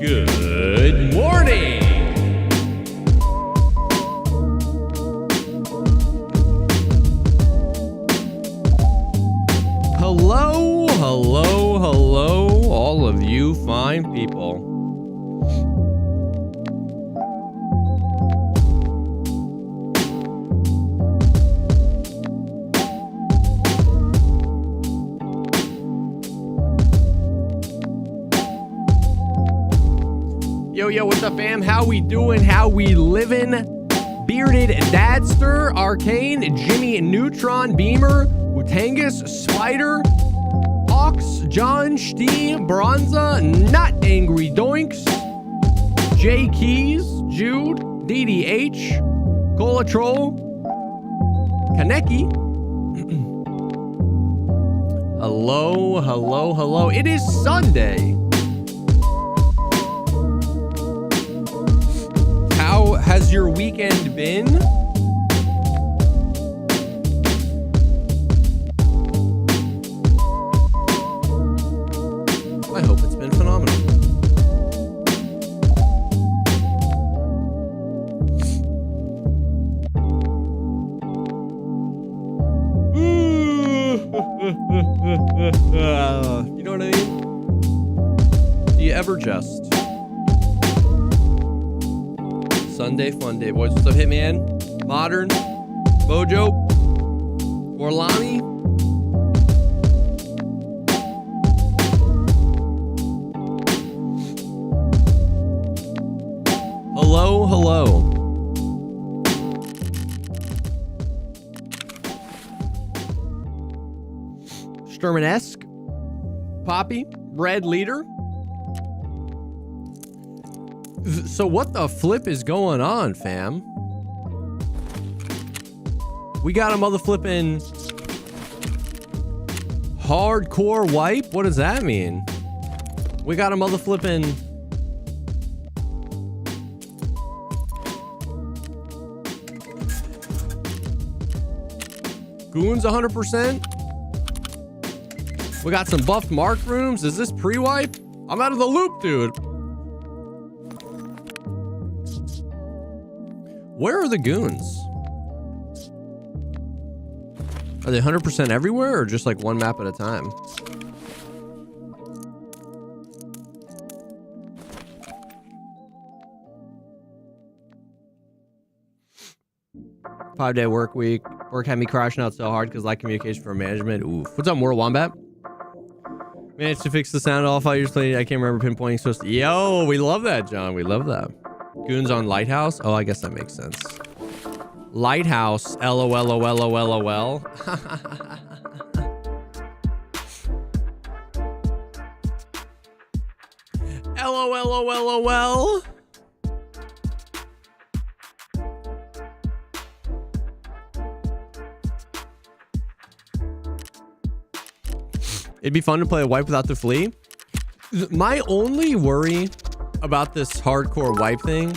Good morning. Hello, hello, hello, all of you fine people. Yo, what's up, fam? How we doing? How we living? Bearded Dadster, Arcane, Jimmy Neutron, Beamer, Utangus, Spider, Ox, John, Steen, Bronza, Not Angry Doinks, J Keys, Jude, DDH, Cola Troll, Kaneki. Hello, hello, hello. It is Sunday. How has your weekend been? I hope it's been phenomenal. You know what I mean? Do you ever jest? Sunday fun day, boys. What's up, Hitman? Modern, Bojo, Orlani. Hello, hello. Sturman-esque, Poppy, Red Leader. So what the flip is going on, fam? We got a mother flipping hardcore wipe. What does that mean? We got a mother flipping goons 100%. We got some buffed mark rooms. Is this pre-wipe? I'm out of the loop, dude. Where are the goons? Are they 100% everywhere or just like one map at a time? Five-day work week. Work had me crashing out so hard because lack communication from management. Oof. What's up, Mortal Wombat? Managed to fix the sound off. I usually I can't remember pinpointing. So yo, we love that, John. We love that. Goons on Lighthouse? Oh, I guess that makes sense. Lighthouse. LOL. LOL. It'd be fun to play a wipe without the flea. My only worry about this hardcore wipe thing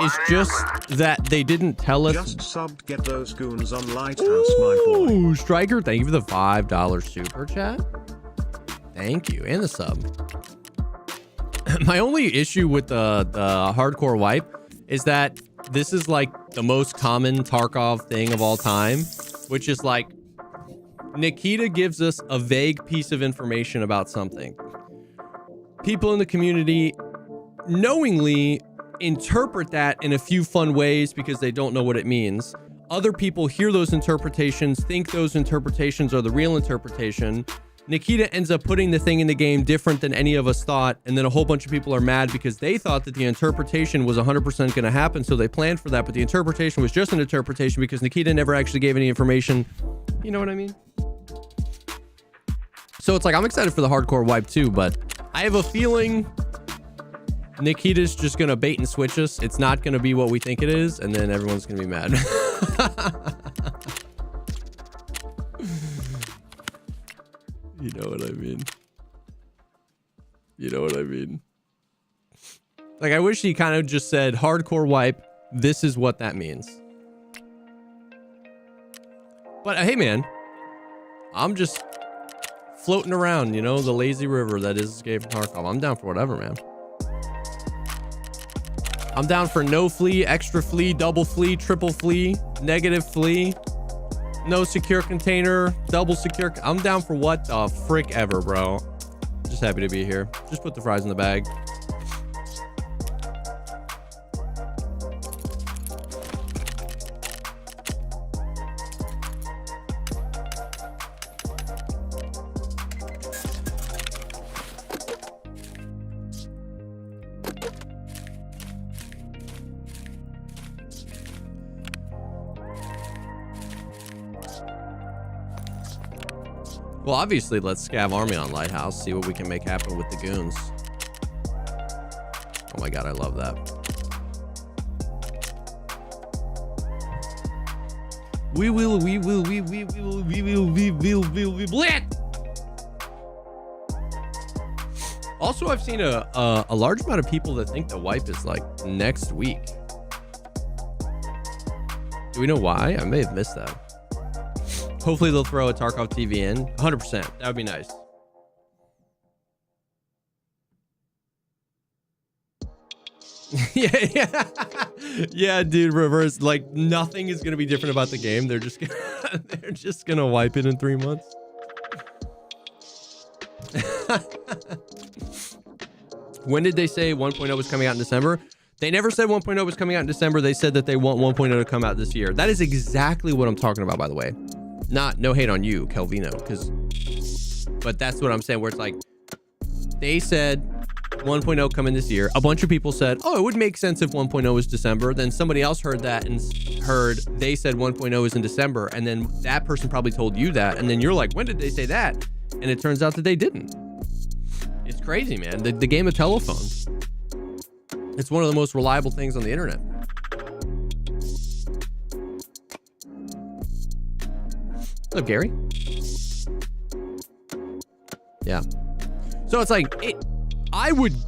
is just that they didn't tell us. Just subbed, get those goons on Lighthouse, my boy. Ooh, Striker, thank you for the $5 super chat. Thank you, and the sub. My only issue with the hardcore wipe is that this is like the most common Tarkov thing of all time, which is like Nikita gives us a vague piece of information about something. People in the community knowingly interpret that in a few fun ways because they don't know what it means. Other people hear those interpretations, think those interpretations are the real interpretation. Nikita ends up putting the thing in the game different than any of us thought, and then a whole bunch of people are mad because they thought that the interpretation was 100% going to happen, so they planned for that, but the interpretation was just an interpretation because Nikita never actually gave any information. You know what I mean? So it's like, I'm excited for the hardcore wipe too, but I have a feeling Nikita's just going to bait and switch us. It's not going to be what we think it is, and then everyone's going to be mad. You know what I mean? You know what I mean? Like, I wish he kind of just said, hardcore wipe, this is what that means. But hey, man, I'm just floating around, you know, the lazy river that is Escape from Tarkov. I'm down for whatever, man. I'm down for no flea, extra flea, double flea, triple flea, negative flea, no secure container, double secure. I'm down for what the frick ever, bro. Just happy to be here. Just put the fries in the bag. Well, obviously, let's scav army on Lighthouse, see what we can make happen with the goons. Oh my god, I love that. We will blit. Also, I've seen a large amount of people that think the wipe is like next week. Do we know why? I may have missed that. Hopefully they'll throw a Tarkov TV in. 100%. That would be nice. Yeah, dude. Reverse. Like nothing is gonna be different about the game. They're just gonna, they're just gonna wipe it in 3 months. When did they say 1.0 was coming out in December? They never said 1.0 was coming out in December. They said that they want 1.0 to come out this year. That is exactly what I'm talking about, by the way. No hate on you, Kelvino, but that's what I'm saying, where it's like, they said 1.0 coming this year. A bunch of people said, oh, it would make sense if 1.0 was December. Then somebody else heard that and they said 1.0 is in December. And then that person probably told you that. And then you're like, when did they say that? And it turns out that they didn't. It's crazy, man. The game of telephone. It's one of the most reliable things on the internet. What's up, Gary? Yeah. So it's like,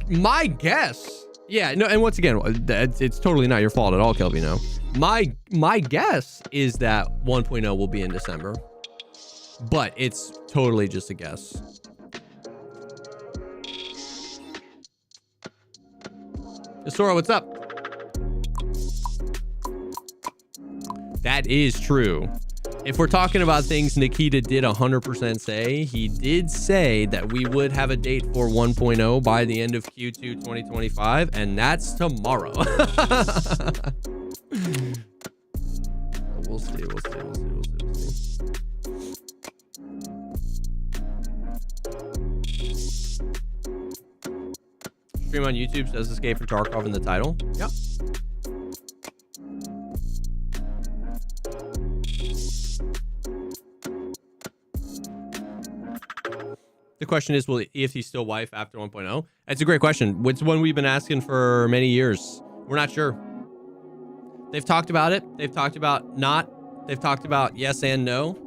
my guess. Yeah, no, and once again, it's totally not your fault at all, Kelvino. My guess is that 1.0 will be in December, but it's totally just a guess. Sora, what's up? That is true. If we're talking about things Nikita did 100% say, he did say that we would have a date for 1.0 by the end of Q2 2025, and that's tomorrow. We'll see. Stream on YouTube says Escape from Tarkov in the title. Yep. The question is, will EFT still wife after 1.0? That's a great question. It's one we've been asking for many years. We're not sure. They've talked about it. They've talked about not. They've talked about yes and no.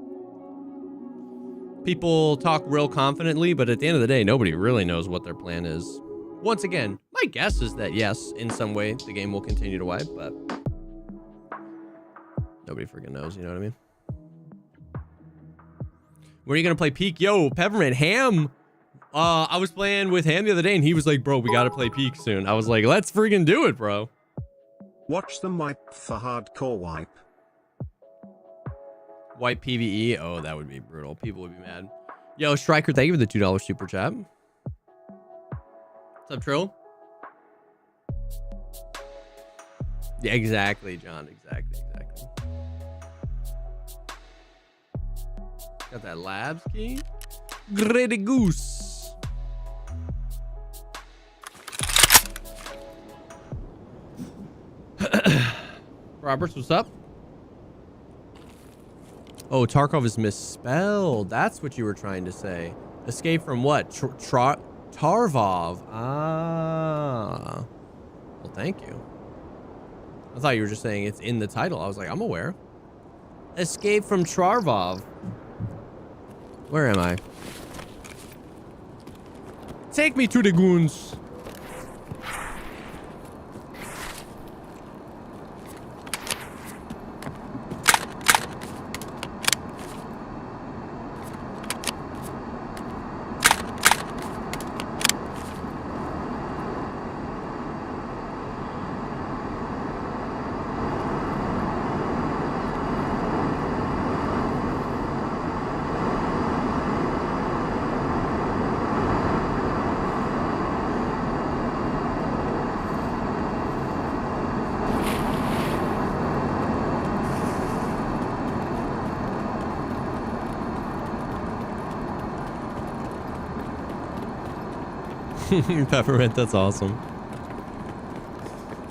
People talk real confidently, but at the end of the day, nobody really knows what their plan is. Once again, my guess is that yes, in some way, the game will continue to wipe, but nobody freaking knows, you know what I mean? When are you going to play Peak? Yo, Peppermint, Ham. I was playing with Ham the other day, and he was like, bro, we got to play Peak soon. I was like, let's freaking do it, bro. Watch them wipe for hardcore wipe. Wipe PvE? Oh, that would be brutal. People would be mad. Yo, Striker, thank you for the $2 super chat. What's up, Trill? Yeah, exactly, John. Exactly. Got that labs key. Grady Goose. Roberts, what's up? Oh, Tarkov is misspelled. That's what you were trying to say. Escape from what? Tarkov. Ah. Well, thank you. I thought you were just saying it's in the title. I was like, I'm aware. Escape from Tarkov. Where am I? Take me to the goons. Peppermint, that's awesome.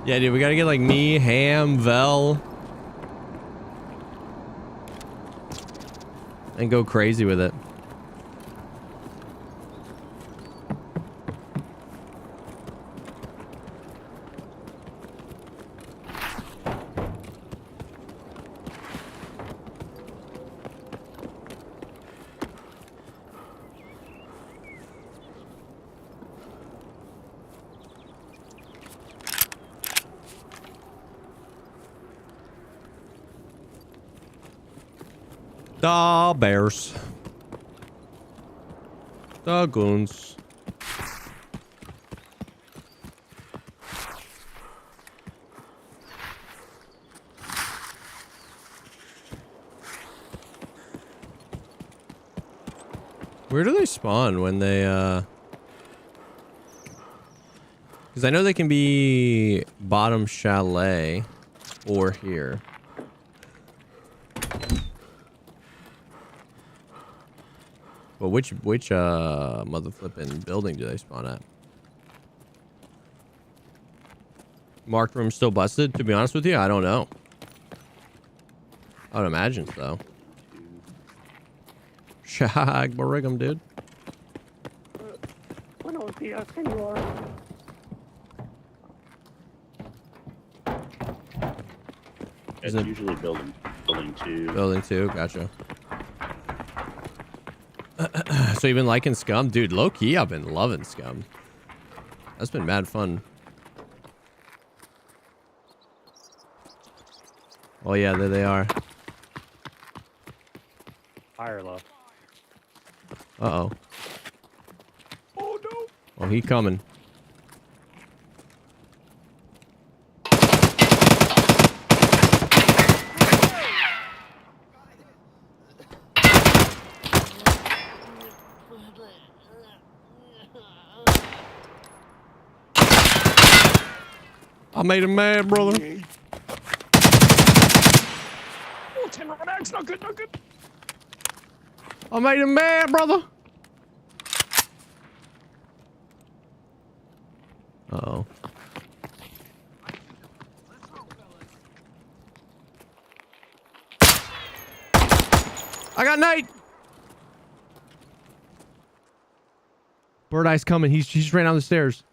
Yeah, dude, we gotta get like me, Ham, Vel, and go crazy with it. The bears. The goons. Where do they spawn when they, because I know they can be bottom chalet or here. But which mother flipping building do they spawn at? Marked room still busted? To be honest with you, I don't know. I would imagine so. Shag Barigum, dude. Buenos días, señor. It's usually building 2. Building 2, gotcha. So you've been liking Scum? Dude, low-key, I've been loving Scum. That's been mad fun. Oh yeah, there they are. High or low? Uh-oh. Oh no! Oh, he coming. I made him mad, brother. Oh, 10 round max, not good, not good. I made him mad, brother. Uh-oh. I got Nate. Bird Eye's coming. He's just ran down the stairs.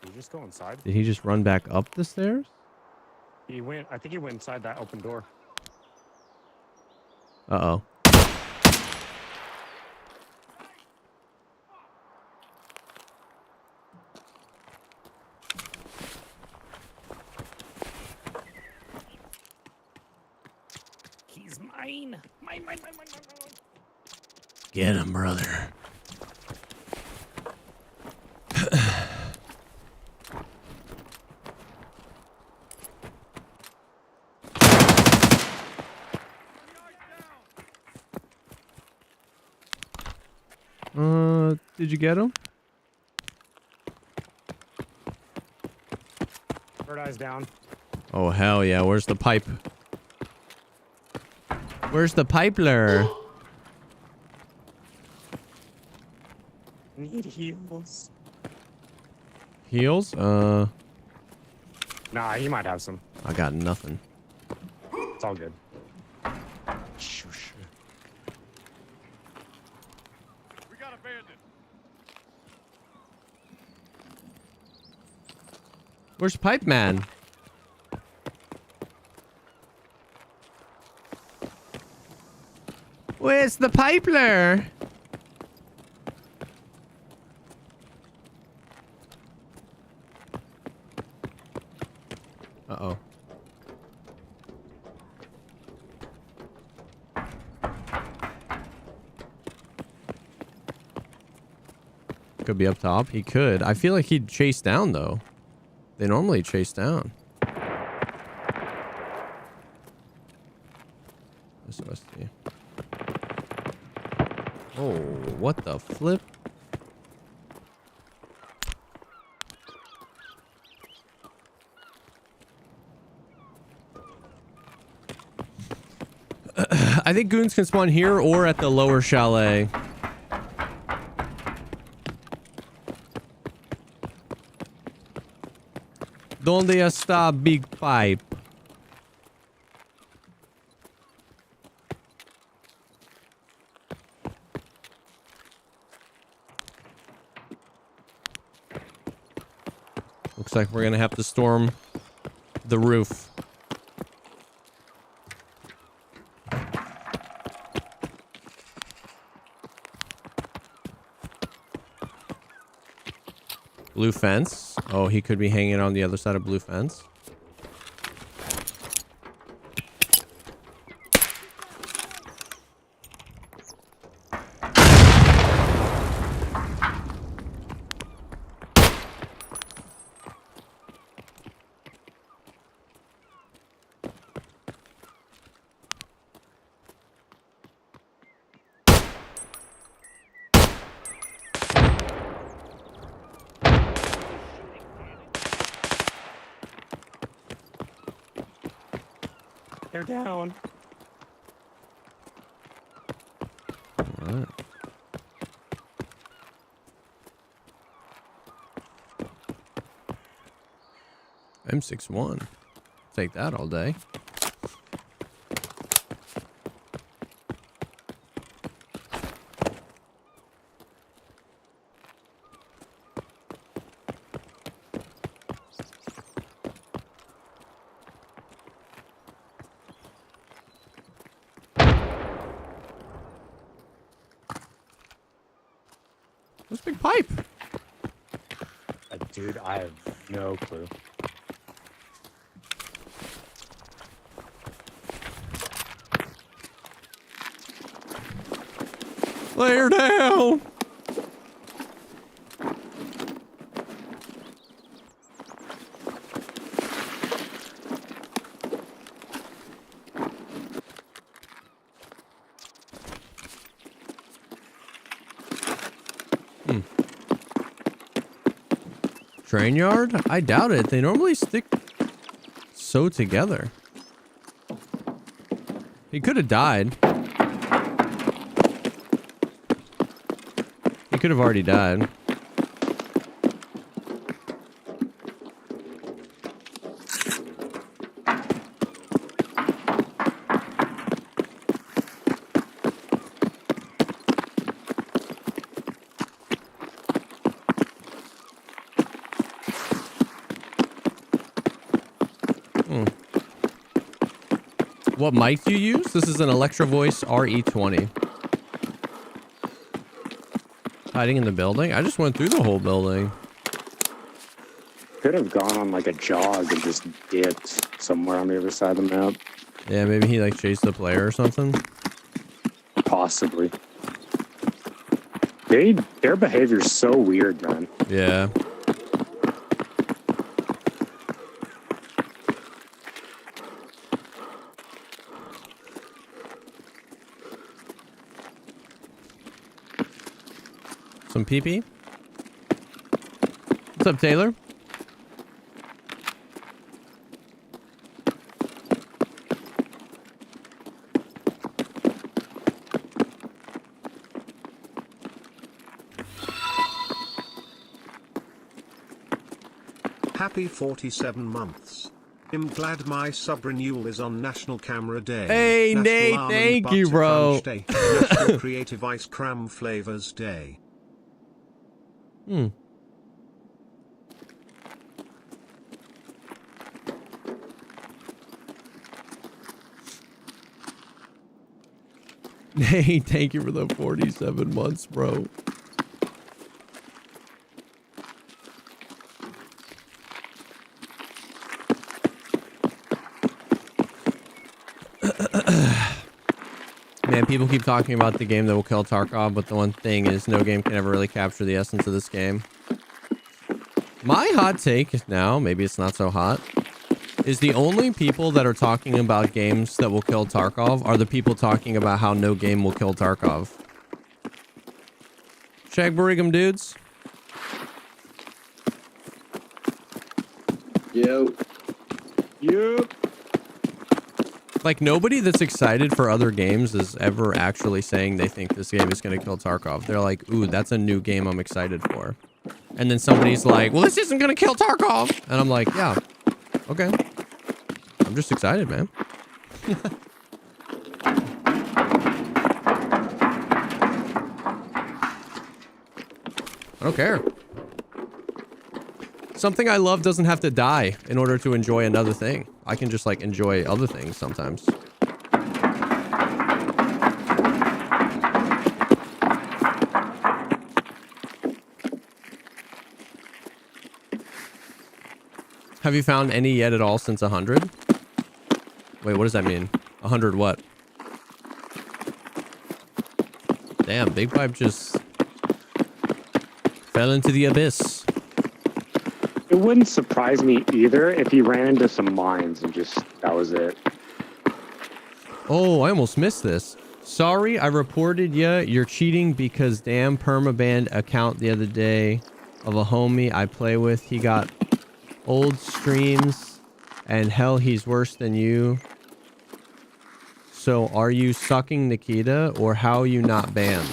Did he just go inside? Did he just run back up the stairs? He went, I think he went inside that open door. Uh-oh. He's mine. Mine. Get him, brother. Did you get him? Bird Eye's down. Oh, hell yeah. Where's the pipe? Where's the pipler? Need heals. Heals? Nah, he might have some. I got nothing. It's all good. Shush. We got a bandit. Where's Pipe Man? Where's the pipler? Uh-oh. Could be up top. He could. I feel like he'd chase down, though. They normally chase down. SOSD. Oh, what the flip? I think goons can spawn here or at the lower chalet. ¿Dónde está Big Pipe? Looks like we're gonna have to storm the roof. Blue fence. Oh, he could be hanging on the other side of blue fence. They're down. All right. M61. Take that all day. What's Big Pipe? Dude, I have no clue. Lay her down. Train yard? I doubt it. They normally stick so together. He could have died. He could have already died. What mic do you use? This is an Electro-Voice RE20. Hiding in the building? I just went through the whole building. Could have gone on like a jog and just dipped somewhere on the other side of the map. Yeah, maybe he like chased the player or something. Possibly. Their behavior's so weird, man. Yeah. Some pee-pee? What's up, Taylor? Happy 47 months. I'm glad my sub renewal is on National Camera Day. Hey, National Nate, Almond thank you, Butter bro. Crunch Day, National Creative Ice Cream Flavors Day. Hey, thank you for the 47 months, bro. Man, people keep talking about the game that will kill Tarkov, but the one thing is no game can ever really capture the essence of this game. My hot take now, maybe it's not so hot, is the only people that are talking about games that will kill Tarkov are the people talking about how no game will kill Tarkov. Shag Burigum dudes. Yo. Yep. Like, nobody that's excited for other games is ever actually saying they think this game is going to kill Tarkov. They're like, ooh, that's a new game I'm excited for. And then somebody's like, well, this isn't going to kill Tarkov. And I'm like, yeah, okay. I'm just excited, man. I don't care. Something I love doesn't have to die in order to enjoy another thing. I can just like enjoy other things sometimes. Have you found any yet at all since 100? Wait, what does that mean? 100 what? Damn, Big Pipe just fell into the abyss. It wouldn't surprise me either if he ran into some mines and just, that was it. Oh, I almost missed this. Sorry, I reported ya. You're cheating because damn permabanned account the other day of a homie I play with. He got old streams and hell, he's worse than you. So are you sucking Nikita or how are you not banned?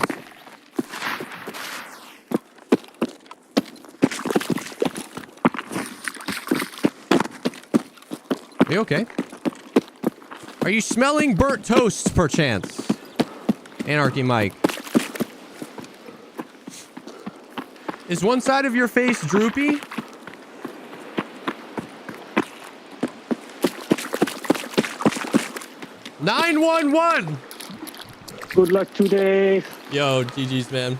Are you okay? Are you smelling burnt toast, perchance? Anarchy Mike. Is one side of your face droopy? "911." Good luck today. Yo, GG's, man.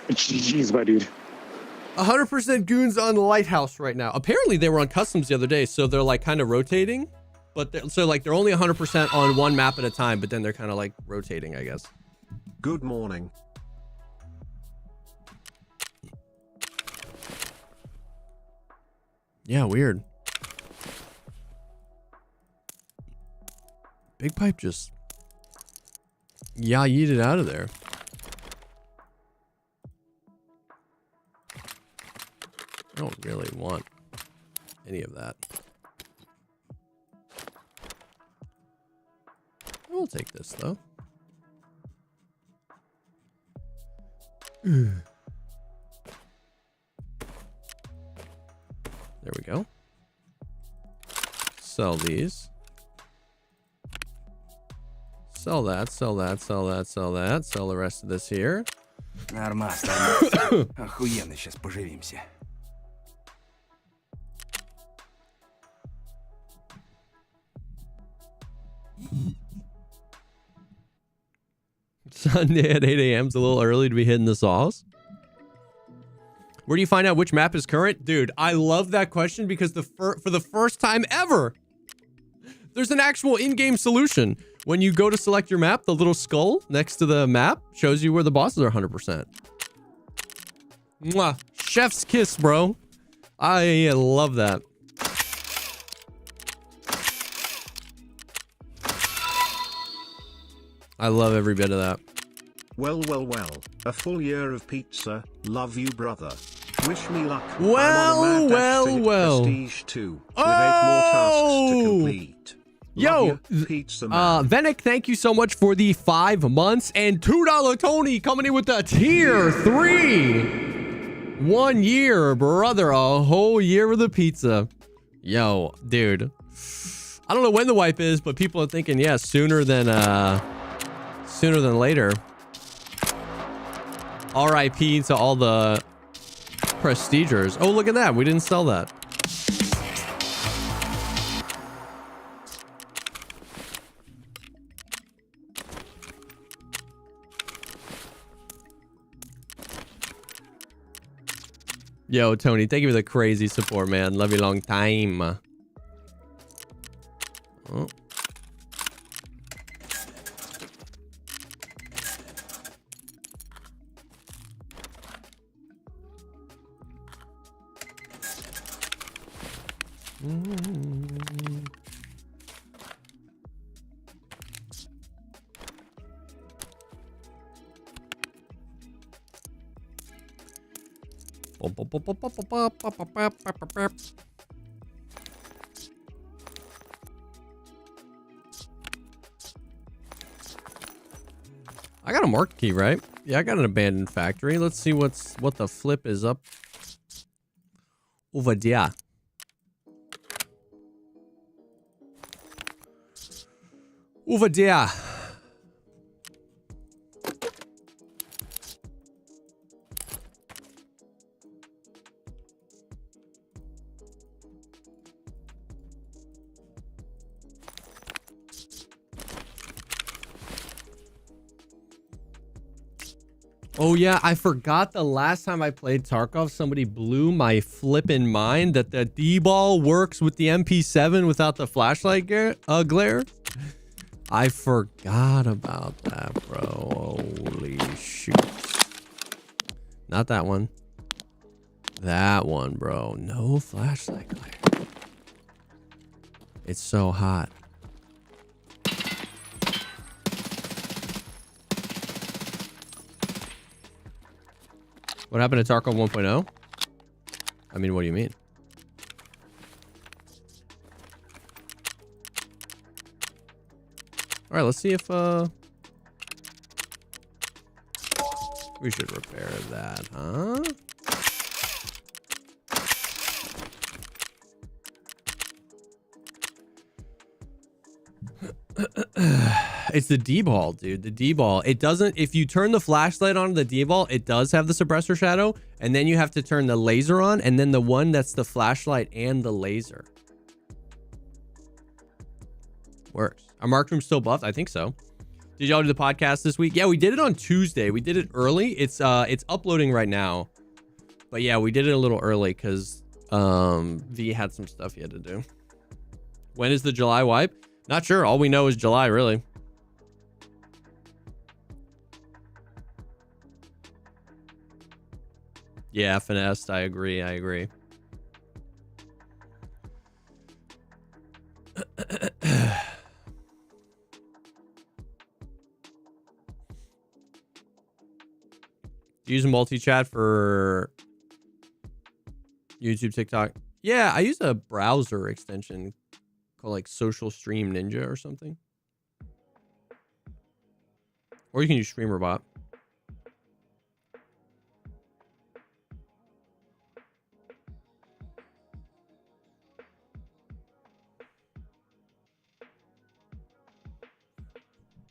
GG's, my dude. 100% goons on Lighthouse right now. Apparently they were on customs the other day, so they're like kind of rotating. But so like they're only 100% on one map at a time, but then they're kind of like rotating, I guess. Good morning. Yeah, weird. Big Pipe just yeeted out of there. I don't really want any of that. I will take this though. There we go. Sell these. Sell that, sell that, sell that, sell that. Sell the rest of this here. Нормально. Охуенно сейчас поживимся. Sunday at 8 a.m. is a little early to be hitting the sauce. Where do you find out which map is current? Dude, I love that question because for the first time ever, there's an actual in-game solution. When you go to select your map, the little skull next to the map shows you where the bosses are 100%. Mwah. Chef's kiss, bro. I love that. I love every bit of that. Well, well, well. A full year of pizza. Love you, brother. Wish me luck. Well, I'm on a mad dash to hit Prestige 2 with 8 more tasks to complete. Yo, pizza man. Venick, thank you so much for the 5 months. And $2 Tony coming in with the tier 3. 1 year, brother. A whole year of the pizza. Yo, dude. I don't know when the wipe is, but people are thinking, yeah, sooner than later. RIP to all the prestigers. Oh, look at that. We didn't sell that. Yo, Tony, thank you for the crazy support, man. Love you long time. Oh. I got a market key, right? Yeah, I got an abandoned factory. Let's see what the flip is up over there. Over there. Oh yeah, I forgot the last time I played Tarkov, somebody blew my flippin' mind that the D-ball works with the MP7 without the flashlight glare. I forgot about that, bro. Holy shoot. Not that one. That one, bro. No flashlight glare. It's so hot. What happened to Tarkov 1.0? I mean, what do you mean? All right, let's see if we should repair that, huh? It's the D-ball, dude. The D-ball. It doesn't, if you turn the flashlight on the D-ball, it does have the suppressor shadow, and then you have to turn the laser on, and then the one that's the flashlight and the laser. Works. Are Mark Room still buffed? I think so. Did y'all do the podcast this week? Yeah, we did it on Tuesday. We did it early. It's uploading right now. But yeah, we did it a little early because V had some stuff he had to do. When is the July wipe? Not sure. All we know is July, really. Yeah, finessed. I agree. I agree. Do you use a multi-chat for YouTube, TikTok? Yeah, I use a browser extension called like Social Stream Ninja or something. Or you can use StreamerBot.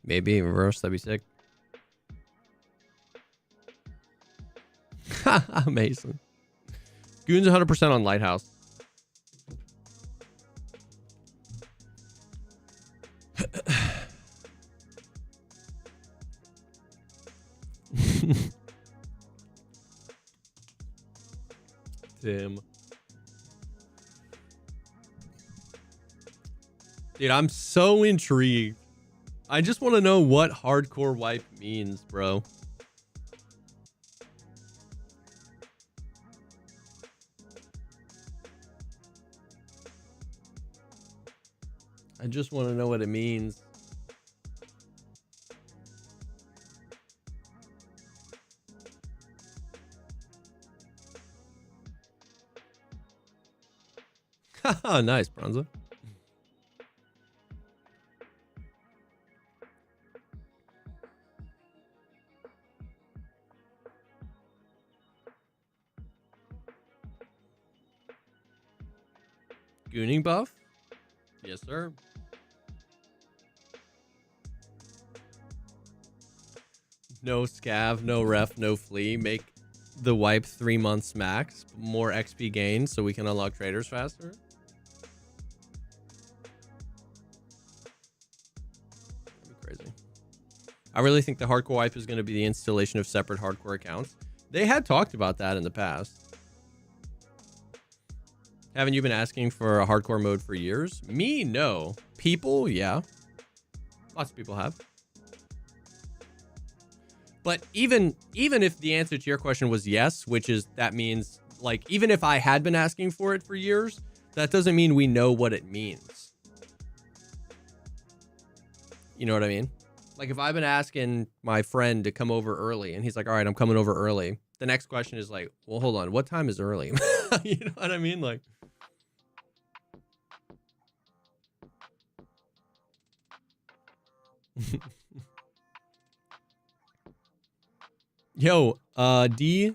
Maybe in reverse, that'd be sick. Amazing. Goon's 100% on Lighthouse. Tim. Dude, I'm so intrigued. I just want to know what hardcore wipe means, bro. I just want to know what it means. Haha, nice, Bronza. Gooning buff? Yes, sir. No scav, no ref, no flea. Make the wipe 3 months max. More XP gain so we can unlock traders faster. That'd be crazy. I really think the hardcore wipe is going to be the installation of separate hardcore accounts. They had talked about that in the past. Haven't you been asking for a hardcore mode for years? Me, no. People, yeah. Lots of people have. But even if the answer to your question was yes, which is that means, like, even if I had been asking for it for years, that doesn't mean we know what it means. You know what I mean? Like, if I've been asking my friend to come over early and he's like, all right, I'm coming over early. The next question is like, well, hold on. What time is early? You know what I mean? Like, Yo, D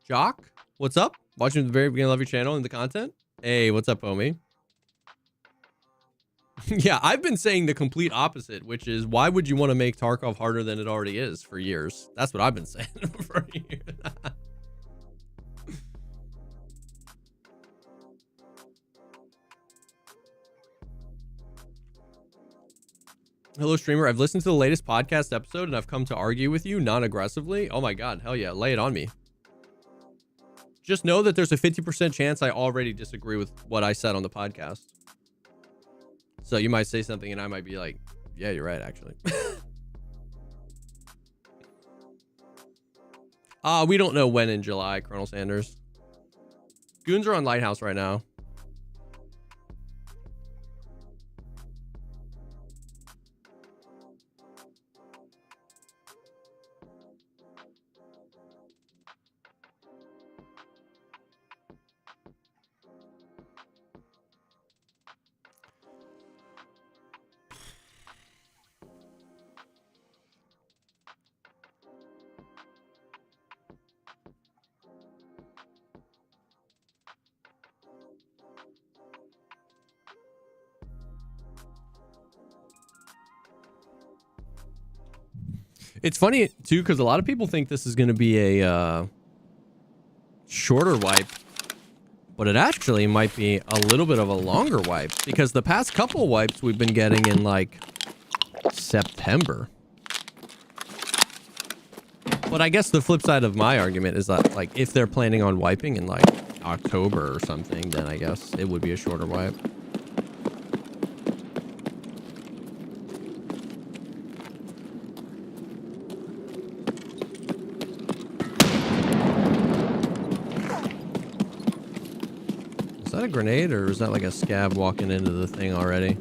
Jock, what's up? Watching from the very beginning, love your channel and the content. Hey, what's up, homie? Yeah, I've been saying the complete opposite, which is why would you want to make Tarkov harder than it already is for years? That's what I've been saying for years. Hello, streamer. I've listened to the latest podcast episode and I've come to argue with you non-aggressively. Oh my God. Hell yeah. Lay it on me. Just know that there's a 50% chance I already disagree with what I said on the podcast. So you might say something and I might be like, yeah, you're right, actually. We don't know when in July, Colonel Sanders. Goons are on Lighthouse right now. It's funny too, because a lot of people think this is going to be a shorter wipe, but it actually might be a little bit of a longer wipe because the past couple wipes we've been getting in like September. But I guess the flip side of my argument is that like if they're planning on wiping in like October or something, then I guess it would be a shorter wipe. Is that a grenade or is that like a scab walking into the thing already?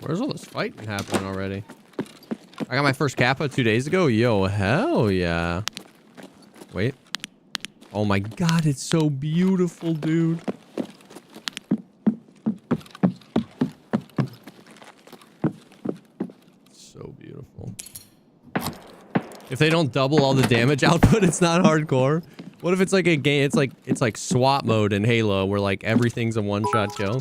Where's all this fighting happening already? I got my first Kappa 2 days ago. Yo, hell yeah. Wait. Oh my God, it's so beautiful, dude. So beautiful. If they don't double all the damage output, it's not hardcore. What if it's like a game? It's like SWAT mode in Halo, where like everything's a one-shot kill.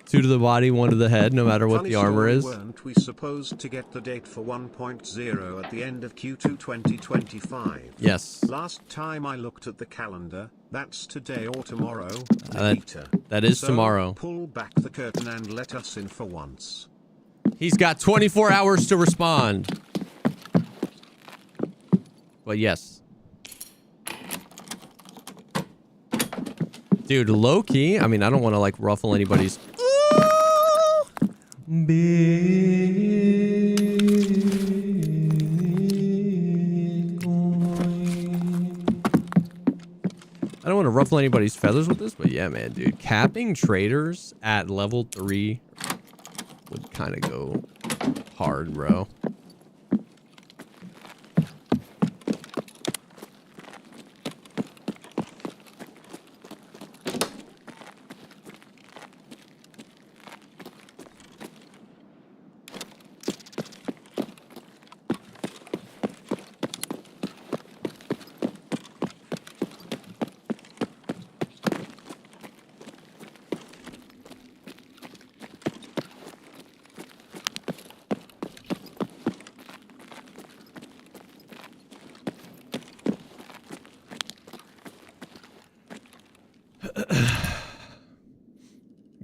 2 to the body, 1 to the head, no matter what Funny the armor story, is. Weren't we supposed to get the date for 1.0 at the end of Q2 2025? Yes. Last time I looked at the calendar, that's today or tomorrow. That is So, tomorrow. Pull back the curtain and let us in for once. He's got 24 hours to respond. But yes. Dude, low key, I mean, I don't want to like ruffle anybody's. I don't want to ruffle anybody's feathers with this, but yeah, man, dude. Capping traders at level 3 would kind of go hard, bro.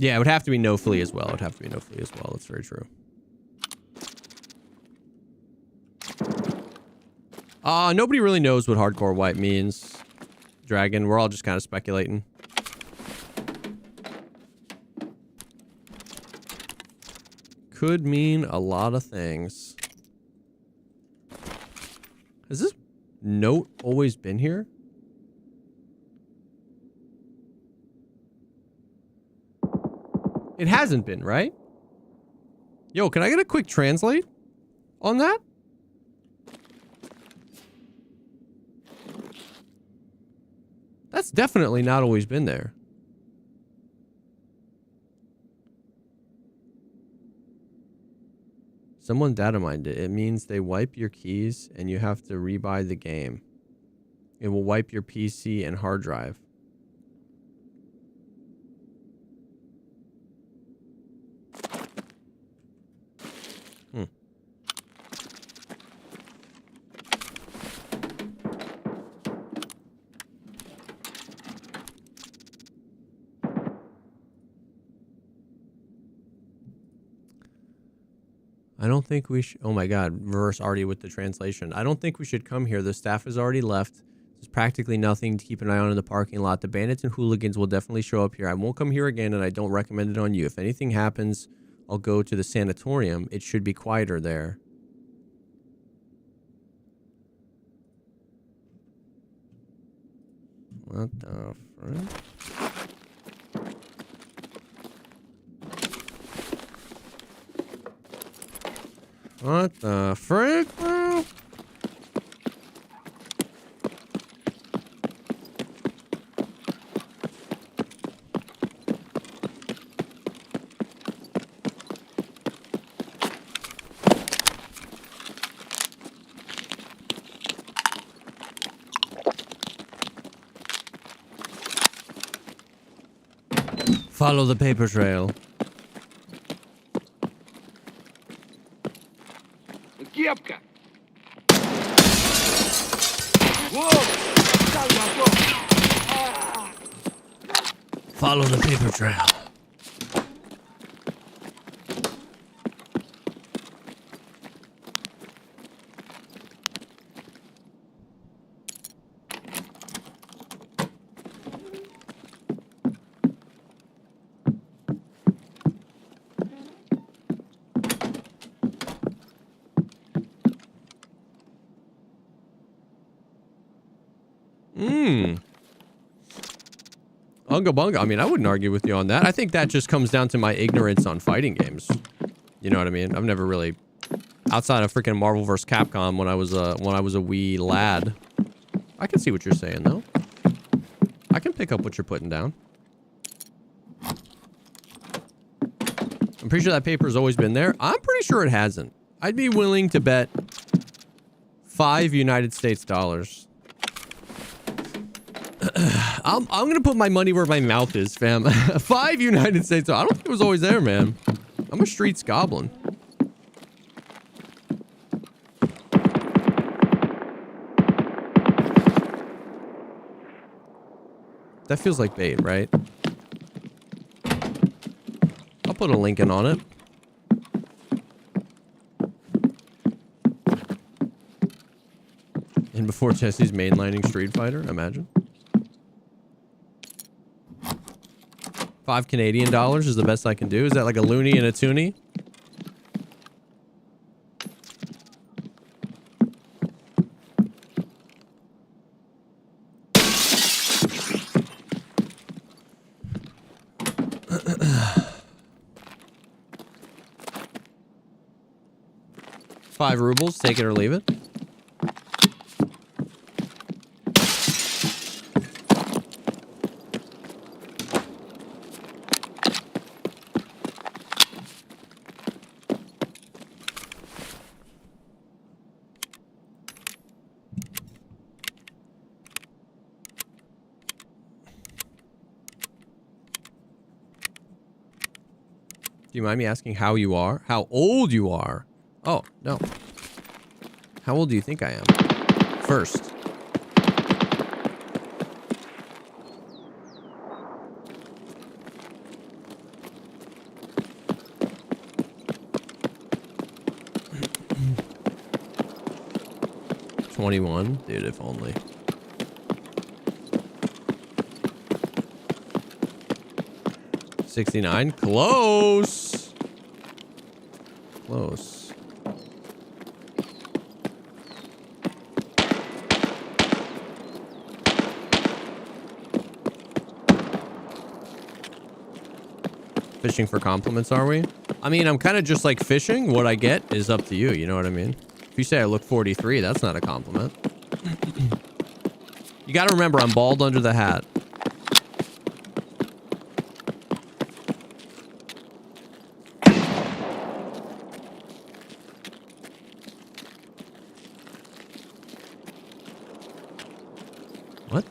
Yeah, it would have to be no flea as well. It would have to be no flea as well. That's very true. Nobody really knows what hardcore wipe means. Dragon, we're all just kind of speculating. Could mean a lot of things. Has this note always been here? It hasn't been, right? Yo, can I get a quick translate on that? That's definitely not always been there. Someone data mined it. It means they wipe your keys and you have to rebuy the game. It will wipe your PC and hard drive. I don't think we should... Oh my god, reverse already with the translation. I don't think we should come here. The staff has already left. There's practically nothing to keep an eye on in the parking lot. The bandits and hooligans will definitely show up here. I won't come here again, and I don't recommend it on you. If anything happens, I'll go to the sanatorium. It should be quieter there. What the frick? What the frick, bro? Follow the paper trail. Кепка! Follow the paper trail. Unga bunga. I mean, I wouldn't argue with you on that. I think that just comes down to my ignorance on fighting games. You know what I mean? I've never really, outside of freaking Marvel vs. Capcom when I was a wee lad. I can see what you're saying though. I can pick up what you're putting down. I'm pretty sure that paper's always been there. I'm pretty sure it hasn't. I'd be willing to bet 5 United States dollars. I'm gonna put my money where my mouth is, fam. 5 United States. I don't think it was always there, man. I'm a streets goblin. That feels like bait, right? I'll put a link in on it. And before Jesse's mainlining Street Fighter, imagine. 5 Canadian dollars is the best I can do. Is that like a loony and a toonie? $5, take it or leave it. Do you mind me asking how you are? How old you are? Oh, no. How old do you think I am? First. $21? Dude, if only. $69? Close! Close. fishing for compliments, are we? I mean, I'm kind of just like fishing. What I get is up to you. You know what I mean? If you say I look 43, that's not a compliment. You got to remember, I'm bald under the hat. What?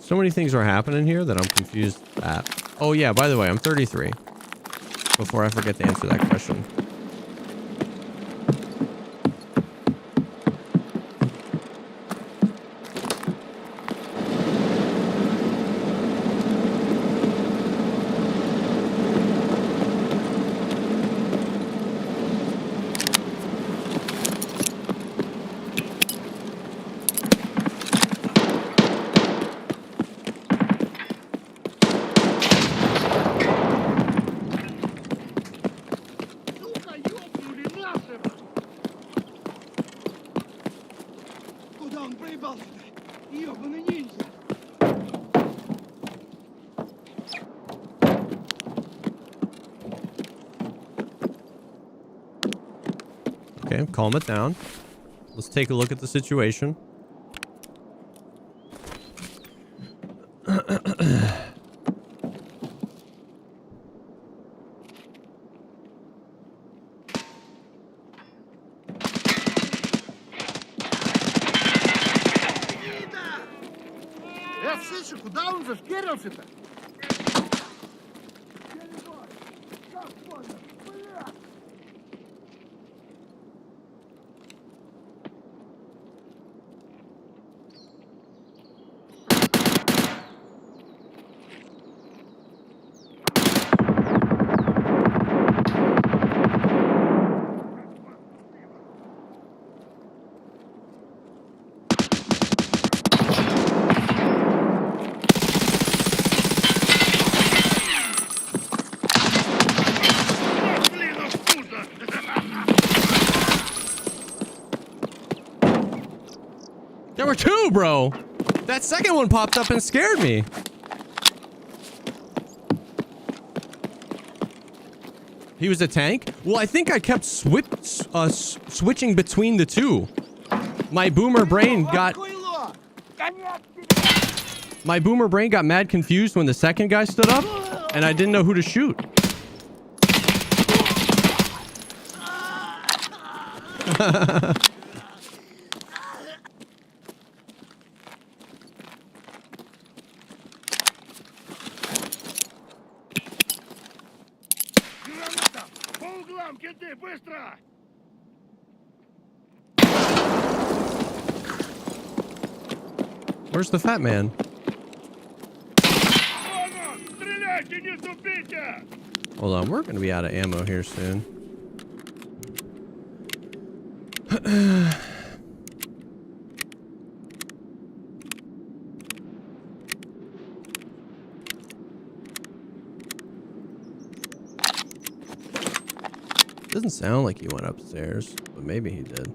So many things are happening here that I'm confused at. Oh yeah, by the way, I'm 33. Before I forget to answer that question. Okay, calm it down. Let's take a look at the situation. Слышь, куда он зашкерился-то? There were two, bro. That second one popped up and scared me. He was a tank? Well, I think I kept switching between the two. My boomer brain got mad confused when the second guy stood up, and I didn't know who to shoot. Where's the fat man? Hold on, we're gonna be out of ammo here soon. Doesn't sound like he went upstairs, but maybe he did.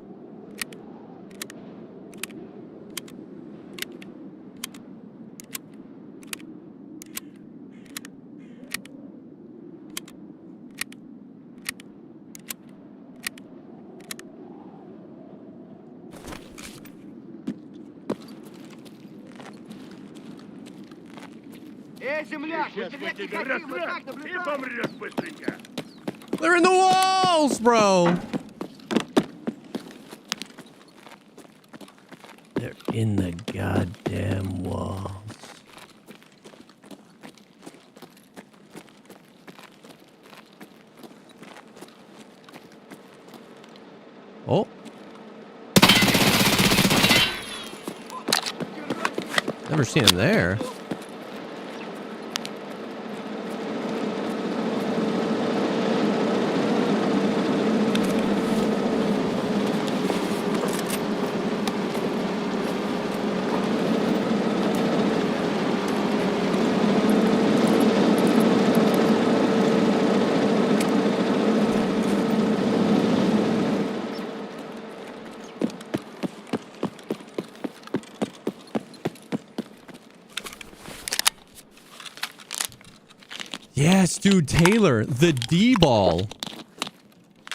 They're in the walls, bro. They're in the goddamn walls. Oh. Never seen him there. Yes, dude, Taylor, the D-ball.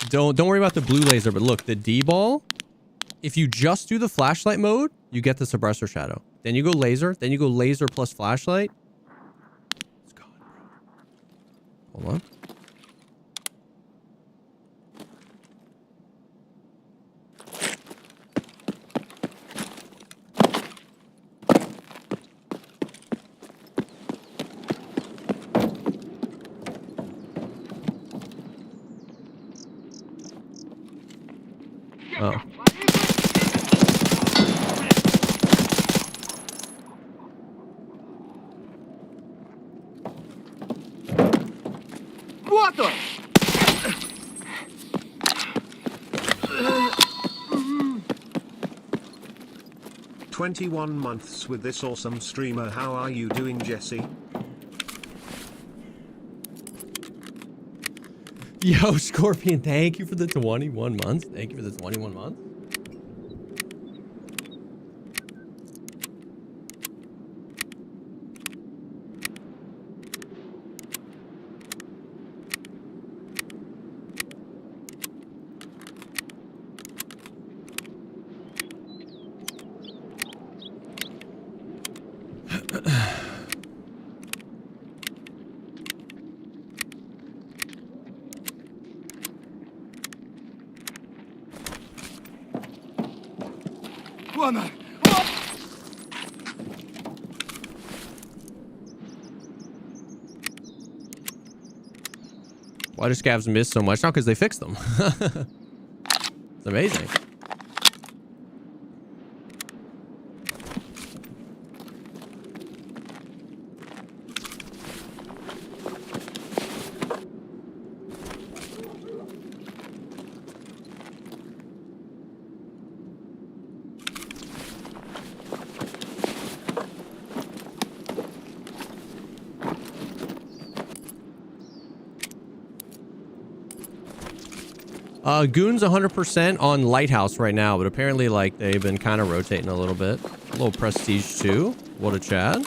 Don't worry about the blue laser, but look, the D-ball, if you just do the flashlight mode, you get the suppressor shadow. Then you go laser plus flashlight. It's gone, bro. Hold on. Oh. What the? 21 months with this awesome streamer. How are you doing, Jesse? Yo, Scorpion, thank you for the 21 months. Thank you for the 21 months. Why do scavs miss so much? Not because they fixed them. It's amazing. Goon's 100% on Lighthouse right now, but apparently, like, they've been kind of rotating a little bit. A little Prestige too. What a Chad.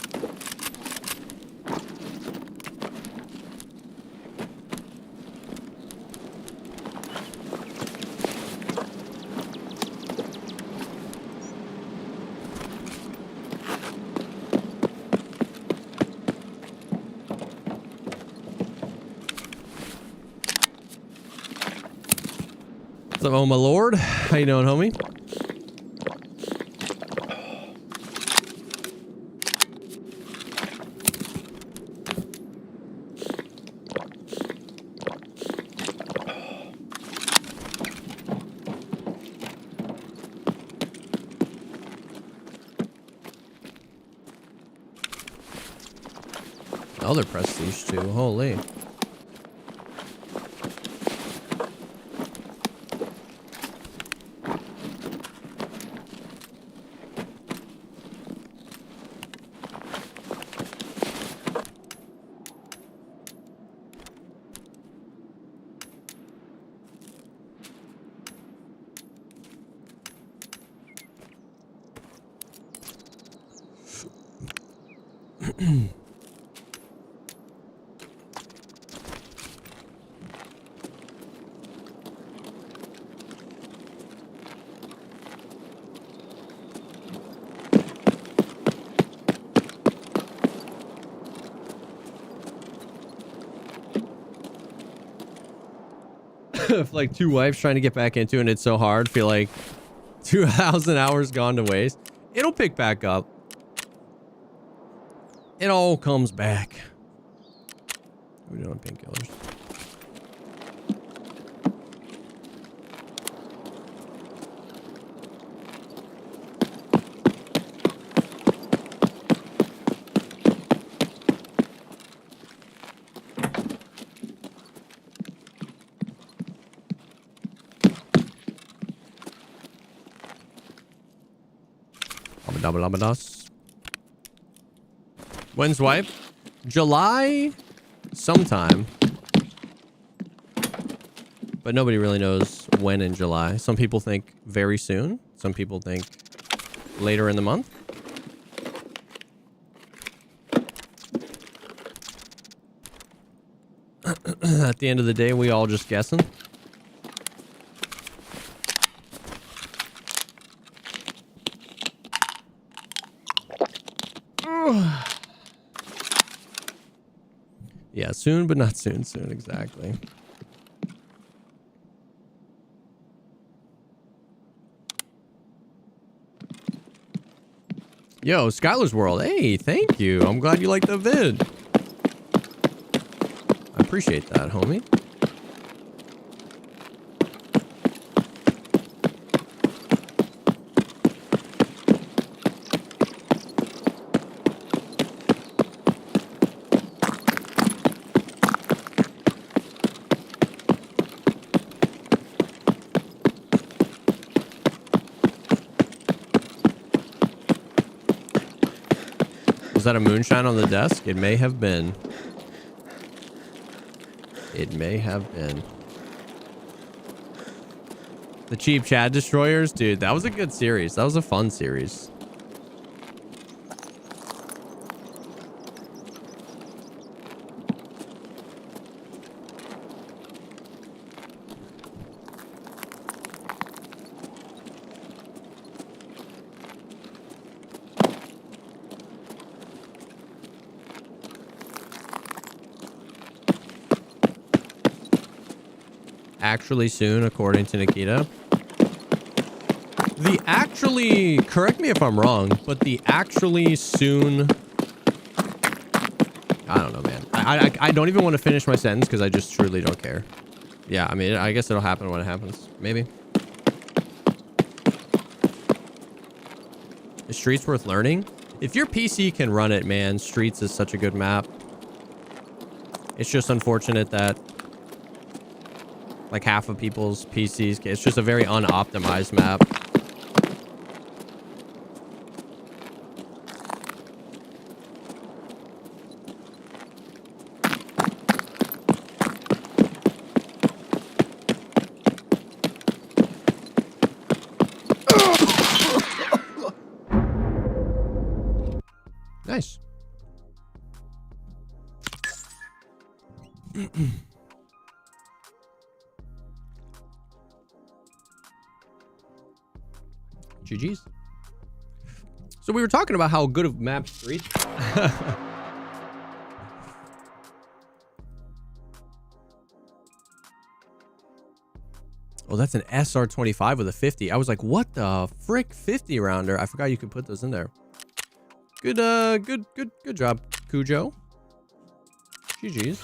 What's up, oh my lord? How you doing, homie? Other Prestige too. Holy. Like 2 wives trying to get back into it, and it's so hard. Feel like 2,000 hours gone to waste. It'll pick back up. It all comes back. What are we doing, painkillers? Babalabadas. When's wipe? July sometime. But nobody really knows when in July. Some people think very soon. Some people think later in the month. At the end of the day, we all just guessing. Yeah, soon, but not soon. Soon, exactly. Yo, Skylar's World. Hey, thank you. I'm glad you liked the vid. I appreciate that, homie. Was that a moonshine on the desk? It may have been. It may have been. The cheap Chad Destroyers? Dude, that was a good series. That was a fun series. Actually soon, according to Nikita. The actually, correct me if I'm wrong, but the actually soon, I don't know, man. I don't even want to finish my sentence because I just truly don't care. Yeah, I mean, I guess it'll happen when it happens. Maybe. Is Streets worth learning? If your PC can run it, man, Streets is such a good map. It's just unfortunate that like half of people's PCs, it's just a very unoptimized map. Nice. GG's. So we were talking about how good of map Streets. Oh, that's an SR25 with a 50. I was like, what the frick 50 rounder? I forgot you could put those in there. Good, good job, Cujo. GG's.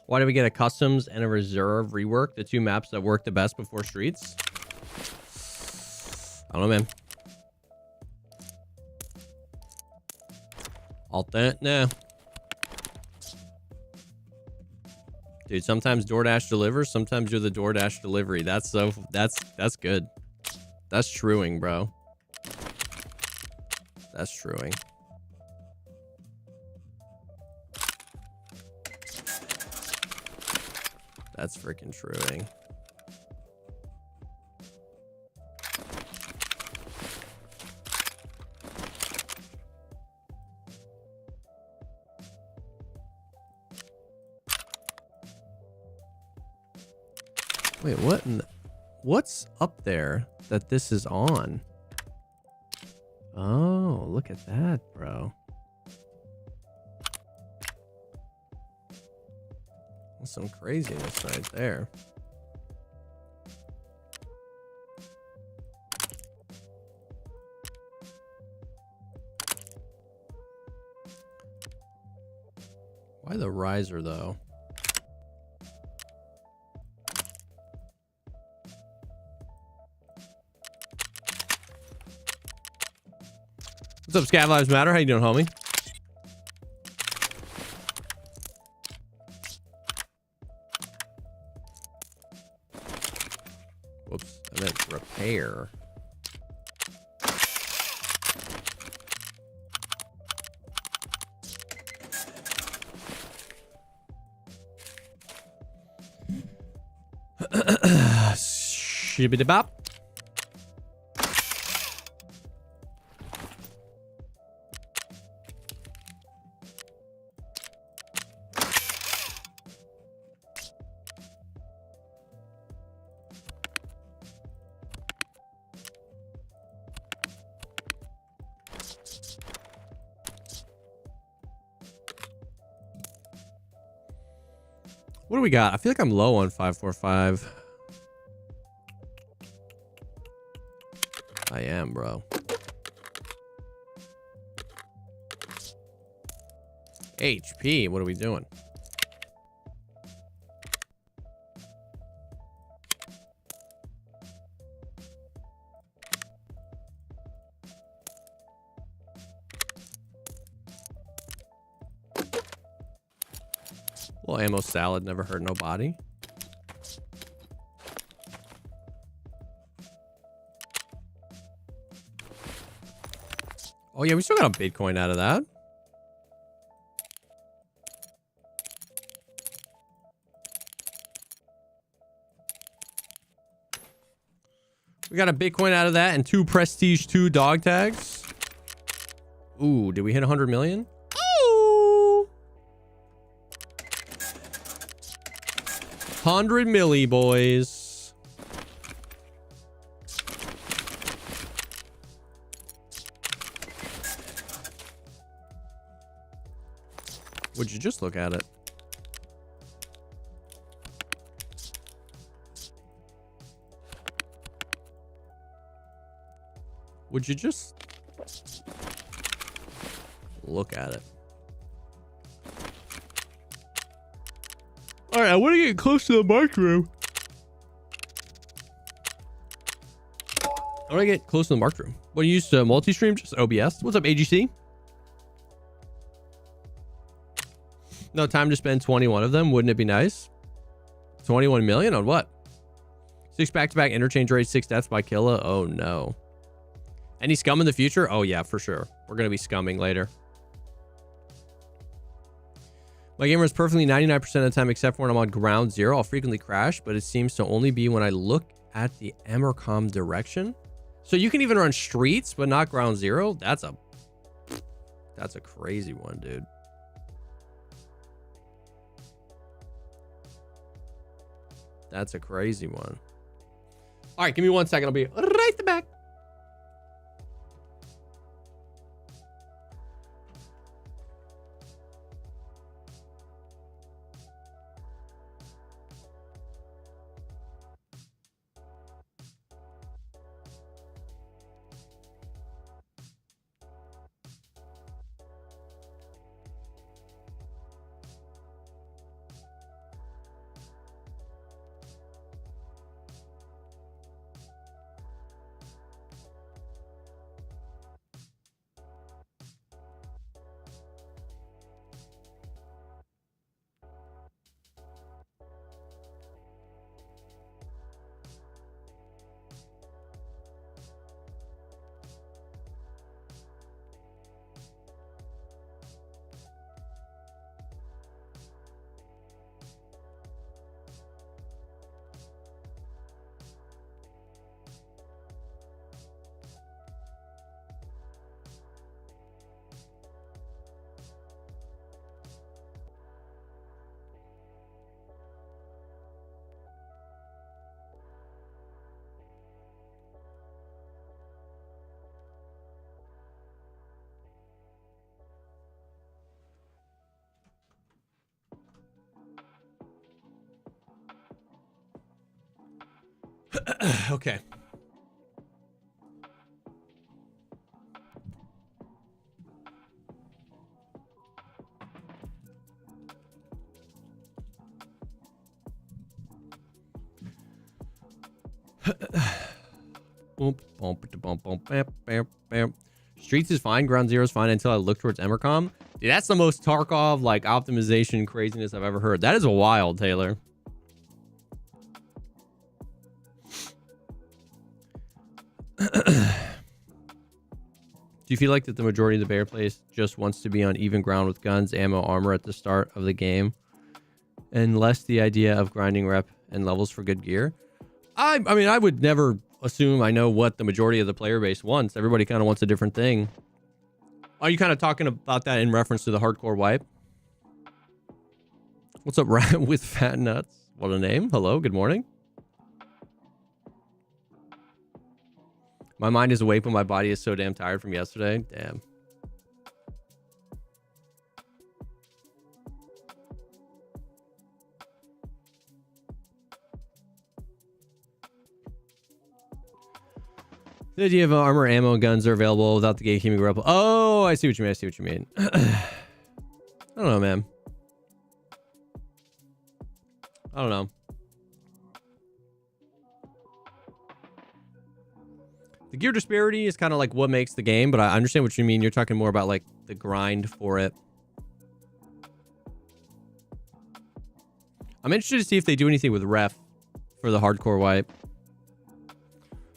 Why did we get a customs and a reserve rework? The two maps that work the best before Streets? I don't know, man. Alternate? Nah. Dude, sometimes DoorDash delivers. Sometimes you're the DoorDash delivery. That's good. That's truing, bro. That's truing. That's freaking truing. Wait, what in the, what's up there that this is on? Oh, look at that, bro. That's some craziness right there. Why the riser, though? What's up, Scav Lives Matter? How you doing, homie? Whoops, I meant repair. Shibbity-bop. What do we got? I feel like I'm low on 545. I am, bro. HP, what are we doing? Well, ammo salad never hurt nobody. Oh yeah, we still got a Bitcoin out of that. We got a Bitcoin out of that and 2 Prestige 2 dog tags. Ooh, did we hit 100 million? Ooh! 100 milli, boys. Would you just look at it? Would you just look at it? All right, I want to get close to the mark room. I want to get close to the mark room. What do you use to multi-stream? Just OBS. What's up, AGC? No time to spend 21 of them. Wouldn't it be nice? 21 million on what? 6 back-to-back interchange rates, 6 deaths by Killa. Oh no. Any scum in the future? Oh yeah, for sure. We're gonna be scumming later. My gamer is perfectly 99% of the time, except for when I'm on ground zero. I'll frequently crash, but it seems to only be when I look at the Emercom direction. So you can even run streets, but not ground zero. That's a crazy one, dude. That's a crazy one. All right, give me 1 second. I'll be right back. Okay. Streets is fine. Ground Zero is fine until I look towards Emercom. Dude, that's the most Tarkov like optimization craziness I've ever heard. That is wild, Taylor. Do you feel like that the majority of the bear plays just wants to be on even ground with guns, ammo, armor at the start of the game, and less the idea of grinding rep and levels for good gear? I mean, I would never assume I know what the majority of the player base wants. Everybody kind of wants a different thing. Are you kind of talking about that in reference to the hardcore wipe? What's up, Ryan with Fat Nuts? What a name. Hello, good morning. My mind is awake, but my body is so damn tired from yesterday. Damn. The idea of armor, ammo, and guns are available without the gatekeeping grapple. Oh, I see what you mean. I see what you mean. I don't know, man. I don't know. The gear disparity is kind of like what makes the game, but I understand what you mean. You're talking more about like the grind for it. I'm interested to see if they do anything with ref for the hardcore wipe.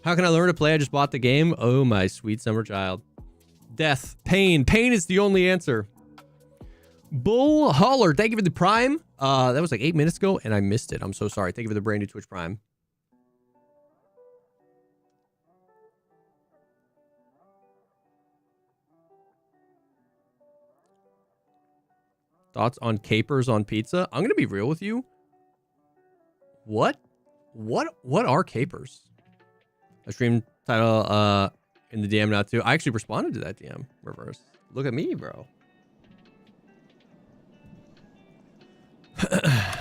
How can I learn to play? I just bought the game. Oh, my sweet summer child. Death. Pain. Pain is the only answer. Bull Holler. Thank you for the Prime. That was like 8 minutes ago, and I missed it. I'm so sorry. Thank you for the brand new Twitch Prime. Thoughts on capers on pizza? I'm going to be real with you. What are capers? A stream title in the DM now too. I actually responded to that DM. Reverse. Look at me, bro. I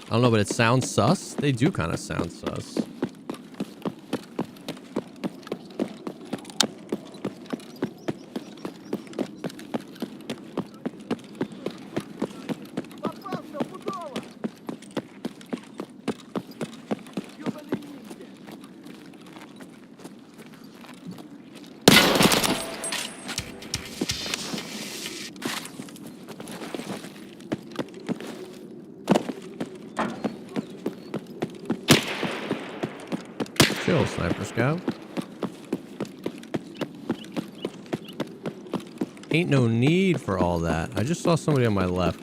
don't know, but it sounds sus. They do kind of sound sus. Chill, Sniper Scout. Ain't no need for all that. I just saw somebody on my left.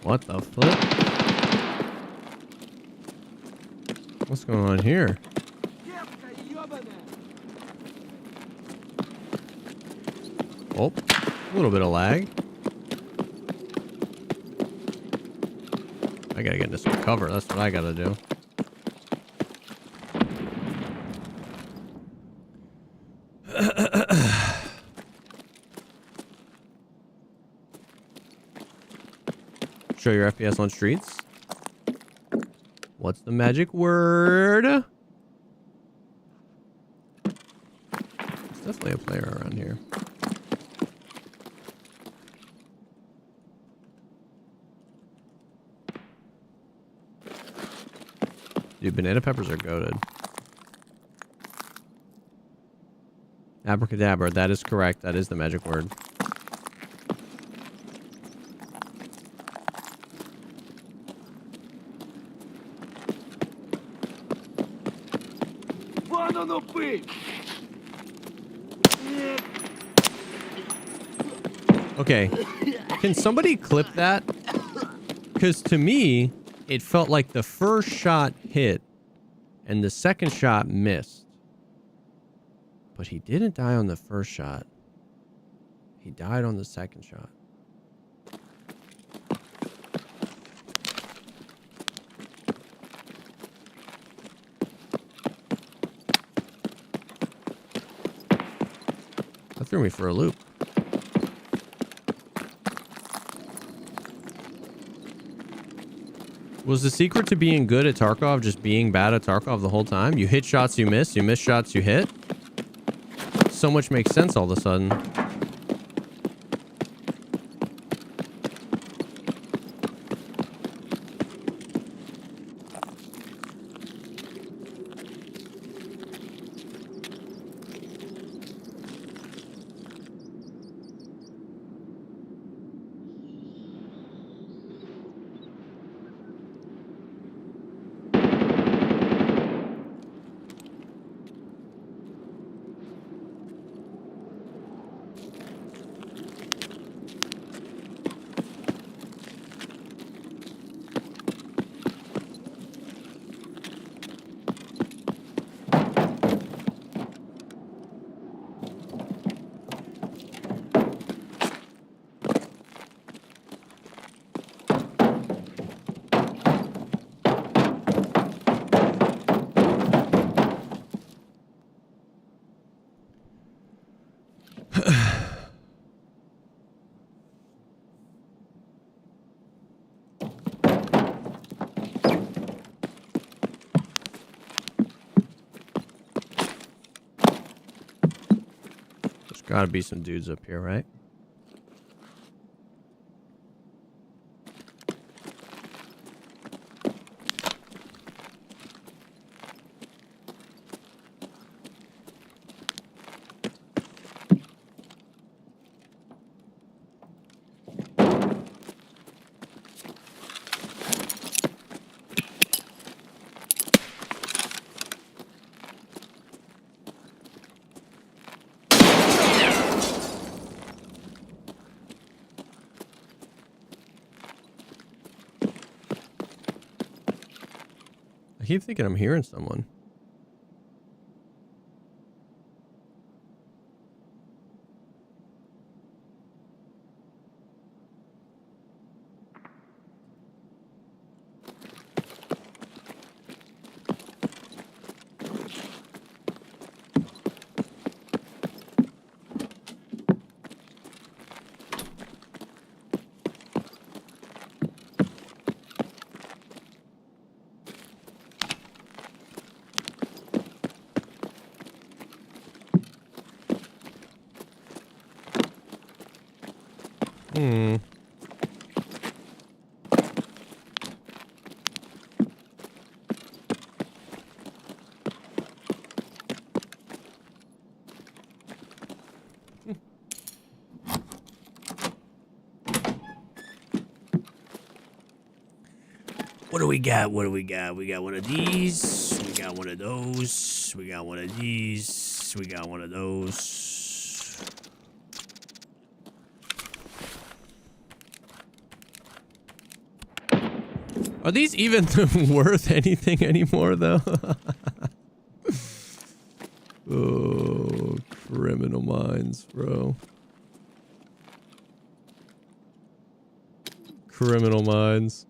What the flip? What's going on here? Oh, a little bit of lag. I gotta get into some cover. That's what I gotta do. Show your FPS on streets. What's the magic word? There's definitely a player around here. Dude, banana peppers are goated. Abracadabra, that is correct. That is the magic word. Okay, can somebody clip that? Because to me, it felt like the first shot hit and the second shot missed. But he didn't die on the first shot. He died on the second shot. threw me for a loop. Was the secret to being good at Tarkov just being bad at Tarkov the whole time? You hit shots, you miss shots, you hit? So much makes sense all of a sudden. Gotta be some dudes up here, right? I keep thinking I'm hearing someone. What do we got? What do we got? We got one of these. We got one of those. We got one of these. We got one of those. Are these even worth anything anymore, though? Oh, criminal minds, bro. Criminal minds.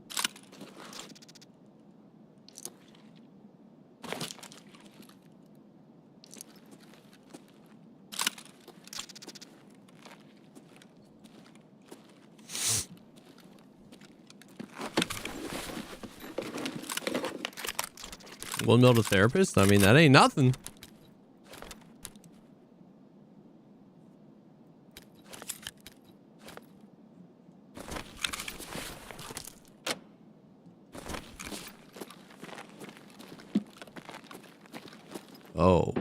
$1 mil to therapist? I mean, that ain't nothing. Oh.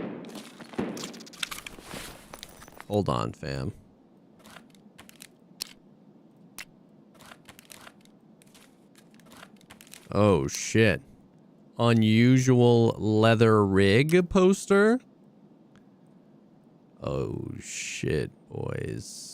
Hold on, fam. Oh, shit. Unusual leather rig poster. Oh shit, boys.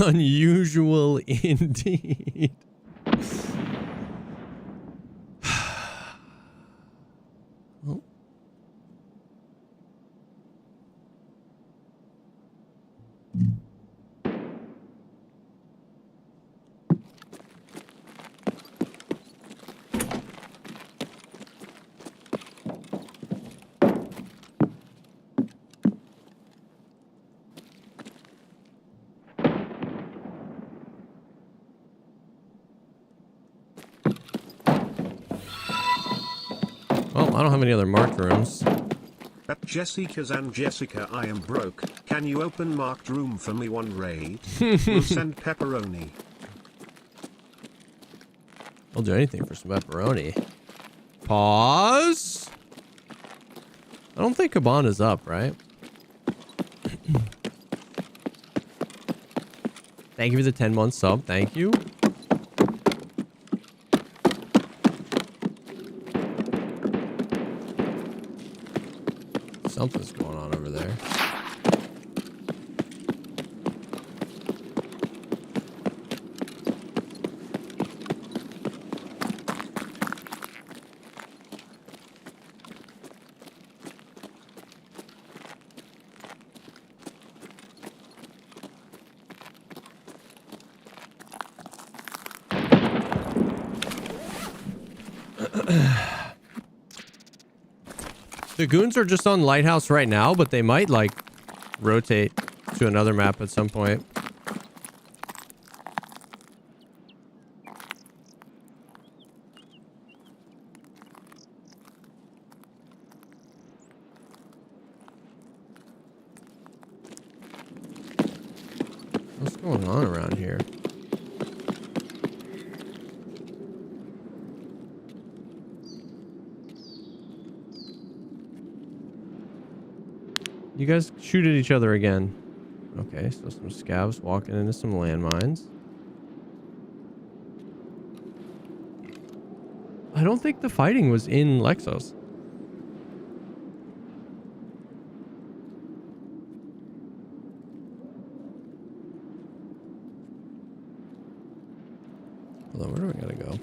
Unusual indeed. I don't have any other marked rooms. At JesseKazam Jessica, I am broke. Can you open marked room for me one raid? We'll send pepperoni. I'll do anything for some pepperoni. Pause. I don't think Kaban is up, right? Thank you for the 10-month sub. Thank you. Something's going on over there. The goons are just on Lighthouse right now, but they might, like, rotate to another map at some point. What's going on around here? You guys shoot at each other again. Okay, so some scavs walking into some landmines. I don't think the fighting was in Lexos. Hold on, where do I gotta go?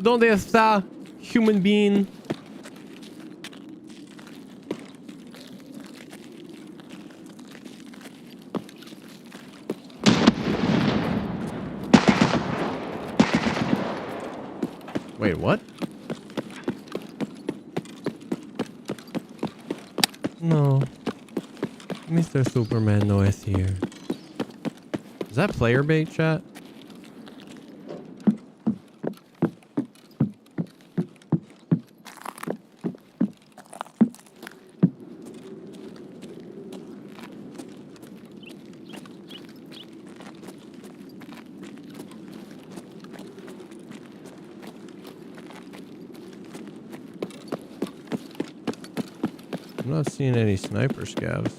¿Dónde está human being? Wait, what? No. Mr. Superman no es here. Is that player bait, chat? I'm not seeing any sniper scavs.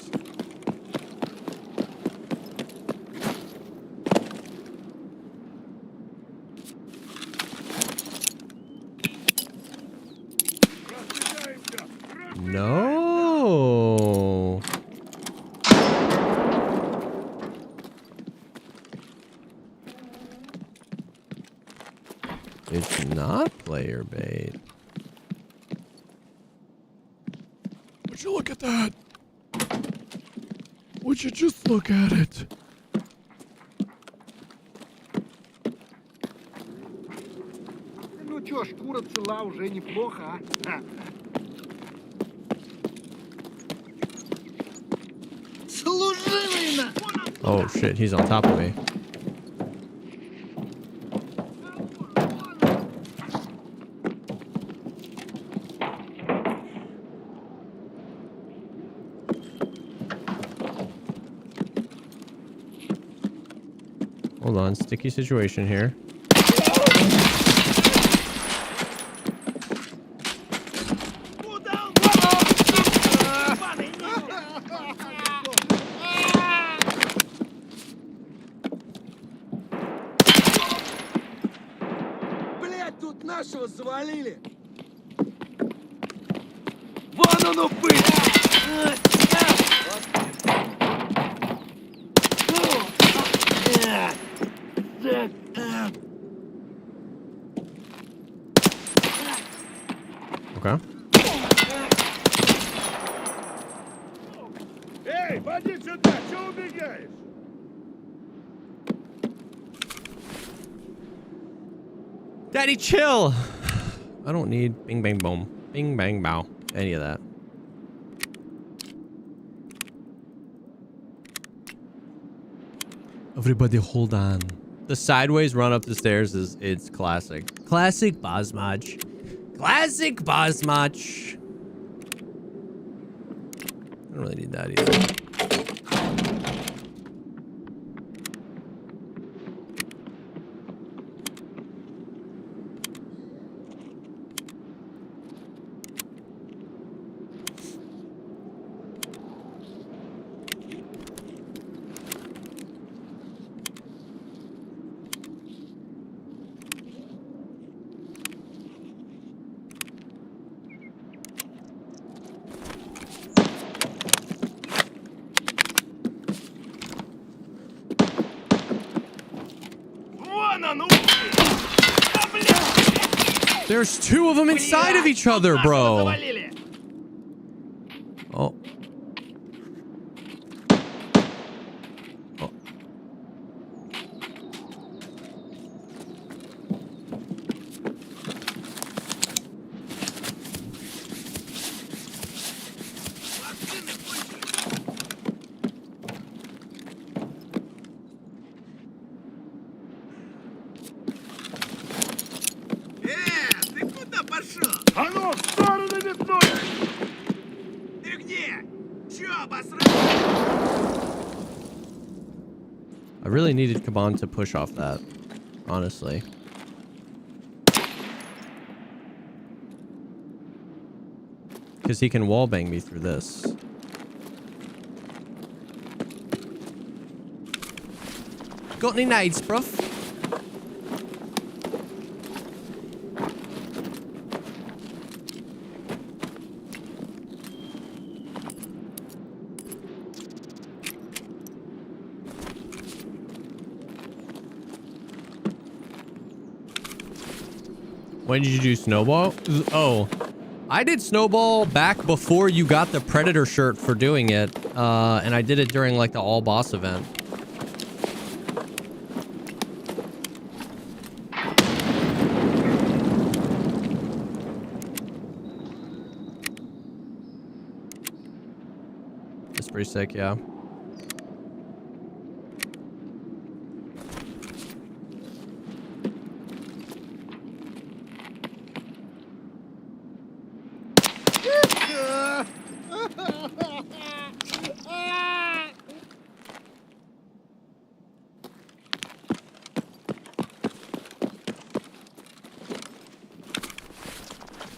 No. It's not player bait. Would you look at that? Would you just look at it? Ну чё, шкура цела уже неплохо, а? Служивый на! Oh shit, he's on top of me. Hold on, sticky situation here. Блять, тут нашего завалили! Вон Okay. Эй, поди сюда, чего убегаешь? Daddy, chill. I don't need bing bang boom, bing bang bow, any of that. Everybody hold on. The sideways run up the stairs it's classic. Classic Bosmach. Classic Bosmach. I don't really need that either. There's two of them inside of each other, bro. Oh. Oh. А ну, в сторону метнуть! Ты где? Чё, обосрал? I really needed Kaban to push off that, honestly. Because he can wallbang me through this. Got any nades, bruv? When did you do Snowball? Oh, I did Snowball back before you got the Predator shirt for doing it. And I did it during like the all boss event. It's pretty sick, yeah.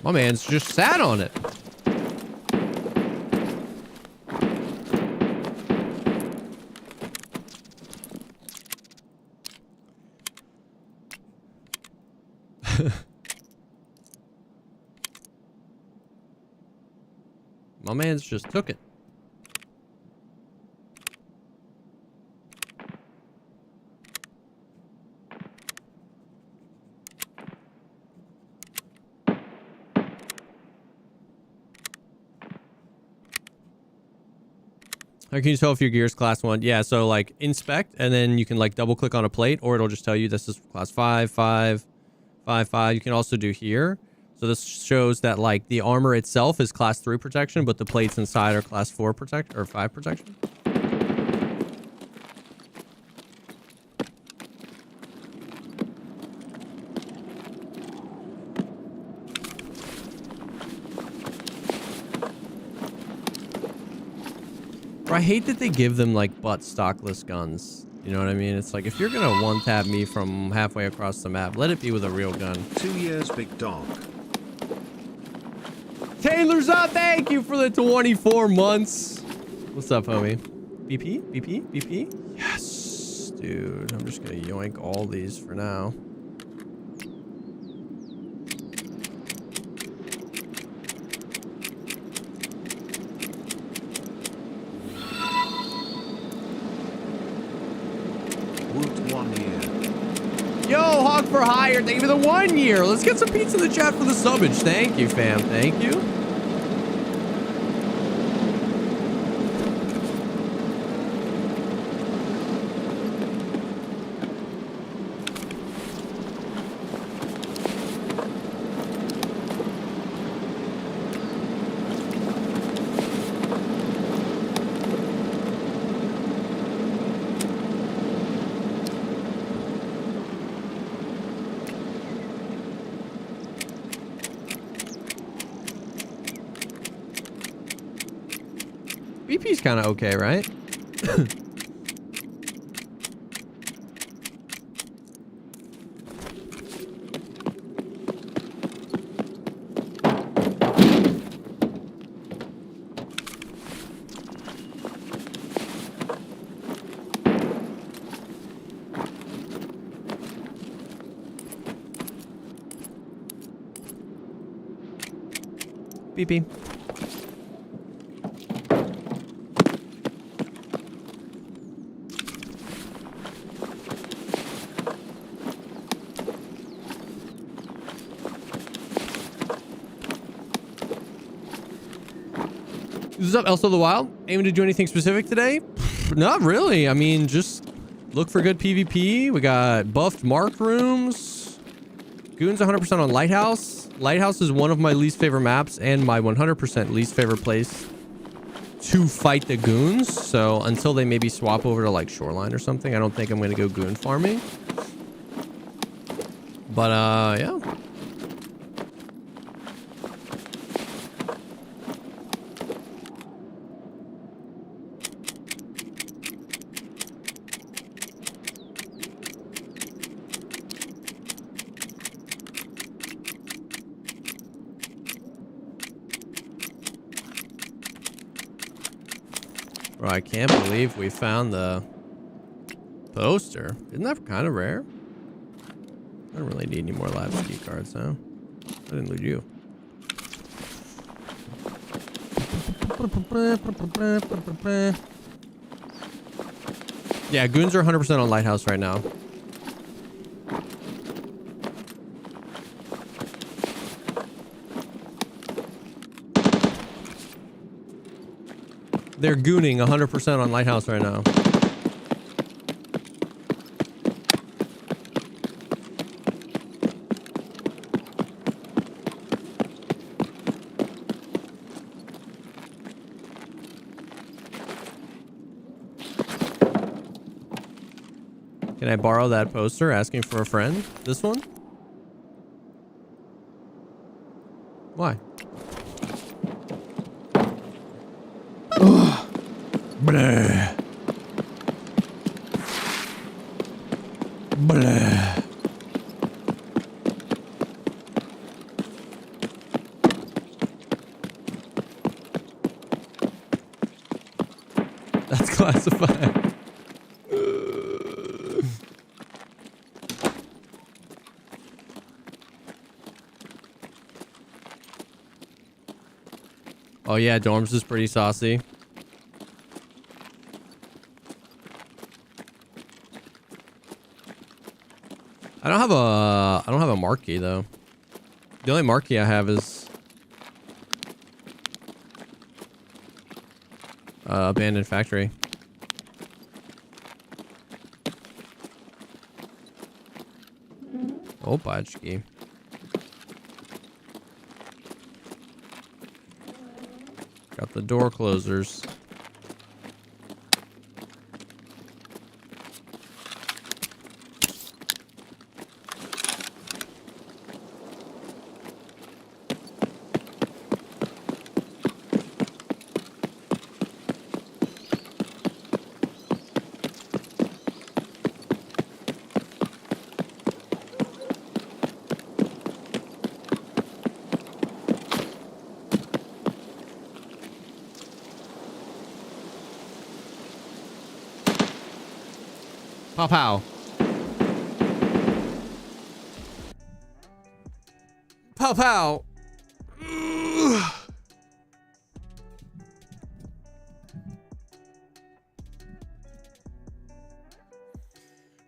My man's just sat on it. My man's just took it. How can you tell if your gear's class 1? Yeah, so like inspect and then you can like double click on a plate or it'll just tell you this is class 5, 5, 5, 5. You can also do here. So this shows that like the armor itself is class 3 protection, but the plates inside are class 4 protect or 5 protection. I hate that they give them like butt stockless guns. You know what I mean? It's like if you're gonna one-tap me from halfway across the map, let it be with a real gun. 2 years, big dog. Taylor's up. Thank you for the 24 months. What's up, homie? BP? BP? BP? Yes, dude. I'm just gonna yoink all these for now. Yo, Hog for Hire, thank you for the 1 year. Let's get some pizza in the chat for the subbage. Thank you, fam. Thank you. BP's kind of okay, right? BP. What's up, Elsa the Wild? Aiming to do anything specific today? Not really. I mean, just look for good PvP. We got buffed marked rooms. Goons 100% on Lighthouse. Lighthouse is one of my least favorite maps and my 100% least favorite place to fight the goons. So until they maybe swap over to like Shoreline or something, I don't think I'm going to go goon farming. But yeah. Bro, I can't believe we found the poster. Isn't that kind of rare? I don't really need any more lab ski cards, huh? I didn't loot you. Yeah, goons are 100% on Lighthouse right now. They're gooning 100% on Lighthouse right now. Can I borrow that poster asking for a friend? This one? Why? Blah. Blah. That's classified. Oh yeah, Dorms is pretty saucy. I don't have a marquee though. The only marquee I have is abandoned factory. Oh, Bajki. Got the door closers. Pow pow. Pow pow.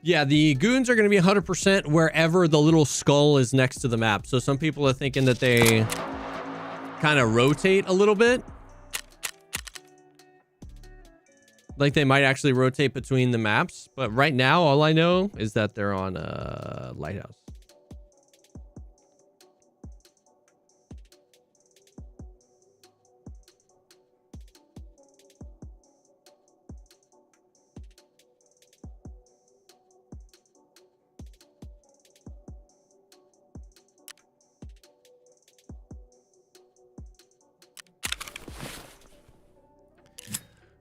Yeah, the goons are going to be 100% wherever the little skull is next to the map. So some people are thinking that they kind of rotate a little bit. Like they might actually rotate between the maps. But right now, all I know is that they're on a lighthouse.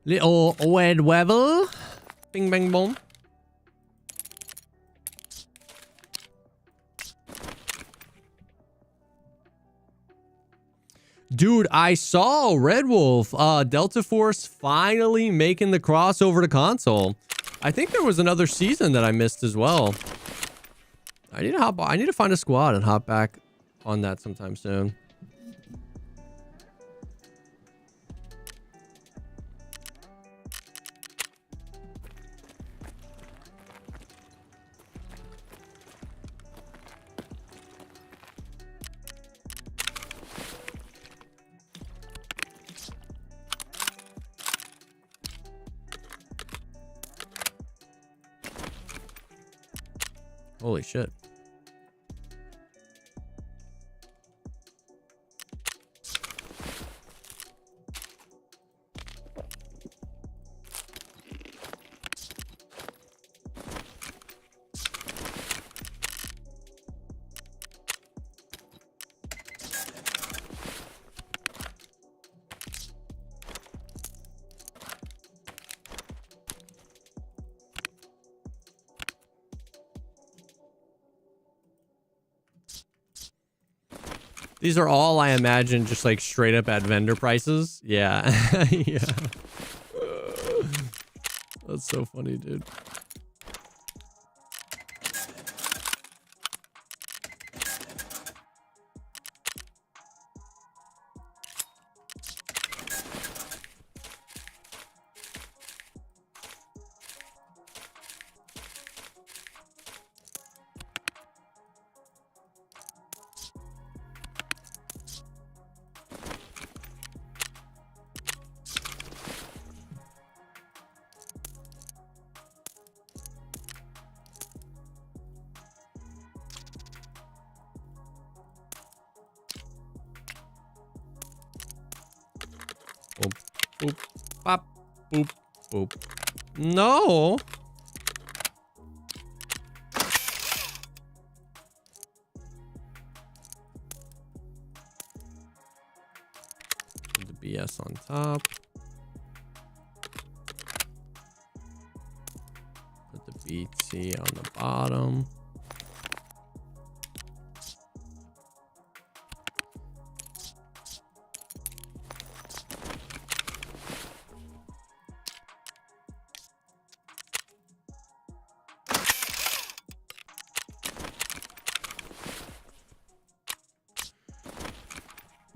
Little red weather. Bing, bang, boom. Dude, I saw Red Wolf, Delta Force finally making the crossover to console. I think there was another season that I missed as well. I need to find a squad and hop back on that sometime soon. Holy shit. These are all, I imagine, just like straight up at vendor prices. Yeah. Yeah. That's so funny, dude. Boop, boop, pop, boop, boop. No. Put the BS on top. Put the BT on the bottom.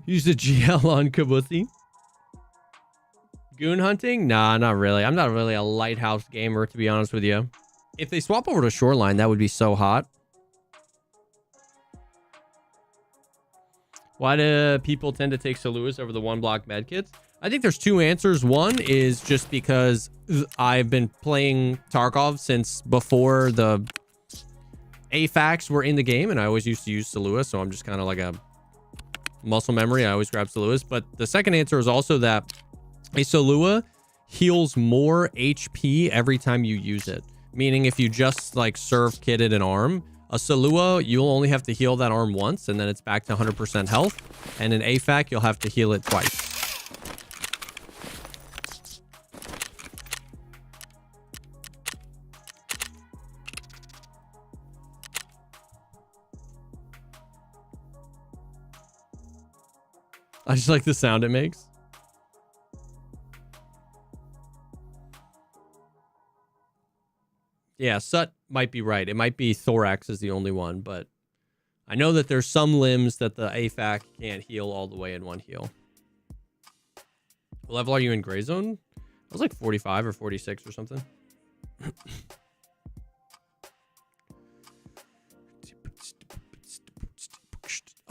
Use the GL on Kabuthi. Goon hunting? Nah, not really. I'm not really a lighthouse gamer, to be honest with you. If they swap over to Shoreline, that would be so hot. Why do people tend to take Saluas over the one block medkits? I think there's two answers. One is just because I've been playing Tarkov since before the AFACs were in the game, and I always used to use Salua, so I'm just kind of like a muscle memory. I always grab Saluas. But the second answer is also that a Salua heals more HP every time you use it. Meaning if you just like serve kitted an arm, a Salua, you'll only have to heal that arm once and then it's back to 100% health. And in AFAC, you'll have to heal it twice. I just like the sound it makes. Yeah, Sut might be right. It might be Thorax is the only one, but I know that there's some limbs that the AFAC can't heal all the way in one heal. What level are you in Gray Zone? I was like 45 or 46 or something.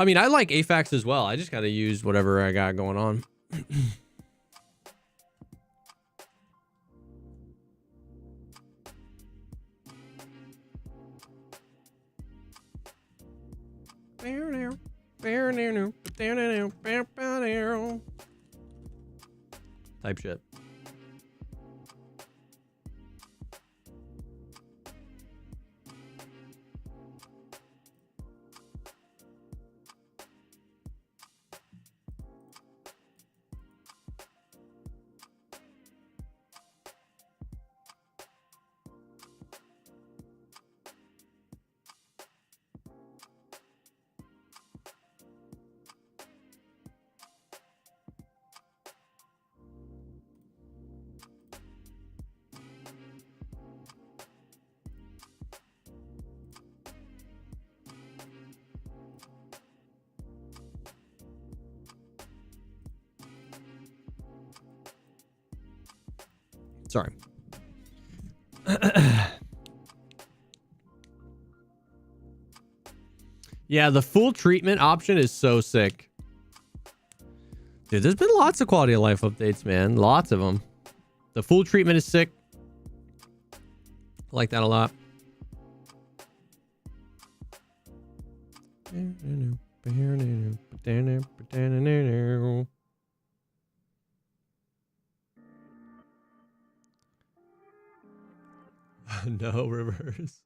I mean, I like AFAX as well. I just got to use whatever I got going on. Type shit. Sorry. Yeah, the full treatment option is so sick. Dude, there's been lots of quality of life updates, man. Lots of them. The full treatment is sick. I like that a lot. No reverse.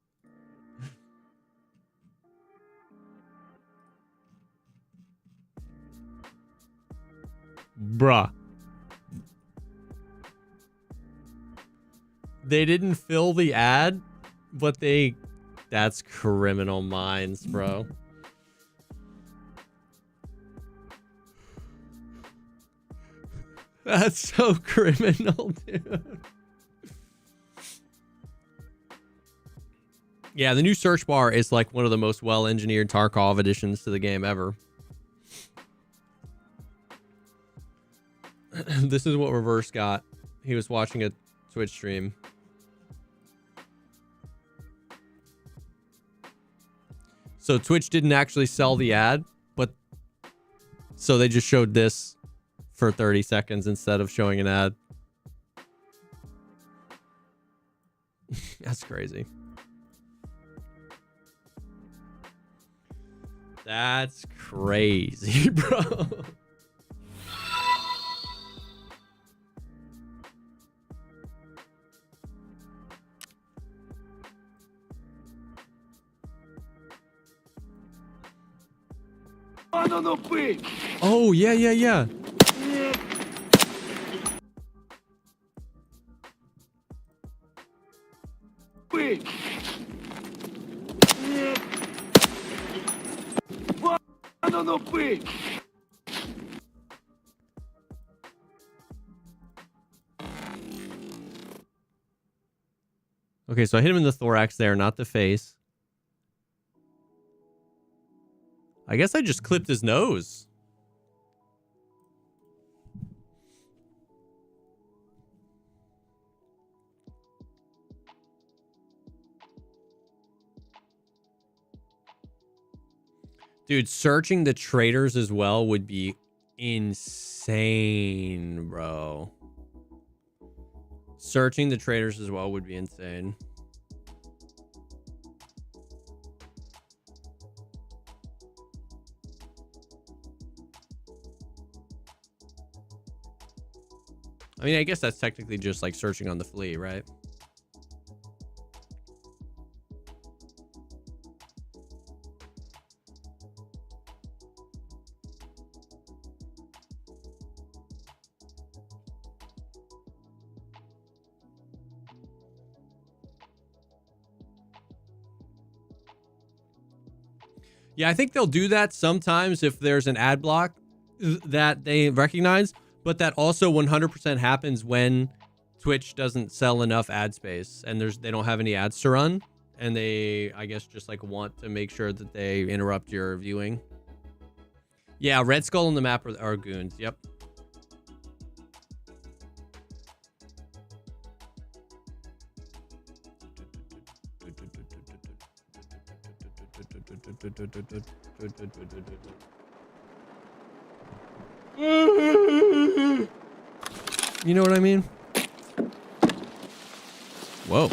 Bruh. They didn't fill the ad, but that's criminal minds, bro. That's so criminal, dude. Yeah, the new search bar is like one of the most well-engineered Tarkov additions to the game ever. This is what Reverse got. He was watching a Twitch stream. So Twitch didn't actually sell the ad, but so they just showed this for 30 seconds instead of showing an ad. That's crazy. That's crazy, bro. Oh, yeah, yeah, yeah. Okay, so I hit him in the thorax there, not the face. I guess I just clipped his nose. Dude, searching the traders as well would be insane, bro. Searching the traders as well would be insane. I mean, I guess that's technically just like searching on the flea, right? Yeah, I think they'll do that sometimes if there's an ad block that they recognize, but that also 100% happens when Twitch doesn't sell enough ad space and they don't have any ads to run, and they, I guess, just like want to make sure that they interrupt your viewing. Yeah, Red Skull on the map are goons. Yep. You know what I mean? Whoa.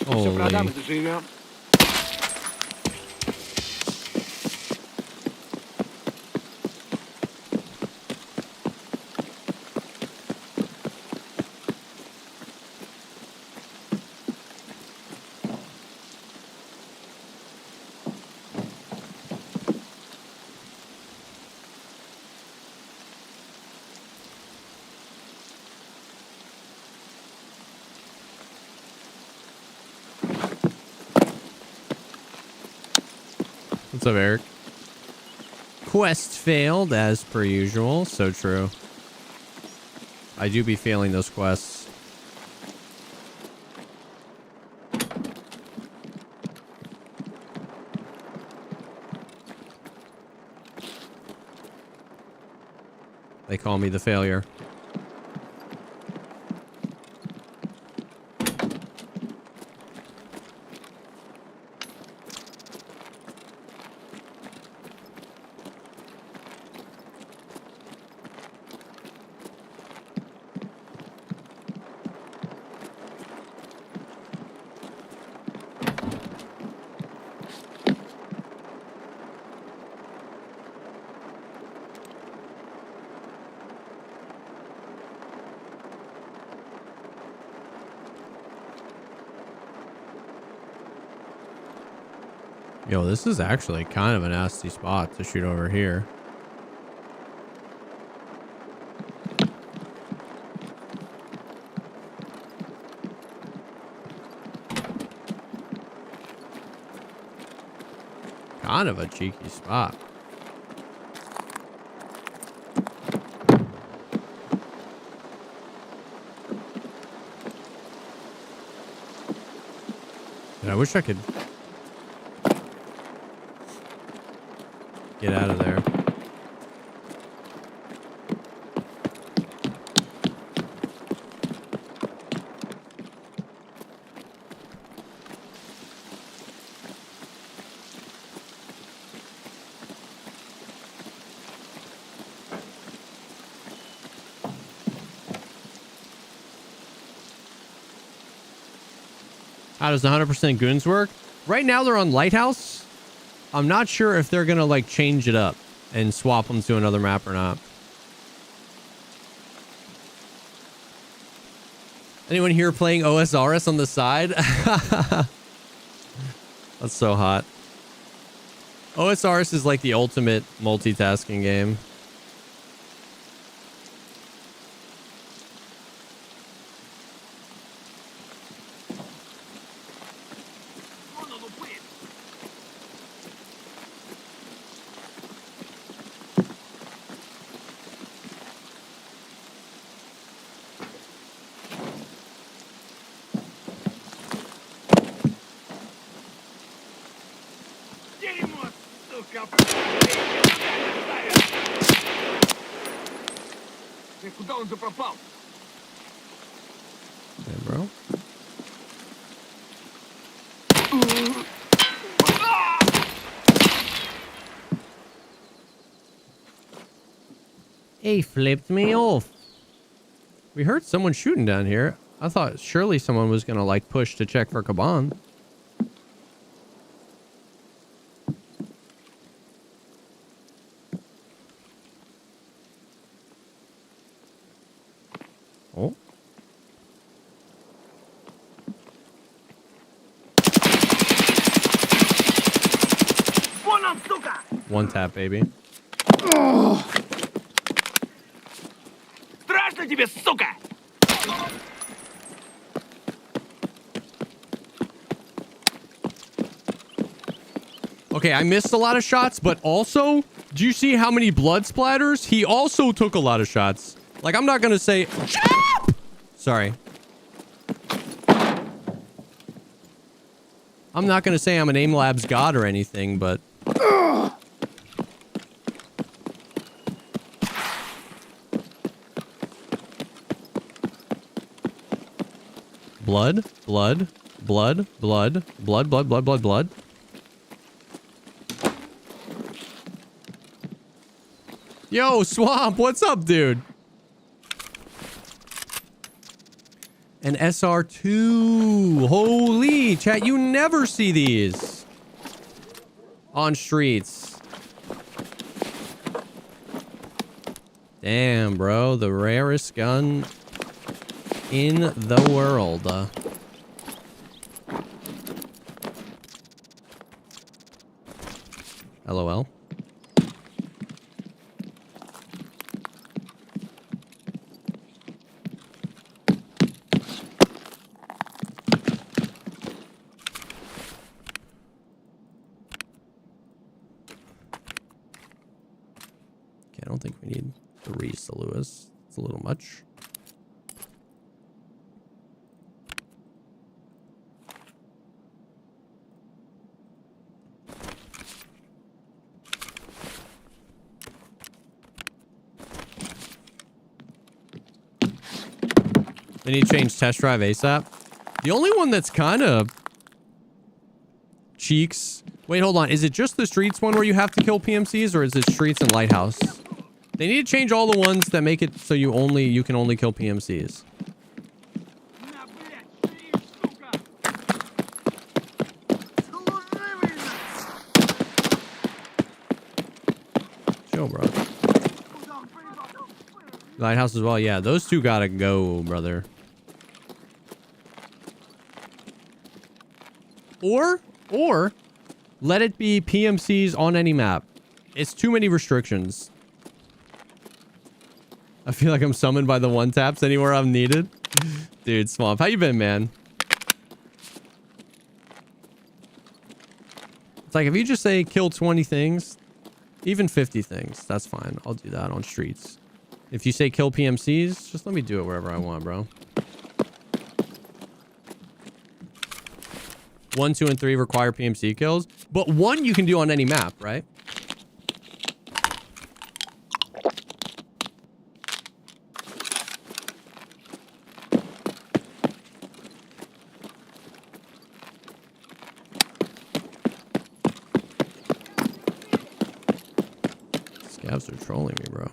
Все продам и заживем. What's up, Eric? Quest failed as per usual. So true. I do be failing those quests. They call me the failure. Yo, this is actually kind of a nasty spot to shoot over here. Kind of a cheeky spot. And I wish I could get out of there. How does the 100% goons work? Right now they're on Lighthouse. I'm not sure if they're gonna like change it up and swap them to another map or not. Anyone here playing OSRS on the side? That's so hot. OSRS is like the ultimate multitasking game. Куда он запропал? Hey, bro. He flipped me off. We heard someone shooting down here. I thought surely someone was gonna like push to check for Kazam. Oh. One tap, baby. Страшно тебе, сука! Okay, I missed a lot of shots, but also Do you see how many blood splatters? He also took a lot of shots. Like, I'm not gonna say... Sorry. I'm not gonna say I'm an Aim Labs god or anything, but... Blood, blood, blood, blood, blood, blood, blood, blood, blood. Yo, Swamp, what's up, dude? An SR2. Holy, chat, you never see these on streets. Damn, bro, the rarest gun in the world. LOL. I don't think we need to raise the Lewis. It's a little much. They need to change test drive ASAP. The only one that's kind of cheeks. Wait, hold on. Is it just the streets one where you have to kill PMCs, or is it streets and lighthouse? They need to change all the ones that make it so you can only kill PMCs. Chill, bro. Lighthouse as well. Yeah, those two gotta go, brother. Or let it be PMCs on any map. It's too many restrictions. I feel like I'm summoned by the one taps anywhere I'm needed. Dude, Swamp, how you been, man? It's like, if you just say kill 20 things, even 50 things, that's fine. I'll do that on streets. If you say kill PMCs, just let me do it wherever I want, bro. 1, 2, and 3 require PMC kills, but 1 you can do on any map, right? Scavs are trolling me, bro.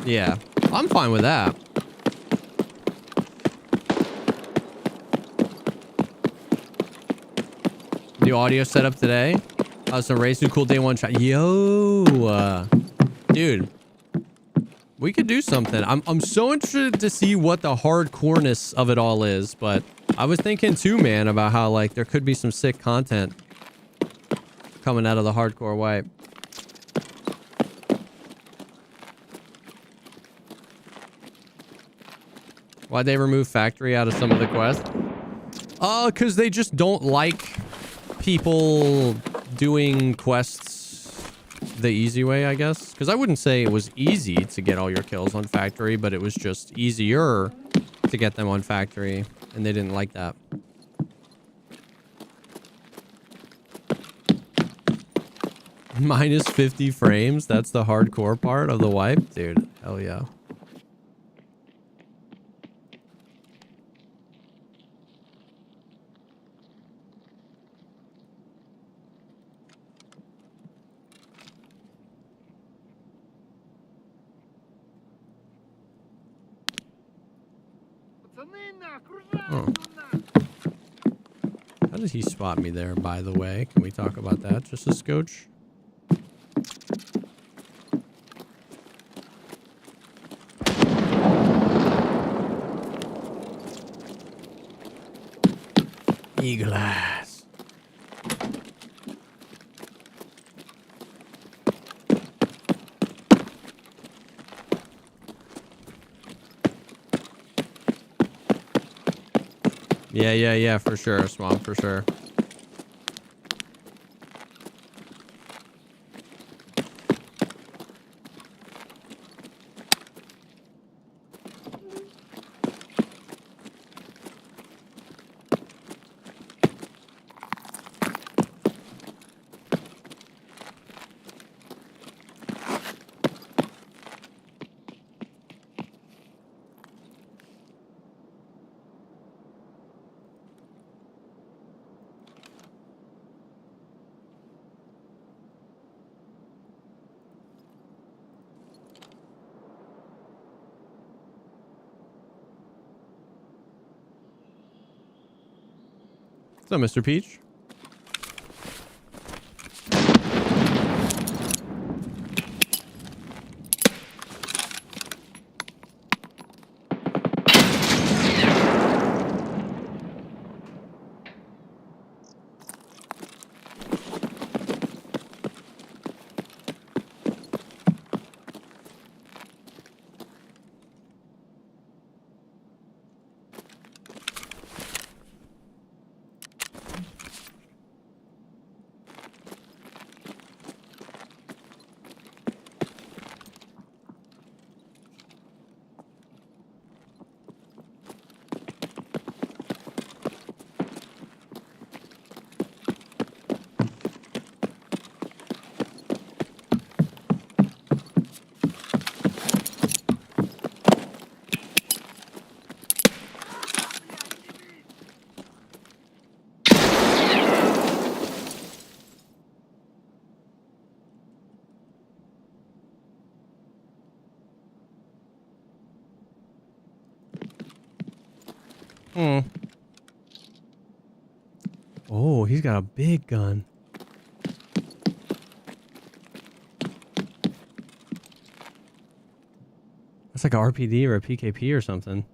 Yeah, I'm fine with that. New audio setup today. Some racing cool day one shot. Yo, dude, we could do something. I'm so interested to see what the hardcoreness of it all is, but I was thinking too, man, about how like there could be some sick content coming out of the hardcore wipe. Why'd they remove factory out of some of the quests? Because they just don't like people doing quests the easy way, I guess. Because I wouldn't say it was easy to get all your kills on factory, but it was just easier to get them on factory, and they didn't like that. Minus 50 frames, that's the hardcore part of the wipe? Dude, hell yeah. Oh. How did he spot me there, by the way? Can we talk about that just a scotch? Eagle eyes. Yeah, for sure, Swamp, for sure. What's up, Mr. Peach? Hmm. Oh, he's got a big gun. That's like a RPD or a PKP or something.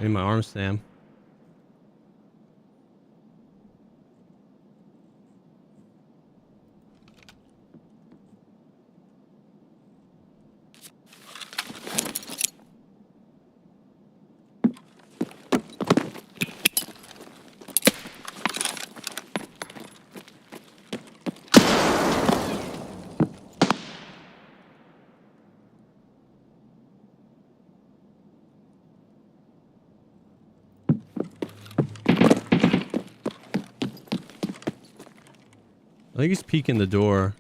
I need my arm stam. I think he's peeking the door.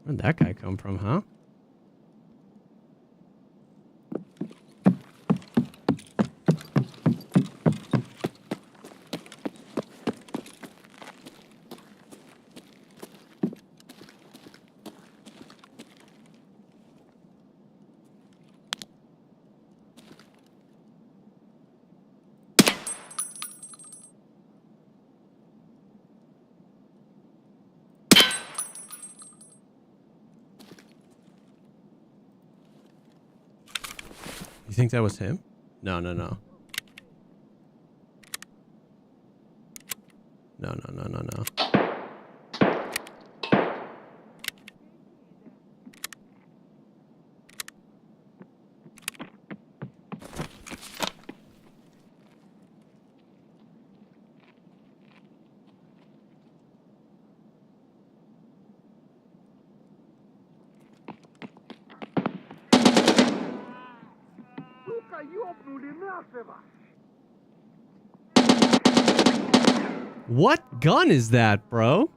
Where'd that guy come from, huh? You think that was him? No, no, no. No, no, no, no, no. Сука, ёбнули нашего! What gun is that, bro?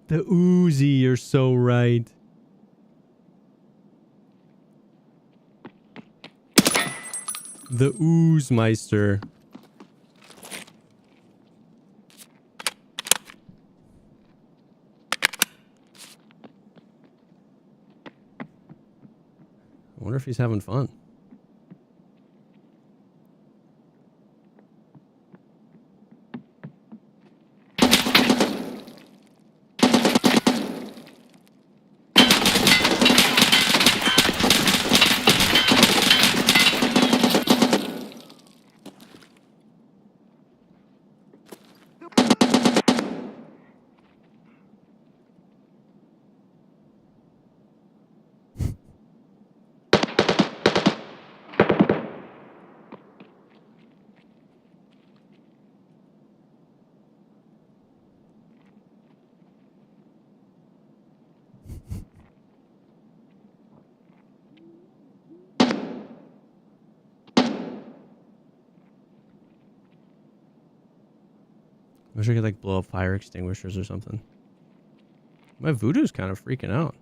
The Uzi, you're so right. The Oozemeister. I wonder if he's having fun. I wish I could like blow up fire extinguishers or something. My voodoo's kind of freaking out.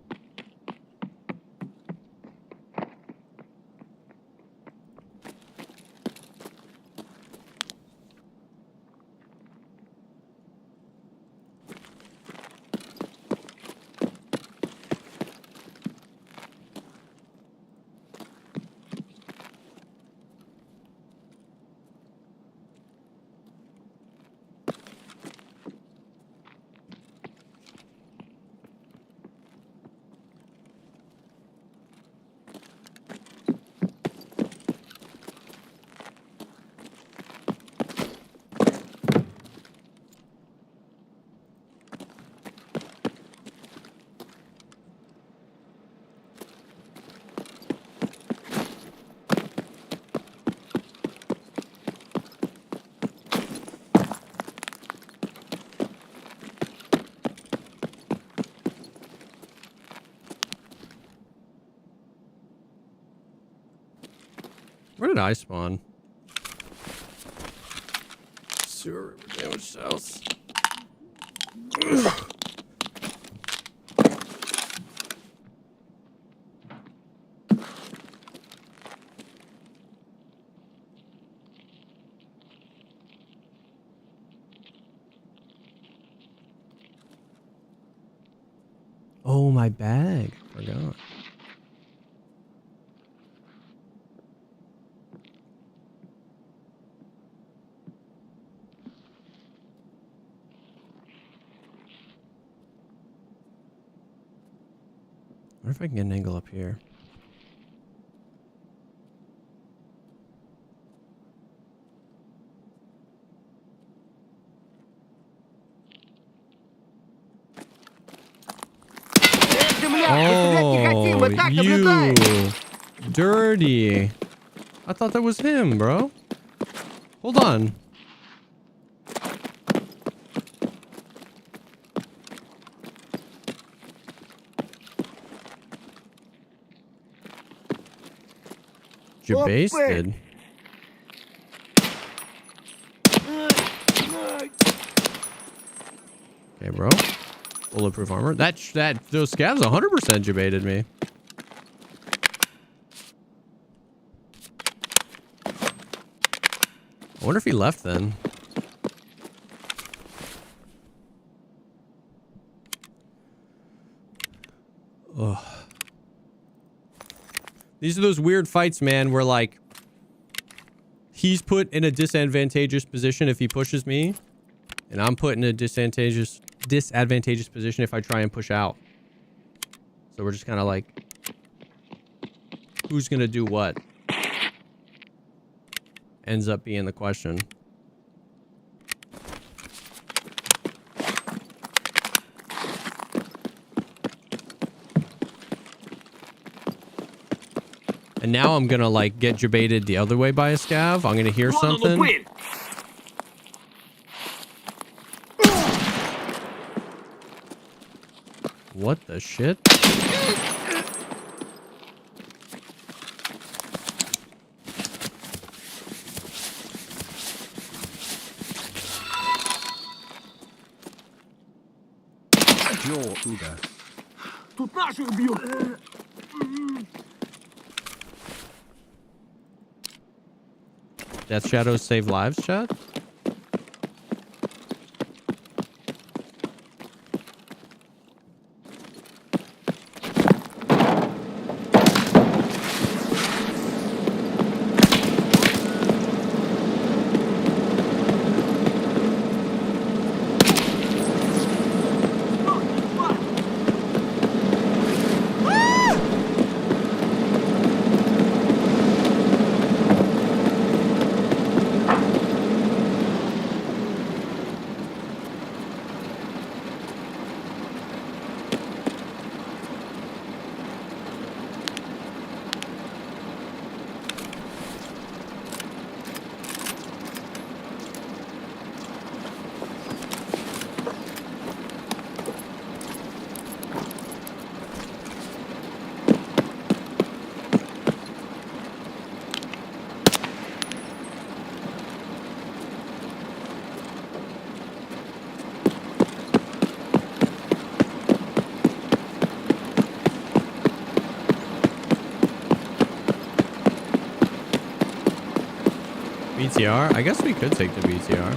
Where did I spawn? Sewer damaged house. Oh, my bag. Forgot. I wonder if I can get an angle up here. Oh, you dirty. I thought that was him, bro. Hold on. You're basted. Okay, bro. Bulletproof armor. Those scavs 100% debated me. I wonder if he left then. Ugh. These are those weird fights, man, where like he's put in a disadvantageous position if he pushes me, and I'm put in a disadvantageous position if I try and push out. So we're just kind of like, who's gonna do what? Ends up being the question. And now I'm gonna like get debated the other way by a scav. I'm gonna hear something. What the shit? Buddha. Тут наших бьют. Death Shadows save lives, chat? BTR? I guess we could take the BTR.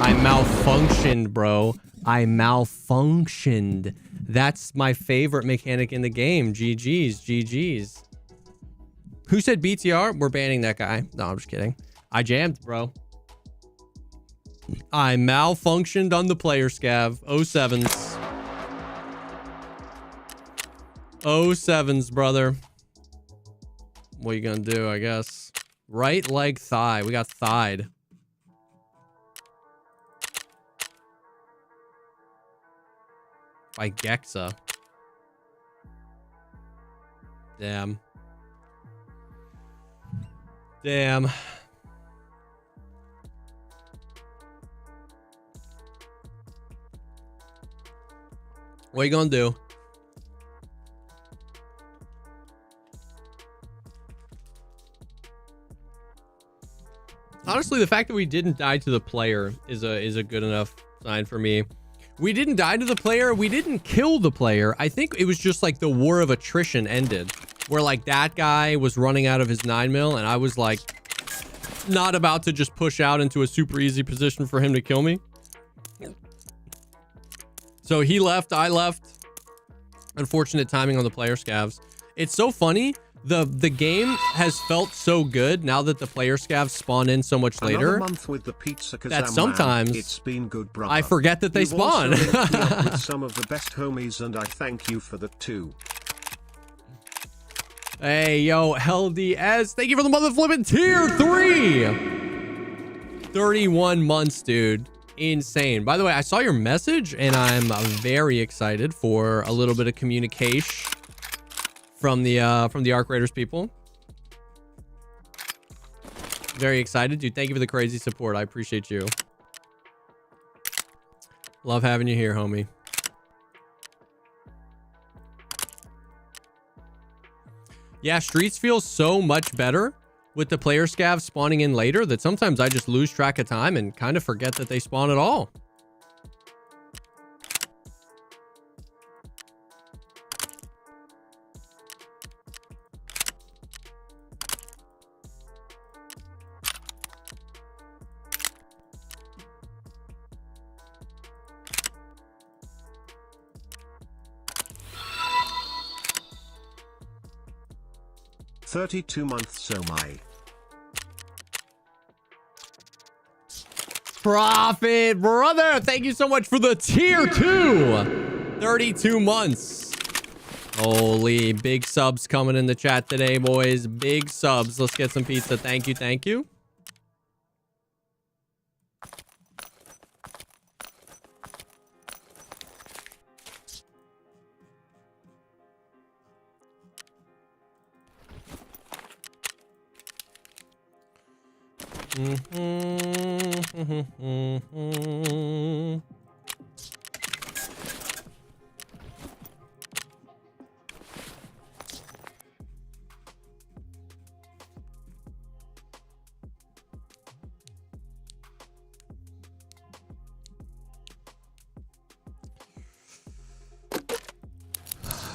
I malfunctioned, bro. I malfunctioned. That's my favorite mechanic in the game. GG's, GG's. Who said BTR? We're banning that guy. No, I'm just kidding. I jammed, bro. I malfunctioned on the player scav. 07s. 07s, brother. What are you gonna do, I guess? Right leg thigh. We got thighed. By Gexa. Damn. Damn. What are you gonna do? Honestly, the fact that we didn't die to the player is a good enough sign for me. We didn't die to the player. We didn't kill the player. I think it was just like the war of attrition ended, where like that guy was running out of his 9mm and I was like not about to just push out into a super easy position for him to kill me. So he left, I left. Unfortunate timing on the player scavs. It's so funny. The game has felt so good now that the player scavs spawn in so much later. Month with the pizza that sometimes it's been good, brother. I forget that they spawn. Also linked me up with some of the best homies, and I thank you for that too. Hey, yo, LDS, thank you for the mother flipping tier 3. 31 months, dude. Insane. By the way, I saw your message and I'm very excited for a little bit of communication from the Arc Raiders people. Very excited, dude. Thank you for the crazy support. I appreciate you. Love having you here, homie. Yeah, Streets feels so much better with the player scavs spawning in later that sometimes I just lose track of time and kind of forget that they spawn at all. $32 months, so my Profit, brother. Thank you so much for the tier 2. 32 months. Holy, big subs coming in the chat today, boys. Big subs. Let's get some pizza. Thank you. Thank you.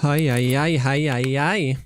Hi, hi, hi, hi, hi, hi.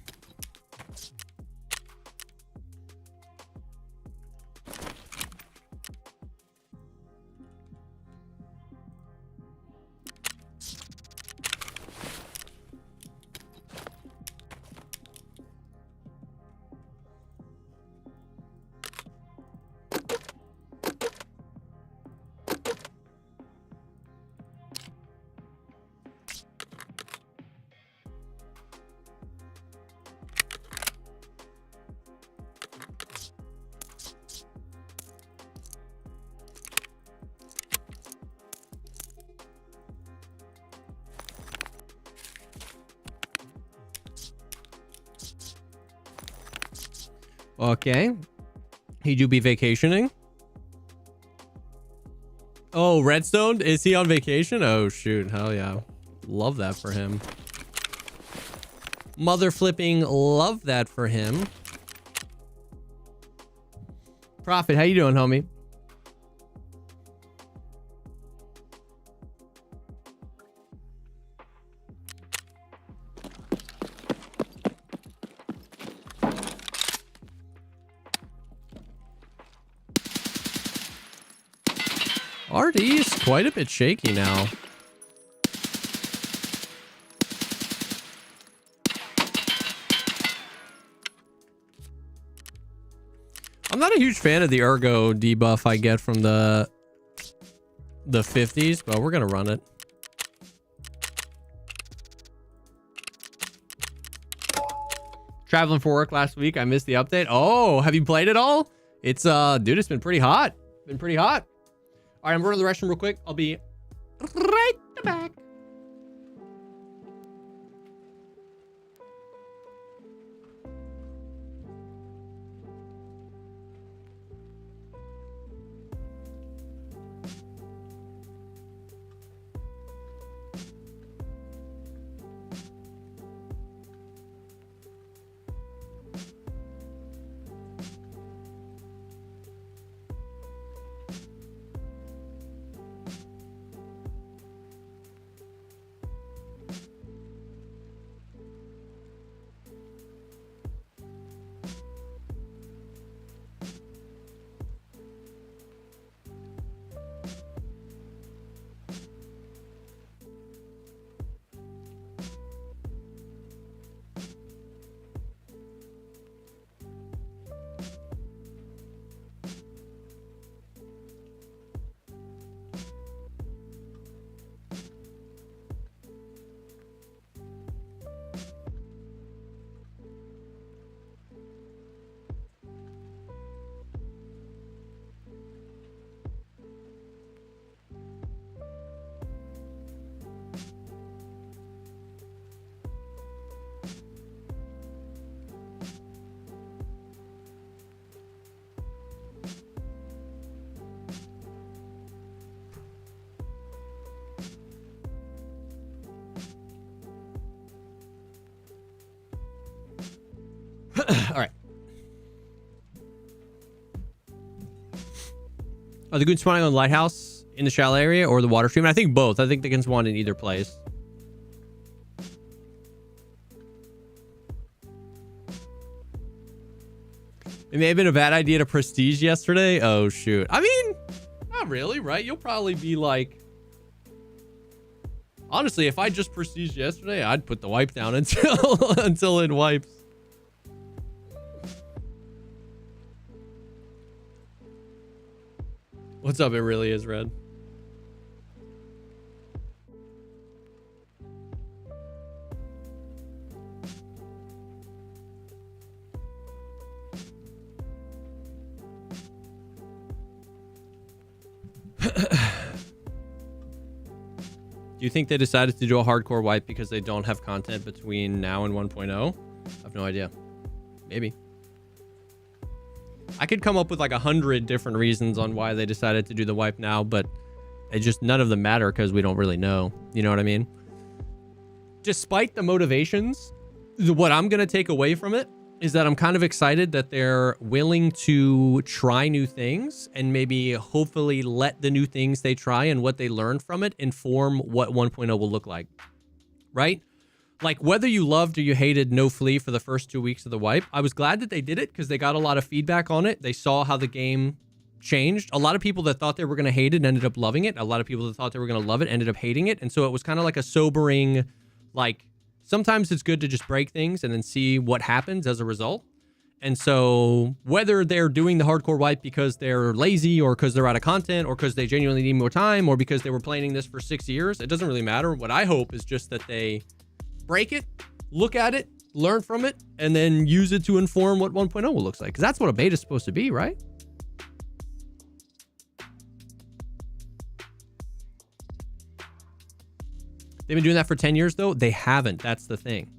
Okay. He do be vacationing? Oh, Redstone? Is he on vacation? Oh, shoot. Hell yeah. Love that for him. Mother flipping love that for him. Prophet, how you doing, homie? RD is quite a bit shaky now. I'm not a huge fan of the ergo debuff I get from the 50s, but we're gonna run it. Traveling for work last week. I missed the update. Oh, have you played it all? It's dude, it's been pretty hot. Been pretty hot. All right, I'm going to the restroom real quick. I'll be right back. All right. Are the goons spawning on the lighthouse in the shallow area or the water stream? I think both. I think they can spawn in either place. It may have been a bad idea to prestige yesterday. Oh, shoot. I mean, not really, right? You'll probably be like... Honestly, if I just prestiged yesterday, I'd put the wipe down until it wipes. What's up? It really is red. Do you think they decided to do a hardcore wipe because they don't have content between now and 1.0? I have no idea. Maybe. I could come up with like 100 different reasons on why they decided to do the wipe now, but it just none of them matter because we don't really know. You know what I mean? Despite the motivations, what I'm going to take away from it is that I'm kind of excited that they're willing to try new things and maybe hopefully let the new things they try and what they learn from it inform what 1.0 will look like. Right? like whether you loved or you hated No Flea for the first 2 weeks of the wipe, I was glad that they did it because they got a lot of feedback on it. They saw how the game changed. A lot of people that thought they were going to hate it ended up loving it. A lot of people that thought they were going to love it ended up hating it. And so it was kind of like a sobering, like sometimes it's good to just break things and then see what happens as a result. And so whether they're doing the hardcore wipe because they're lazy or because they're out of content or because they genuinely need more time or because they were planning this for 6 years, it doesn't really matter. What I hope is just that they break it, look at it, learn from it, and then use it to inform what 1.0 will look like. Because that's what a beta is supposed to be, right? They've been doing that for 10 years, though? They haven't. That's the thing.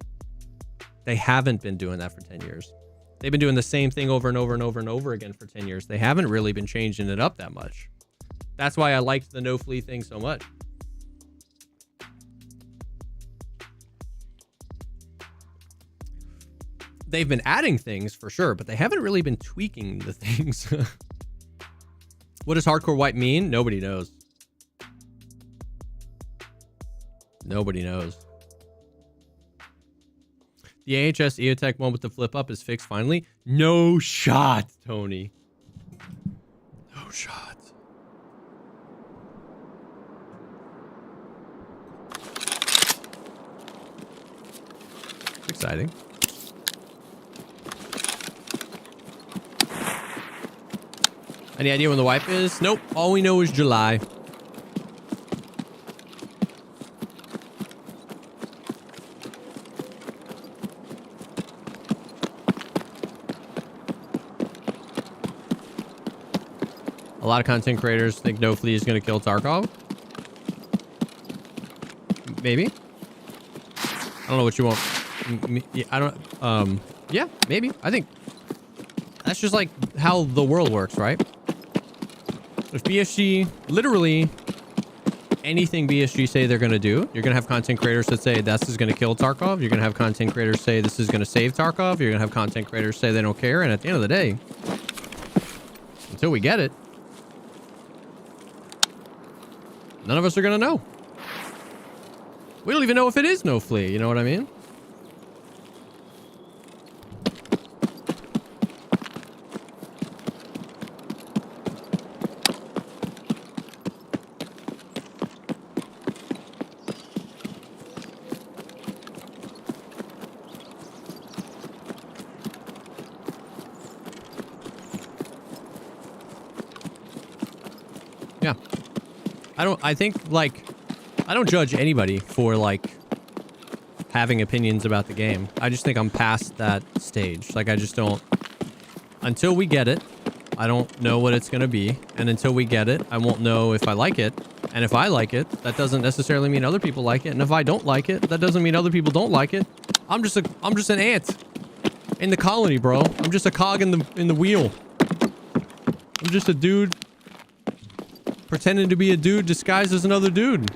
They haven't been doing that for 10 years. They've been doing the same thing over and over and over and over again for 10 years. They haven't really been changing it up that much. That's why I liked the No Flea thing so much. They've been adding things for sure, but they haven't really been tweaking the things. What does hardcore wipe mean? Nobody knows. Nobody knows. The AHS EOTech one with the flip up is fixed finally. No shot, Tony. No shot. Exciting. Any idea when the wipe is? Nope. All we know is July. A lot of content creators think No Flea is going to kill Tarkov. Maybe. I don't know what you want. I don't. Yeah, maybe. I think that's just like how the world works, right? If BSG, literally anything BSG say they're going to do, you're going to have content creators that say this is going to kill Tarkov. You're going to have content creators say this is going to save Tarkov. You're going to have content creators say they don't care. And at the end of the day, until we get it, none of us are going to know. We don't even know if it is No Flea. You know what I mean? Yeah. I think, like, I don't judge anybody for, like, having opinions about the game. I just think I'm past that stage. Like, I just don't... Until we get it, I don't know what it's going to be. And until we get it, I won't know if I like it. And if I like it, that doesn't necessarily mean other people like it. And if I don't like it, that doesn't mean other people don't like it. I'm just an ant in the colony, bro. I'm just a cog in the wheel. I'm just a dude pretending to be a dude disguised as another dude.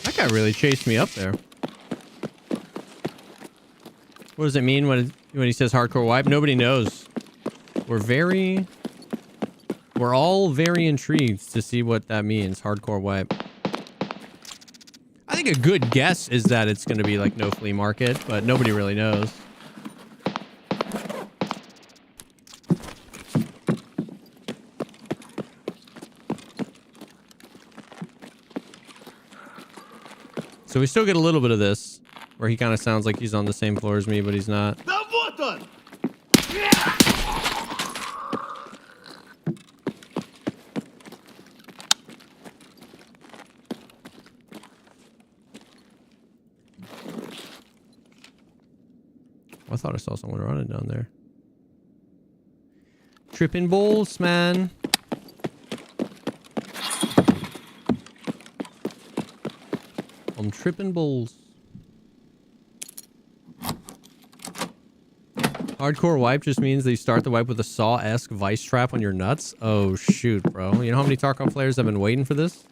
That guy really chased me up there. What does it mean when he says hardcore wipe? Nobody knows. We're all very intrigued to see what that means, hardcore wipe. I think a good guess is that it's going to be like No Flea Market, but nobody really knows. So we still get a little bit of this. where he kind of sounds like he's on the same floor as me, but he's not. Да вот он! I thought I saw someone running down there. Tripping balls, man. I'm tripping balls. Hardcore wipe just means that you start the wipe with a saw-esque vice trap on your nuts. Oh, shoot, bro. You know how many Tarkov players have been waiting for this?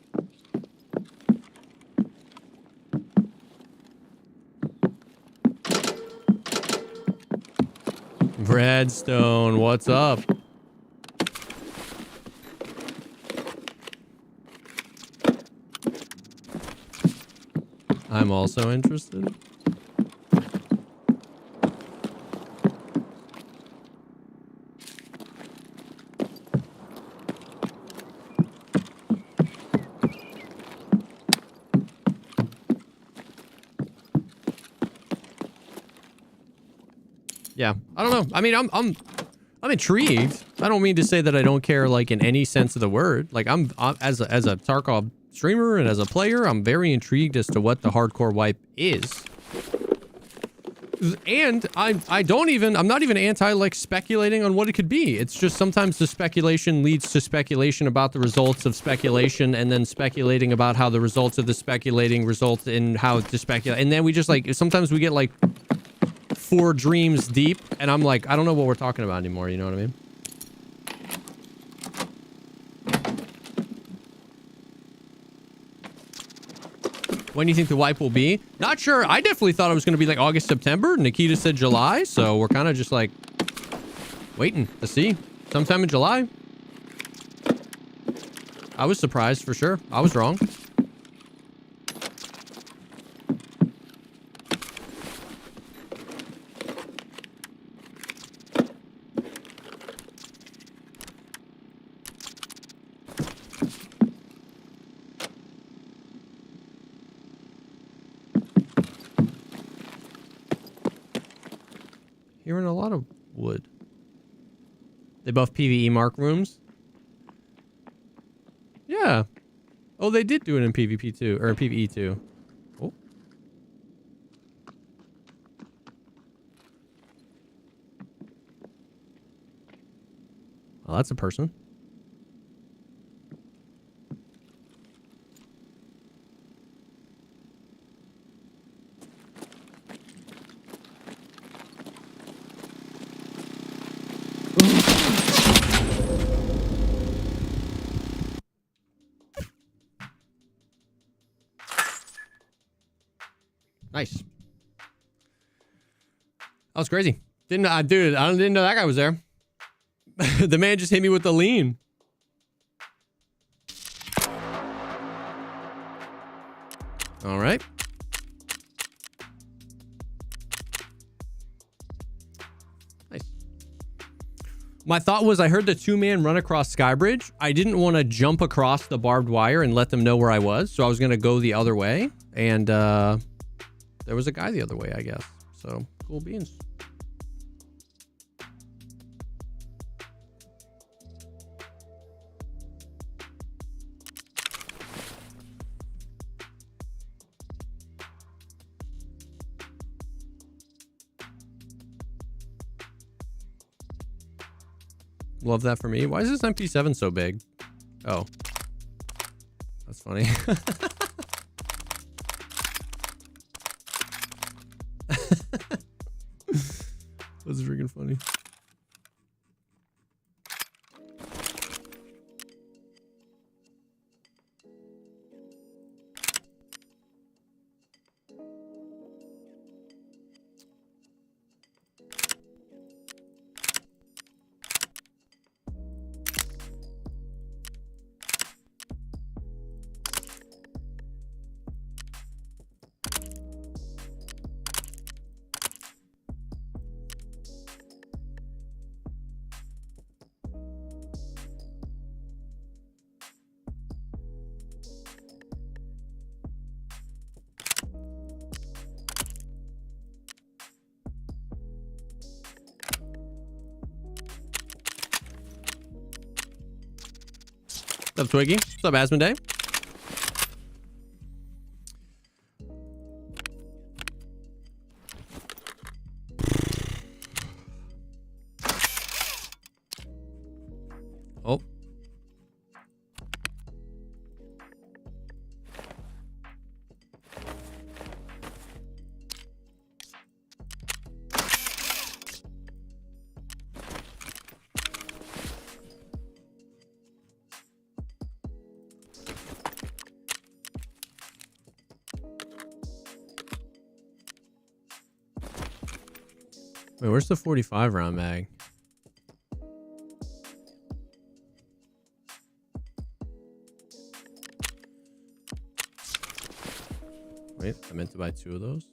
Redstone, what's up? I'm also interested. Yeah, I don't know. I mean, I'm intrigued. I don't mean to say that I don't care, like, in any sense of the word. Like, I'm as a Tarkov streamer and as a player, I'm very intrigued as to what the hardcore wipe is. And I'm not even anti, like, speculating on what it could be. It's just sometimes the speculation leads to speculation about the results of speculation, and then speculating about how the results of the speculating result in how to speculate. And then we just, like, sometimes we get, like, 4 dreams deep, and I'm like, I don't know what we're talking about anymore, you know what I mean? When do you think the wipe will be? Not sure. I definitely thought it was going to be like August, September. Nikita said July, so we're kind of just like waiting to see. Sometime in July. I was surprised for sure. I was wrong. Hearing a lot of wood. They buff PvE mark rooms? Yeah. Oh, they did do it in PvP too, or in PvE too. Oh. Well, that's a person. Nice. That was crazy. Dude, I didn't know that guy was there. The man just hit me with the lean. All right. Nice. My thought was I heard the 2-man run across Skybridge. I didn't want to jump across the barbed wire and let them know where I was, so I was going to go the other way. And there was a guy the other way, I guess. So, cool beans. Love that for me. Why is this MP7 so big? Oh. That's funny. That's freaking funny. What's up, Twiggy? What's up, Asmodee? Oh. Wait, where's the 45 round mag? Wait, I meant to buy 2 of those.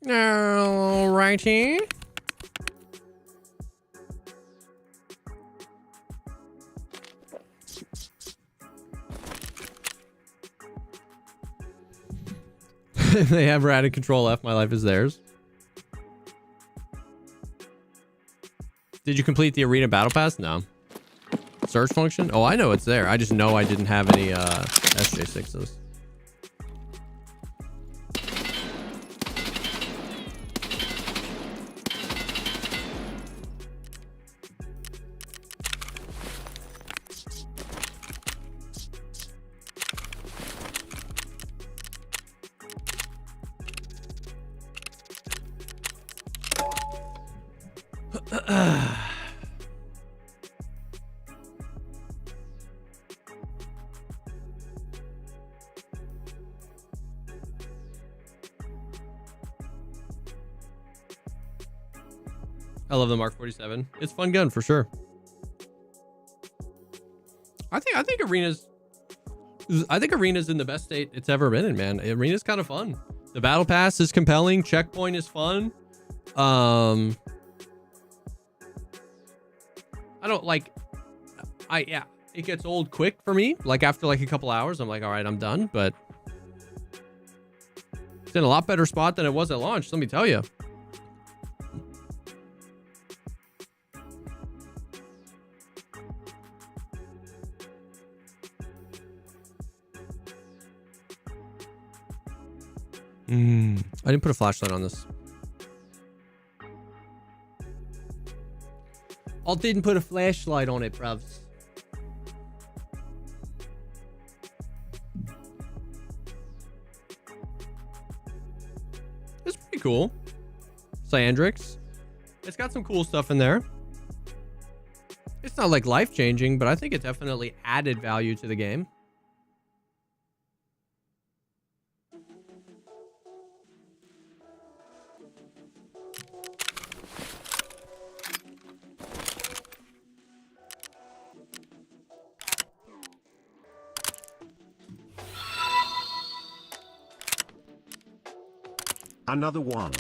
Alrighty. If they ever added Control F, my life is theirs. Did you complete the arena battle pass? No. Search function? Oh, I know it's there. I just know I didn't have any SJ6s. I love the Mark 47. It's a fun gun for sure. I think Arena's in the best state it's ever been in, man. Arena's kind of fun. The battle pass is compelling. Checkpoint is fun. I don't like yeah, it gets old quick for me. Like after like a couple hours, I'm like, all right, I'm done. But it's in a lot better spot than it was at launch, let me tell you. I didn't put a flashlight on this. I didn't put a flashlight on it, bruvs. It's pretty cool. Cyandrix. It's got some cool stuff in there. It's not like life-changing, but I think it definitely added value to the game. Another one.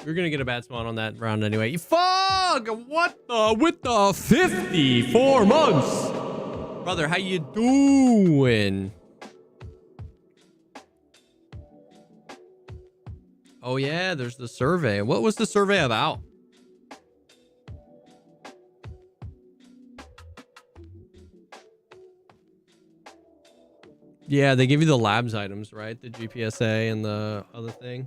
You're gonna get a bad spawn on that round anyway. You fuck! What the? With the 54 months, brother? How you doing? Oh yeah, there's the survey. What was the survey about? Yeah, they give you the labs items, right? The GPSA and the other thing.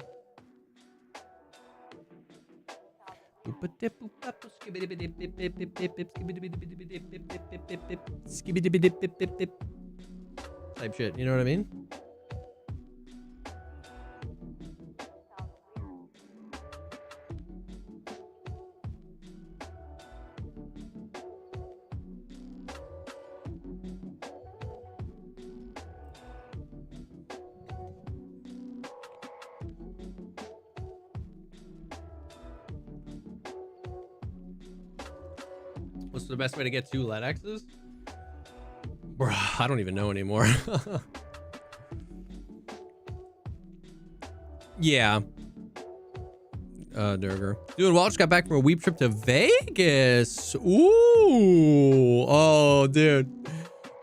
Type shit, you know what I mean? What's the best way to get 2 LEDXs? Bruh, I don't even know anymore. Yeah. Durger. Dude, Walsh got back from a weep trip to Vegas. Ooh. Oh, dude.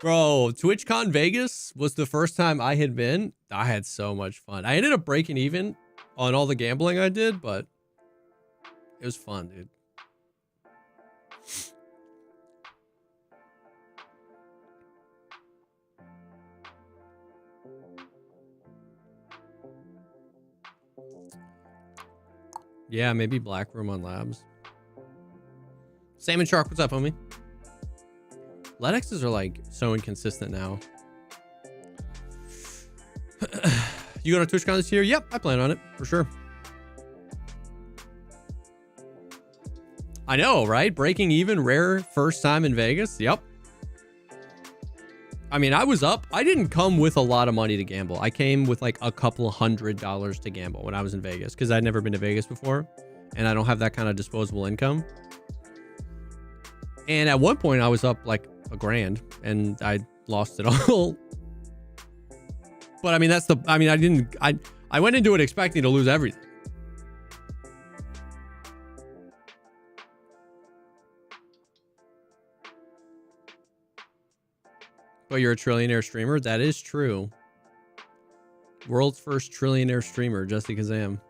Bro, TwitchCon Vegas was the first time I had been. I had so much fun. I ended up breaking even on all the gambling I did, but it was fun, dude. Yeah, maybe Black Room on Labs. Salmon Shark, what's up, homie? LEDXs are like so inconsistent now. You go to TwitchCon this year? Yep, I plan on it for sure. I know, right? Breaking even, rare first time in Vegas. Yep. I mean, I was up. I didn't come with a lot of money to gamble. I came with like a couple $100 to gamble when I was in Vegas because I'd never been to Vegas before and I don't have that kind of disposable income. And at one point I was up like $1,000 and I lost it all. But I mean, I went into it expecting to lose everything. But you're a trillionaire streamer? That is true. World's first trillionaire streamer, JesseKazam.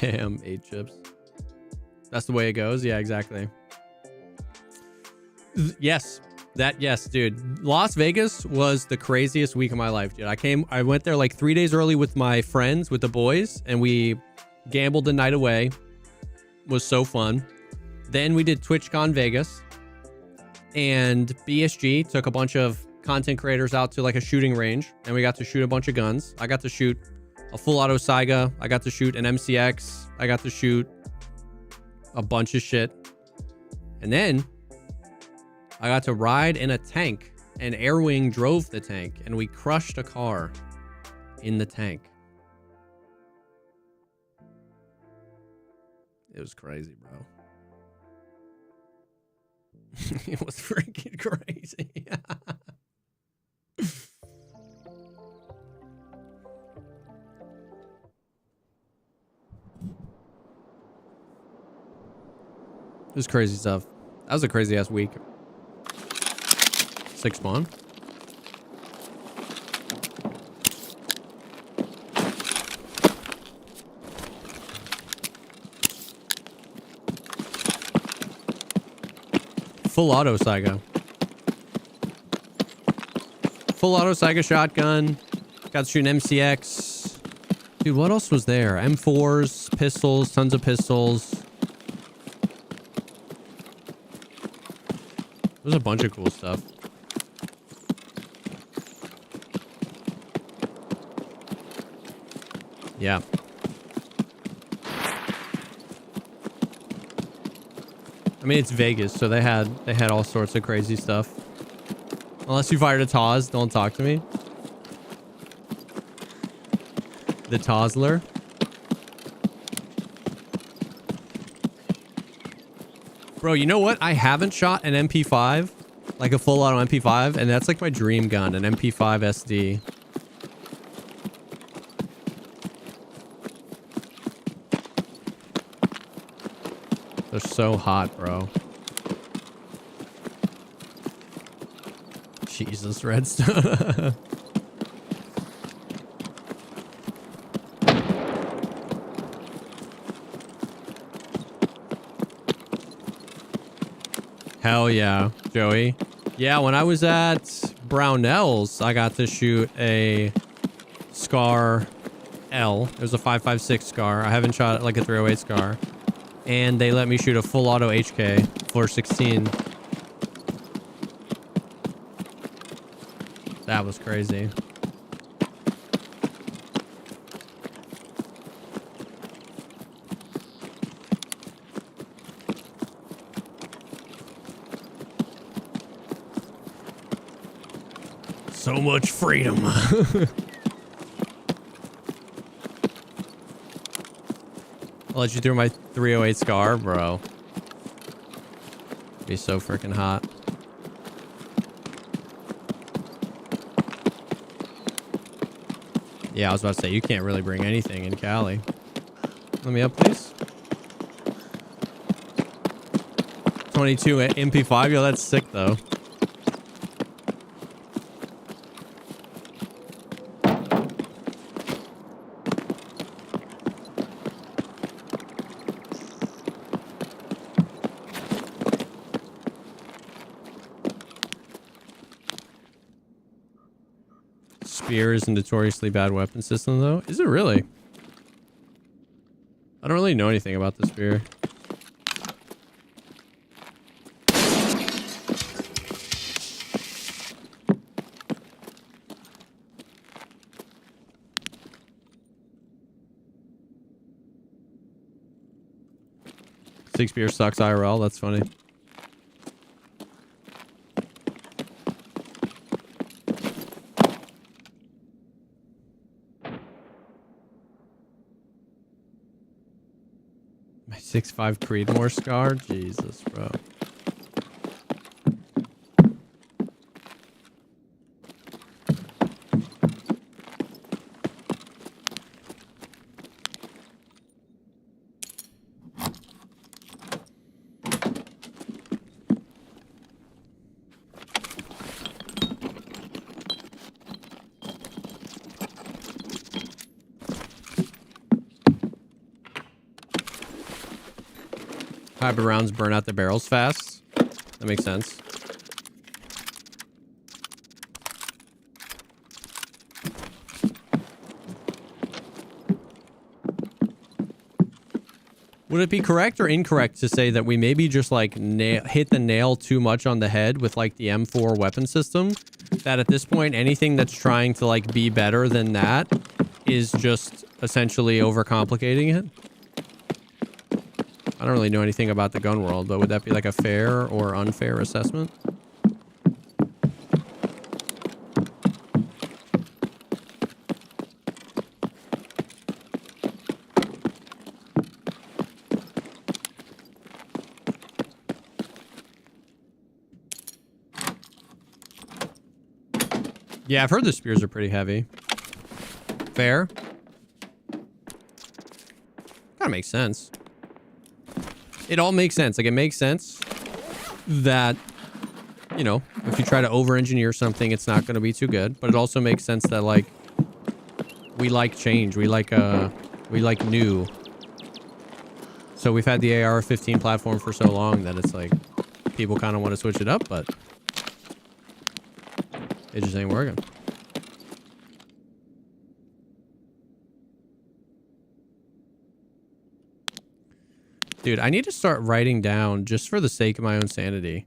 Damn, 8 chips. That's the way it goes? Yeah, exactly. Yes. Yes, dude. Las Vegas was the craziest week of my life, dude. I went there like 3 days early with my friends, with the boys, and we gambled the night away. It was so fun. Then we did TwitchCon Vegas, and BSG took a bunch of content creators out to like a shooting range, and we got to shoot a bunch of guns. I got to shoot a full auto Saiga. I got to shoot an MCX. I got to shoot a bunch of shit. And then I got to ride in a tank, and Airwing drove the tank, and we crushed a car in the tank. It was crazy, bro. It was freaking crazy. It was crazy stuff. That was a crazy ass week. 6 spawn. Full auto Saiga. Full auto Saiga shotgun. Got to shoot an MCX. Dude, what else was there? M4s, pistols, tons of pistols. There's a bunch of cool stuff. Yeah. I mean, it's Vegas, so they had all sorts of crazy stuff. Unless you fired a Taz, don't talk to me. The Tazler. Bro, you know what? I haven't shot an MP5, like a full auto MP5, and that's like my dream gun, an MP5 SD. They're so hot, bro. Jesus, Redstone. Hell yeah, Joey. Yeah, when I was at Brownell's, I got to shoot a Scar L. It was a 5.56 Scar. I haven't shot like a 308 Scar. And they let me shoot a full auto HK, floor 16. That was crazy. So much freedom. I'll let you through my 308 Scar, bro. Be so freaking hot. Yeah, I was about to say, you can't really bring anything in Cali. Let me up, please. 22 MP5, yo, that's sick, though. Spear is a notoriously bad weapon system, though. Is it really? I don't really know anything about the spear. Six spear sucks IRL. That's funny. My 6.5 Creedmoor Scar? Jesus, bro. Hybrid rounds burn out the barrels fast. That makes sense. Would it be correct or incorrect to say that we maybe just like hit the nail too much on the head with like the M4 weapon system? That at this point, anything that's trying to like be better than that is just essentially overcomplicating it? I don't really know anything about the gun world, but would that be like a fair or unfair assessment? Yeah, I've heard the spears are pretty heavy. Fair. Kinda makes sense. It all makes sense. Like, it makes sense that, you know, if you try to over-engineer something, it's not going to be too good. But it also makes sense that, like, we like change. We like new. So we've had the AR-15 platform for so long that it's like, people kind of want to switch it up, but it just ain't working. Dude, I need to start writing down, just for the sake of my own sanity,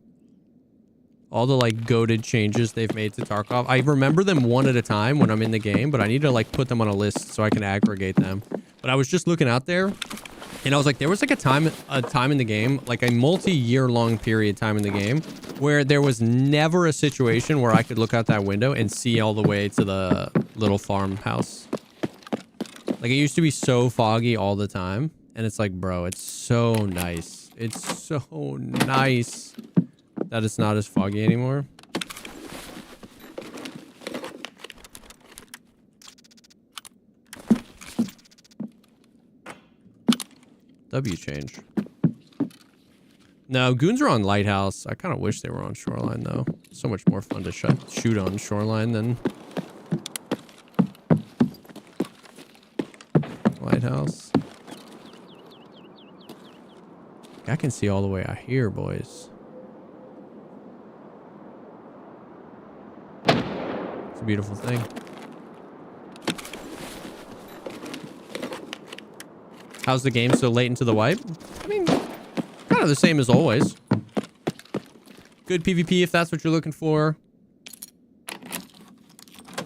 all the, like, goated changes they've made to Tarkov. I remember them one at a time when I'm in the game, but I need to, like, put them on a list so I can aggregate them. But I was just looking out there, and I was like, there was, like, a time in the game, like a multi-year-long period time in the game, where there was never a situation where I could look out that window and see all the way to the little farmhouse. Like, it used to be so foggy all the time. And it's like, bro, it's so nice. It's so nice that it's not as foggy anymore. W change. No, goons are on Lighthouse. I kind of wish they were on Shoreline, though. So much more fun to shoot on Shoreline than Lighthouse. I can see all the way out here, boys. It's a beautiful thing. How's the game so late into the wipe? I mean, kind of the same as always. Good PvP if that's what you're looking for.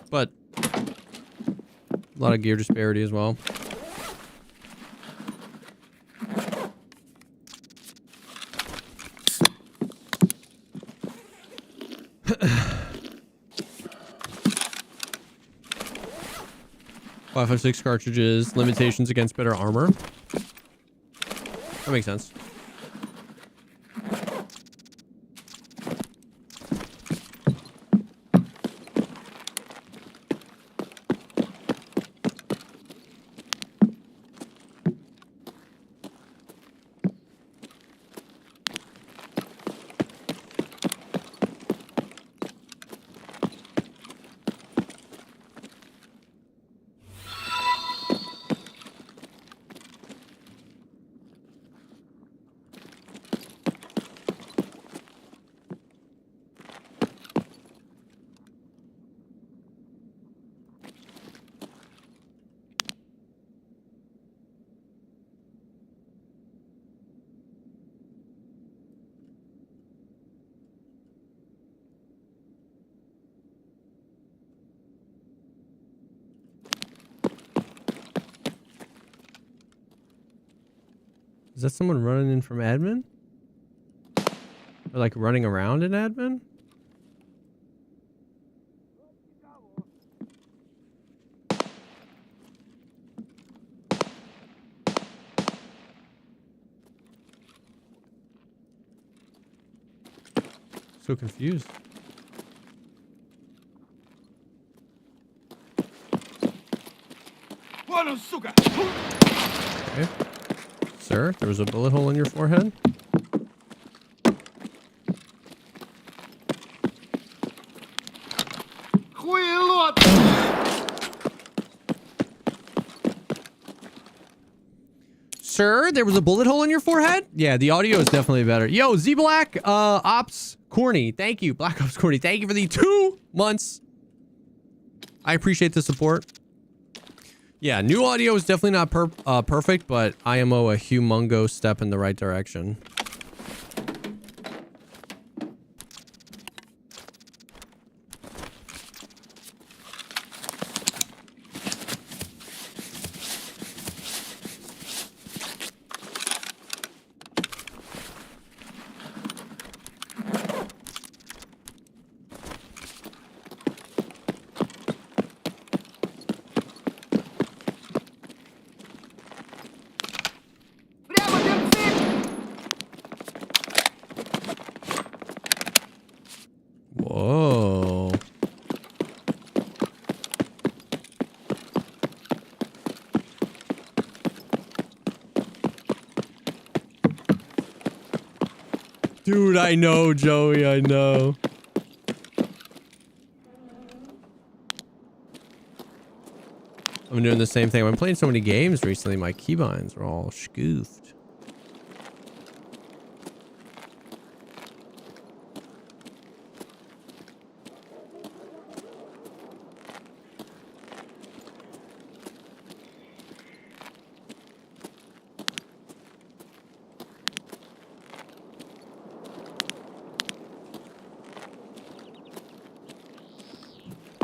But a lot of gear disparity as well. 5.56 cartridges, limitations against better armor. That makes sense. Is that someone running in from admin? Or like running around in admin? So confused. Okay. Sir, there was a bullet hole in your forehead? Sir, there was a bullet hole in your forehead? Yeah, the audio is definitely better. Yo, Z Black, Ops Corny, thank you. Black Ops Corny, thank you for the 2 months. I appreciate the support. Yeah, new audio is definitely not perfect, but IMO a humongous step in the right direction. Whoa. Dude, I know, Joey, I know. I'm doing the same thing. I'm playing so many games recently, my keybinds are all scoofed.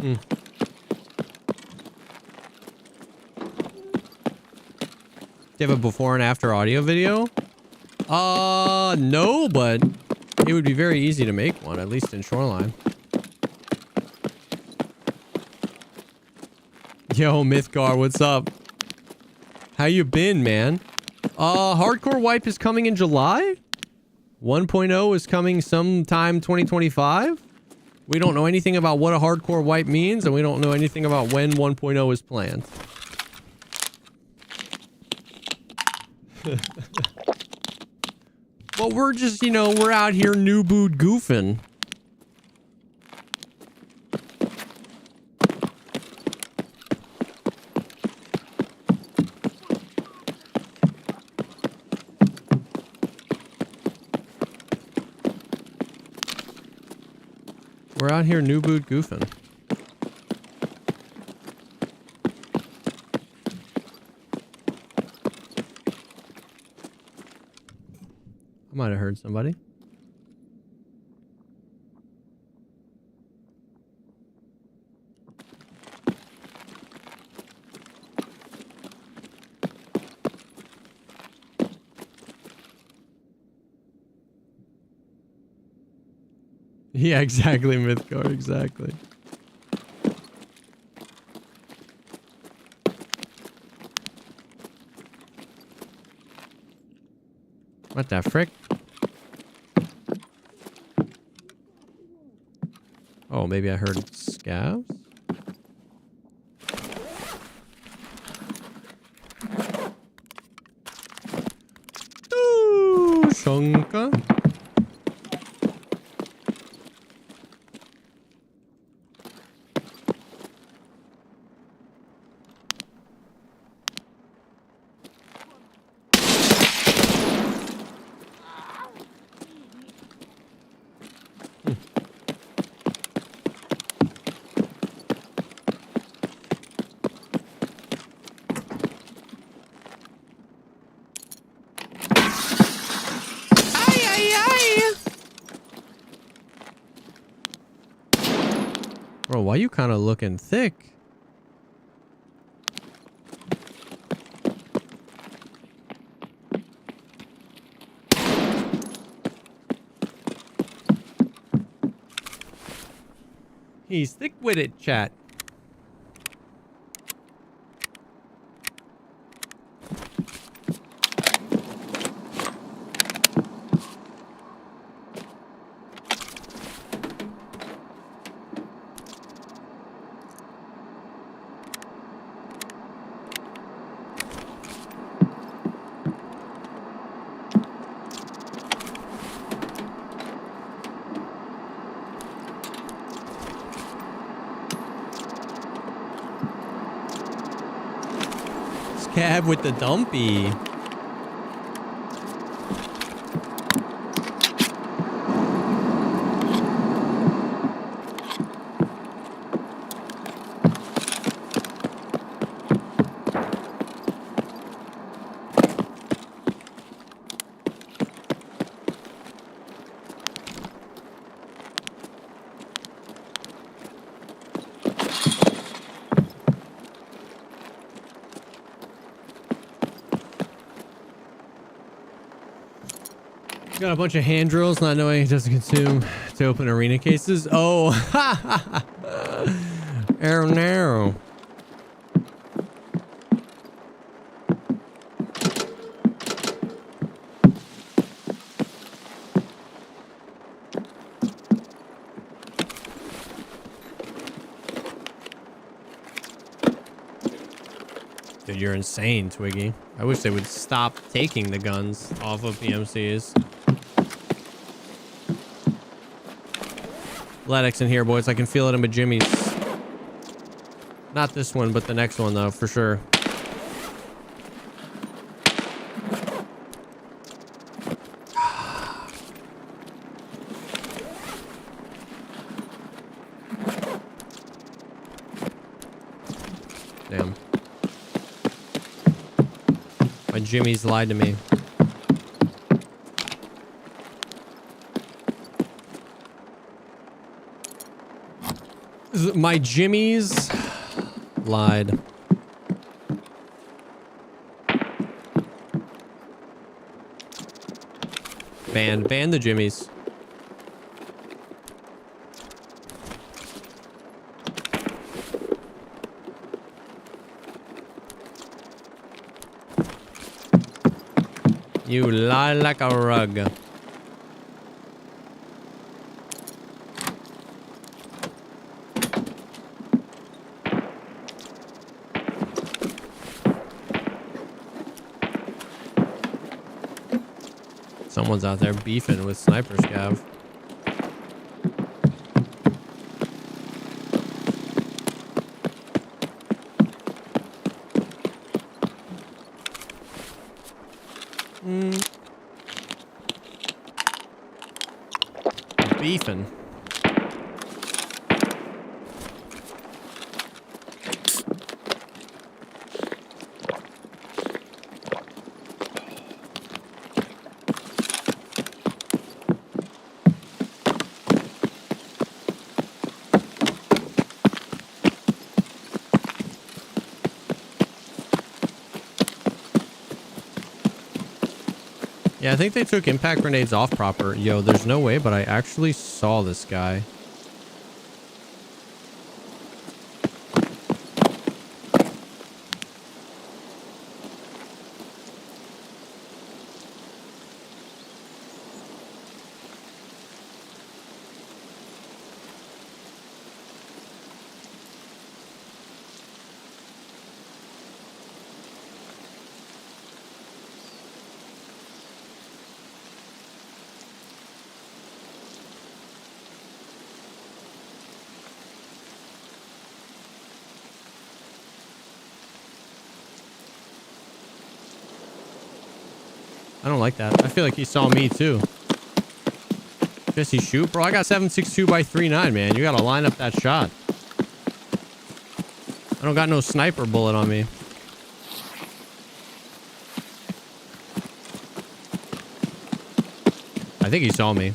Do you have a before and after audio video? No, but it would be very easy to make one, at least in Shoreline. Yo, Mythgar, what's up? How you been, man? Hardcore Wipe is coming in July? 1.0 is coming sometime 2025? We don't know anything about what a hardcore wipe means, and we don't know anything about when 1.0 is planned. But we're just, you know, we're out here new boot goofing. We're out here new boot goofing. I might have heard somebody. Yeah, exactly, Mythgar, exactly. What the frick? Oh, maybe I heard scavs? Ooh, Shonka. Bro, why you kind of looking thick? He's thick with it, chat. Scab with the dumpy. Got a bunch of hand drills, not knowing it doesn't consume to open arena cases. Oh, oh no. Dude, you're insane, Twiggy. I wish they would stop taking the guns off of PMCs. Athletics in here, boys. I can feel it in my jimmies. Not this one, but the next one, though, for sure. Damn. My jimmies lied to me. My jimmies lied. Ban the jimmies. You lie like a rug. Someone's out there beefing with sniper scav. Beefing. Yeah, I think they took impact grenades off proper. Yo, there's no way, but I actually saw this guy. I don't like that. I feel like he saw me too. Jesse, shoot, bro. I got 7.62 by 3.9, man. You gotta line up that shot. I don't got no sniper bullet on me. I think he saw me.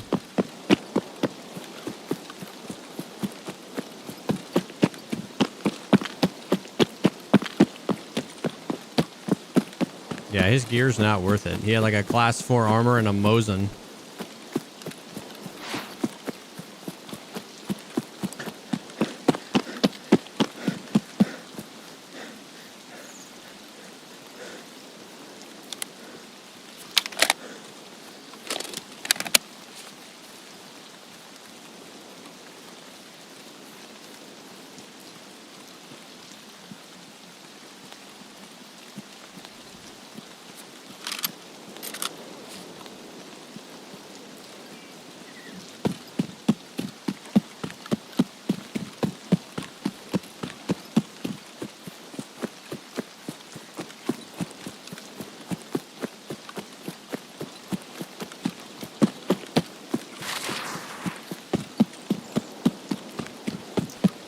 Yeah, his gear's not worth it. He had like a class 4 armor and a Mosin.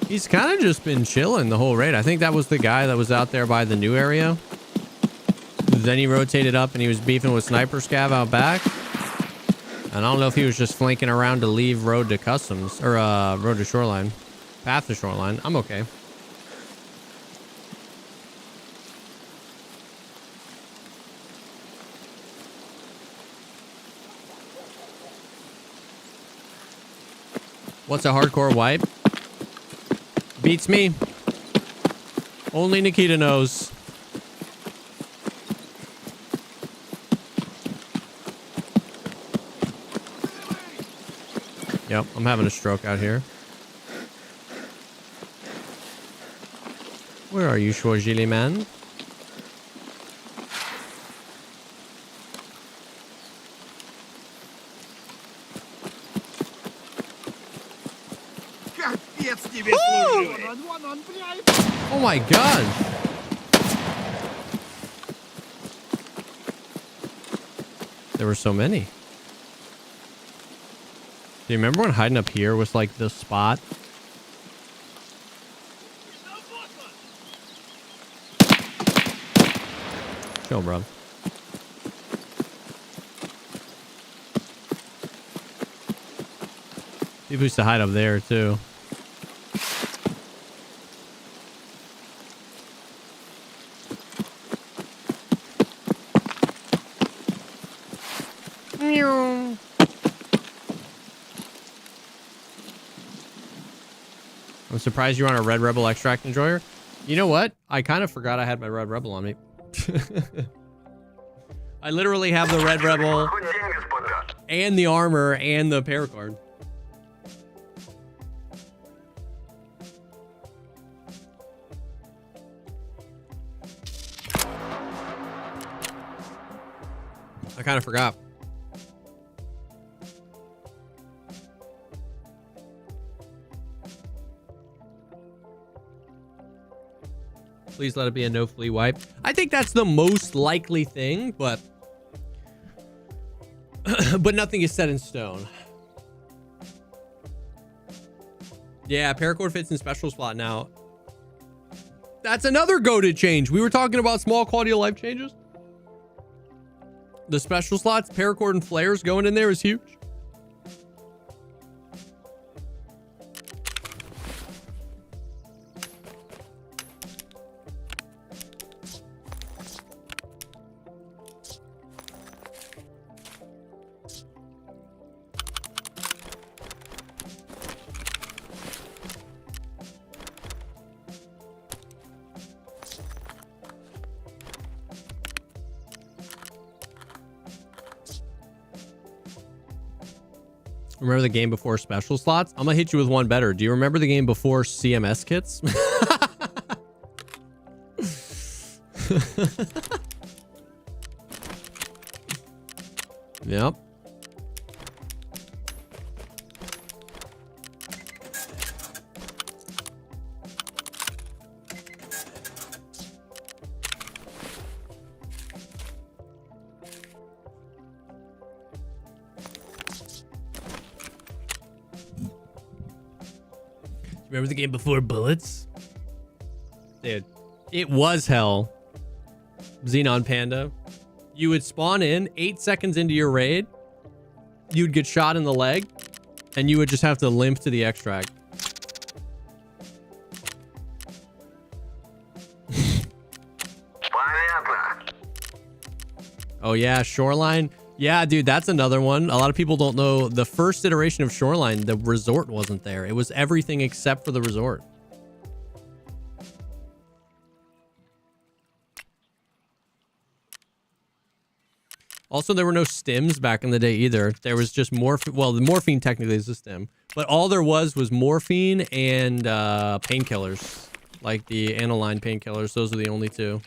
He's kind of just been chilling the whole raid. I think that was the guy that was out there by the new area. Then he rotated up and he was beefing with Sniper Scav out back. And I don't know if he was just flanking around to leave road to customs or road to shoreline. Path to shoreline. I'm okay. What's a hardcore wipe? Beats me. Only Nikita knows. Yep, I'm having a stroke out here. Where are you, Schwargili man? Oh my god. There were so many. Do you remember when hiding up here was like the spot? Chill, bro. People used to hide up there too. I'm surprised you're on a Red Rebel extract enjoyer. You know what? I kind of forgot I had my Red Rebel on me. I literally have the Red Rebel and the armor and the paracard. I kind of forgot. Please let it be a no flea wipe. I think that's the most likely thing, but but nothing is set in stone. Yeah, paracord fits in special slot now. That's another goated change. We were talking about small quality of life changes. The special slots, paracord and flares going in there is huge. Remember the game before special slots? I'm gonna hit you with one better. Do you remember the game before CMS kits? Yep. Remember the game before bullets? Dude, it was hell. Xenon Panda. You would spawn in 8 seconds into your raid. You'd get shot in the leg. And you would just have to limp to the extract. Oh yeah, Shoreline. Yeah, dude, that's another one. A lot of people don't know the first iteration of Shoreline, the resort wasn't there. It was everything except for the resort. Also, there were no stims back in the day either. There was just morphine. Well, the morphine technically is a stim, but all there was morphine and painkillers, like the aniline painkillers. Those are the only two.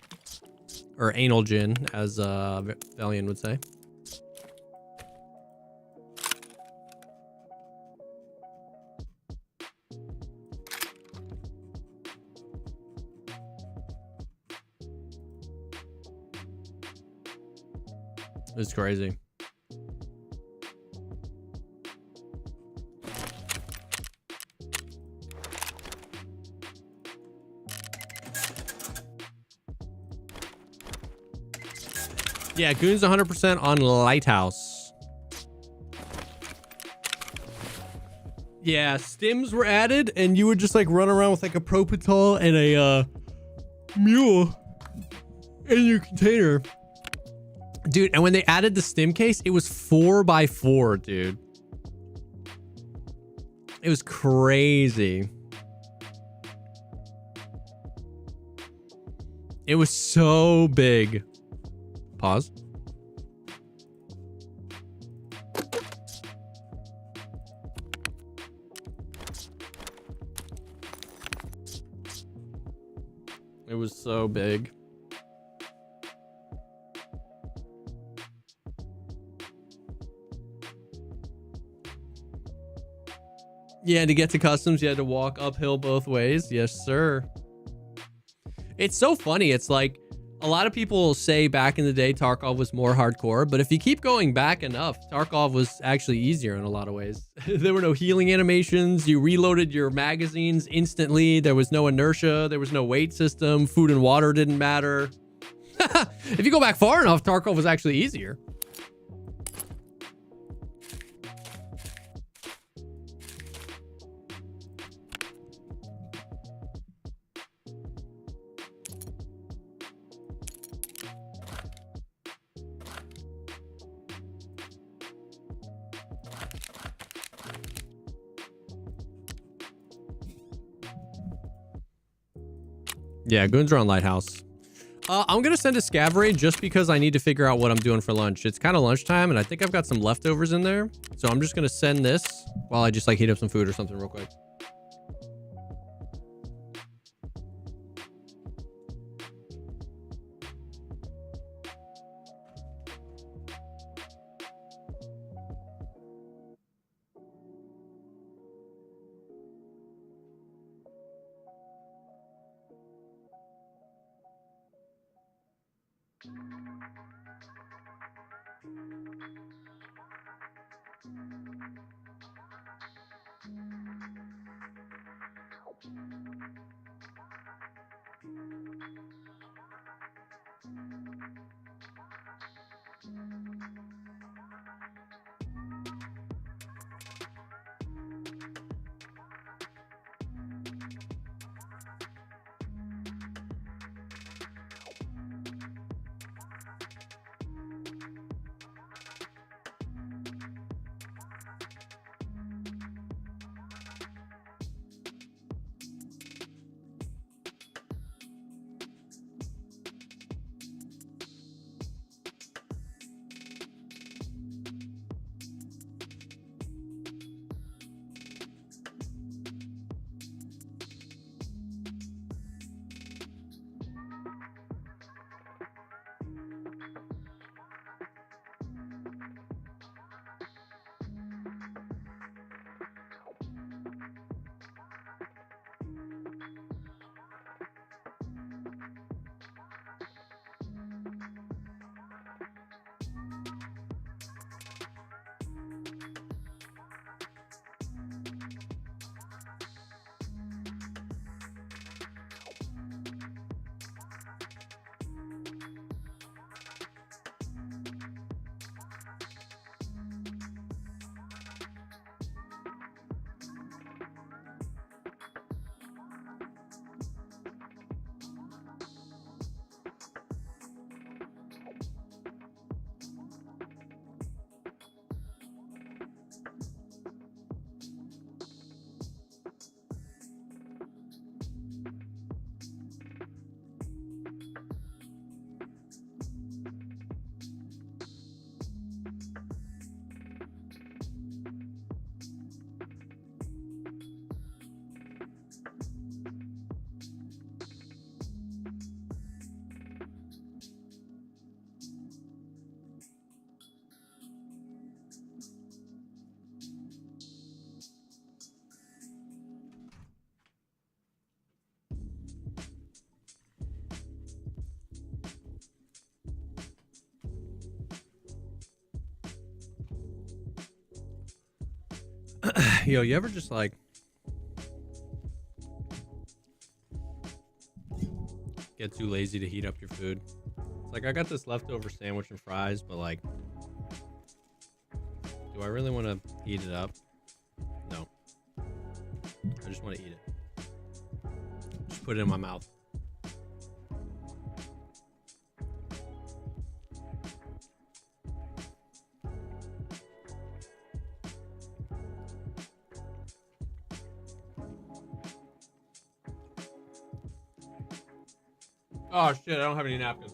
Or anal gin, as Valiant would say. It's crazy. Yeah, Goon's 100% on Lighthouse. Yeah, stims were added, and you would just like run around with like a Propital and a mule in your container. Dude, and when they added the stim case, it was 4x4, dude. It was crazy. It was so big. Pause. It was so big. Yeah, to get to customs, you had to walk uphill both ways. Yes, sir. It's so funny. It's like a lot of people say back in the day Tarkov was more hardcore, but if you keep going back enough, Tarkov was actually easier in a lot of ways. There were no healing animations. You reloaded your magazines instantly. There was no inertia. There was no weight system. Food and water didn't matter. If you go back far enough, Tarkov was actually easier. Yeah, Goons are on Lighthouse. I'm going to send a scav raid just because I need to figure out what I'm doing for lunch. It's kind of lunchtime, and I think I've got some leftovers in there. So I'm just going to send this while I just like heat up some food or something real quick. Yo, you ever just like get too lazy to heat up your food? It's like I got this leftover sandwich and fries, but like, do I really want to heat it up? No. I just want to eat it. Just put it in my mouth. Oh shit, I don't have any napkins.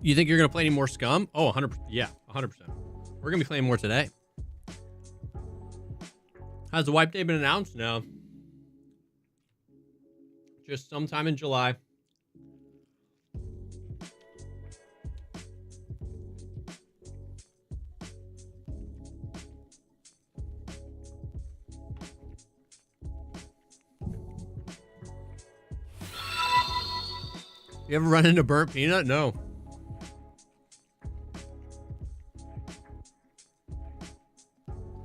You think you're going to play any more Scum? Oh, 100%. Yeah, 100%. We're going to be playing more today. Has the wipe day been announced? No. Just sometime in July. You ever run into burnt peanut? No.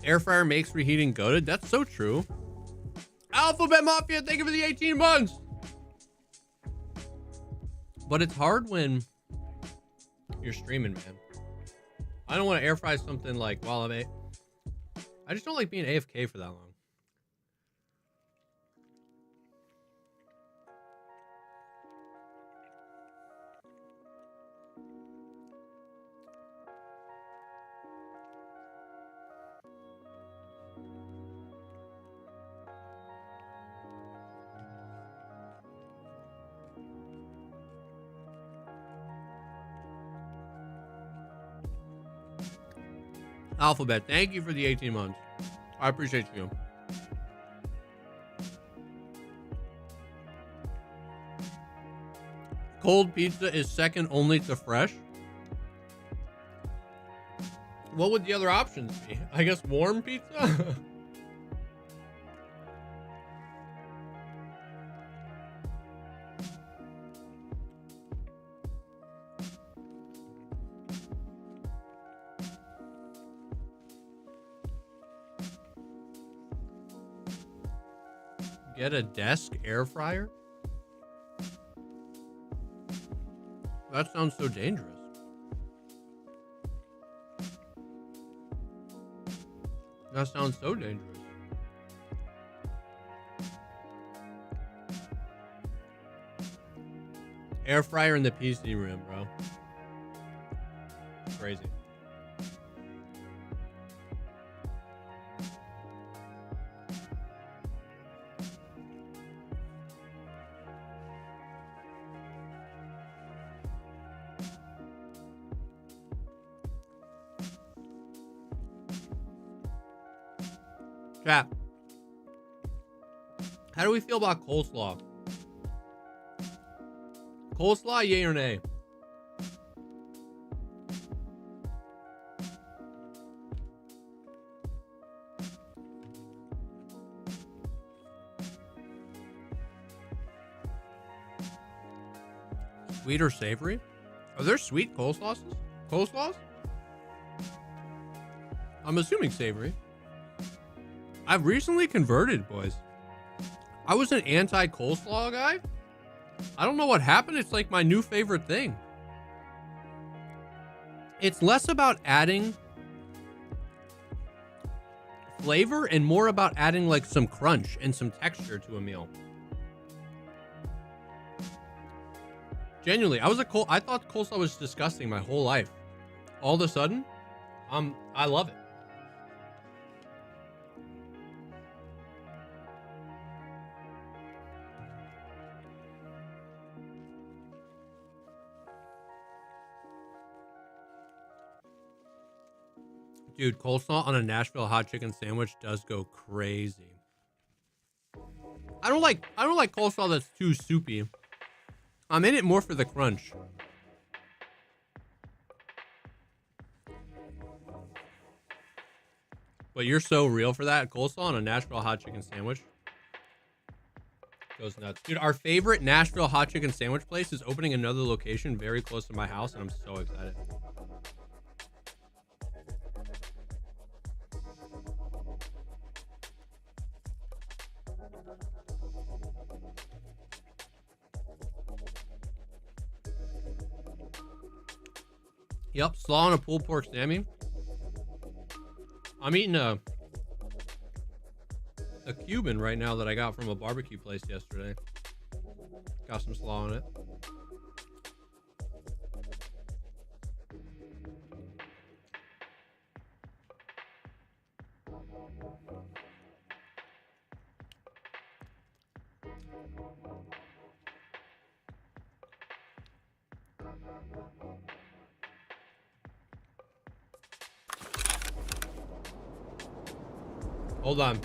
Air fryer makes reheating goated. That's so true. Alphabet Mafia, thank you for the 18 months. But it's hard when you're streaming, man. I don't want to air fry something like while I'm I just don't like being AFK for that long. Alphabet, thank you for the 18 months. I appreciate you. Cold pizza is second only to fresh. What would the other options be? I guess warm pizza? Get a desk air fryer? That sounds so dangerous. That sounds so dangerous. Air fryer in the PC room, bro. Crazy. Chat. How do we feel about coleslaw? Coleslaw, yay or nay? Sweet or savory? Are there sweet coleslaws? Coleslaws? I'm assuming savory. I've recently converted, boys. I was an anti-coleslaw guy. I don't know what happened. It's like my new favorite thing. It's less about adding flavor and more about adding like some crunch and some texture to a meal. Genuinely, I thought coleslaw was disgusting my whole life. All of a sudden, I love it. Dude, coleslaw on a Nashville hot chicken sandwich does go crazy. I don't like coleslaw that's too soupy. I'm in it more for the crunch. But you're so real for that. Coleslaw on a Nashville hot chicken sandwich goes nuts. Dude, our favorite Nashville hot chicken sandwich place is opening another location very close to my house, and I'm so excited. Yep, slaw and a pulled pork Sammy. I'm eating a Cuban right now that I got from a barbecue place yesterday. Got some slaw in it. Hold on.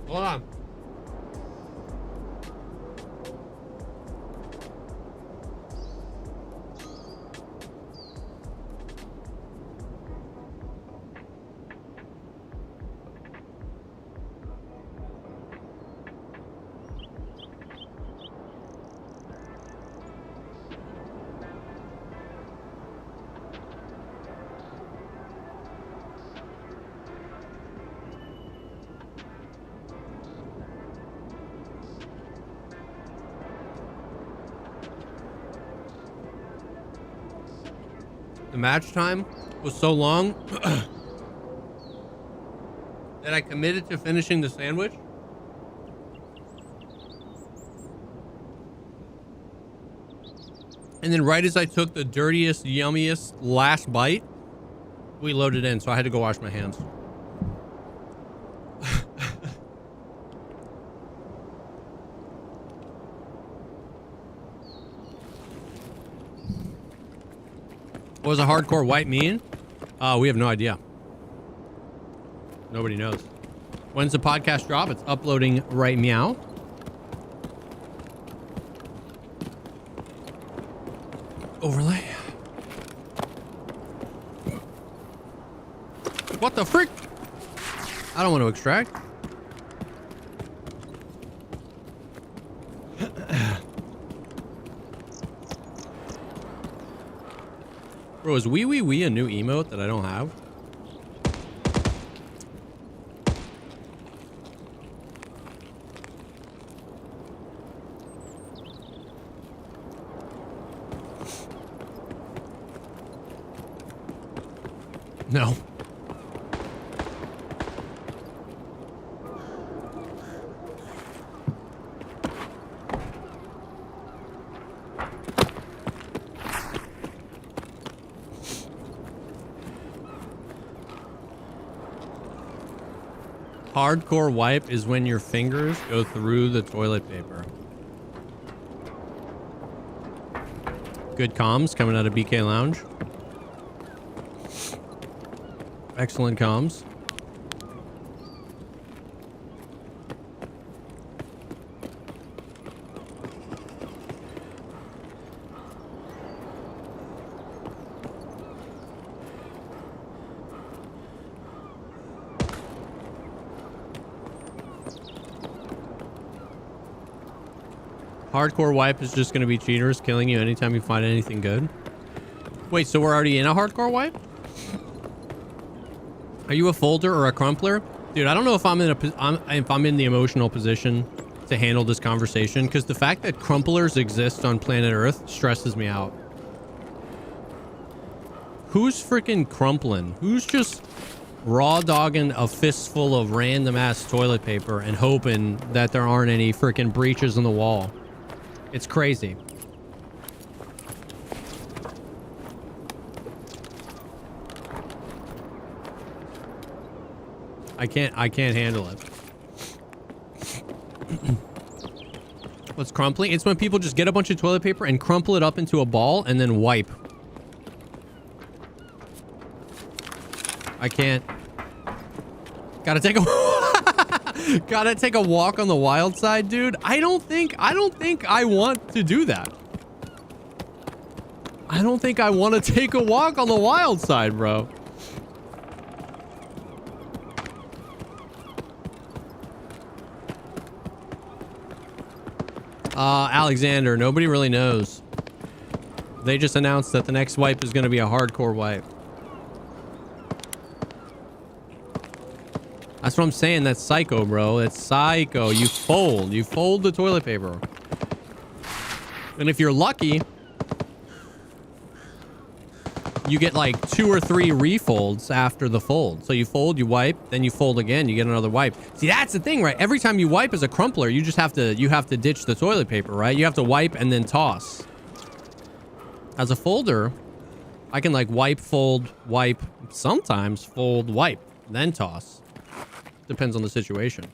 Hold on. The match time was so long that I committed to finishing the sandwich. And then right as I took the dirtiest, yummiest last bite, we loaded in, so I had to go wash my hands. What does a hardcore white mean? We have no idea. Nobody knows. When's the podcast drop? It's uploading right meow. Overlay. What the frick? I don't want to extract. Bro, is wee wee wee a new emote that I don't have? No. Hardcore wipe is when your fingers go through the toilet paper. Good comms coming out of BK Lounge. Excellent comms. Hardcore wipe is just going to be cheaters killing you anytime you find anything good. Wait, so we're already in a hardcore wipe? Are you a folder or a crumpler? Dude, I don't know if I'm in the emotional position to handle this conversation, because the fact that crumplers exist on planet Earth stresses me out. Who's freaking crumpling? Who's just raw dogging a fistful of random ass toilet paper and hoping that there aren't any freaking breaches in the wall? It's crazy. I can't handle it. What's crumpling? It's when people just get a bunch of toilet paper and crumple it up into a ball and then wipe. I can't. Gotta take a walk on the wild side, dude. I don't think I want to do that. I don't think I want to take a walk on the wild side, bro. Alexander, nobody really knows. They just announced that the next wipe is going to be a hardcore wipe. That's what I'm saying. That's psycho, bro. That's psycho. You fold the toilet paper. And if you're lucky, you get like 2 or 3 refolds after the fold. So you fold, you wipe, then you fold again, you get another wipe. See, that's the thing, right? Every time you wipe as a crumpler, you just have to ditch the toilet paper, right? You have to wipe and then toss. As a folder, I can like wipe, fold, wipe, sometimes fold, wipe, then toss. Depends on the situation.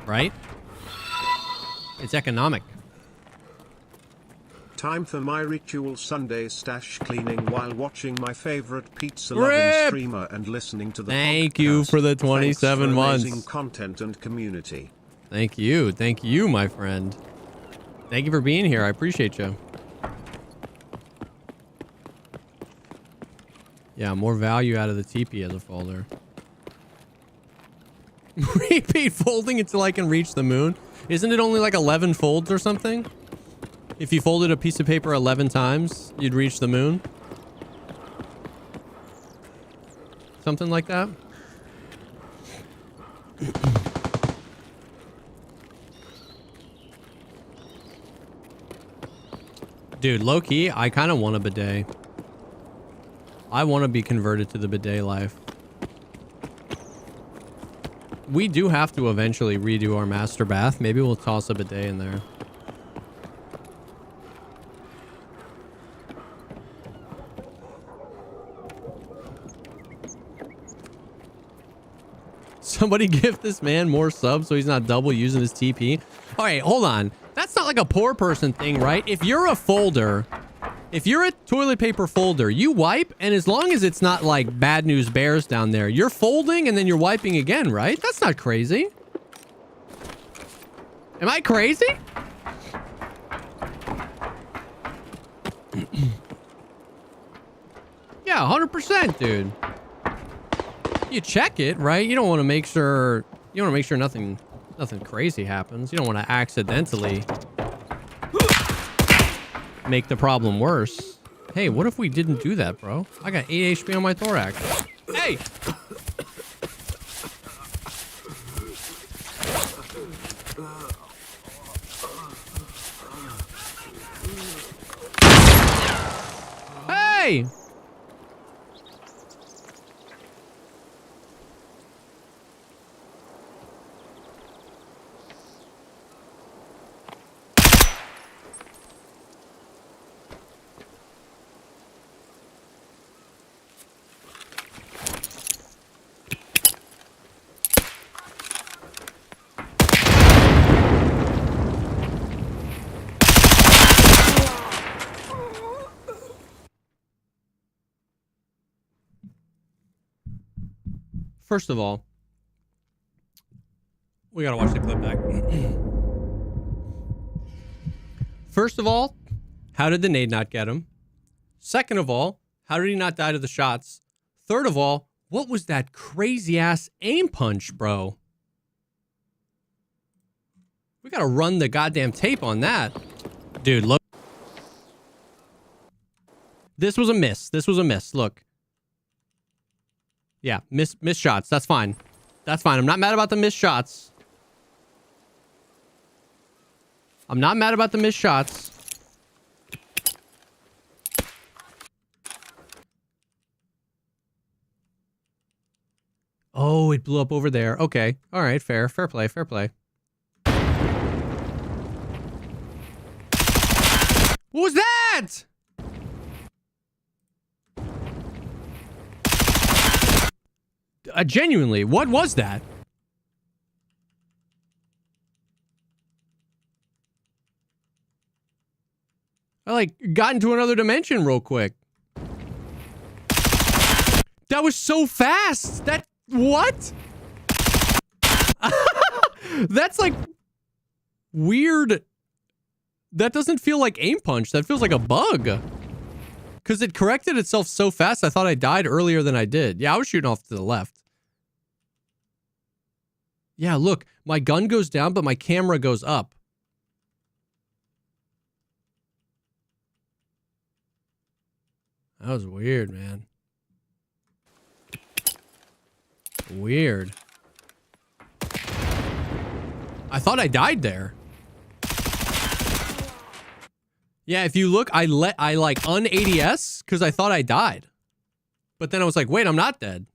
Right? It's economic. Time for my ritual Sunday stash cleaning while watching my favorite pizza-loving streamer and listening to the Thank you for the 27 months. Amazing content and community. Thank you, my friend. Thank you for being here. I appreciate you. Yeah, more value out of the TP as a folder. Repeat folding until I can reach the moon. Isn't it only like 11 folds or something? If you folded a piece of paper 11 times, you'd reach the moon. Something like that. Dude, low-key, I kind of want a bidet. I want to be converted to the bidet life. We do have to eventually redo our master bath. Maybe we'll toss a bidet in there. Somebody give this man more subs so he's not double using his TP. All right, hold on. That's not like a poor person thing, right? If you're a folder, if you're a toilet paper folder, you wipe, and as long as it's not like bad news bears down there, you're folding and then you're wiping again, right? That's not crazy. Am I crazy? Yeah, 100%, dude. You check it, right? You don't want to make sure nothing crazy happens. You don't want to accidentally make the problem worse. Hey, what if we didn't do that, bro? I got 8 HP on my thorax. Hey! Hey! First of all, we gotta watch the clip back. First of all, how did the nade not get him? Second of all, how did he not die to the shots? Third of all, what was that crazy ass aim punch, bro? We gotta run the goddamn tape on that. Dude, look. This was a miss. This was a miss. Look. Yeah, miss shots. That's fine. That's fine. I'm not mad about the missed shots. I'm not mad about the missed shots. Oh, it blew up over there. Okay. All right. Fair. Fair play. Fair play. What was that? Genuinely, what was that? I like got into another dimension real quick. That was so fast. That what? That's like weird. That doesn't feel like aim punch. That feels like a bug. Because it corrected itself so fast, I thought I died earlier than I did. Yeah, I was shooting off to the left. Yeah, look. My gun goes down, but my camera goes up. That was weird, man. Weird. I thought I died there. Yeah, if you look, I like un-ADS because I thought I died. But then I was like, wait, I'm not dead.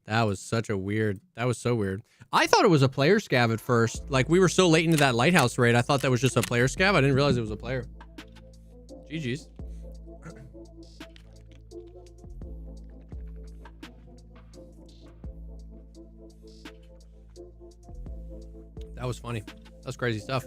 That was such a weird, that was so weird. I thought it was a player scav at first. Like, we were so late into that lighthouse raid, I thought that was just a player scav. I didn't realize it was a player. GG's. That was funny. That was crazy stuff.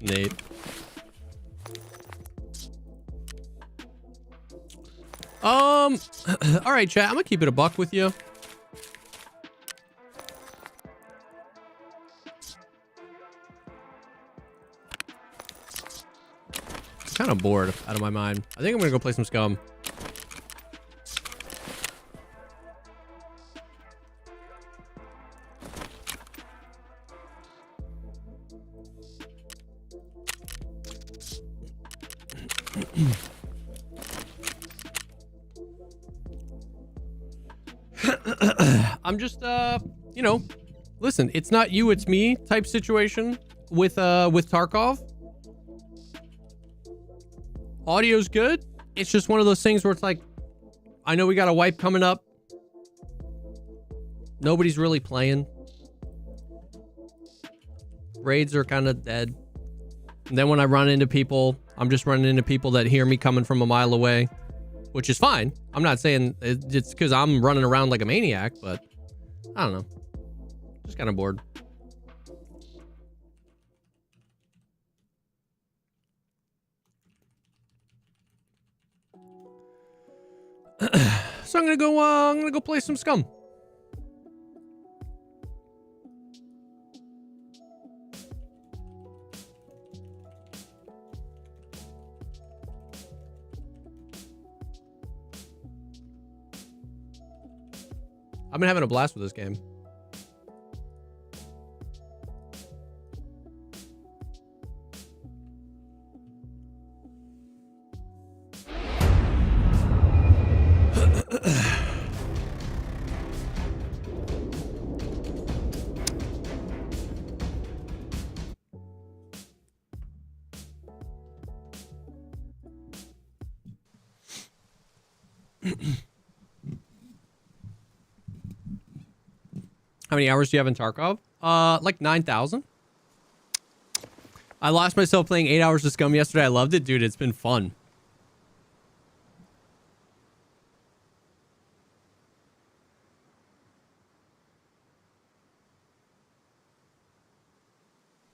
Nate. All right, chat. I'm gonna keep it a buck with you. I'm kind of bored out of my mind. I think I'm gonna go play some Scum. I'm just, you know, listen, it's not you, it's me type situation with Tarkov. Audio's good. It's just one of those things where it's like, I know we got a wipe coming up. Nobody's really playing. Raids are kind of dead. And then when I run into people, I'm just running into people that hear me coming from a mile away, which is fine. I'm not saying it's because I'm running around like a maniac, but I don't know. Just kind of bored. So I'm gonna go play some Scum. I've been having a blast with this game. How many hours do you have in Tarkov? Like 9,000. I lost myself playing 8 hours of Scum yesterday. I loved it, dude. It's been fun.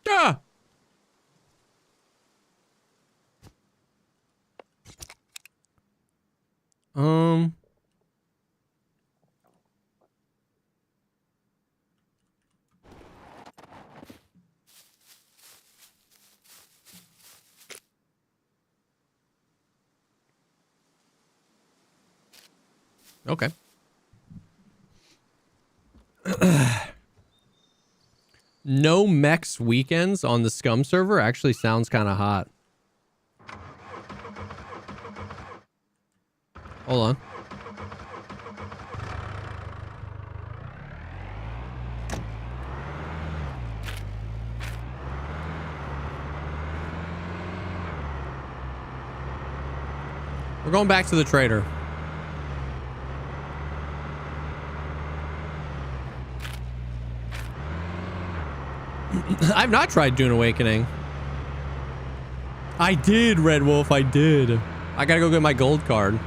Ah! Okay. No mechs weekends on the Scum server actually sounds kind of hot. Hold on. We're going back to the trader. I've not tried Dune Awakening. I did, Red Wolf. I did. I gotta go get my gold card.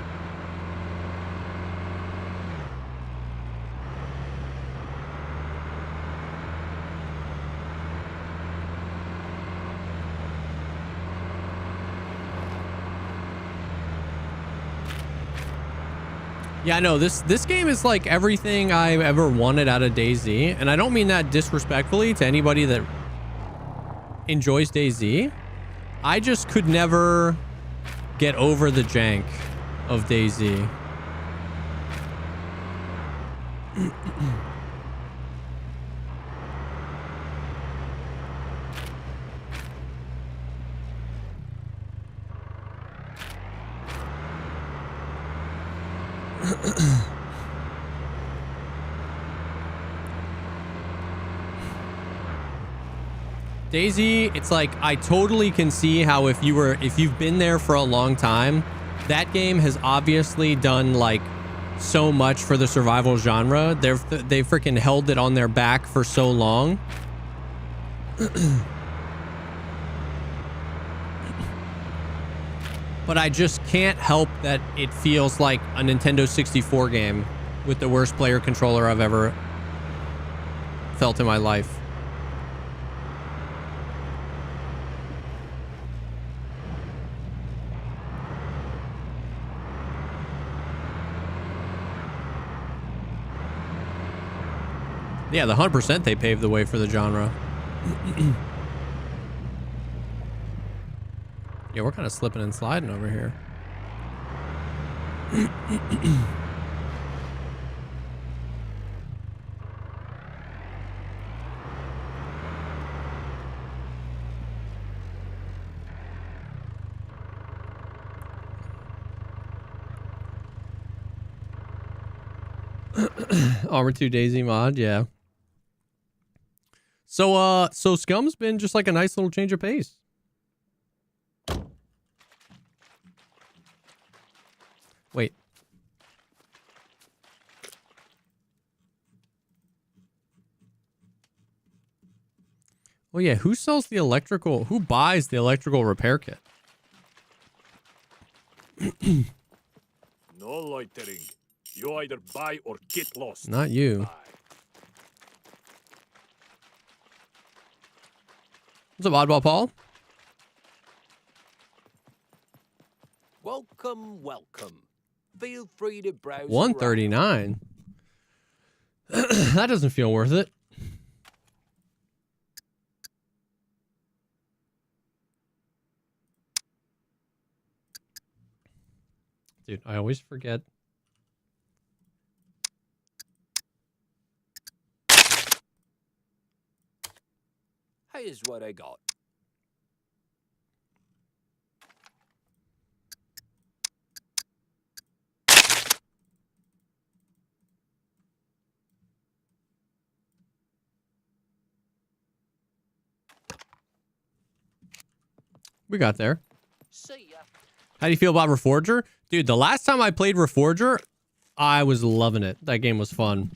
Yeah, no, this game is like everything I ever wanted out of DayZ, and I don't mean that disrespectfully to anybody that enjoys DayZ. I just could never get over the jank of DayZ. DayZ, it's like I totally can see how if you've been there for a long time, that game has obviously done like so much for the survival genre. They freaking held it on their back for so long. But I just can't help that it feels like a Nintendo 64 game with the worst player controller I've ever felt in my life. Yeah, the 100% they paved the way for the genre. Yeah, we're kind of slipping and sliding over here. Armor 2 DayZ mod, yeah. So Scum's been just like a nice little change of pace. Wait. Oh yeah, who buys the electrical repair kit? No loitering. You either buy or get lost. Not you. Bye. What's up, Oddball Paul? Welcome, welcome. Feel free to browse. 139. That doesn't feel worth it. Dude, I always forget. Here's what I got. We got there. See ya. How do you feel about Reforger? Dude, the last time I played Reforger, I was loving it. That game was fun.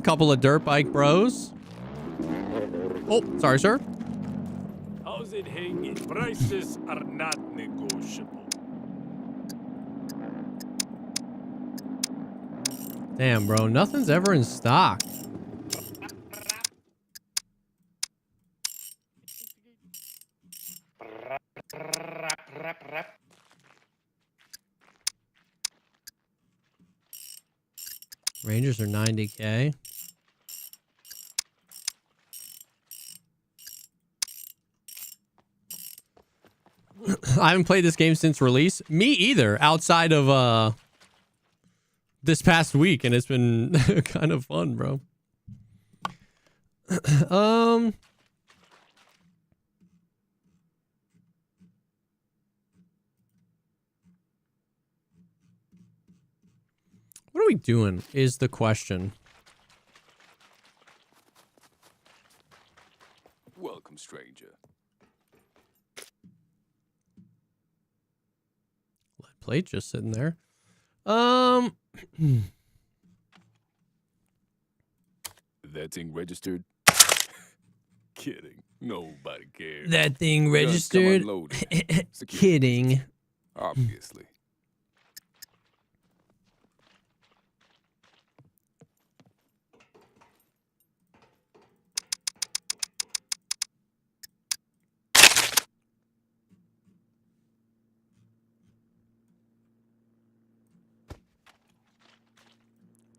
Couple of dirt bike bros. Oh, sorry, sir. How's it hanging? Prices are not negotiable. Damn, bro. Nothing's ever in stock. Rangers are 90K. I haven't played this game since release. Me either, outside of this past week, and it's been kind of fun, bro. What are we doing is the question. Welcome, stranger. Lead plate just sitting there. That thing registered? Kidding. Nobody cares. That thing Guns come registered? unloaded. Security Kidding. reasons, obviously.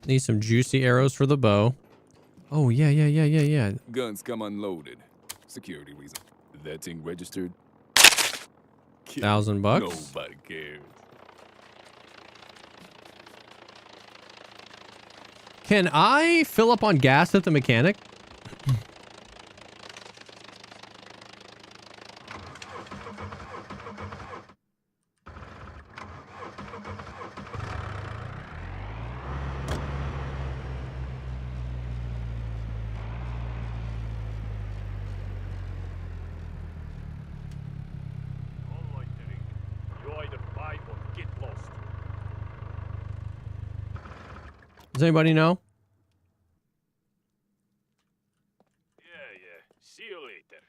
Need some juicy arrows for the bow. Oh, yeah. Guns come unloaded. Security reason. That thing registered? Kidding. $1,000. Nobody cares. Can I fill up on gas at the mechanic? You either buy or get lost. Does anybody know? Yeah. See you later.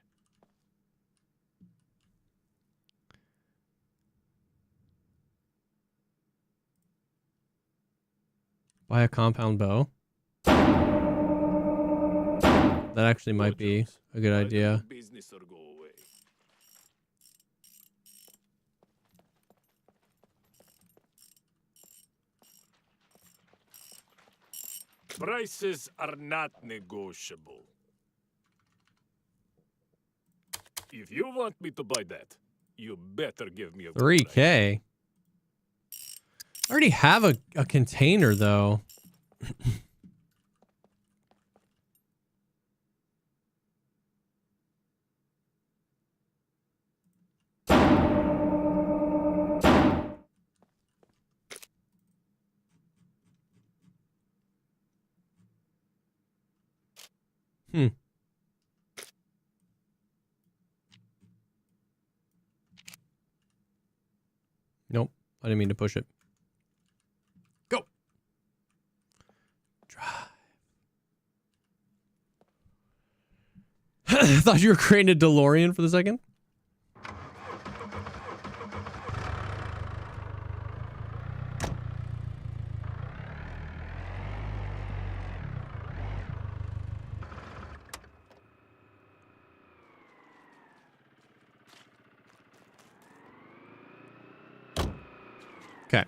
Buy a compound bow. That actually might be a good idea. Business or go away. Prices are not negotiable. If you want me to buy that, you better give me a good price. 3K. I already have a container though. Nope. I didn't mean to push it. Go. Drive. I thought you were creating a DeLorean for the second. Okay.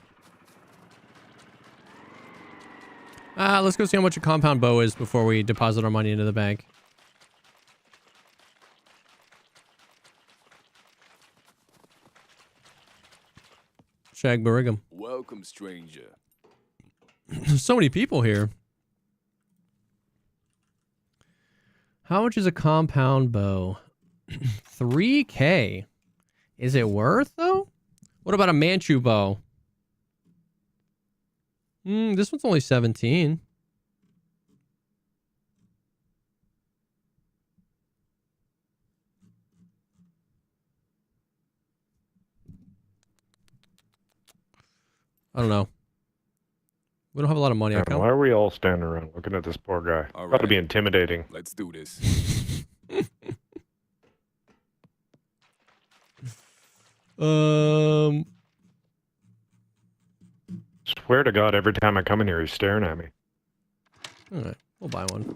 Let's go see how much a compound bow is before we deposit our money into the bank. Shag Barigam. Welcome, stranger. There's so many people here. How much is a compound bow? 3K. Is it worth though? What about a Manchu bow? This one's only 17. I don't know. We don't have a lot of money. Why are we all standing around looking at this poor guy? All Got to right. be intimidating. Let's do this. Swear to God, every time I come in here, he's staring at me. All right, we'll buy one.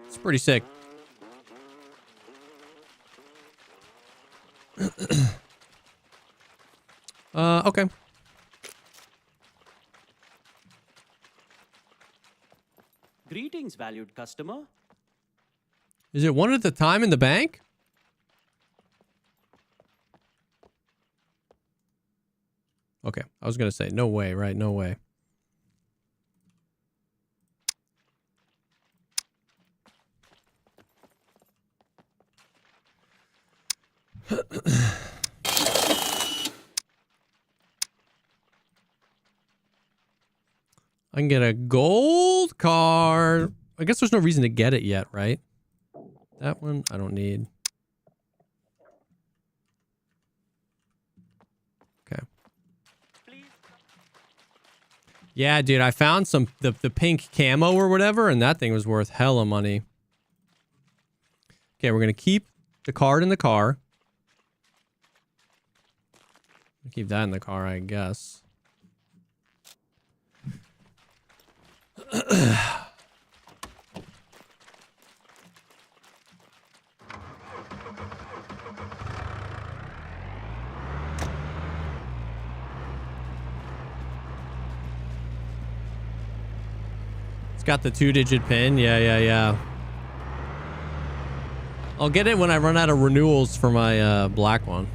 It's pretty sick. Okay. Greetings, valued customer. Is it one at a time in the bank? Okay, I was gonna say no way, right? No way. I can get a gold card. I guess there's no reason to get it yet, right? That one I don't need. Okay. Yeah, dude, I found some the pink camo or whatever, and that thing was worth hella money. Okay, we're gonna keep the card in the car. Keep that in the car, I guess. It's got the 2-digit pin. Yeah. I'll get it when I run out of renewals for my black one.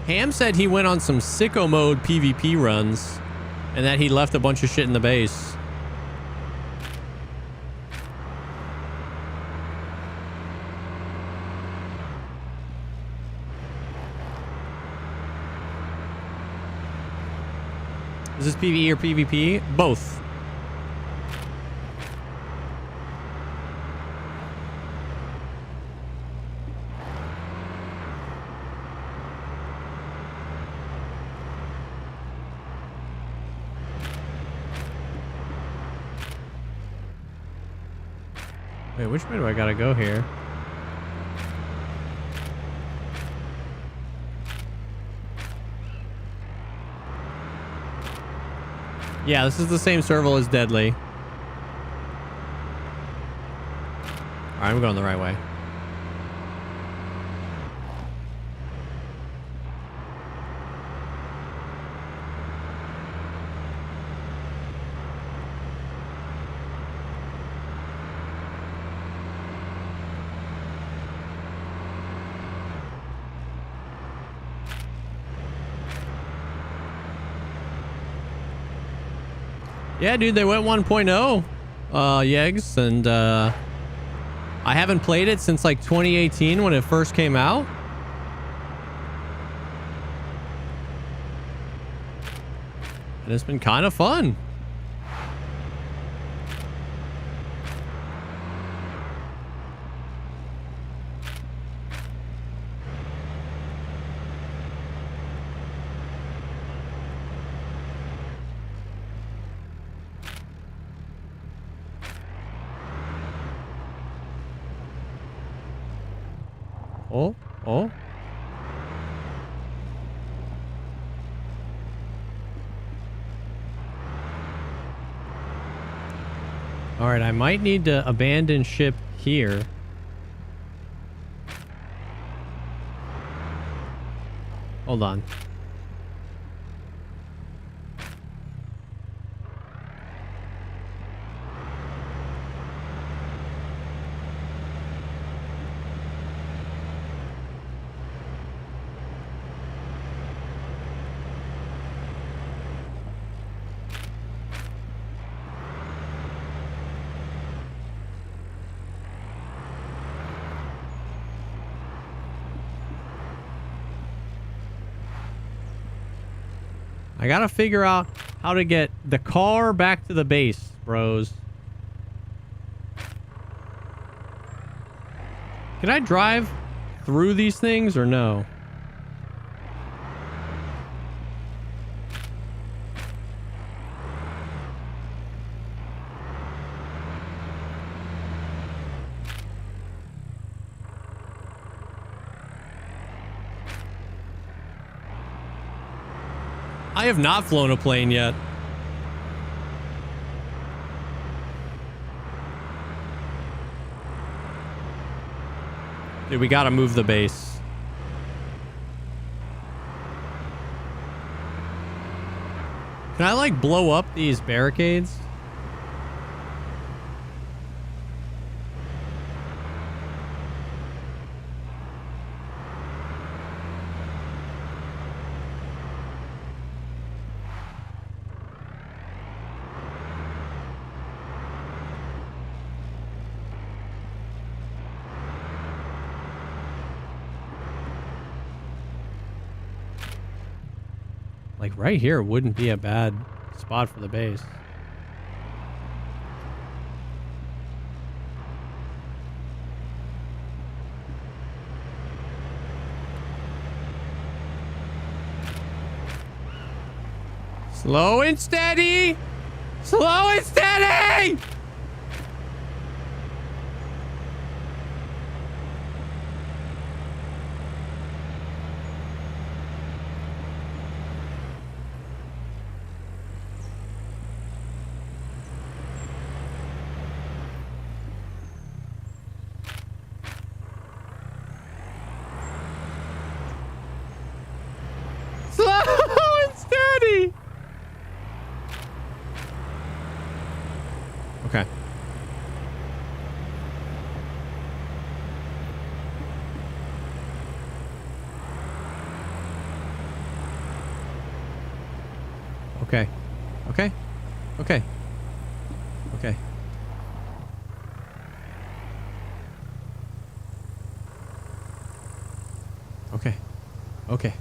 Ham said he went on some sicko mode PvP runs and that he left a bunch of shit in the base. Is this PvE or PvP? Both. Wait, which way do I gotta go here? Yeah, this is the same serval as Deadly. Alright, I'm going the right way. Yeah, dude, they went 1.0, Yegs, and I haven't played it since like 2018 when it first came out. And it's been kind of fun. Oh. All right, I might need to abandon ship here. Hold on. I gotta figure out how to get the car back to the base, bros. Can I drive through these things or no? I have not flown a plane yet. Dude, we gotta move the base. Can I, like, blow up these barricades? Like, right here wouldn't be a bad spot for the base. Slow and steady! Slow and steady! Slow and steady! Okay. Okay. Okay. Okay. Okay. Okay. Okay.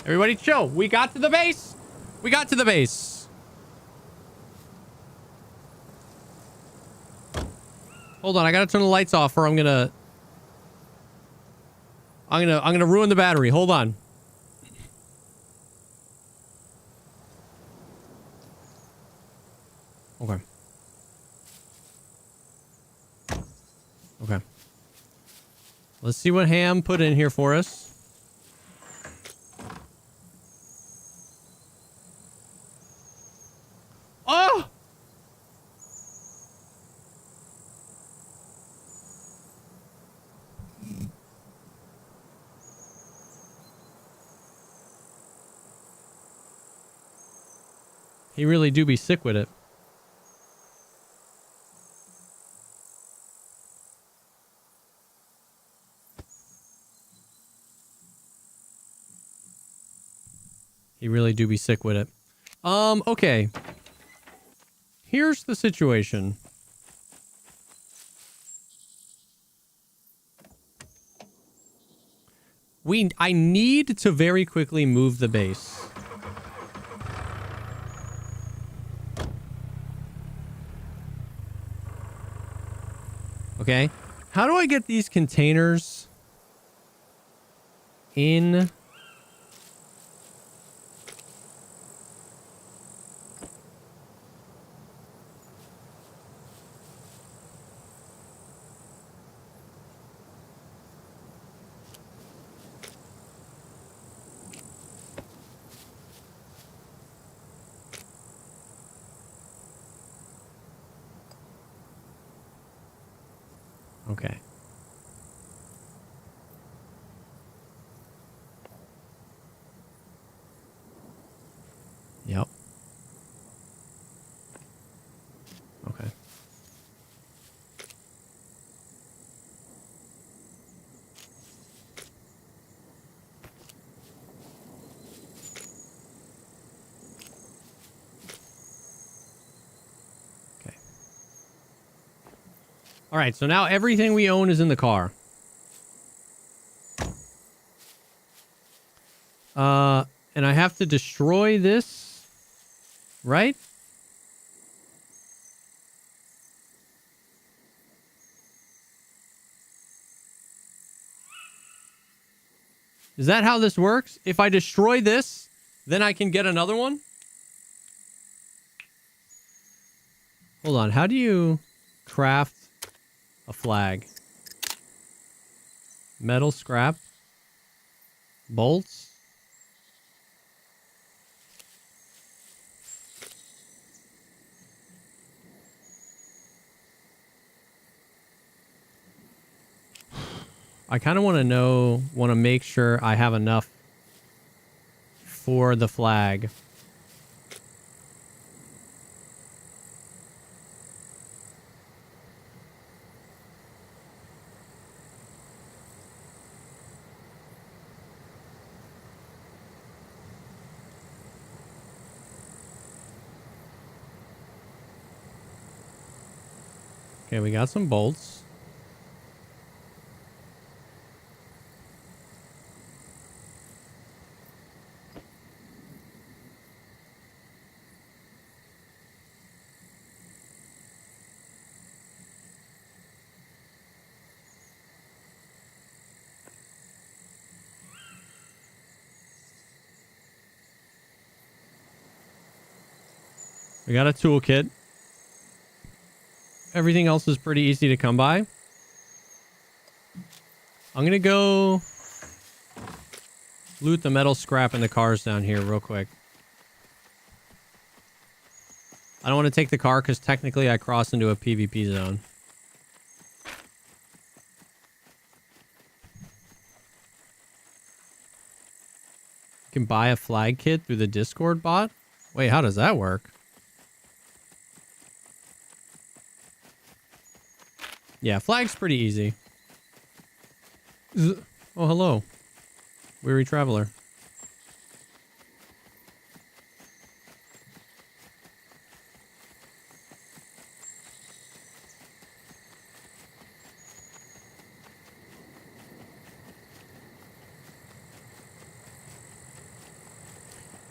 Everybody chill. We got to the base. We got to the base. Hold on, I gotta turn the lights off or I'm gonna ruin the battery. Hold on. Okay. Okay. Let's see what Ham put in here for us. Oh! He really do be sick with it. He really do be sick with it. Okay. Here's the situation. I need to very quickly move the base. Okay. How do I get these containers in? Okay. Yep. Okay. Okay. All right, so now everything we own is in the car. And I have to destroy this, right? Is that how this works? If I destroy this, then I can get another one? Hold on, how do you craft a flag? Metal scrap. Bolts. I kind of want to make sure I have enough for the flag. Okay, we got some bolts. We got a toolkit. Everything else is pretty easy to come by. I'm going to go loot the metal scrap in the cars down here real quick. I don't want to take the car because technically I crossed into a PvP zone. You can buy a flag kit through the Discord bot? Wait, how does that work? Yeah, flag's pretty easy. Oh, hello. Weary traveler.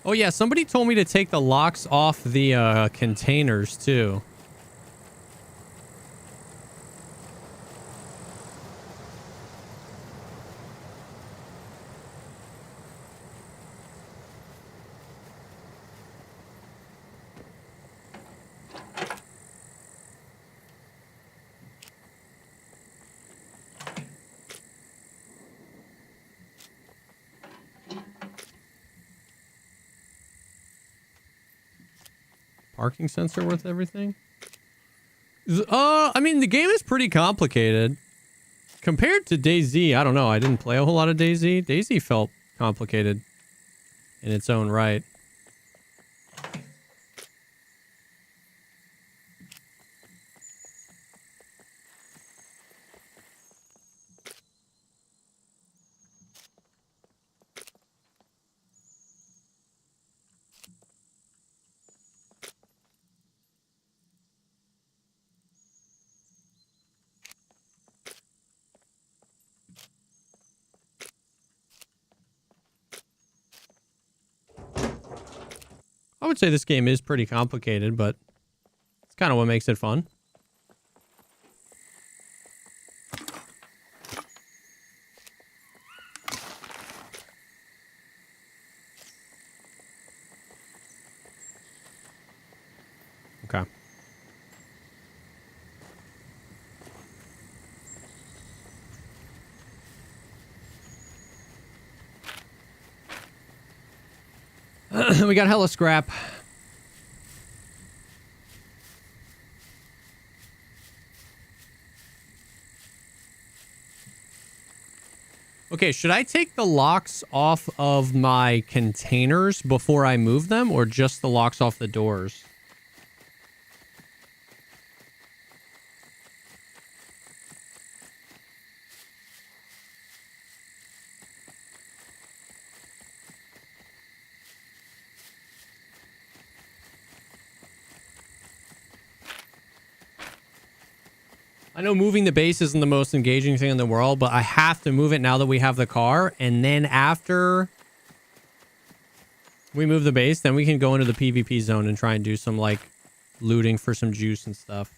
Oh yeah, somebody told me to take the locks off the containers too. Parking sensor worth everything? I mean, the game is pretty complicated. Compared to DayZ, I don't know. I didn't play a whole lot of DayZ. DayZ felt complicated in its own right. I would say this game is pretty complicated, but it's kind of what makes it fun. Okay. We got hella scrap. Okay, should I take the locks off of my containers before I move them, or just the locks off the doors? I know moving the base isn't the most engaging thing in the world, but I have to move it now that we have the car. And then after we move the base, then we can go into the PvP zone and try and do some, like, looting for some juice and stuff.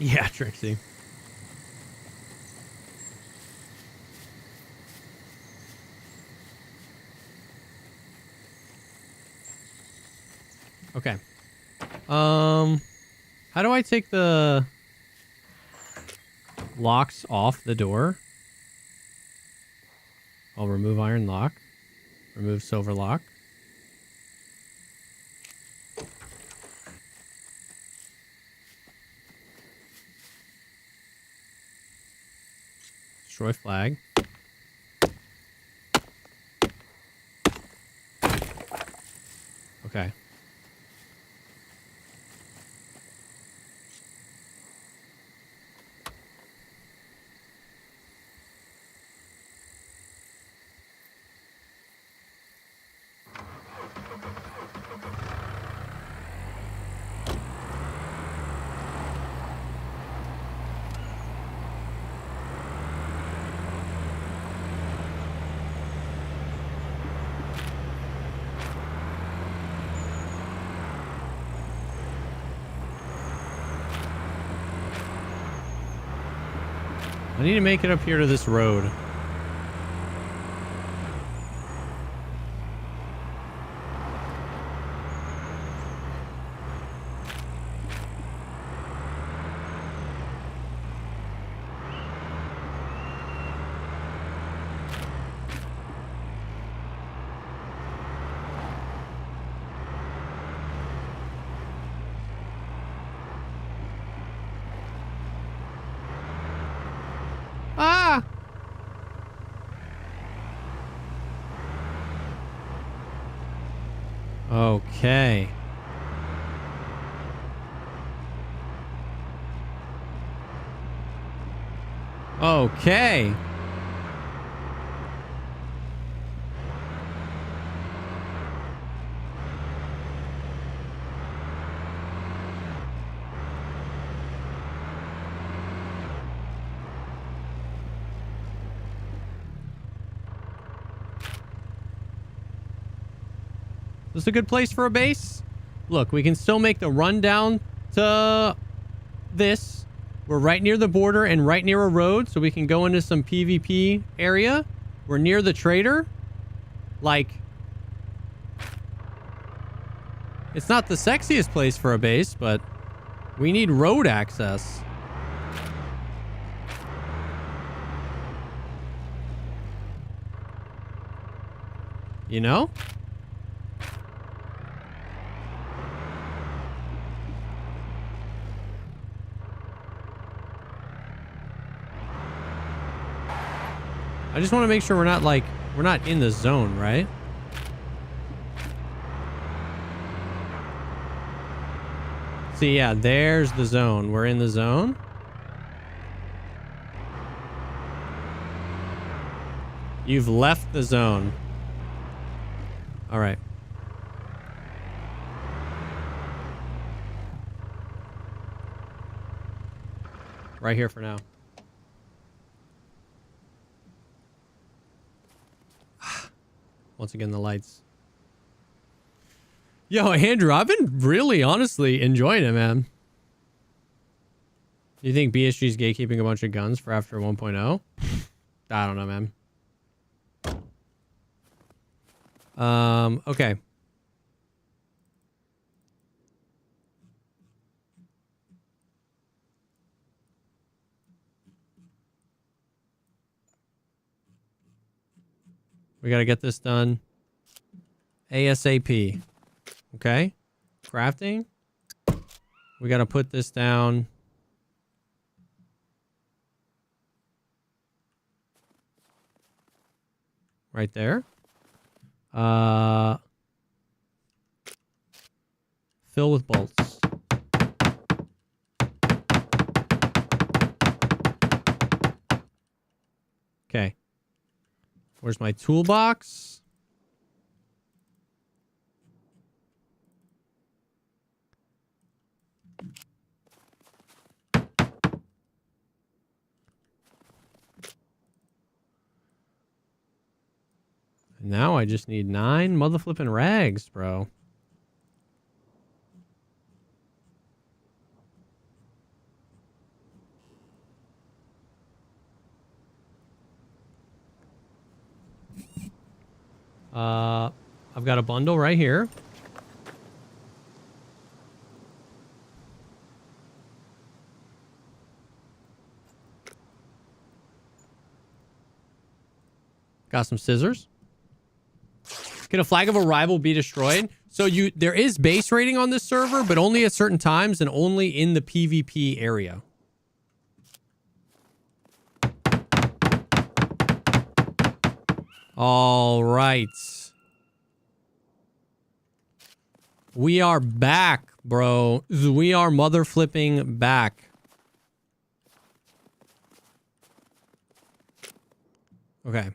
Yeah, Trixie. Okay. How do I take the locks off the door? I'll remove iron lock. Remove silver lock. Destroy flag. Okay. I need to make it up here to this road. Ah! Okay. Okay. This is a good place for a base? Look, we can still make the run down to this. We're right near the border and right near a road, so we can go into some PvP area. We're near the trader. Like, it's not the sexiest place for a base, but we need road access. You know? I just want to make sure we're not in the zone, right? See, yeah, there's the zone. We're in the zone. You've left the zone. All right. Right here for now. Once again, the lights. Yo, Andrew, I've been really, honestly enjoying it, man. You think BSG's gatekeeping a bunch of guns for after 1.0? I don't know, man. Okay. We got to get this done ASAP. Okay. Crafting. We got to put this down. Right there. Fill with bolts. Okay. Where's my toolbox? Now I just need 9 motherflippin' rags, bro. I I've got a bundle right here. Got some scissors. Can a flag of a rival be destroyed? So there is base rating on this server, but only at certain times and only in the PvP area. All right. We are back, bro. We are mother flipping back. Okay.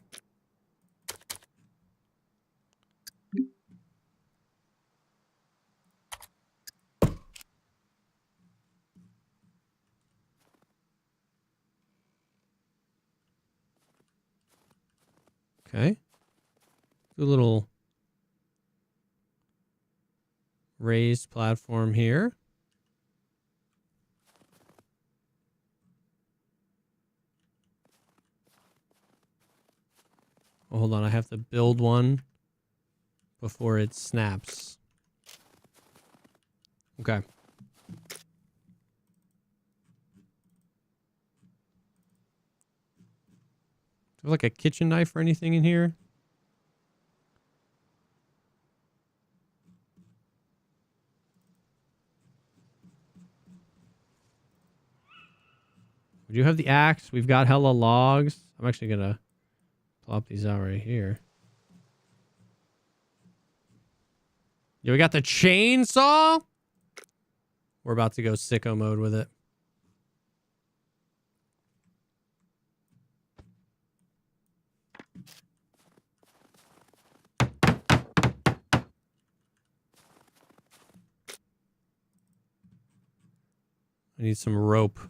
Okay. Do a little raised platform here. Oh, hold on. I have to build one before it snaps. Okay. Do you have like a kitchen knife or anything in here? We do have the axe. We've got hella logs. I'm actually gonna plop these out right here. Yeah, we got the chainsaw. We're about to go sicko mode with it. I need some rope.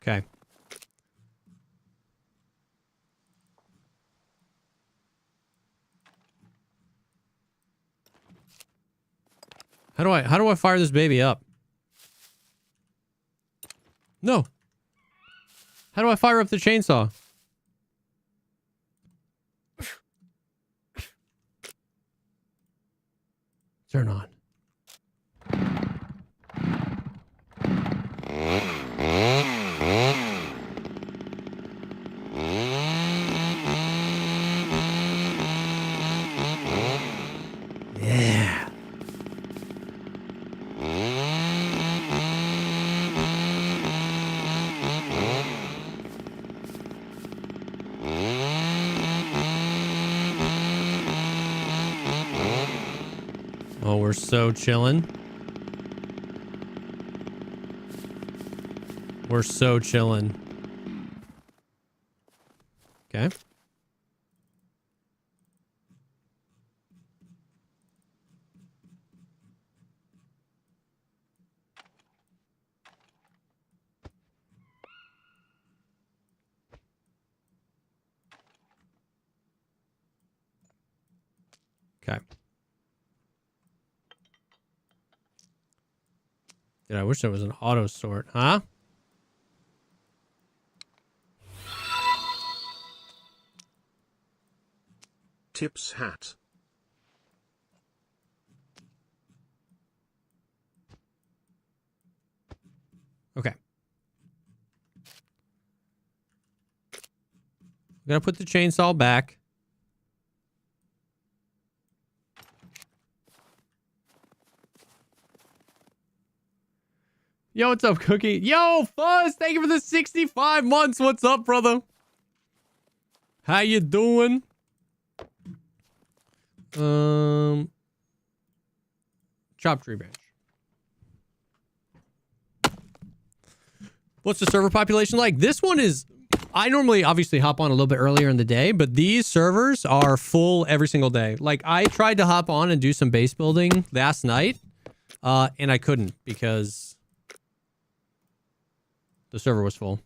Okay. How do I fire this baby up? No. How do I fire up the chainsaw? Turn on. Yeah. Oh, we're so chilling. We're so chilling. Okay. Okay. Dude, I wish there was an auto sort, huh? Tips hat. Okay. I'm gonna put the chainsaw back. Yo, what's up, Cookie? Yo, Fuzz, thank you for the 65 months. What's up, brother? How you doing? Chop tree branch. What's the server population like? This one is... I normally obviously hop on a little bit earlier in the day, but these servers are full every single day. Like, I tried to hop on and do some base building last night, and I couldn't because the server was full.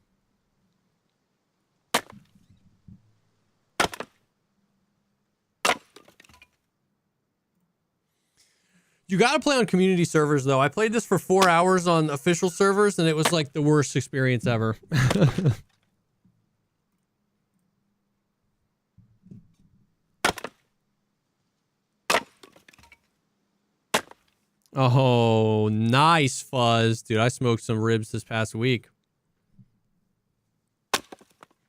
You gotta play on community servers, though. I played this for 4 hours on official servers, and it was like the worst experience ever. Oh, nice fuzz. Dude, I smoked some ribs this past week.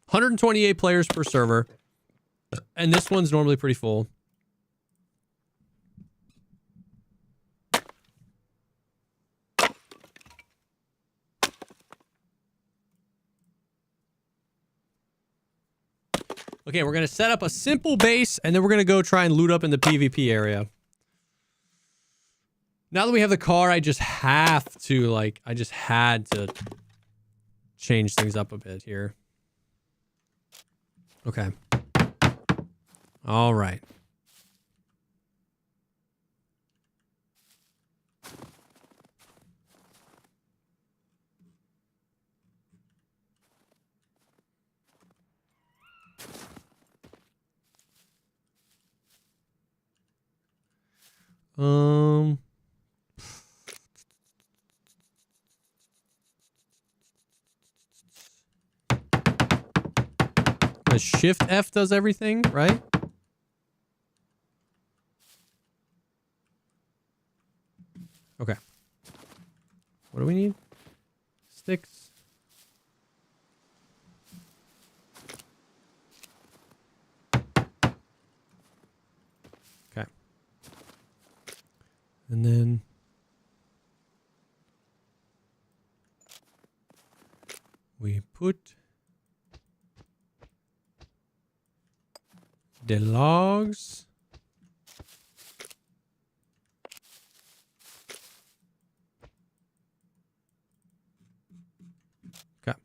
128 players per server. And this one's normally pretty full. Okay, we're going to set up a simple base, and then we're going to go try and loot up in the PvP area. Now that we have the car, I just have to, like, I just had to change things up a bit here. Okay. All right. The Shift F does everything, right? Okay. What do we need? Sticks. Okay. And then we put the logs. Okay.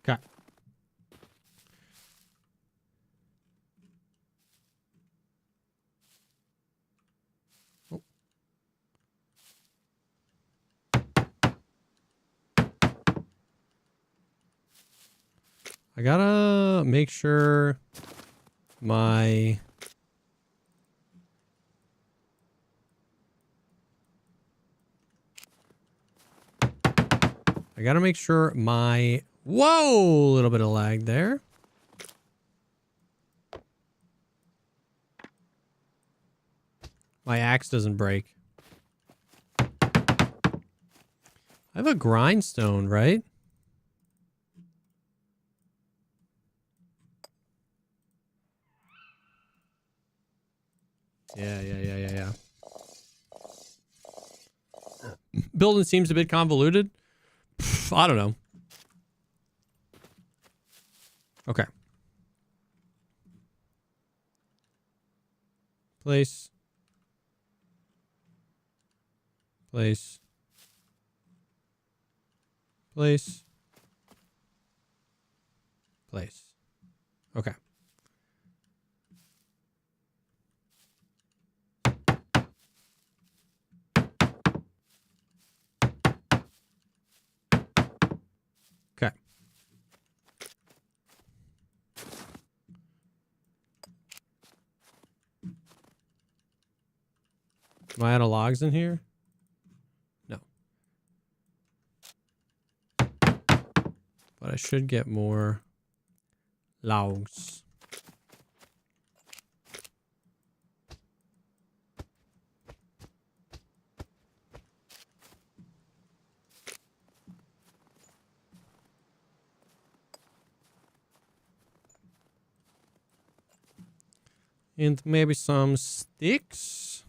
Okay. Oh. I gotta make sure my whoa, a little bit of lag there. My axe doesn't break. I have a grindstone, right? Yeah. Building seems a bit convoluted. I don't know. Okay. Place. Place. Place. Place. Okay. Okay. Am I out of logs in here? No. But I should get more logs. And maybe some sticks.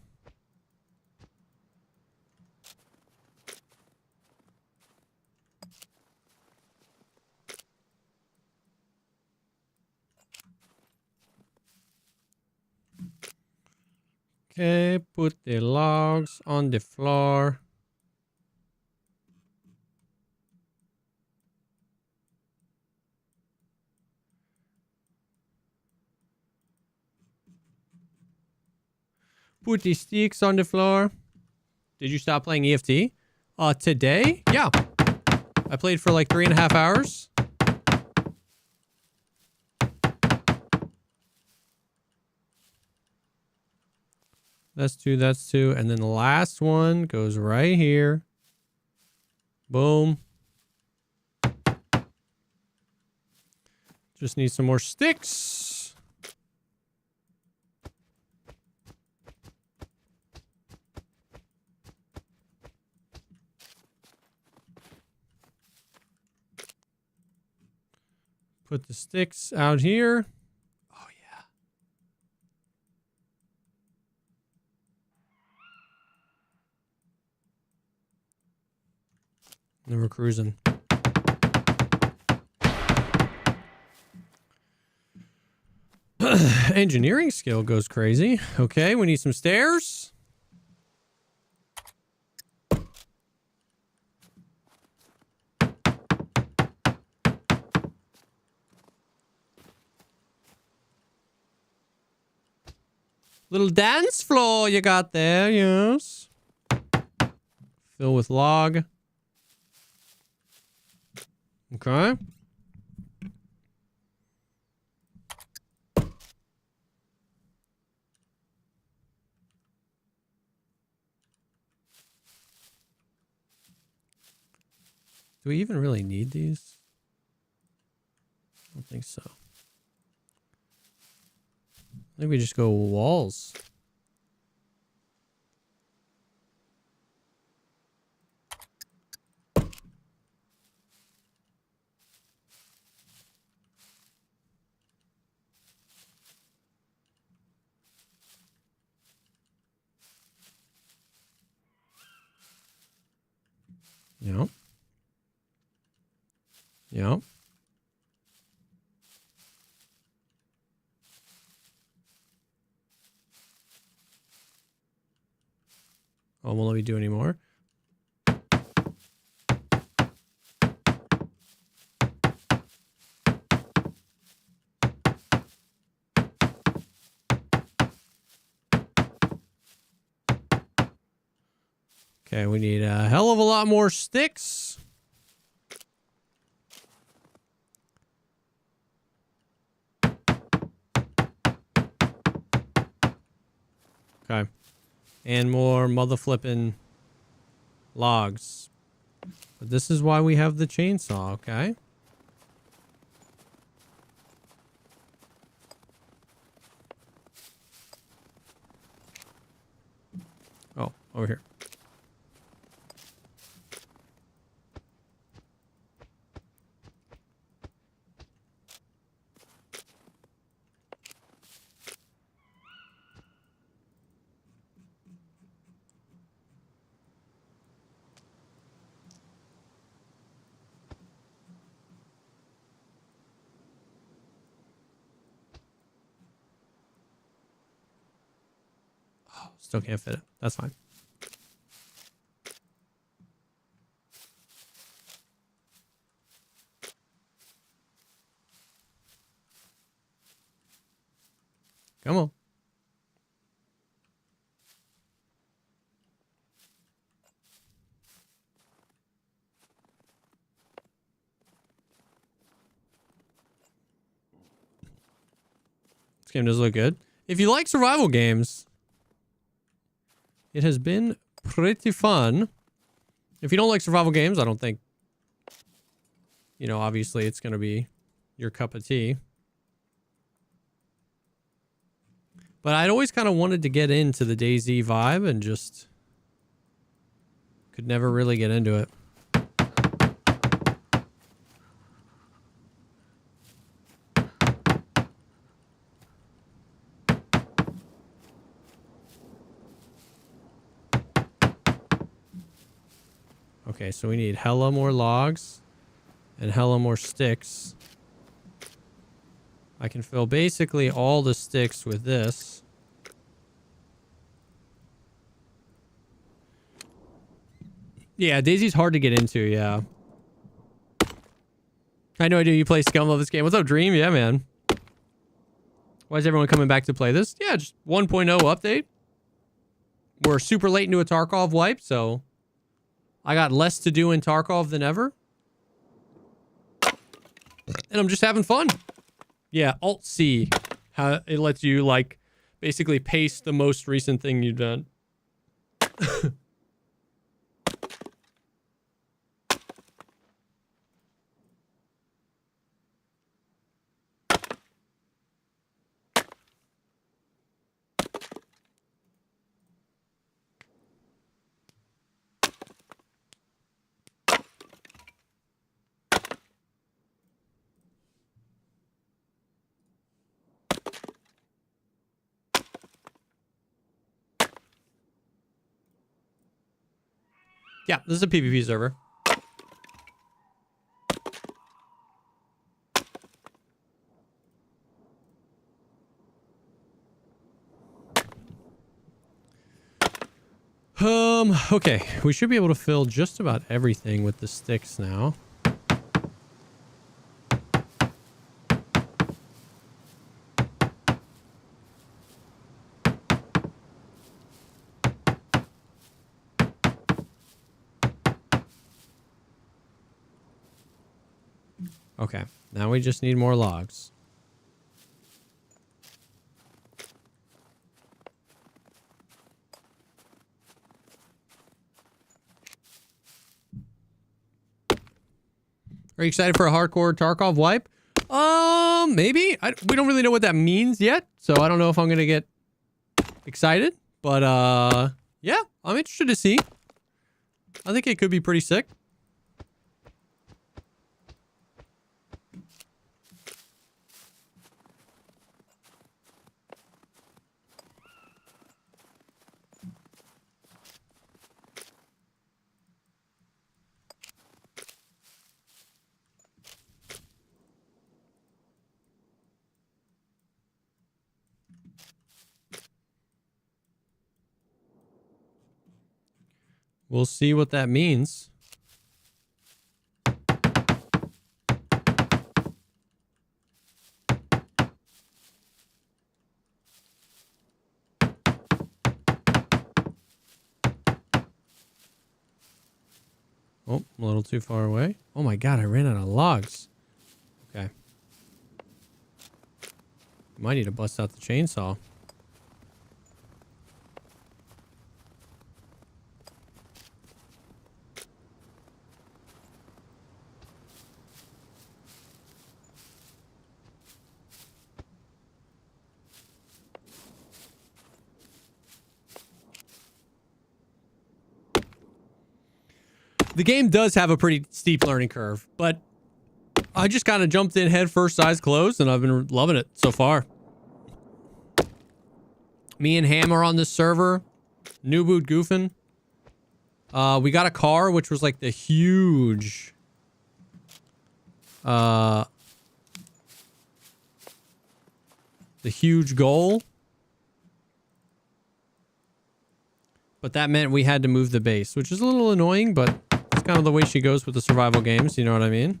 Okay, put the logs on the floor. Put the sticks on the floor. Did you stop playing EFT? Today? Yeah. I played for like 3.5 hours. That's two. And then the last one goes right here. Boom. Just need some more sticks. Put the sticks out here. Oh, yeah. And then we're cruising. Engineering skill goes crazy. Okay, we need some stairs. Little dance floor you got there, yes. Fill with log. Okay. Do we even really need these? I don't think so. I think we just go walls. Yep. Yep. Oh, won't let me do any more. Okay, we need a hell of a lot more sticks. Okay. And more mother flipping logs. But this is why we have the chainsaw, okay? Oh, over here. Still can't fit it. That's fine. Come on. This game does look good. If you like survival games, it has been pretty fun. If you don't like survival games, I don't think, you know, obviously it's going to be your cup of tea. But I'd always kind of wanted to get into the DayZ vibe and just could never really get into it. Okay, so we need hella more logs and hella more sticks. I can fill basically all the sticks with this. Yeah, Daisy's hard to get into, yeah. I know I do. You play Scum, love this game. What's up, Dream? Yeah, man. Why is everyone coming back to play this? Yeah, just 1.0 update. We're super late into a Tarkov wipe, so I got less to do in Tarkov than ever. And I'm just having fun. Yeah, Alt-C. How it lets you, like, basically paste the most recent thing you've done. Yeah, this is a PvP server. Okay. We should be able to fill just about everything with the sticks now. Okay, now we just need more logs. Are you excited for a hardcore Tarkov wipe? Maybe. We don't really know what that means yet, so I don't know if I'm gonna get excited. But yeah, I'm interested to see. I think it could be pretty sick. We'll see what that means. Oh, a little too far away. Oh my god, I ran out of logs. Okay. Might need to bust out the chainsaw. The game does have a pretty steep learning curve, but I just kind of jumped in head first, eyes closed, and I've been loving it so far. Me and Ham are on this server. New boot goofing. We got a car, which was like the huge... the huge goal. But that meant we had to move the base, which is a little annoying, but it's kind of the way she goes with the survival games, you know what I mean?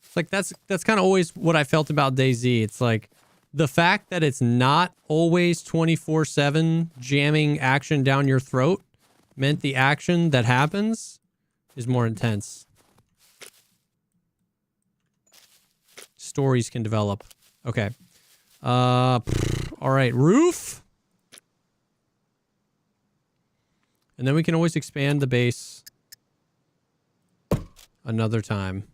It's like that's kind of always what I felt about DayZ. It's like the fact that it's not always 24/7 jamming action down your throat meant the action that happens is more intense. Stories can develop. Okay. All right, roof. And then we can always expand the base another time.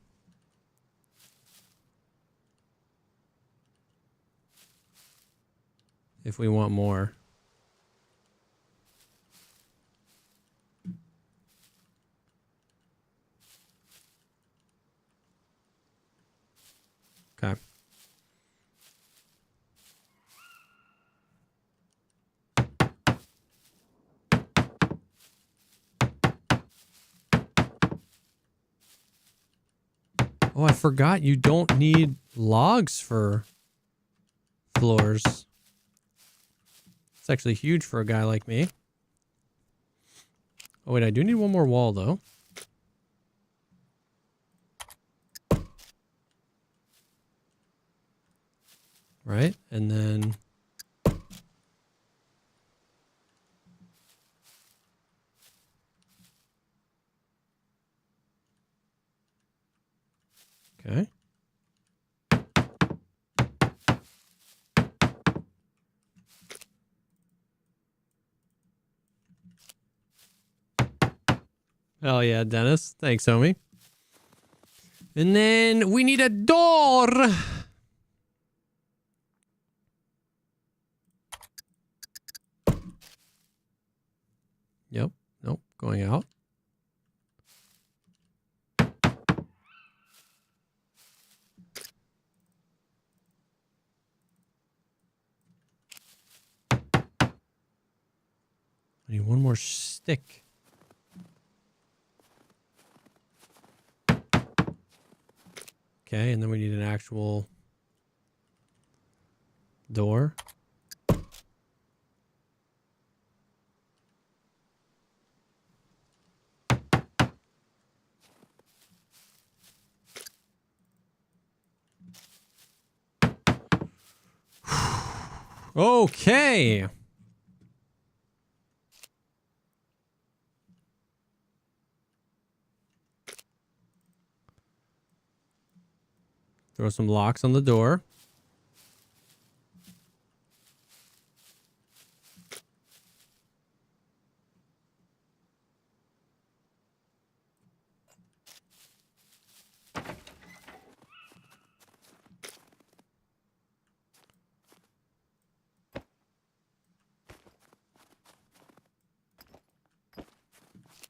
If we want more. Okay. Oh, I forgot you don't need logs for floors. It's actually huge for a guy like me. Oh, wait, I do need one more wall, though. Right, and then... Okay. Hell yeah, Dennis. Thanks, homie. And then we need a door. Yep. Nope. Going out. I need one more stick. Okay, and then we need an actual door. Okay. Throw some locks on the door.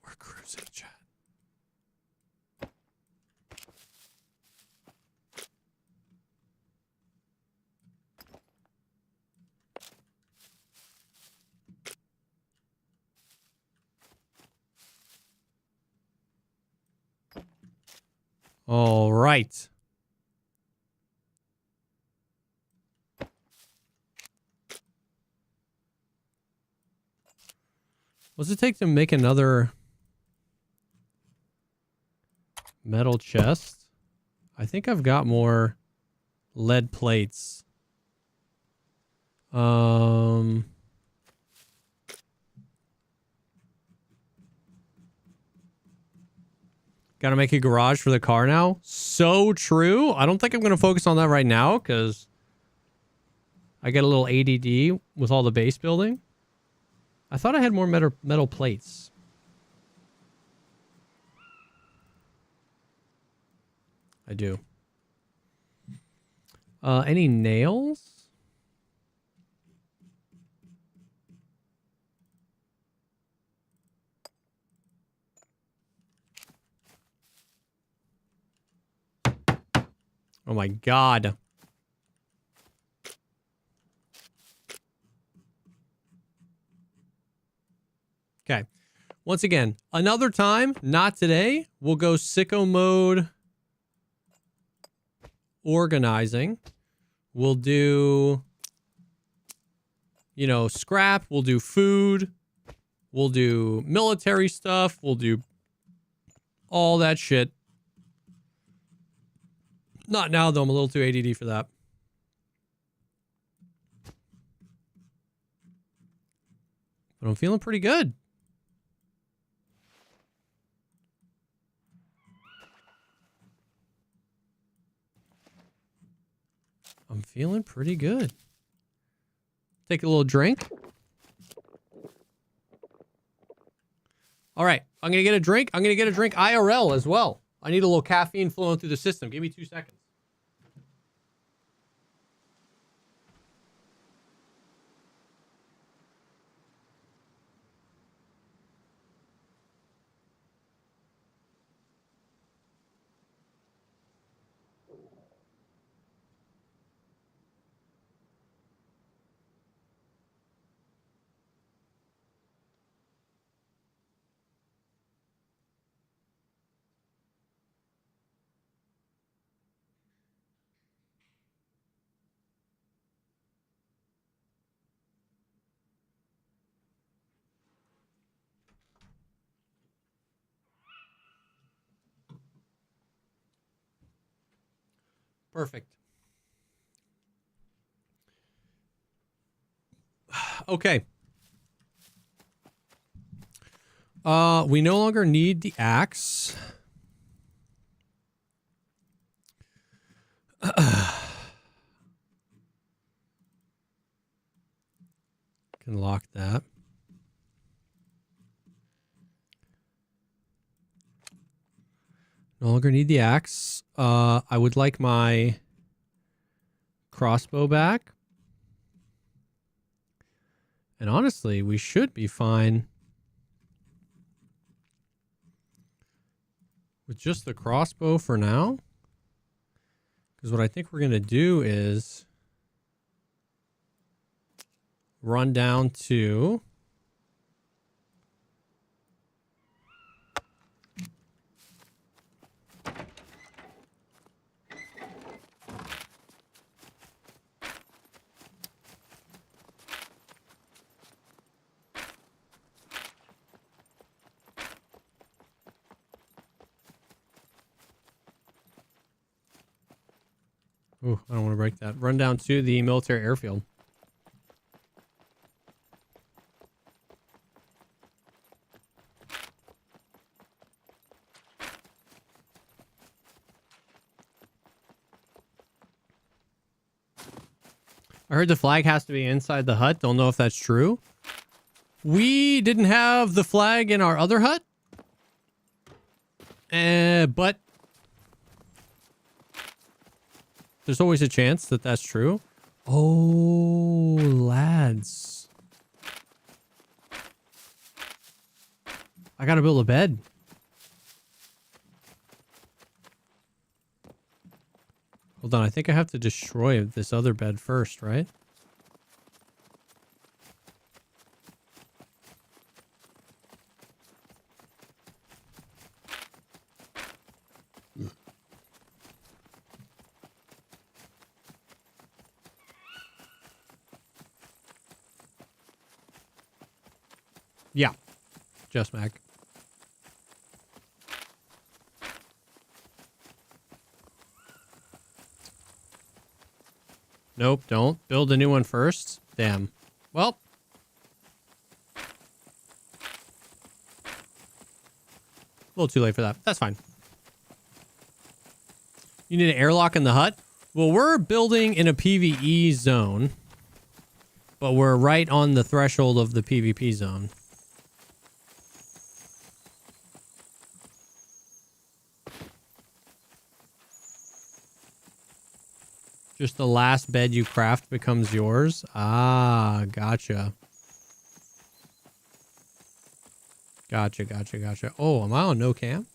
We're cruising, chat. All right. What's it take to make another metal chest? I think I've got more lead plates. Gotta make a garage for the car now. So true. I don't think I'm gonna focus on that right now because I get a little ADD with all the base building. I thought I had more metal plates. I do. Any nails? Oh my God. Okay. Once again, another time, not today, we'll go sicko mode organizing. We'll do, you know, scrap. We'll do food. We'll do military stuff. We'll do all that shit. Not now, though. I'm a little too ADD for that. But I'm feeling pretty good. I'm feeling pretty good. Take a little drink. All right. I'm going to get a drink. I'm going to get a drink IRL as well. I need a little caffeine flowing through the system. Give me 2 seconds. Perfect. Okay. We no longer need the axe. Can lock that. No longer need the axe. I would like my crossbow back. And honestly, we should be fine with just the crossbow for now. Because what I think we're going to do is run down to... Ooh, I don't want to break that. Run down to the military airfield. I heard the flag has to be inside the hut. Don't know if that's true. We didn't have the flag in our other hut. But there's always a chance that that's true. Oh, lads. I gotta build a bed. Hold on, I think I have to destroy this other bed first, right? Yeah, just Mac. Nope, don't. Build a new one first. Damn. Well. A little too late for that. That's fine. You need an airlock in the hut? Well, we're building in a PvE zone. But we're right on the threshold of the PvP zone. Just the last bed you craft becomes yours? Ah, gotcha. Gotcha, gotcha, gotcha. Oh, am I on no cam?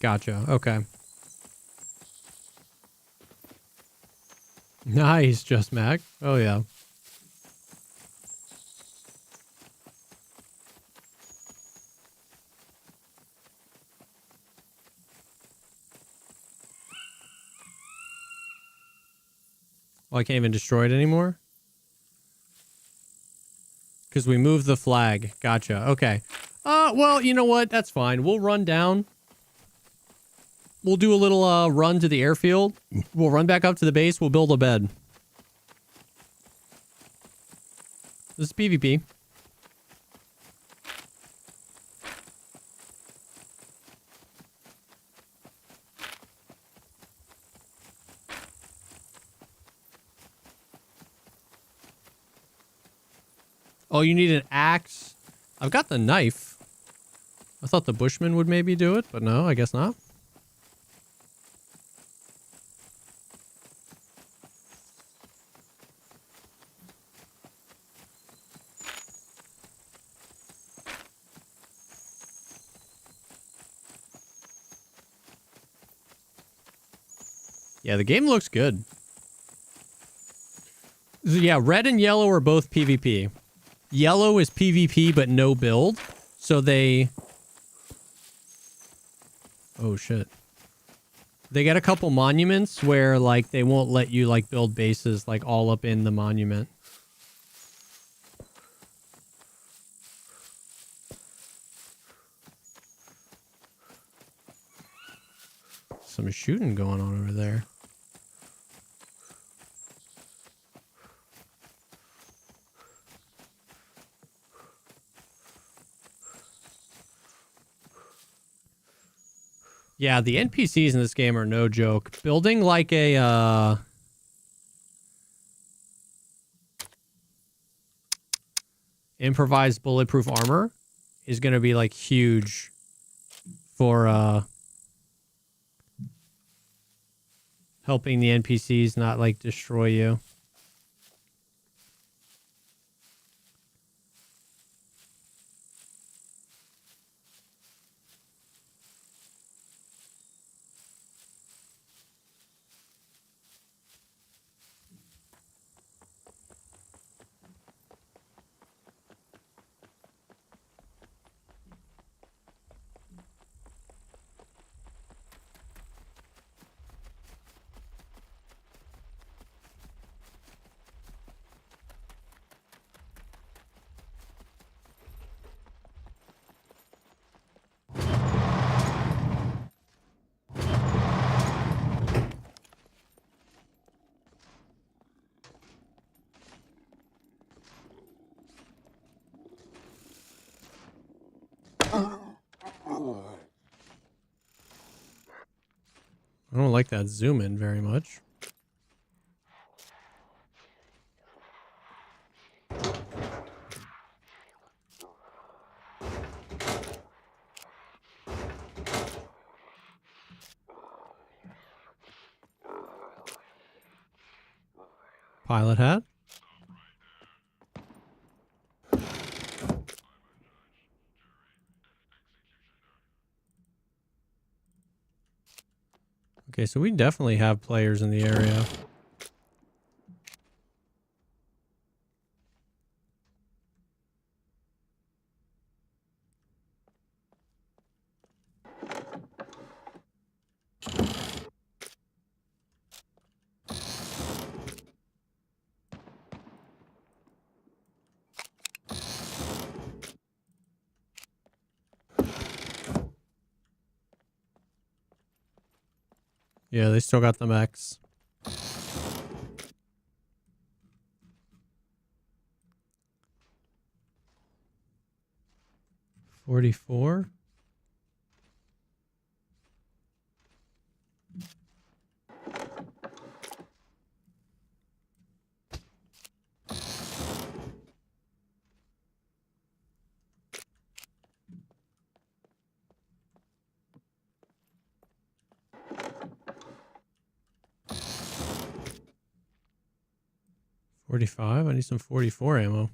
Gotcha, okay. Nice, Just Mac. Oh, yeah. Oh, I can't even destroy it anymore? Because we moved the flag. Gotcha. Okay. Well, you know what? That's fine. We'll run down. We'll do a little run to the airfield. We'll run back up to the base. We'll build a bed. This is PvP. Oh, you need an axe? I've got the knife. I thought the Bushman would maybe do it, but no, I guess not. Yeah, the game looks good. Yeah, red and yellow are both PvP. Yellow is PvP, but no build. So they... Oh, shit. They get a couple monuments where like they won't let you like build bases like all up in the monument. Some shooting going on over there. Yeah, the NPCs in this game are no joke. Building like a improvised bulletproof armor is going to be like huge for helping the NPCs not like destroy you. I don't like that zoom in very much. Pilot hat. Okay, so we definitely have players in the area. Yeah, they still got the mechs. $44. $45. I need some 44 ammo.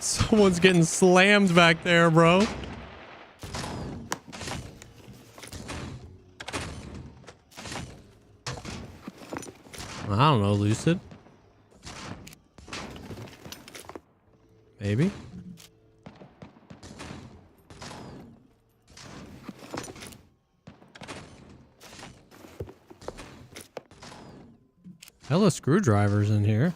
Someone's getting slammed back there, bro. I don't know, Lucid. Maybe. Hella screwdrivers in here.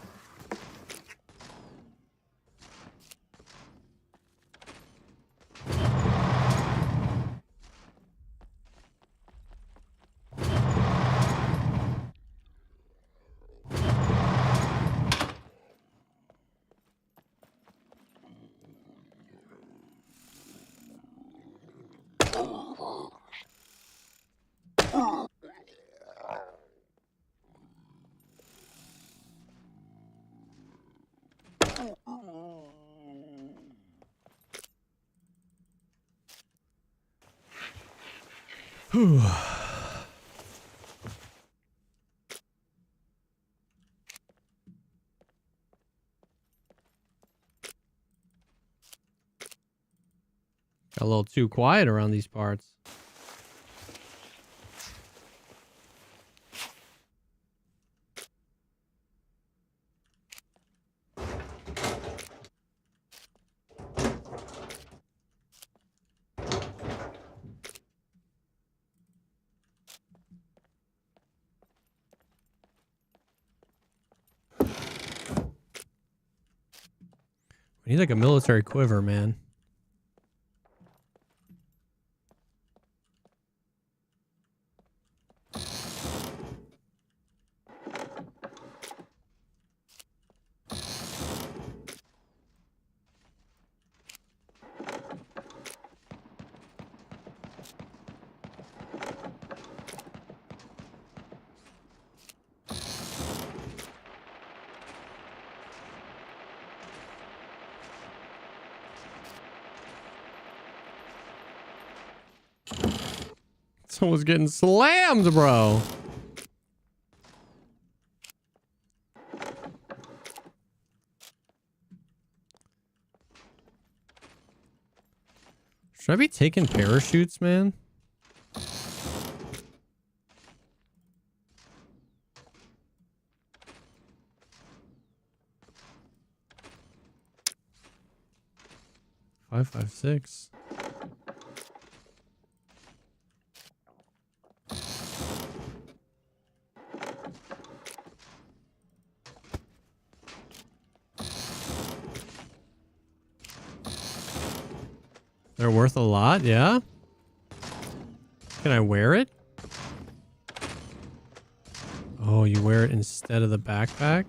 Whew. Got a little too quiet around these parts. We need like a military quiver, man. Someone's getting slammed, bro. Should I be taking parachutes, man? Five, 6. They're worth a lot, yeah? Can I wear it? Oh, you wear it instead of the backpack?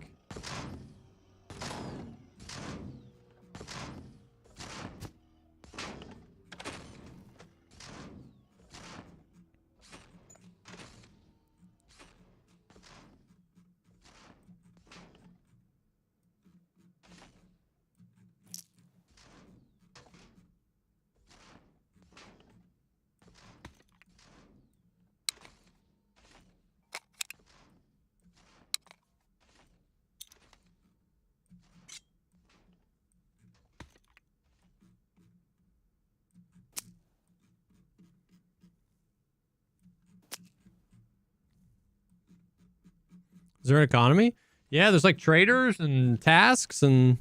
Is there an economy? Yeah, there's like traders and tasks and...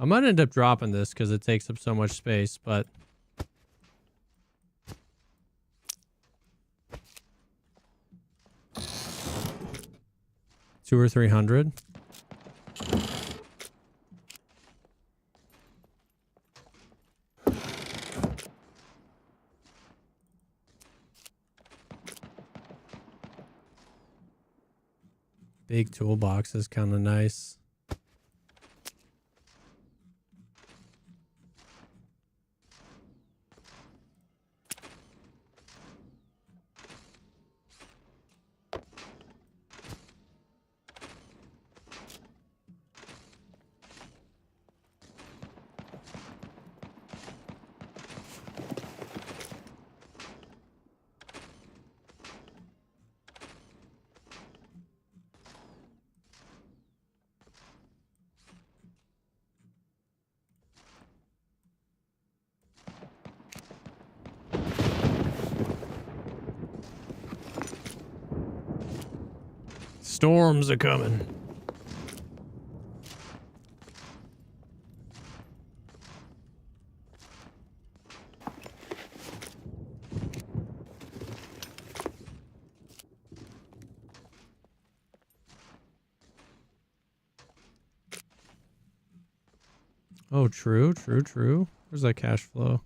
I might end up dropping this because it takes up so much space, but... 200 or 300. Big toolbox is kind of nice. Storms are coming. Oh, true. Where's that cash flow?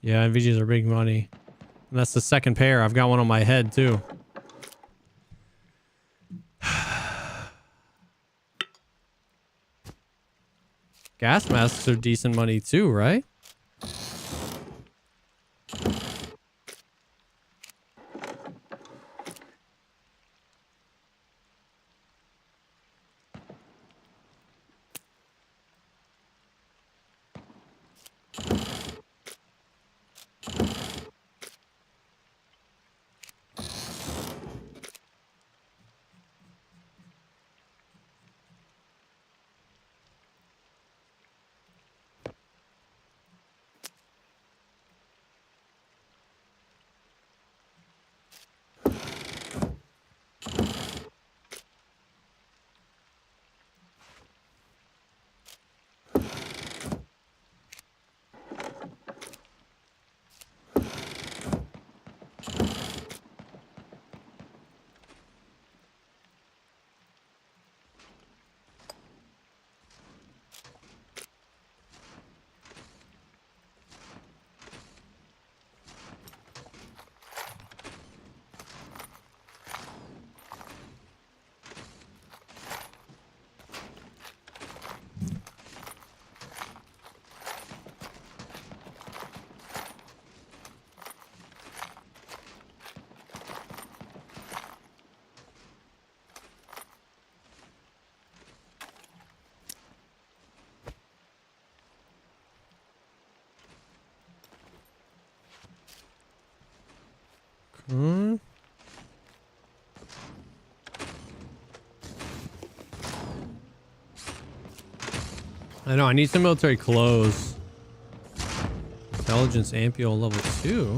Yeah, Nvidias are big money. And that's the second pair. I've got one on my head too. Gas masks are decent money too, right? Hmm. I know, I need some military clothes. Intelligence Ampule level 2.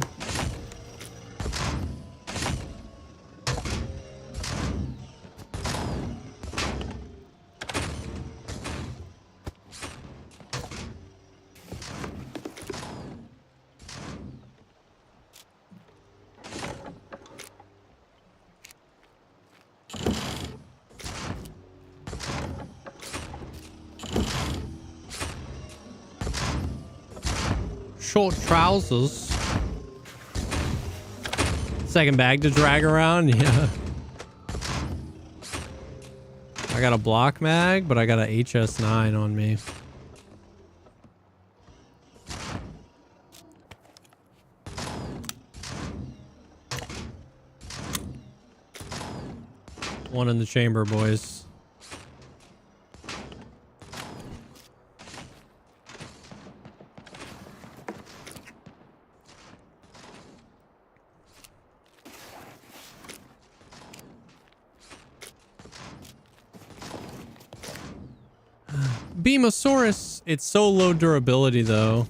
Short trousers. Second bag to drag around, yeah. I got a block mag, but I got a HS9 on me. One in the chamber, boys. Beamosaurus, it's so low durability though.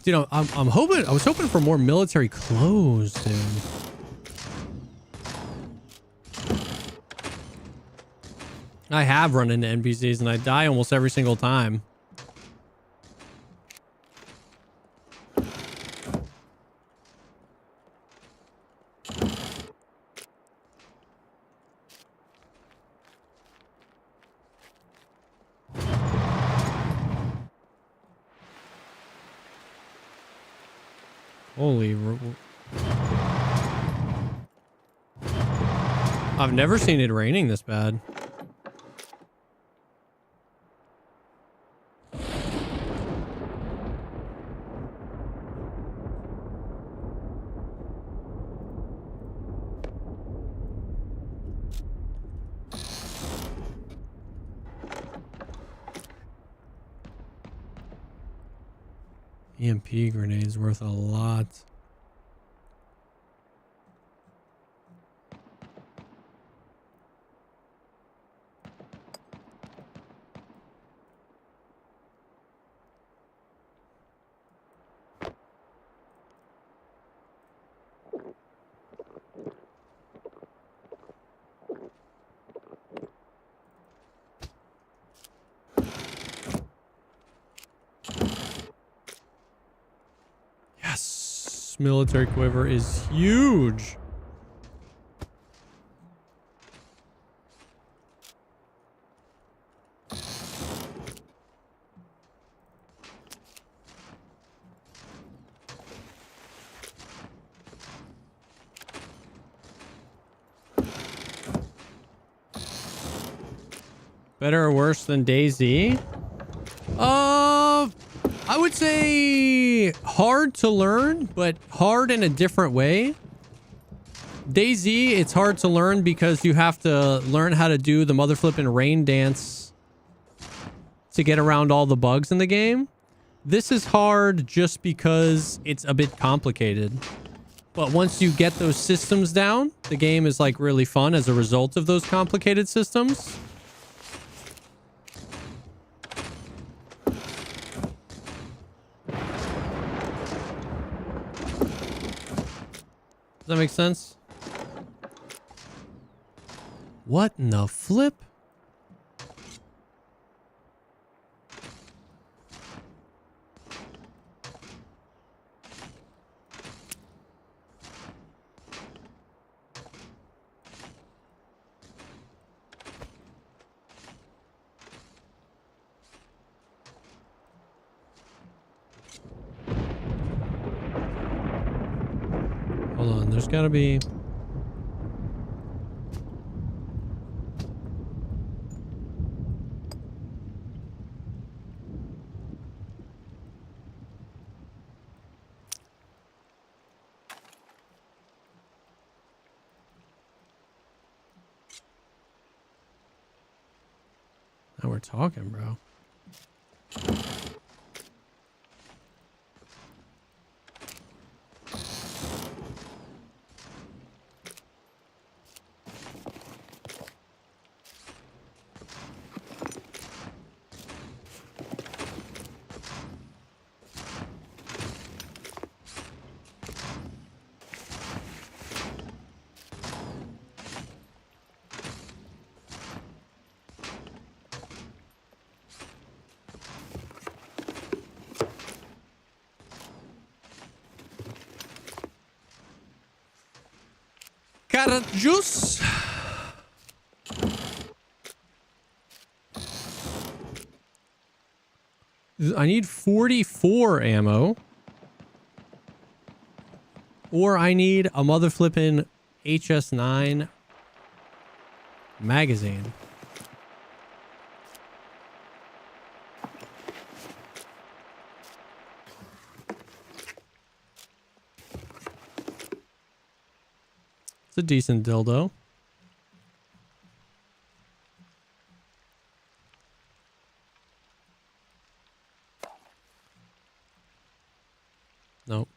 Dude, I'm hoping, I was hoping for more military clothes, dude. I have run into NPCs and I die almost every single time. Holy... I've never seen it raining this bad. EMP grenades worth a lot. Yes, military quiver is huge. Better or worse than DayZ? I would say hard to learn, but hard in a different way. DayZ, it's hard to learn because you have to learn how to do the mother flipping rain dance to get around all the bugs in the game. This is hard just because it's a bit complicated. But once you get those systems down, the game is like really fun as a result of those complicated systems. Does that make sense? What in the flip? Hold on, there's gotta be... Now we're talking, bro. Carrot juice. I need 44 ammo. Or I need a mother flippin' HS9 magazine. It's a decent dildo. Nope.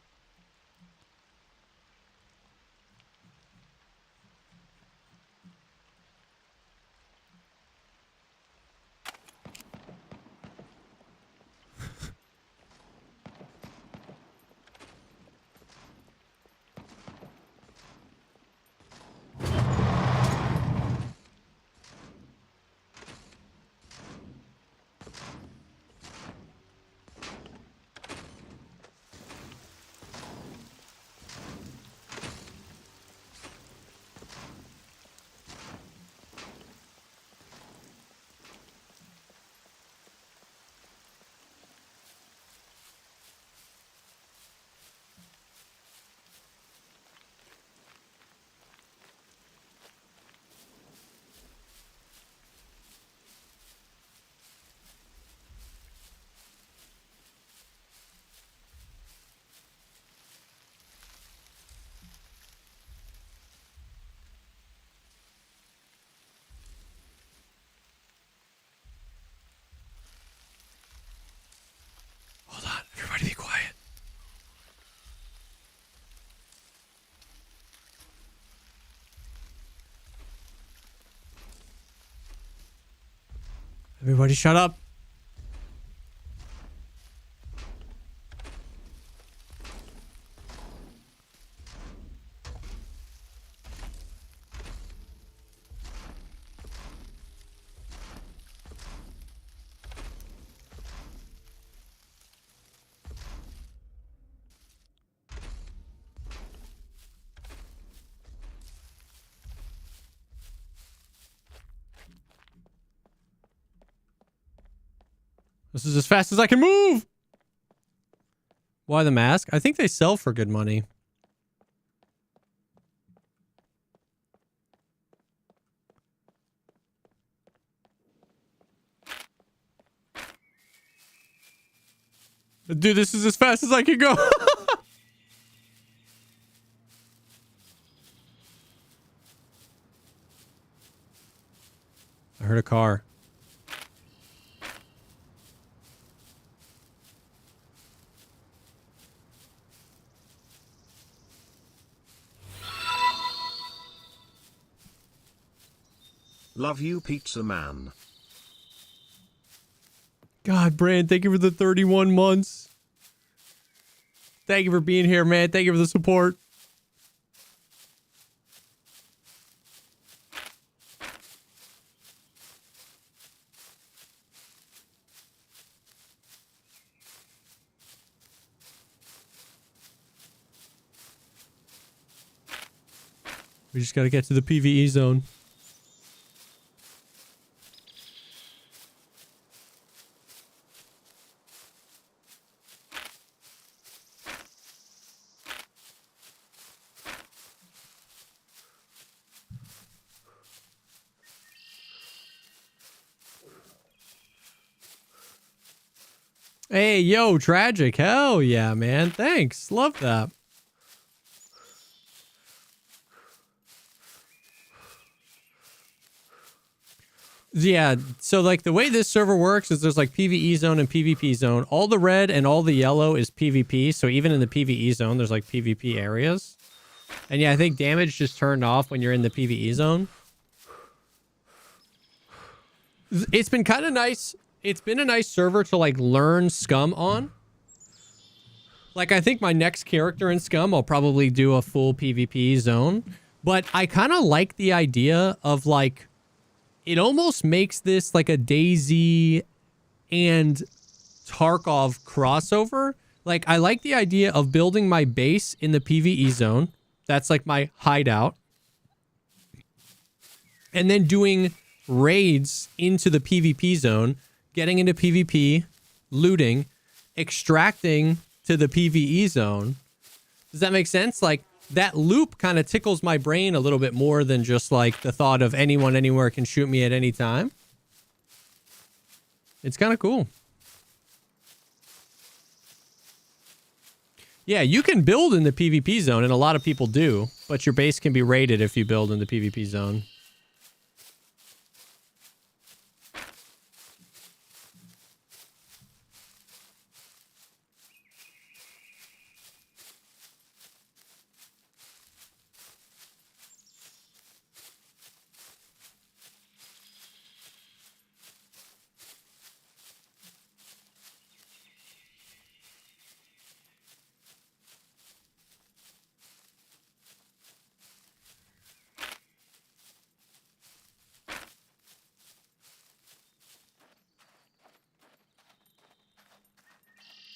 Everybody be quiet. Everybody shut up. This is as fast as I can move. Why the mask? I think they sell for good money. Dude, this is as fast as I can go. I heard a car. Love you, Pizza Man. God, Brand, thank you for the 31 months. Thank you for being here, man. Thank you for the support. We just got to get to the PvE zone. Hey, yo, Tragic. Hell yeah, man. Thanks. Love that. Yeah, so like the way this server works is there's like PvE zone and PvP zone. All the red and all the yellow is PvP. So even in the PvE zone, there's like PvP areas. And yeah, I think damage just turned off when you're in the PvE zone. It's been kind of nice. It's been a nice server to like learn Scum on. Like I think my next character in Scum, I'll probably do a full PvP zone. But I kind of like the idea of like, it almost makes this like a DayZ and Tarkov crossover. Like, I like the idea of building my base in the PvE zone. That's like my hideout. And then doing raids into the PvP zone, getting into PvP, looting, extracting to the PvE zone. Does that make sense? Like, that loop kind of tickles my brain a little bit more than just like the thought of anyone anywhere can shoot me at any time. It's kind of cool. Yeah, you can build in the PvP zone, and a lot of people do, but your base can be raided if you build in the PvP zone.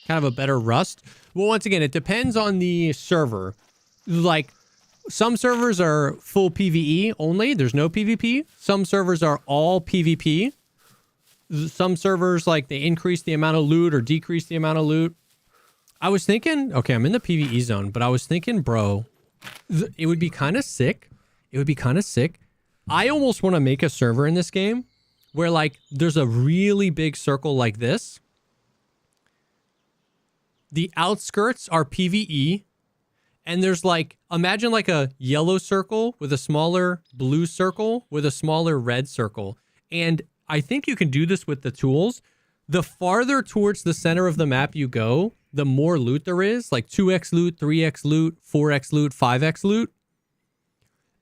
Kind of a better Rust. Well, once again, it depends on the server. Like, some servers are full PvE only. There's no PvP. Some servers are all PvP. Some servers, like, they increase the amount of loot or decrease the amount of loot. I was thinking, okay, I'm in the PvE zone, but I was thinking, bro, it would be kind of sick. It would be kind of sick. I almost want to make a server in this game where, like, there's a really big circle like this. The outskirts are PvE, and there's like, imagine like a yellow circle with a smaller blue circle with a smaller red circle. And I think you can do this with the tools. The farther towards the center of the map you go, the more loot there is, like 2x loot, 3x loot, 4x loot, 5x loot.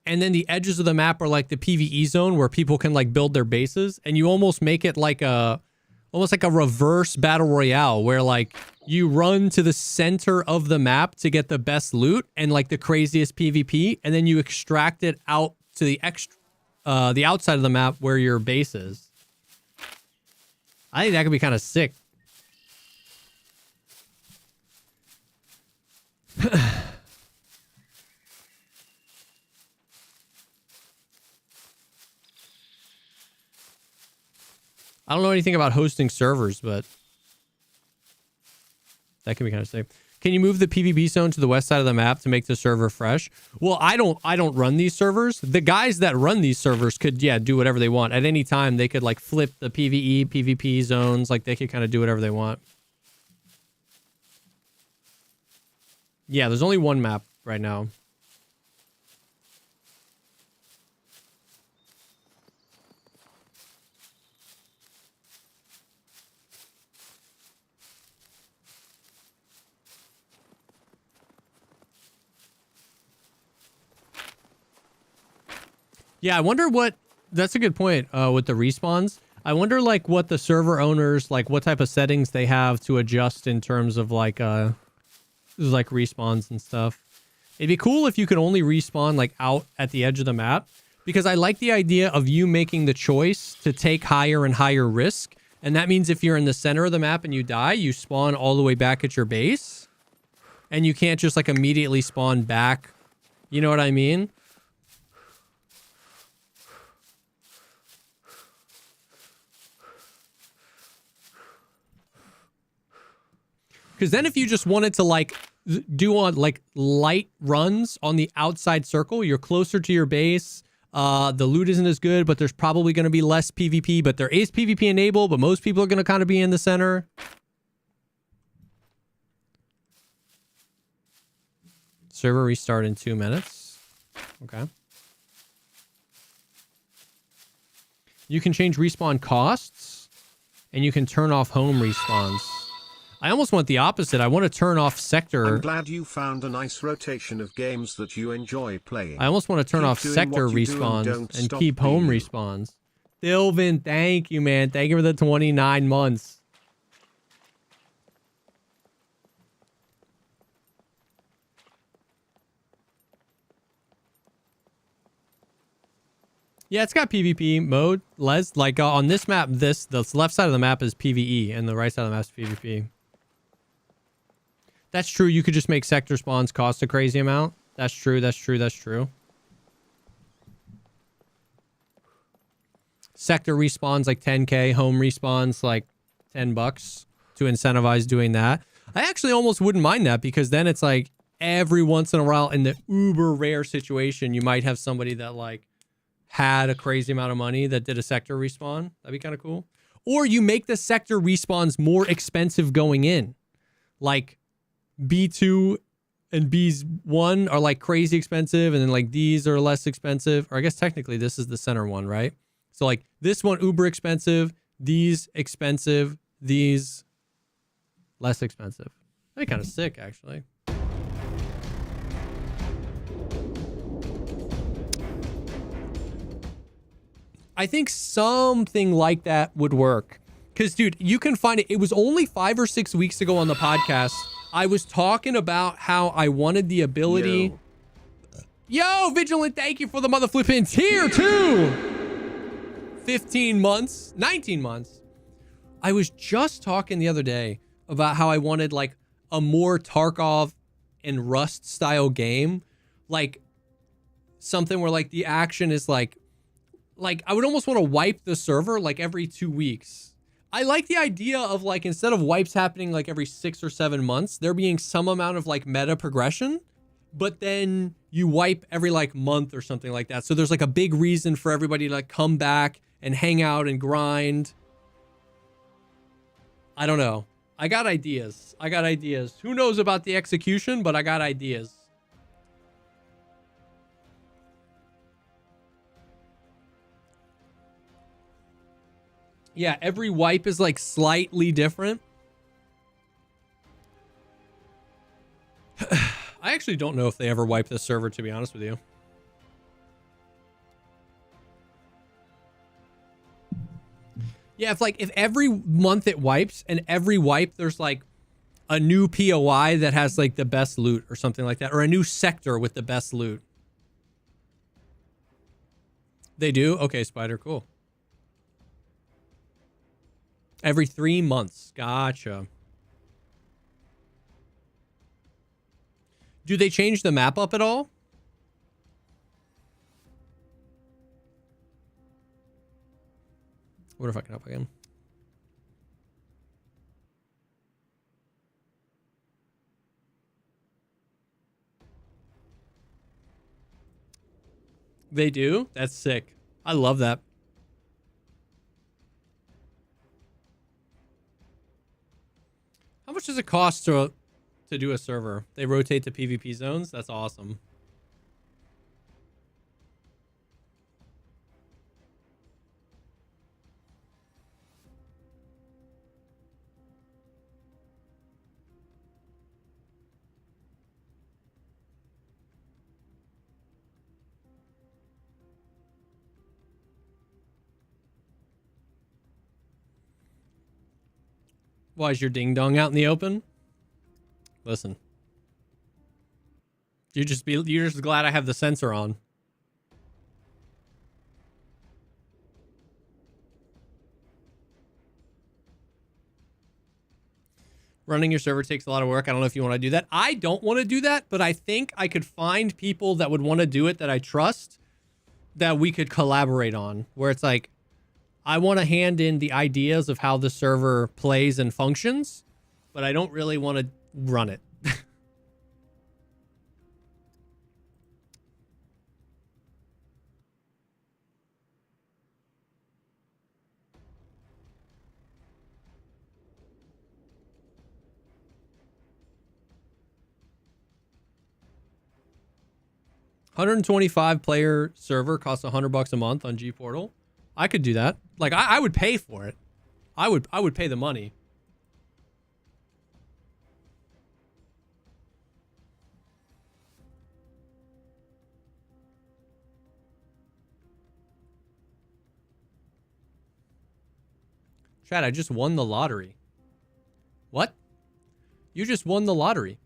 And then the edges of the map are like the PvE zone where people can like build their bases, and you almost make it like almost like a reverse battle royale where like you run to the center of the map to get the best loot and like the craziest PvP, and then you extract it out to the outside of the map where your base is. I think that could be kind of sick. I don't know anything about hosting servers, but that can be kind of safe. Can you move the PvP zone to the west side of the map to make the server fresh? Well, I don't run these servers. The guys that run these servers could, yeah, do whatever they want. At any time, they could like flip the PvE, PvP zones. Like they could kind of do whatever they want. Yeah, there's only one map right now. Yeah, I wonder what... That's a good point with the respawns. I wonder, like, what the server owners, like, what type of settings they have to adjust in terms of, like respawns and stuff. It'd be cool if you could only respawn, like, out at the edge of the map. Because I like the idea of you making the choice to take higher and higher risk. And that means if you're in the center of the map and you die, you spawn all the way back at your base. And you can't just, like, immediately spawn back. You know what I mean? Because then if you just wanted to, like, do on, like, light runs on the outside circle, you're closer to your base. The loot isn't as good, but there's probably going to be less PvP. But there is PvP enabled, but most people are going to kind of be in the center. Server restart in 2 minutes. Okay. You can change respawn costs, and you can turn off home respawns. I almost want the opposite. I want to turn off sector. I'm glad you found a nice rotation of games that you enjoy playing. I almost want to turn off sector respawns and keep home respawns. Sylvan, thank you, man. Thank you for the 29 months. Yeah, it's got PvP mode. Like on this map, the left side of the map is PvE and the right side of the map is PvP. That's true. You could just make sector spawns cost a crazy amount. That's true. That's true. That's true. Sector respawns like 10K. Home respawns like $10 to incentivize doing that. I actually almost wouldn't mind that because then it's like every once in a while in the uber rare situation, you might have somebody that like had a crazy amount of money that did a sector respawn. That'd be kind of cool. Or you make the sector respawns more expensive going in. Like B2 and B1 are like crazy expensive, and then like these are less expensive. Or I guess technically this is the center one, right? So like this one uber expensive, these expensive, these less expensive. That'd be kind of sick, actually. I think something like that would work. Because, dude, you can find it. It was only 5 or 6 weeks ago on the podcast. I was talking about how I wanted the ability. Yo, Vigilant, thank you for the mother flipping tier 2. 15 months, 19 months. I was just talking the other day about how I wanted like a more Tarkov and Rust style game. Like something where like the action is like I would almost want to wipe the server like every 2 weeks. I like the idea of like, instead of wipes happening like every 6 or 7 months, there being some amount of like meta progression, but then you wipe every like month or something like that. So there's like a big reason for everybody to like come back and hang out and grind. I don't know. I got ideas. I got ideas. Who knows about the execution, but I got ideas. Yeah, every wipe is like slightly different. I actually don't know if they ever wipe this server, to be honest with you. Yeah, if every month it wipes and every wipe there's like a new POI that has like the best loot or something like that, or a new sector with the best loot. They do? Okay, Spider, cool. Every 3 months. Gotcha. Do they change the map up at all? What if I can help again? They do? That's sick. I love that. How much does it cost to to do a server. They rotate to PvP zones. That's awesome. Why is your ding dong out in the open? Listen. You're just glad I have the sensor on. Running your server takes a lot of work. I don't know if you want to do that. I don't want to do that, but I think I could find people that would want to do it that I trust that we could collaborate on, where it's like, I want to hand in the ideas of how the server plays and functions, but I don't really want to run it. $125 player server costs $100 a month on G Portal. I could do that. Like I would pay for it. I would pay the money. Chad, I just won the lottery. What? You just won the lottery.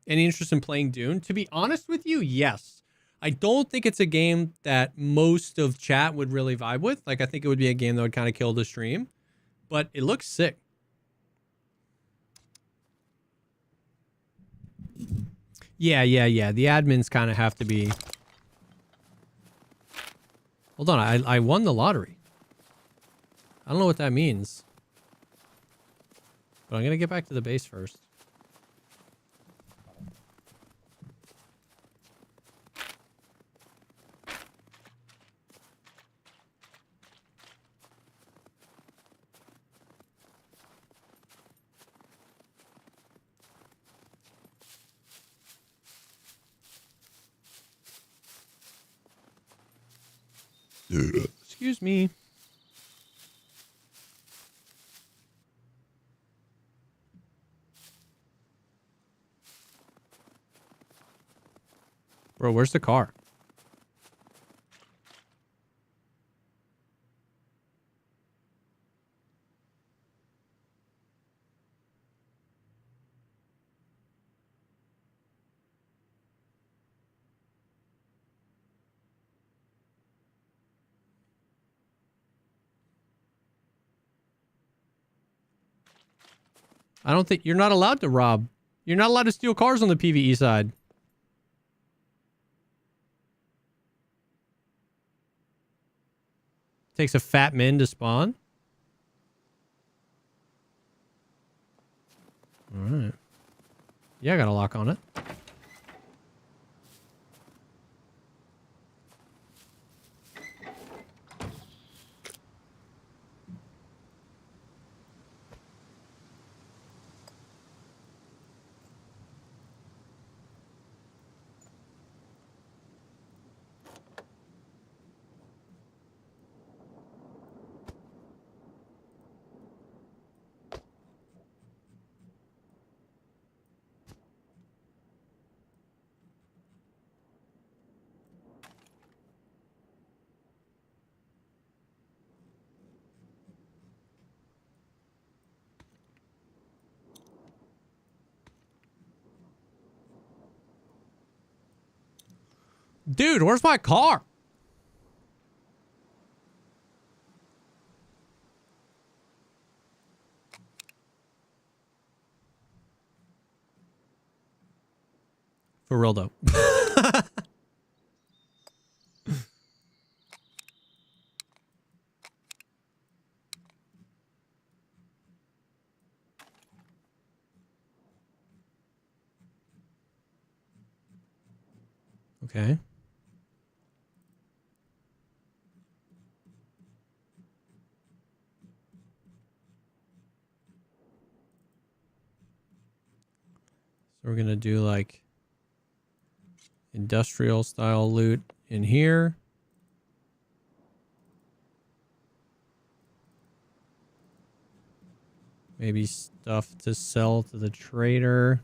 Any interest in playing Dune? To be honest with you, yes. I don't think it's a game that most of chat would really vibe with. Like, I think it would be a game that would kind of kill the stream. But it looks sick. Yeah. The admins kind of have to be... Hold on, I won the lottery. I don't know what that means. But I'm going to get back to the base first. Excuse me. Bro, where's the car? I don't think you're not allowed to rob. You're not allowed to steal cars on the PvE side. Takes a fat min to spawn. All right. Yeah, I got a lock on it. Dude, where's my car? For real though. Okay. So we're going to do like industrial style loot in here. Maybe stuff to sell to the trader.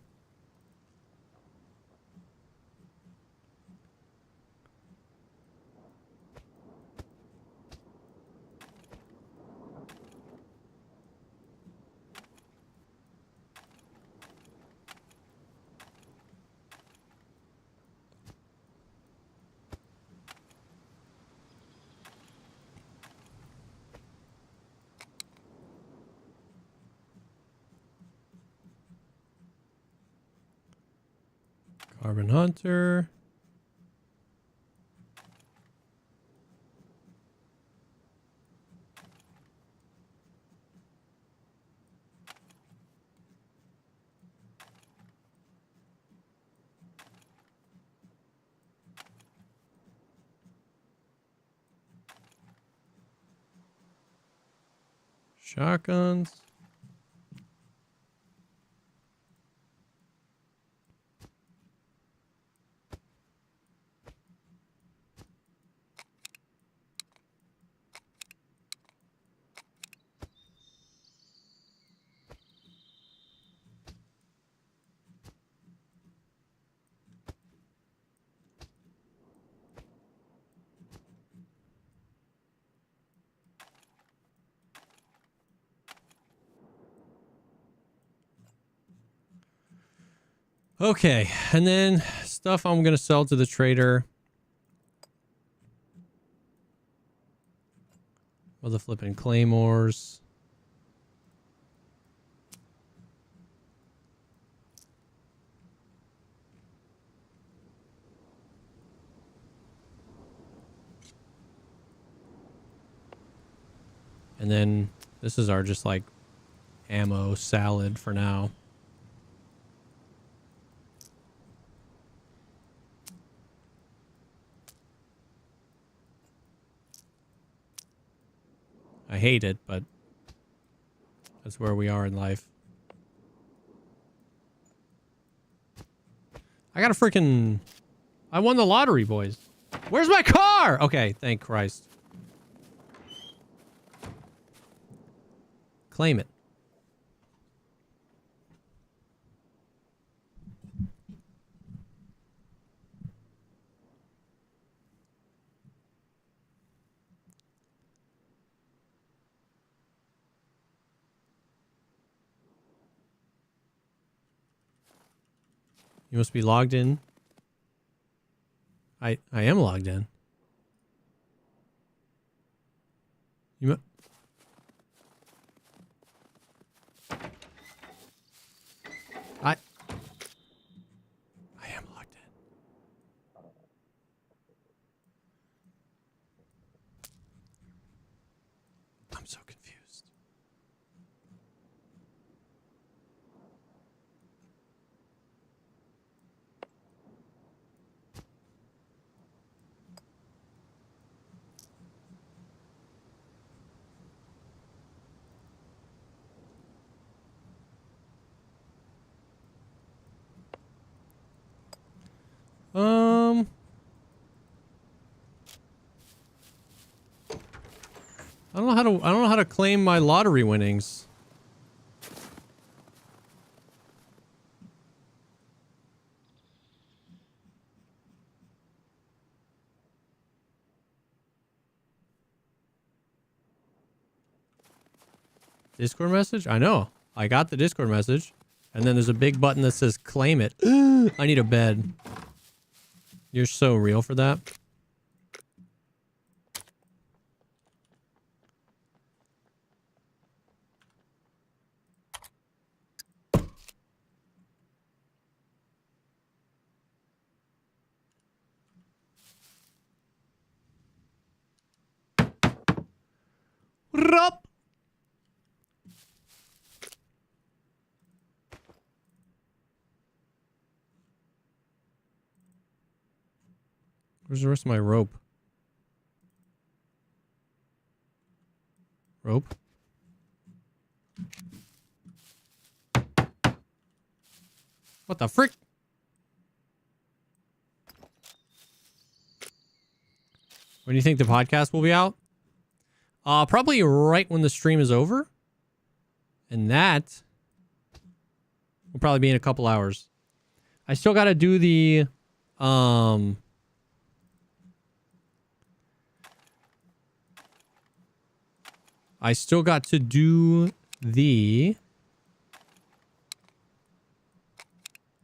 Carbon Hunter. Shotguns. Okay, and then stuff I'm going to sell to the trader. Well, the flipping claymores. And then this is our just like ammo salad for now. I hate it, but that's where we are in life. I got a freaking... I won the lottery, boys. Where's my car? Okay, thank Christ. Claim it. You must be logged in. I am logged in. You I am logged in. I'm so confused. I don't know how to claim my lottery winnings. Discord message? I know. I got the Discord message. And then there's a big button that says claim it. I need a bed. You're so real for that. Rup. Where's the rest of my rope? Rope? What the frick? When do you think the podcast will be out? Probably right when the stream is over. And that will probably be in a couple hours. I still got to do the I still got to do the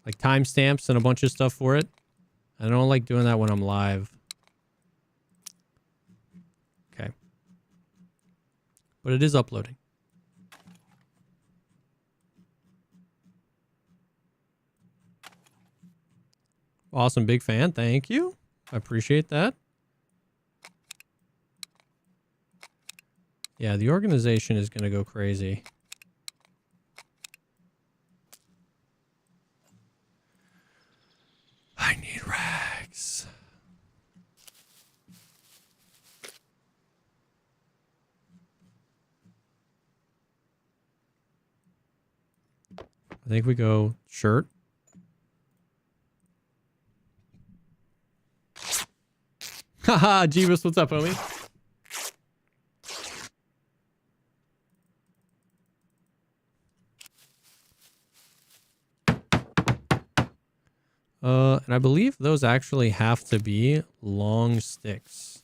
like timestamps and a bunch of stuff for it. I don't like doing that when I'm live. Okay. But it is uploading. Awesome. Big fan. Thank you. I appreciate that. Yeah, the organization is going to go crazy. I need rags. I think we go shirt. Haha, Jeebus, what's up, homie? And I believe those actually have to be long sticks.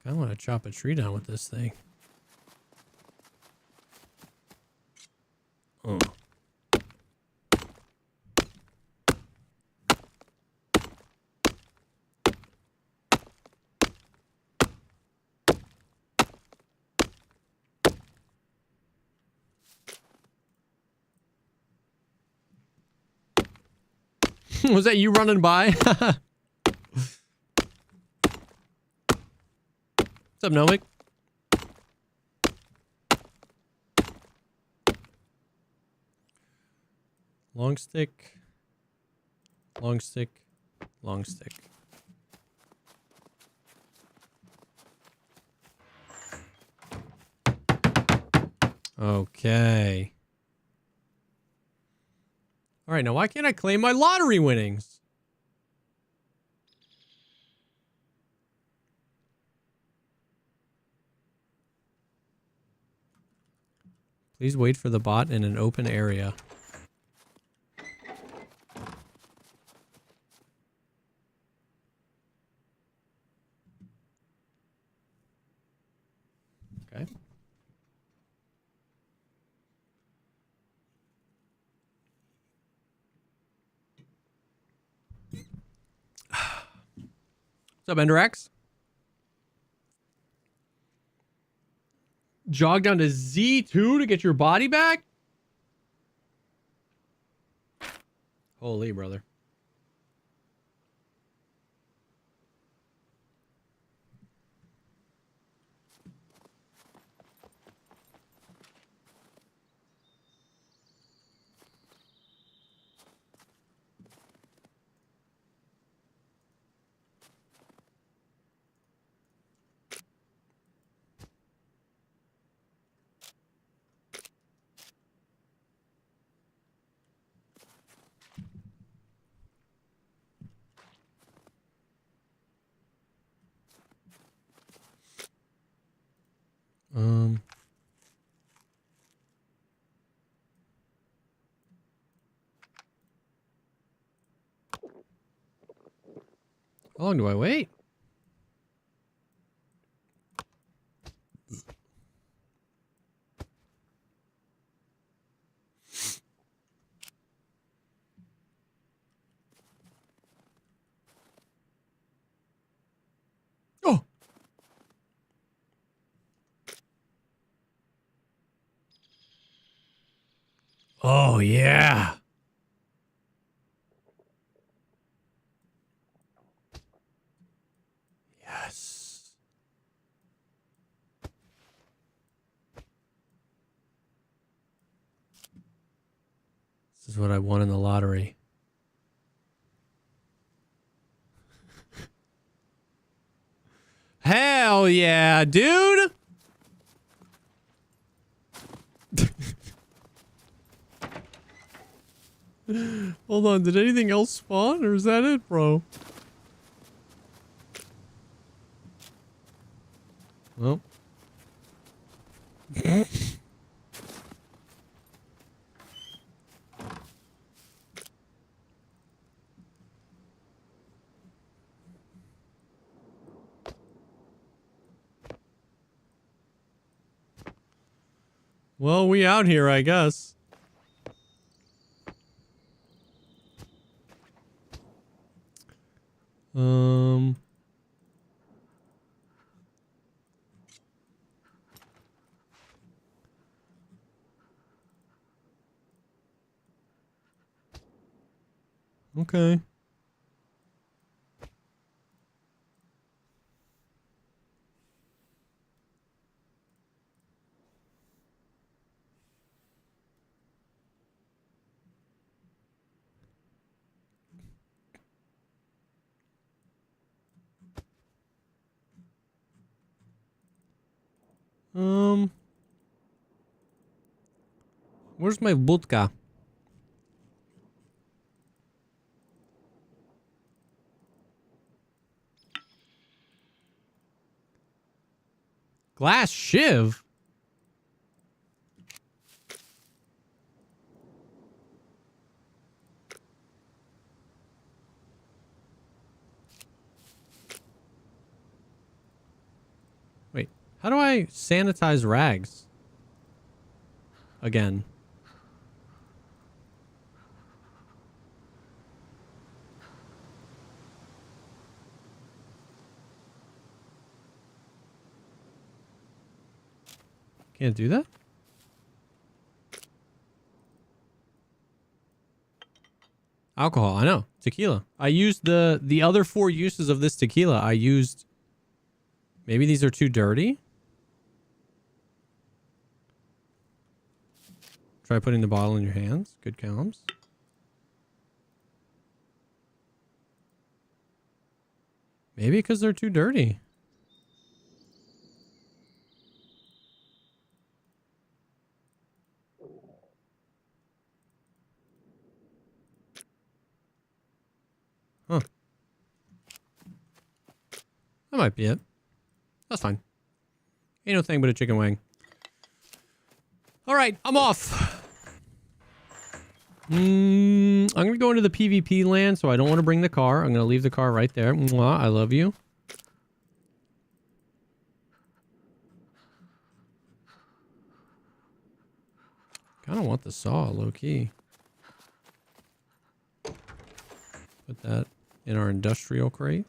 I want to chop a tree down with this thing. Oh. Was that you running by? What's up, Nomic? Long stick. Long stick. Long stick. Okay. All right, now why can't I claim my lottery winnings? Please wait for the bot in an open area. Okay. What's up, Endorax? Jog down to Z2 to get your body back? Holy brother. How long do I wait? Oh. Oh, yeah. Yes. This is what I won in the lottery. Hell yeah, dude. Hold on, did anything else spawn or is that it, bro? Well. Well, we out here, I guess. Okay. Where's my vodka? Glass shiv? Wait, how do I sanitize rags? Again. Can't do that? Alcohol, I know. Tequila. I used the other 4 uses of this tequila. I used... Maybe these are too dirty? Try putting the bottle in your hands. Good comms. Maybe because they're too dirty. Huh. That might be it. That's fine. Ain't no thing but a chicken wing. All right, I'm off. I'm going to go into the PvP land, so I don't want to bring the car. I'm going to leave the car right there. Mwah, I love you. Kind of want the saw, low-key. Put that in our industrial crate.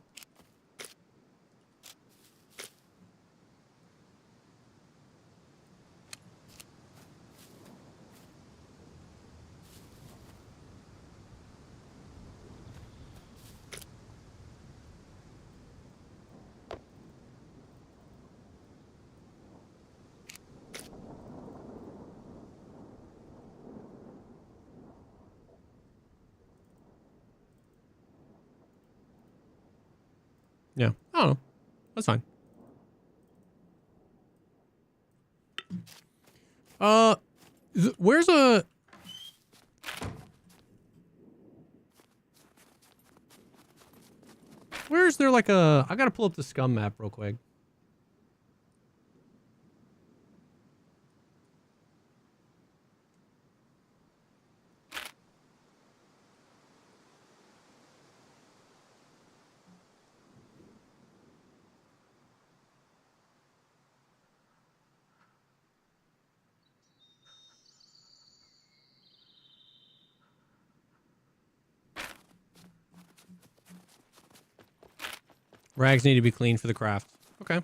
Yeah, I don't know. That's fine. Where's a... Where's there like a... I gotta pull up the Scum map real quick. Rags need to be cleaned for the craft. Okay.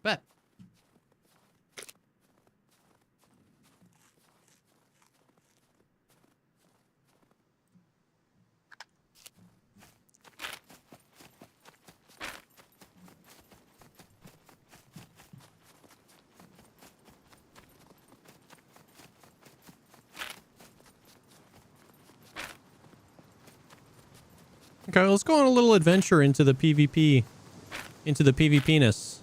Bet. Okay, let's go on a little adventure into the PvP. Into the PvP-ness.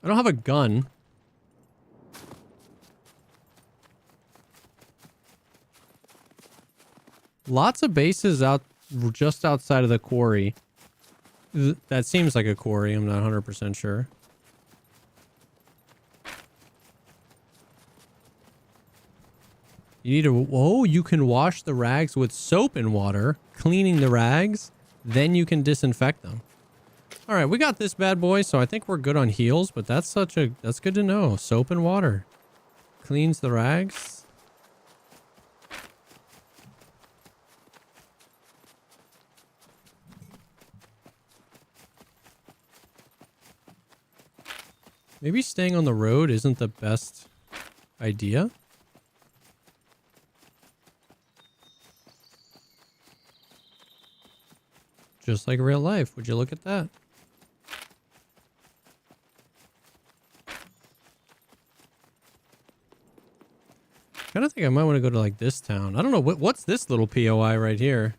I don't have a gun. Lots of bases out just outside of the quarry. That seems like a quarry. I'm not 100% sure. You need to... Oh, you can wash the rags with soap and water. Cleaning the rags. Then you can disinfect them. All right, we got this bad boy, so I think we're good on heals, but that's good to know. Soap and water. Cleans the rags. Maybe staying on the road isn't the best idea. Just like real life. Would you look at that? I kind of think I might want to go to like this town. I don't know. What's this little POI right here?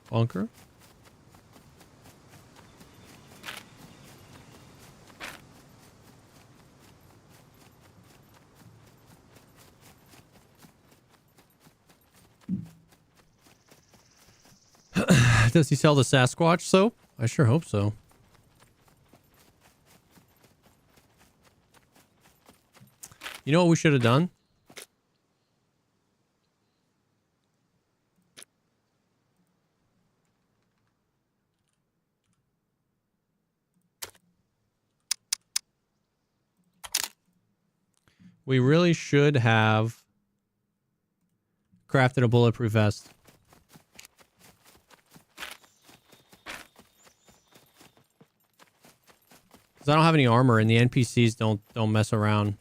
Bunker. Does he sell the Sasquatch soap? I sure hope so. You know what we should have done? We really should have crafted a bulletproof vest. Because I don't have any armor and the NPCs don't mess around.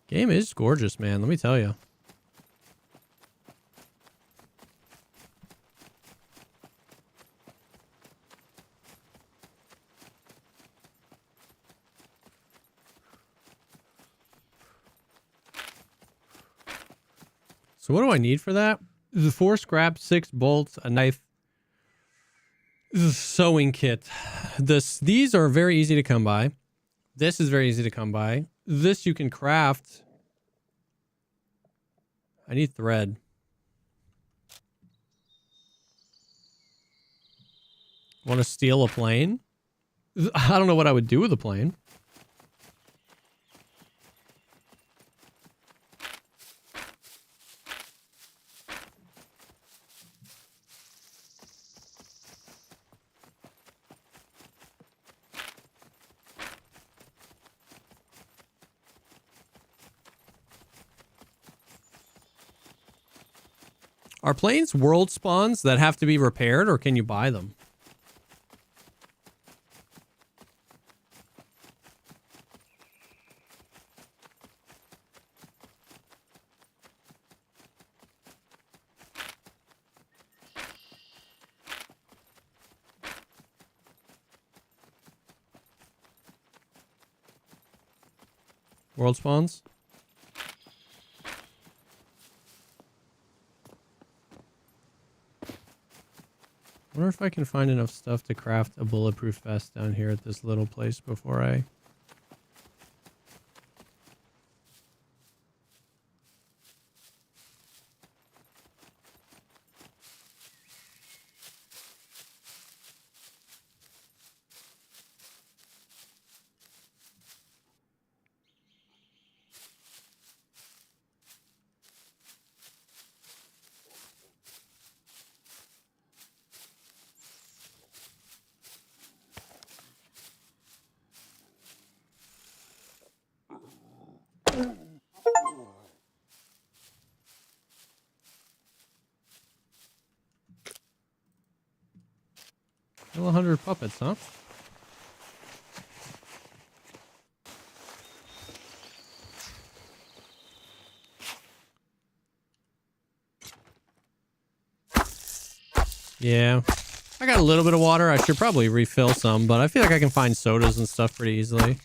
Game is gorgeous, man. Let me tell you. So what do I need for that? The 4 scrap, 6 bolts, a knife, sewing kit. These are very easy to come by. This is very easy to come by. This you can craft. I need thread. Want to steal a plane? I don't know what I would do with a plane. Are planes world spawns that have to be repaired, or can you buy them? World spawns. Wonder if I can find enough stuff to craft a bulletproof vest down here at this little place before I... Still 100 puppets, huh? Yeah. I got a little bit of water. I should probably refill some, but I feel like I can find sodas and stuff pretty easily.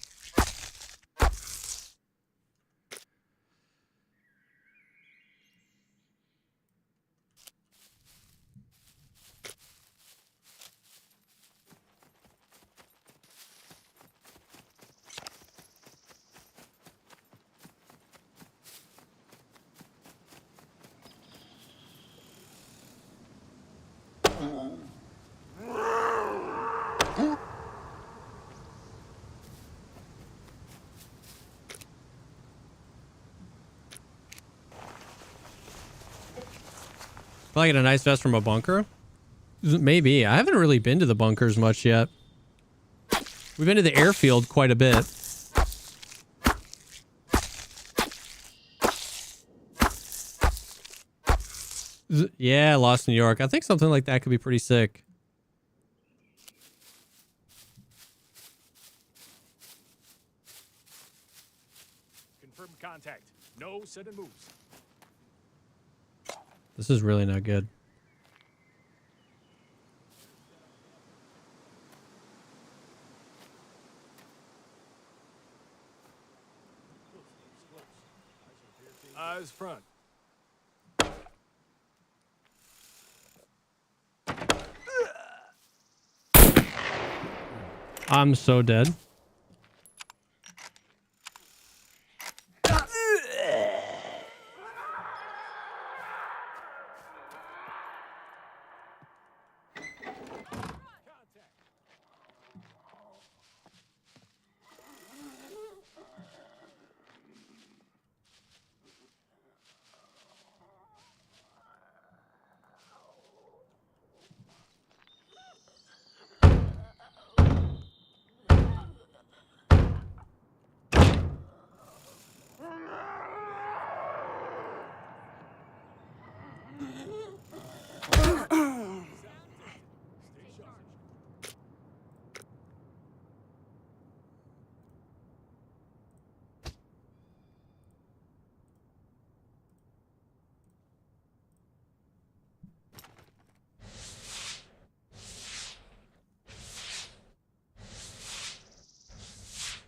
Probably get a nice vest from a bunker. Maybe. I haven't really been to the bunkers much yet. We've been to the airfield quite a bit. Yeah, Lost New York. I think something like that could be pretty sick. Confirmed contact. No sudden moves. This is really not good. Eyes front. I'm so dead.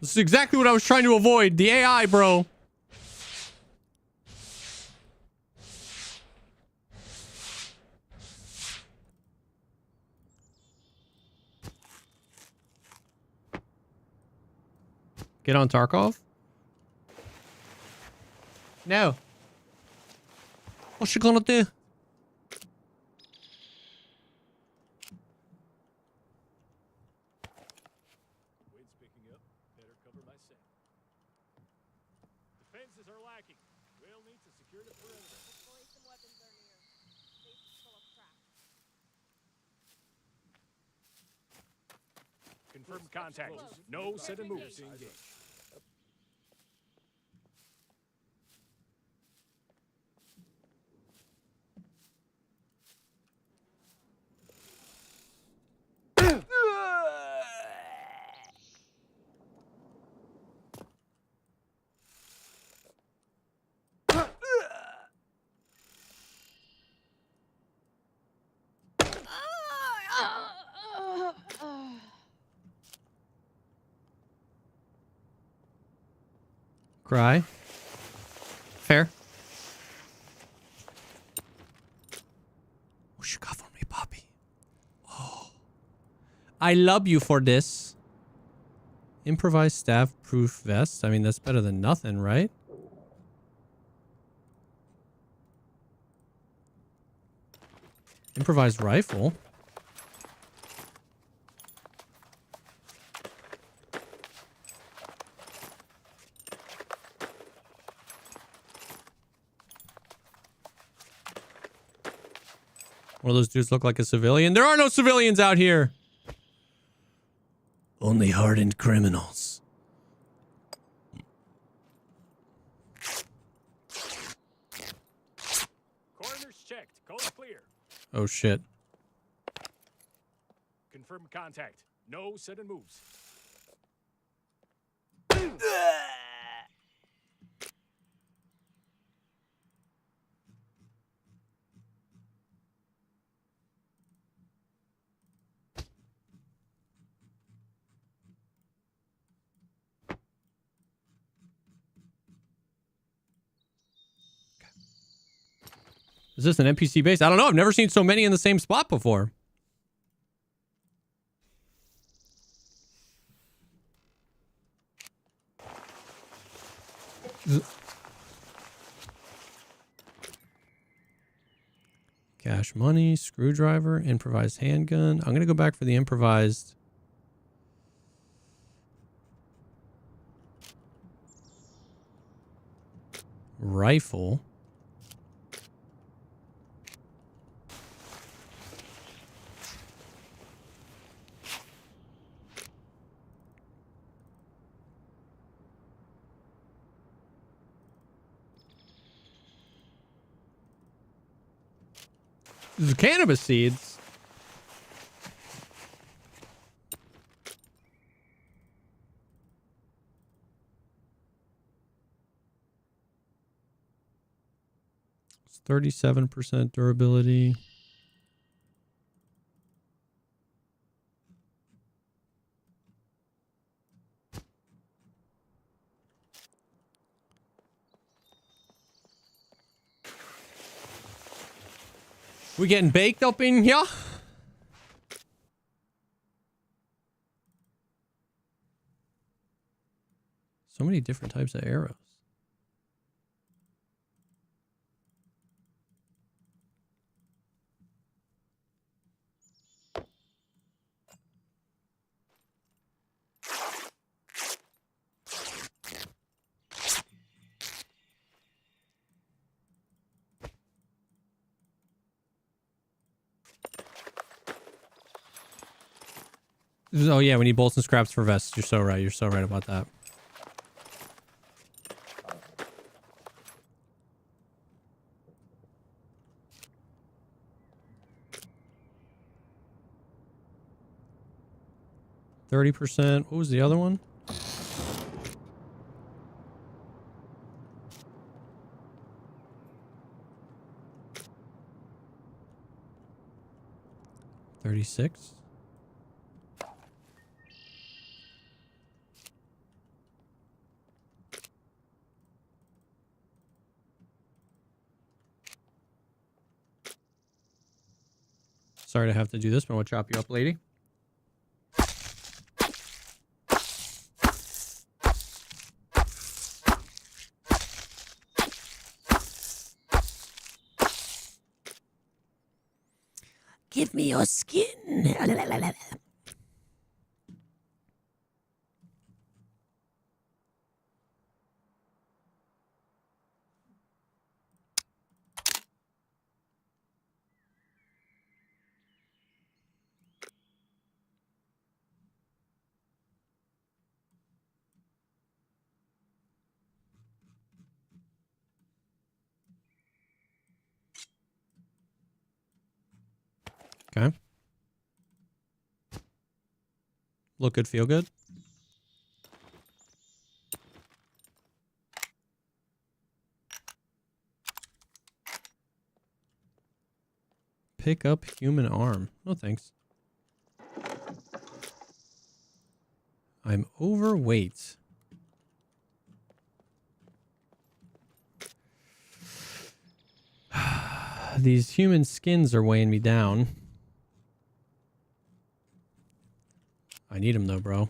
This is exactly what I was trying to avoid. The AI, bro. Get on Tarkov? No. What's she gonna do? Wind's picking up. Better cover my scent. Defenses are lacking. We'll need to secure the perimeter. Hopefully some weapons are near. Safe full of traps. Confirmed contact. No sudden moves. Engage. Cry. Fair. What you got for me, Poppy? Oh. I love you for this. Improvised staff-proof vest. I mean, that's better than nothing, right? Improvised rifle. One of those dudes look like a civilian. There are no civilians out here. Only hardened criminals. Coroner's checked. Coast clear. Oh, shit. Confirm contact. No sudden moves. Is this an NPC base? I don't know. I've never seen so many in the same spot before. Cash money, screwdriver, improvised handgun. I'm going to go back for the improvised. Rifle. This is cannabis seeds. It's 37% durability. We getting baked up in here? So many different types of arrows. Oh yeah, we need bolts and scraps for vests. You're so right. You're so right about that. %. What was the other one? $36. Sorry to have to do this, but I'll chop you up, lady. Give me your skin. Okay. Look good, feel good. Pick up human arm. No thanks. I'm overweight. These human skins are weighing me down. I need them though, bro.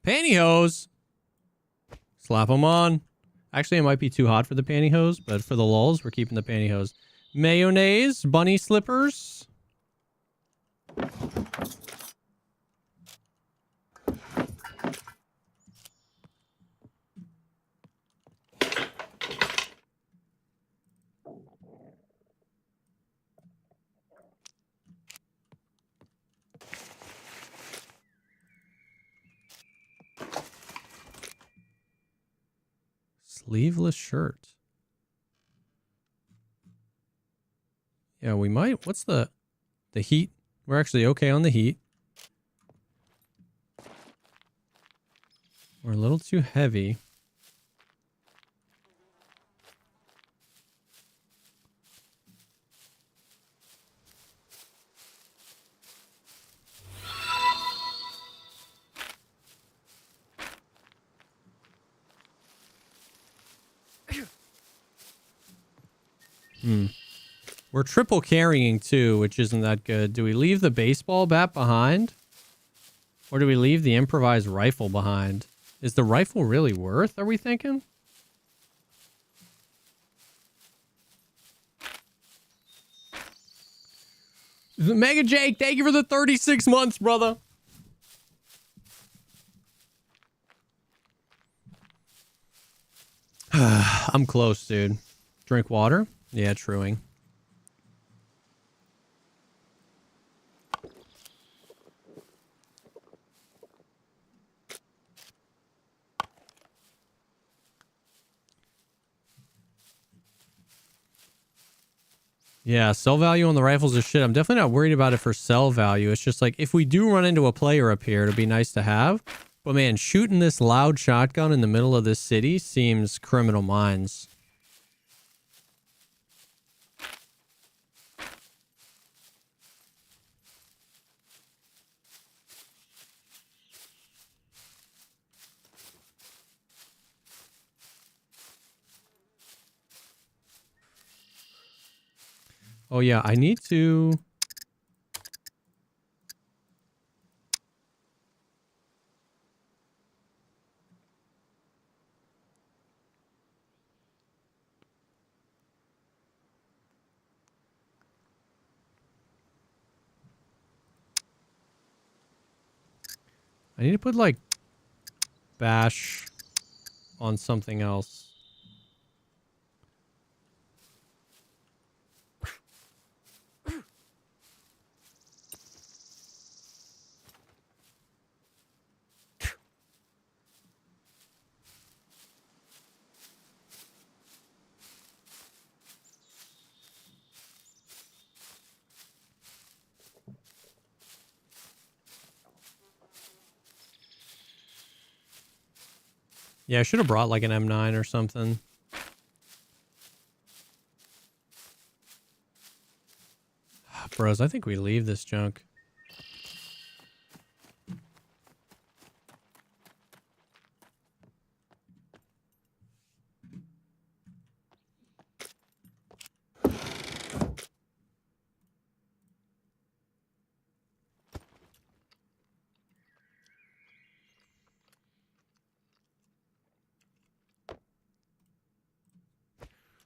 Pantyhose. Slap them on. Actually, it might be too hot for the pantyhose, but for the lulz, we're keeping the pantyhose. Mayonnaise, bunny slippers. Sleeveless shirt. Yeah, we might. What's the heat? We're actually okay on the heat. We're a little too heavy. We're triple carrying too, which isn't that good. Do we leave the baseball bat behind? Or do we leave the improvised rifle behind? Is the rifle really worth, are we thinking? Mega Jake, thank you for the 36 months, brother. I'm close, dude. Drink water? Yeah, truing. Yeah, sell value on the rifles is shit. I'm definitely not worried about it for sell value. It's just like, if we do run into a player up here, it'd be nice to have. But man, shooting this loud shotgun in the middle of this city seems criminal minds. Oh yeah, I need to... I need to put like bash on something else. Yeah, I should have brought like an M9 or something. Bros, I think we leave this junk.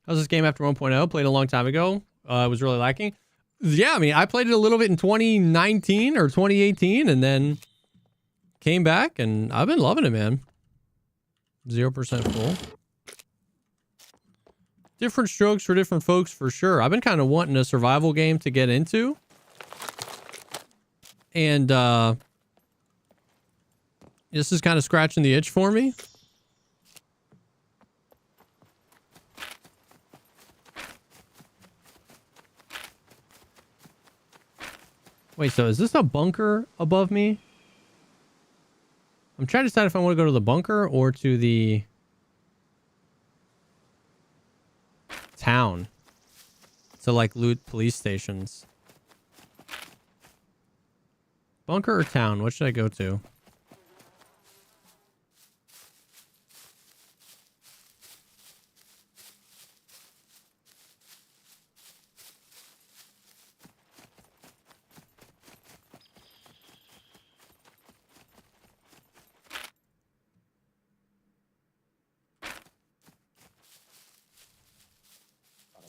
How's this game after 1.0? Played a long time ago. It was really lacking. Yeah, I mean, I played it a little bit in 2019 or 2018 and then came back and I've been loving it, man. 0% full. Different strokes for different folks for sure. I've been kind of wanting a survival game to get into. And this is kind of scratching the itch for me. Wait, so is this a bunker above me? I'm trying to decide if I want to go to the bunker or to the town to like loot police stations. Bunker or town? What should I go to?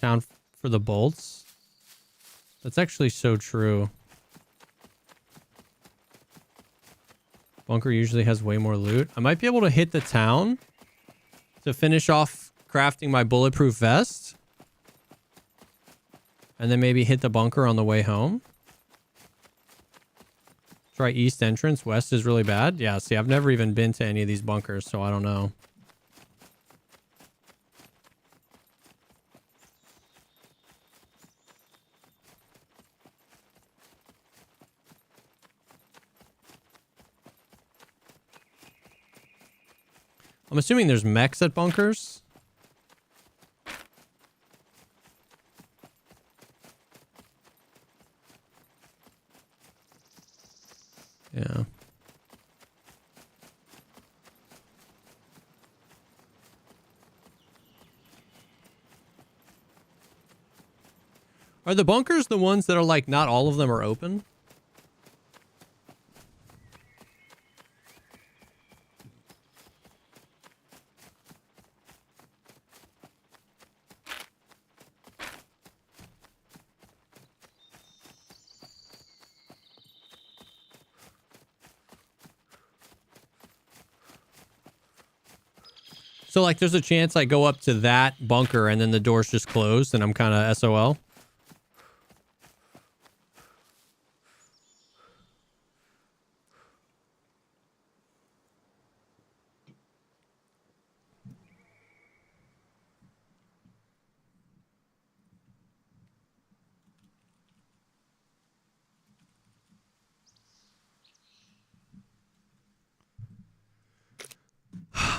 Town for the bolts. That's actually so true. Bunker usually has way more loot. I might be able to hit the town to finish off crafting my bulletproof vest. And then maybe hit the bunker on the way home. Try east entrance. West is really bad. Yeah, see, I've never even been to any of these bunkers, so I don't know. I'm assuming there's mechs at bunkers. Yeah. Are the bunkers the ones that are like not all of them are open? So, like, there's a chance I go up to that bunker and then the door's just closed and I'm kind of SOL?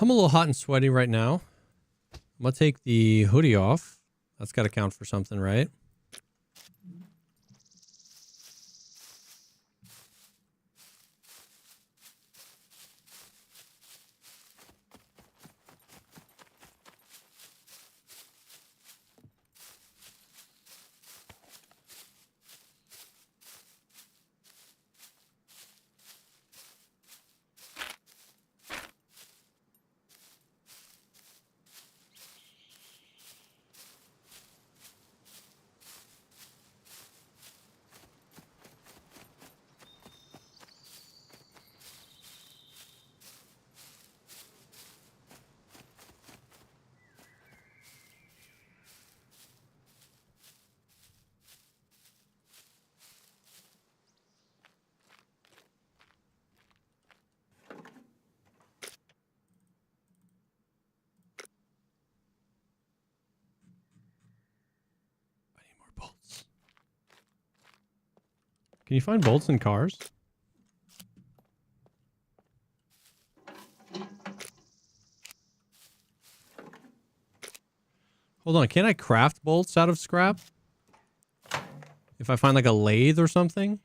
I'm a little hot and sweaty right now. I'm going to take the hoodie off. That's got to count for something, right? Bolts. Can you find bolts in cars? Hold on, can I craft bolts out of scrap? If I find like a lathe or something?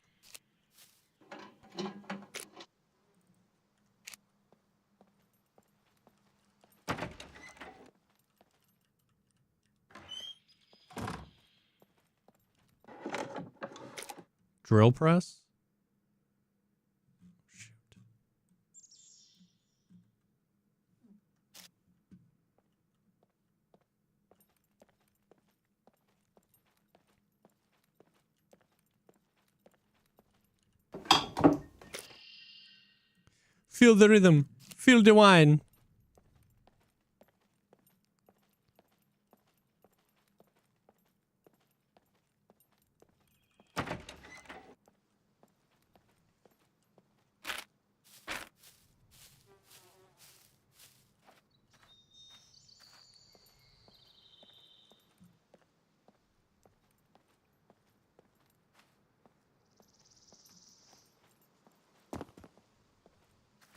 Drill press? Shoot. Feel the rhythm. Feel the wine.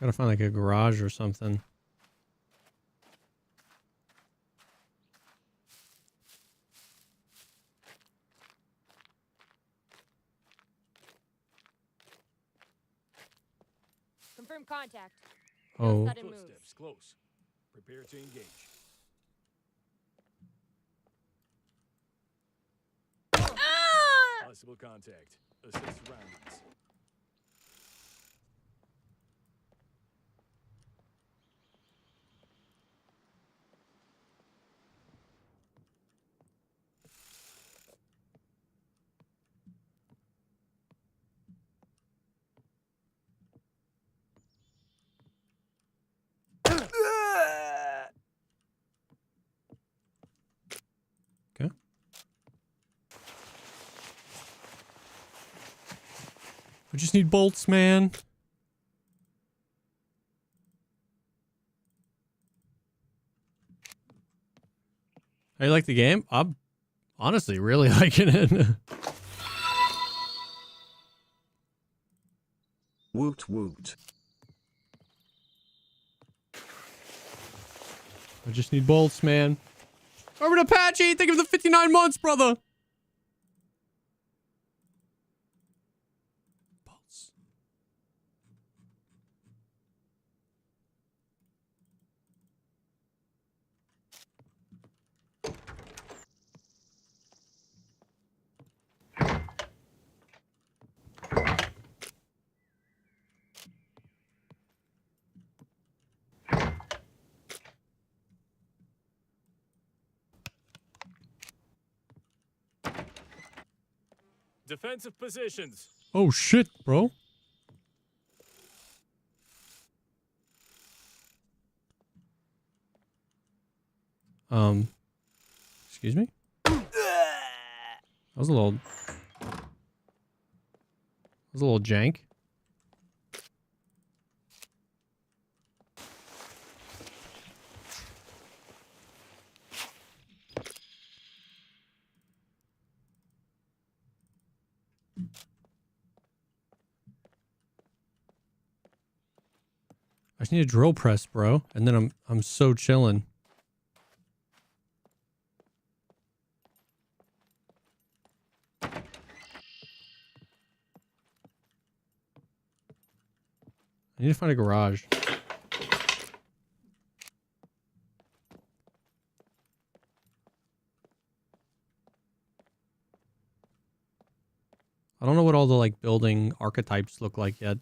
Gotta find like a garage or something. Confirm contact. Oh. Sudden moves. Footsteps close. Prepare to engage. Possible contact. Assess surroundings. Okay. I just need bolts, man. How you like the game? I'm honestly really liking it. Woot woot. I just need bolts, man. Over to Apache! Think of the 59 months, brother! Bolts. Defensive positions. Oh shit, bro. Excuse me? That was a little jank. I just need a drill press, bro, and then I'm so chilling. I need to find a garage. I don't know what all the like building archetypes look like yet.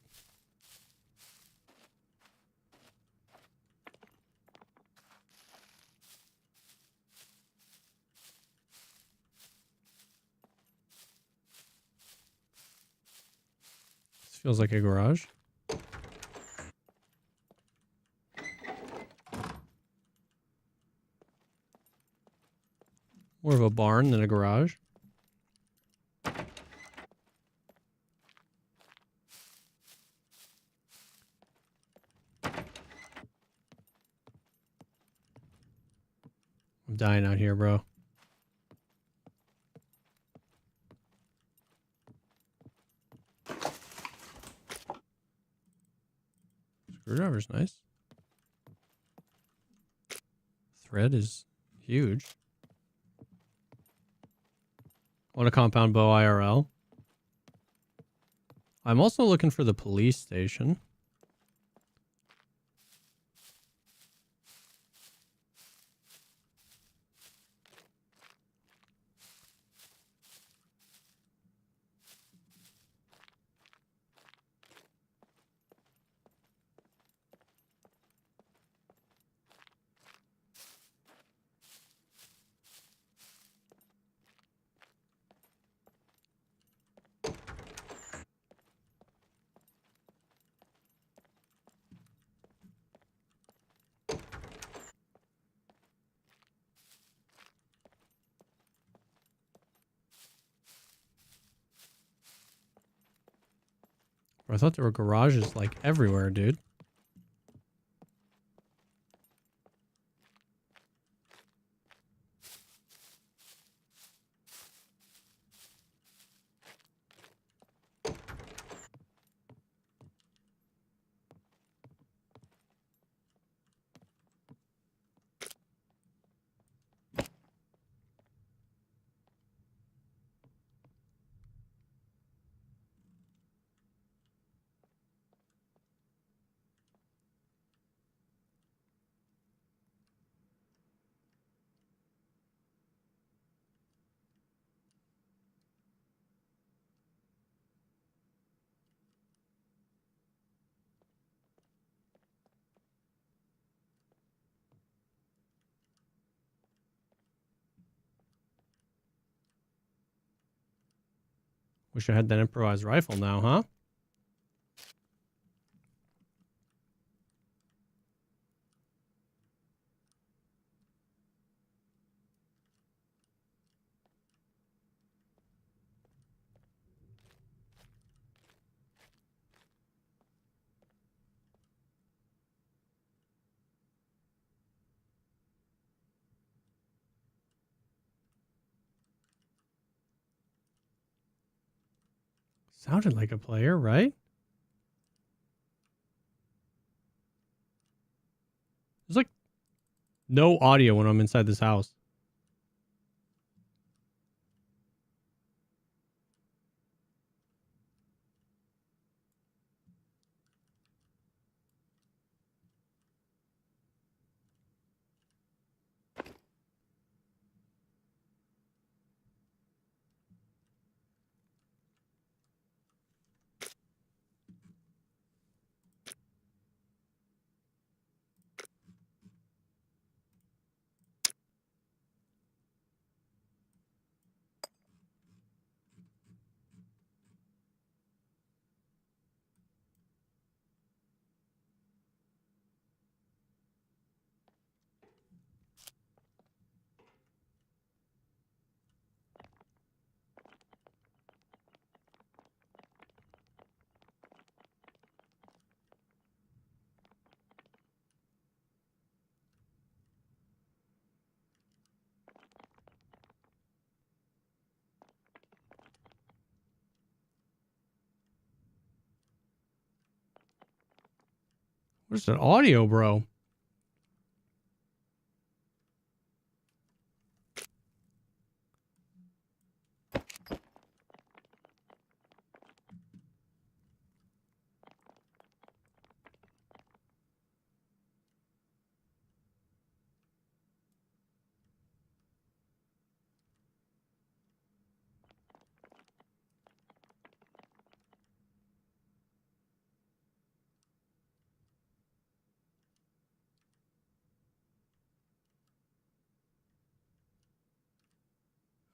This feels like a garage. More of a barn than a garage. I'm dying out here, bro. Screwdriver's nice. Thread is huge. Want a compound bow IRL. I'm also looking for the police station. I thought there were garages like everywhere, dude. Wish I had that improvised rifle now, huh? Sounded like a player, right? There's like no audio when I'm inside this house. Where's that audio, bro?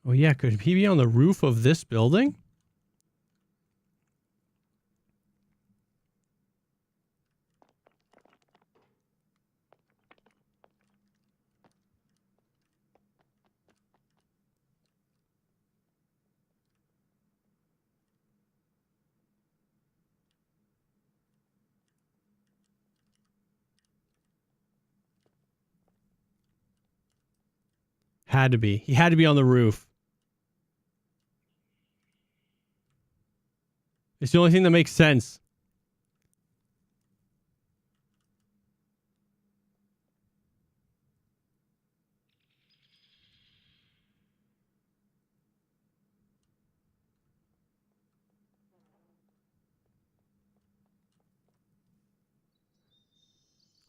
Oh yeah, could he be on the roof of this building? Had to be. He had to be on the roof. It's the only thing that makes sense.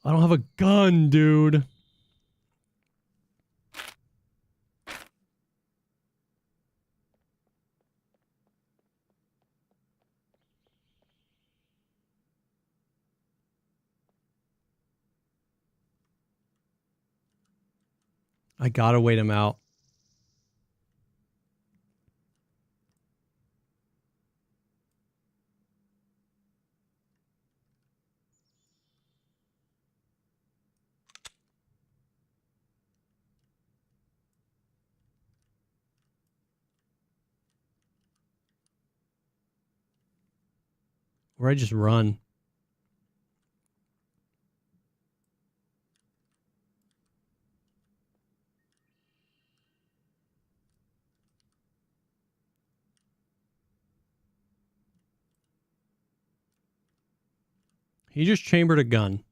I don't have a gun, dude. I gotta wait him out. Or I just run. He just chambered a gun.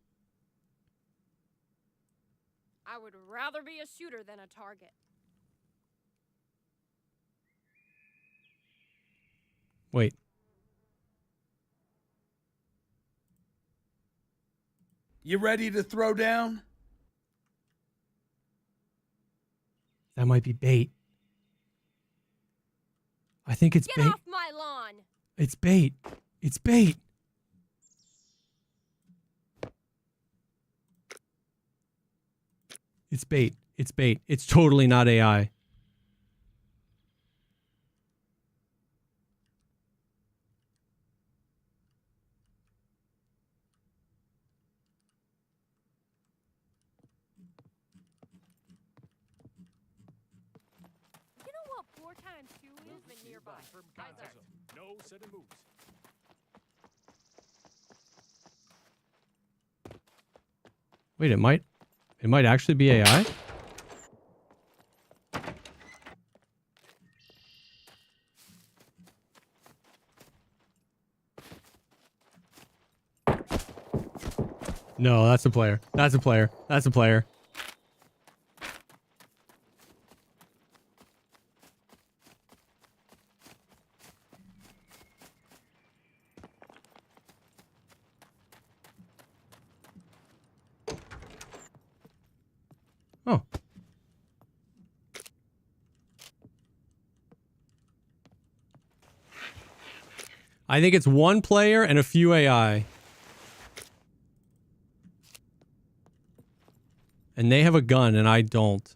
I would rather be a shooter than a target. Wait. You ready to throw down? That might be bait. I think it's Get bait. off my lawn! It's bait. It's bait. It's bait. It's bait. It's totally not AI. times 2 movement nearby. Confirm contact. No sudden moves. Wait, it might actually be AI? No, that's a player. That's a player. That's a player. Oh. I think it's one player and a few AI. And they have a gun and I don't.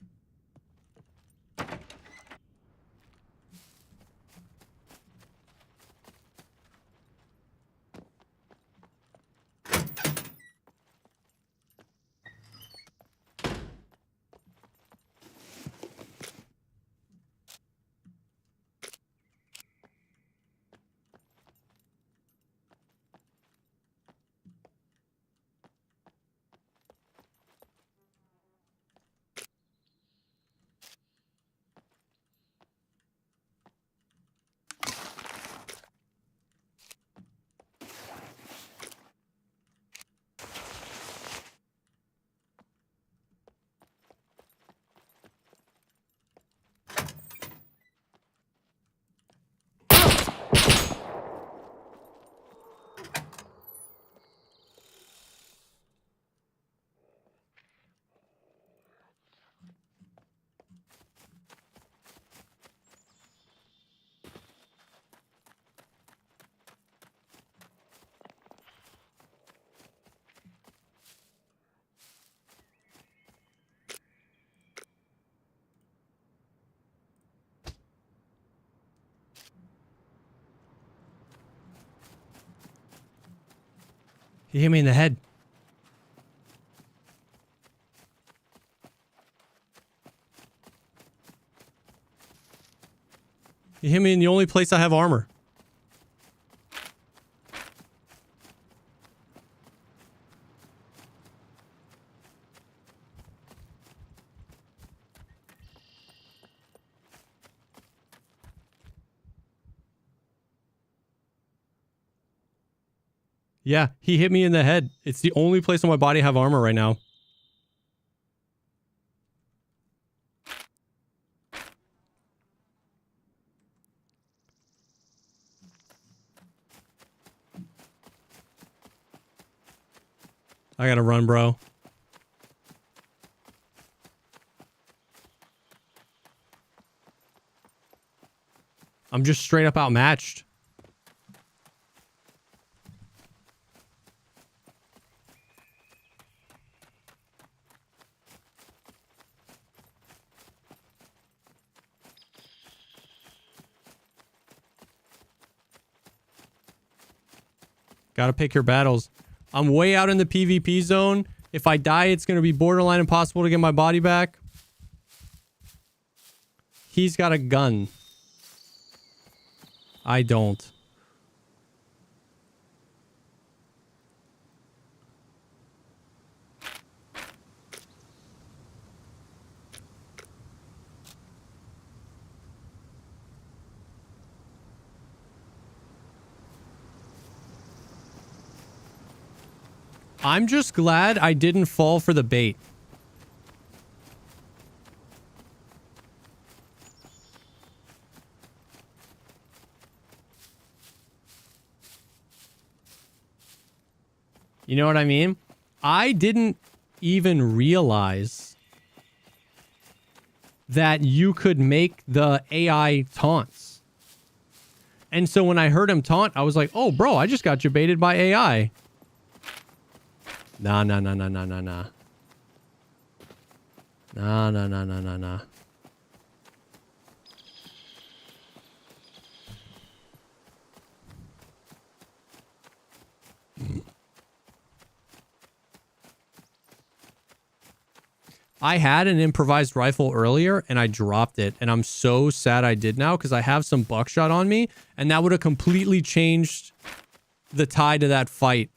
He hit me in the head. He hit me in the only place I have armor. Yeah, he hit me in the head. It's the only place on my body I have armor right now. I gotta run, bro. I'm just straight up outmatched. Gotta pick your battles. I'm way out in the PvP zone. If I die, it's gonna be borderline impossible to get my body back. He's got a gun. I don't. I'm just glad I didn't fall for the bait. You know what I mean? I didn't even realize that you could make the AI taunts. And so when I heard him taunt, I was like, oh, bro, I just got you baited by AI. Nah. Nah. I had an improvised rifle earlier and I dropped it. And I'm so sad I did now because I have some buckshot on me. And that would have completely changed the tide of that fight.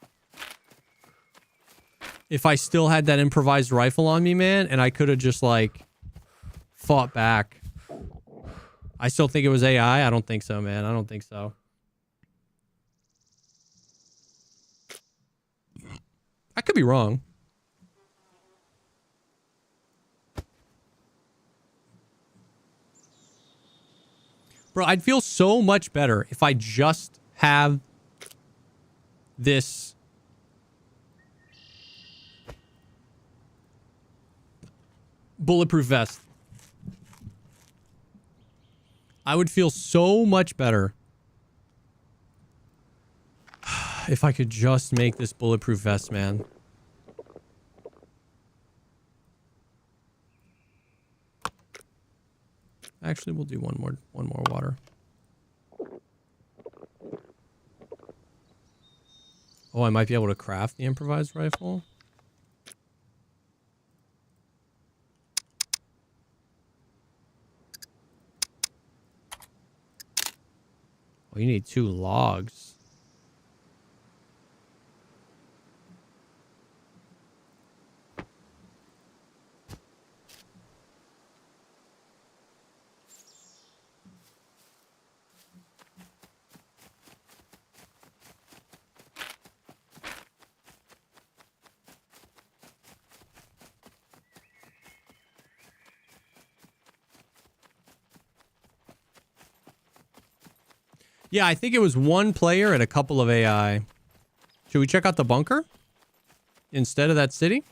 If I still had that improvised rifle on me, man, and I could have just, like, fought back. I still think it was AI. I don't think so, man. I don't think so. I could be wrong. Bro, I'd feel so much better if I just have this bulletproof vest. I would feel so much better if I could just make this bulletproof vest, man. Actually, we'll do one more water. Oh, I might be able to craft the improvised rifle. Oh, you need 2 logs. Yeah, I think it was 1 player and a couple of AI. Should we check out the bunker instead of that city?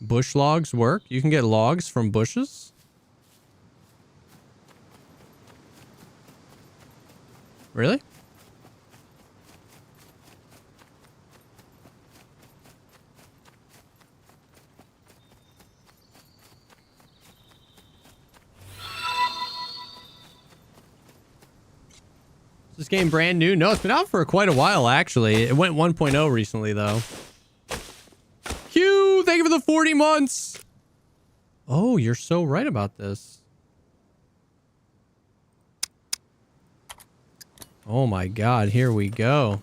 Bush logs work? You can get logs from bushes? Really? Is this game brand new? No, it's been out for quite a while, actually. It went 1.0 recently, though. Hugh, thank you for the 40 months. Oh, you're so right about this. Oh my god, here we go.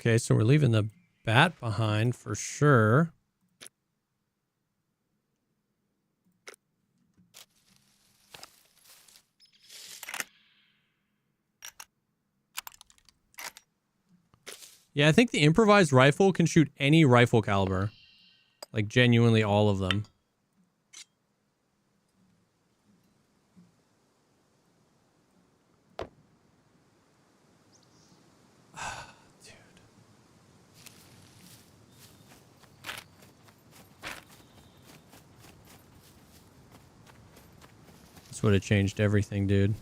Okay, so we're leaving the bat behind for sure. Yeah, I think the improvised rifle can shoot any rifle caliber. Like, genuinely all of them. This would have changed everything, dude.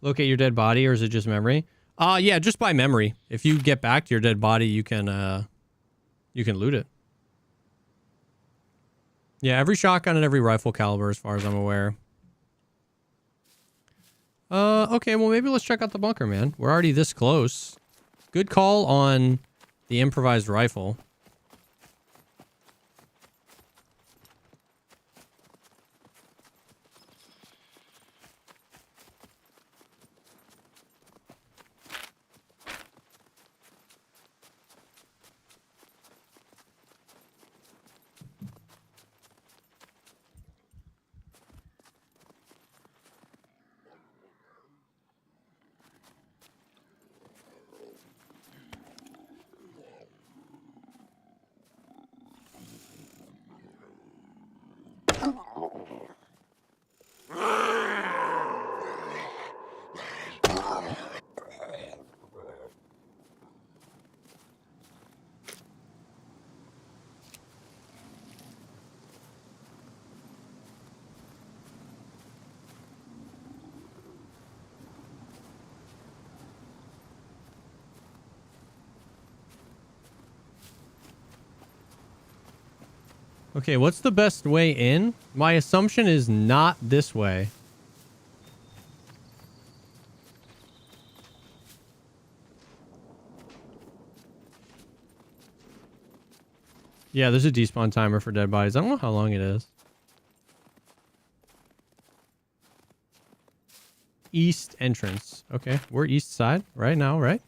Locate your dead body, or is it just memory? Yeah, just by memory. If you get back to your dead body, you can loot it. Yeah, every shotgun and every rifle caliber, as far as I'm aware. Okay, well, maybe let's check out the bunker, man. We're already this close. Good call on the improvised rifle. Okay, what's the best way in? My assumption is not this way. Yeah, there's a despawn timer for dead bodies. I don't know how long it is. East entrance. Okay, we're east side right now, right?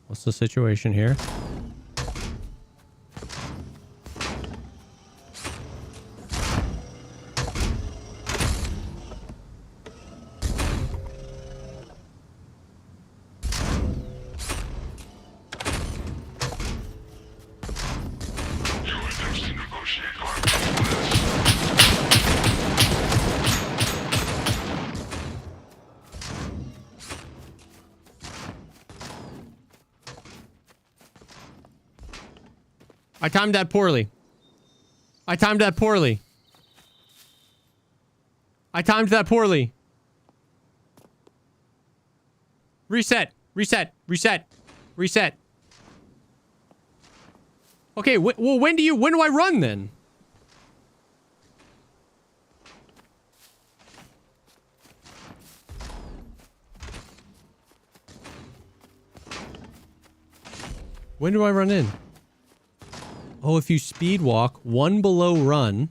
What's the situation here? I timed that poorly. I timed that poorly. I timed that poorly. Reset. Reset. Reset. Reset. Okay, well, when do I run then? When do I run in? Oh, if you speed walk, one below run,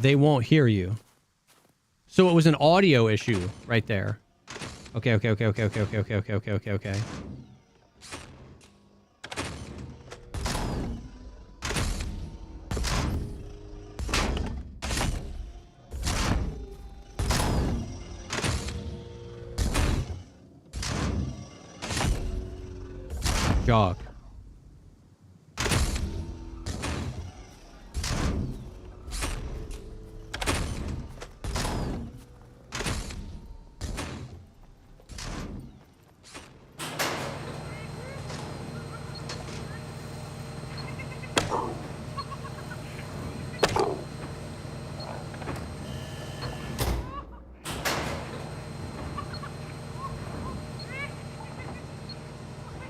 they won't hear you. So it was an audio issue right there. Okay. Jog.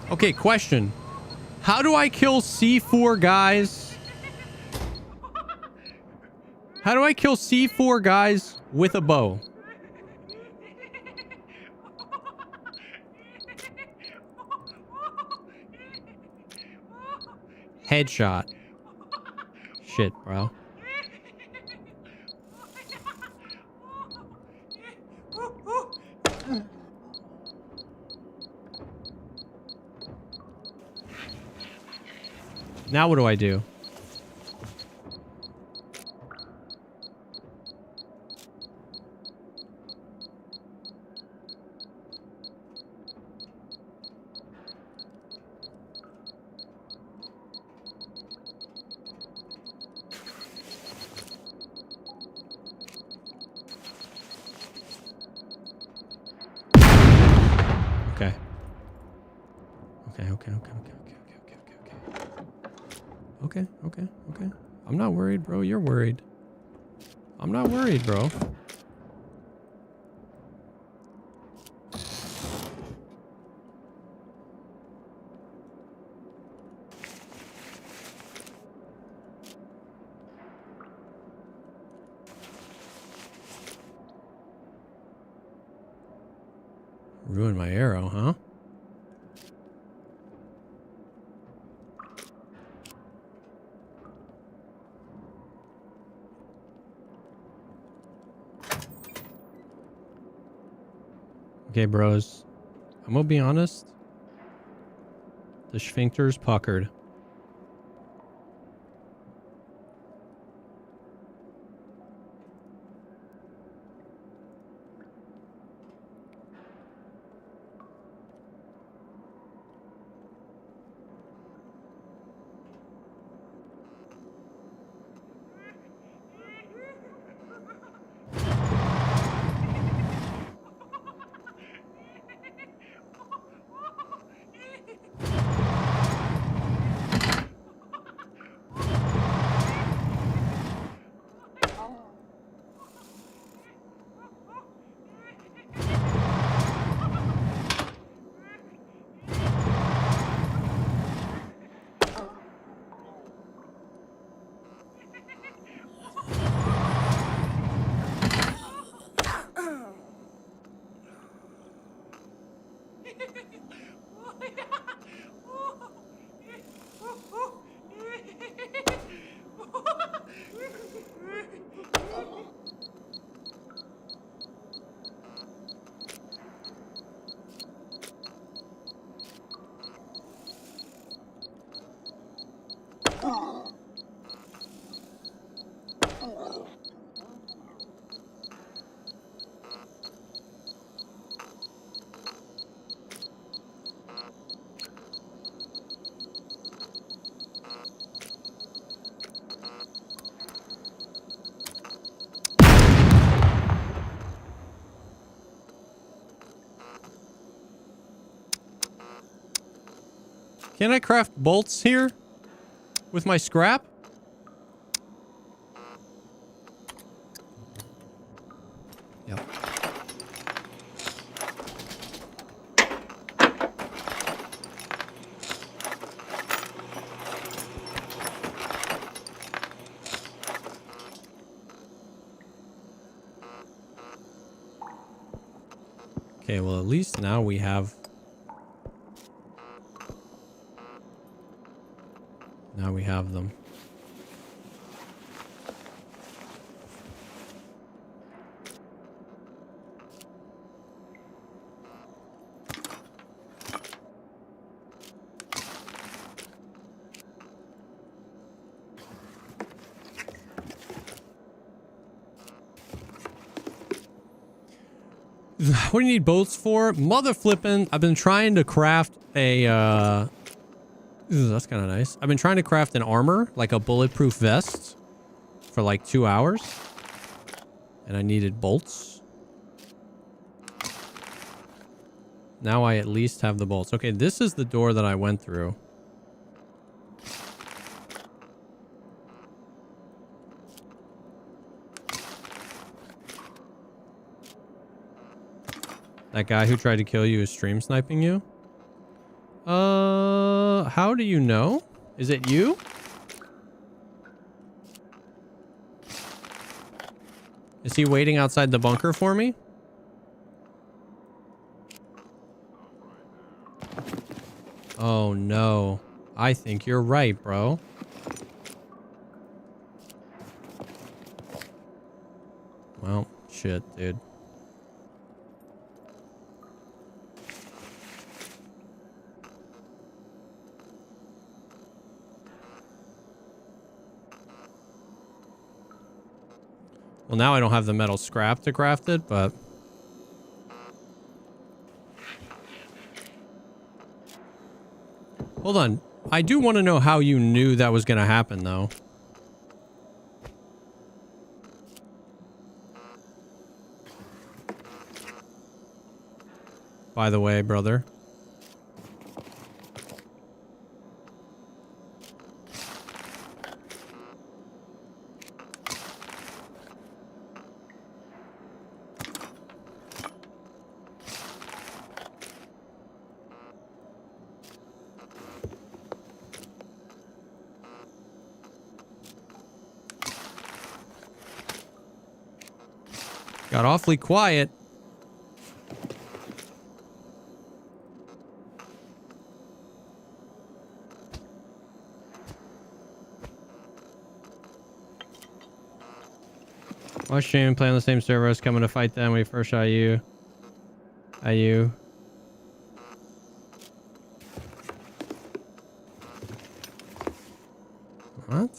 Okay, question. How do I kill C4 guys? How do I kill C4 guys with a bow? Headshot. Shit, bro. Now what do I do? Okay. Okay. I'm not worried, bro. You're worried. I'm not worried, bro. Ruined my arrow, huh? Okay, bros. I'm gonna be honest. The sphincter's puckered. Can I craft bolts here with my scrap? Yep. Okay, well, at least now we have... Now we have them. What do you need bolts for? Mother flippin'. I've been trying to craft a, ooh, that's kind of nice. I've been trying to craft an armor, like a bulletproof vest, for like 2 hours. And I needed bolts. Now I at least have the bolts. Okay, this is the door that I went through. That guy who tried to kill you is stream sniping you? How do you know? Is it you? Is he waiting outside the bunker for me? Oh no. I think you're right, bro. Well, shit, dude. Well, now I don't have the metal scrap to craft it, but... Hold on. I do want to know how you knew that was going to happen, though. By the way, brother. Got awfully quiet. Watch stream, play on the same server. I was coming to fight them when we first shot you. You. What?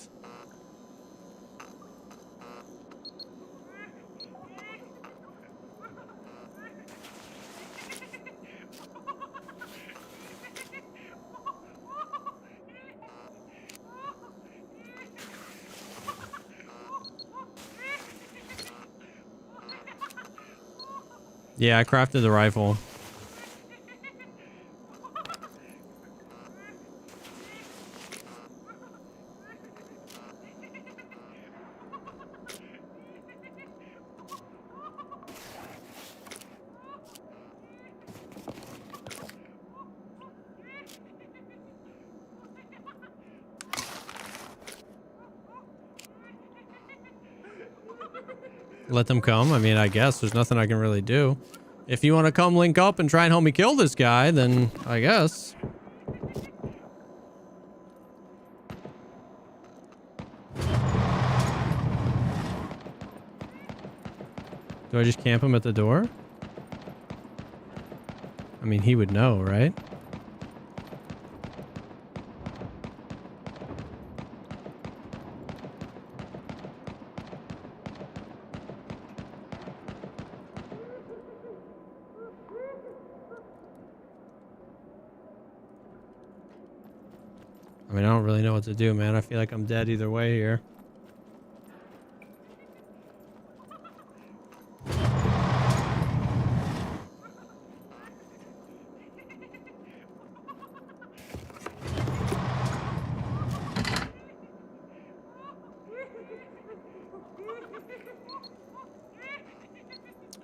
Yeah, I crafted the rifle. Let them come. I mean, I guess there's nothing I can really do. If you want to come link up and try and help me kill this guy, then I guess. Do I just camp him at the door? I mean, he would know, right? I mean, I don't really know what to do, man. I feel like I'm dead either way here.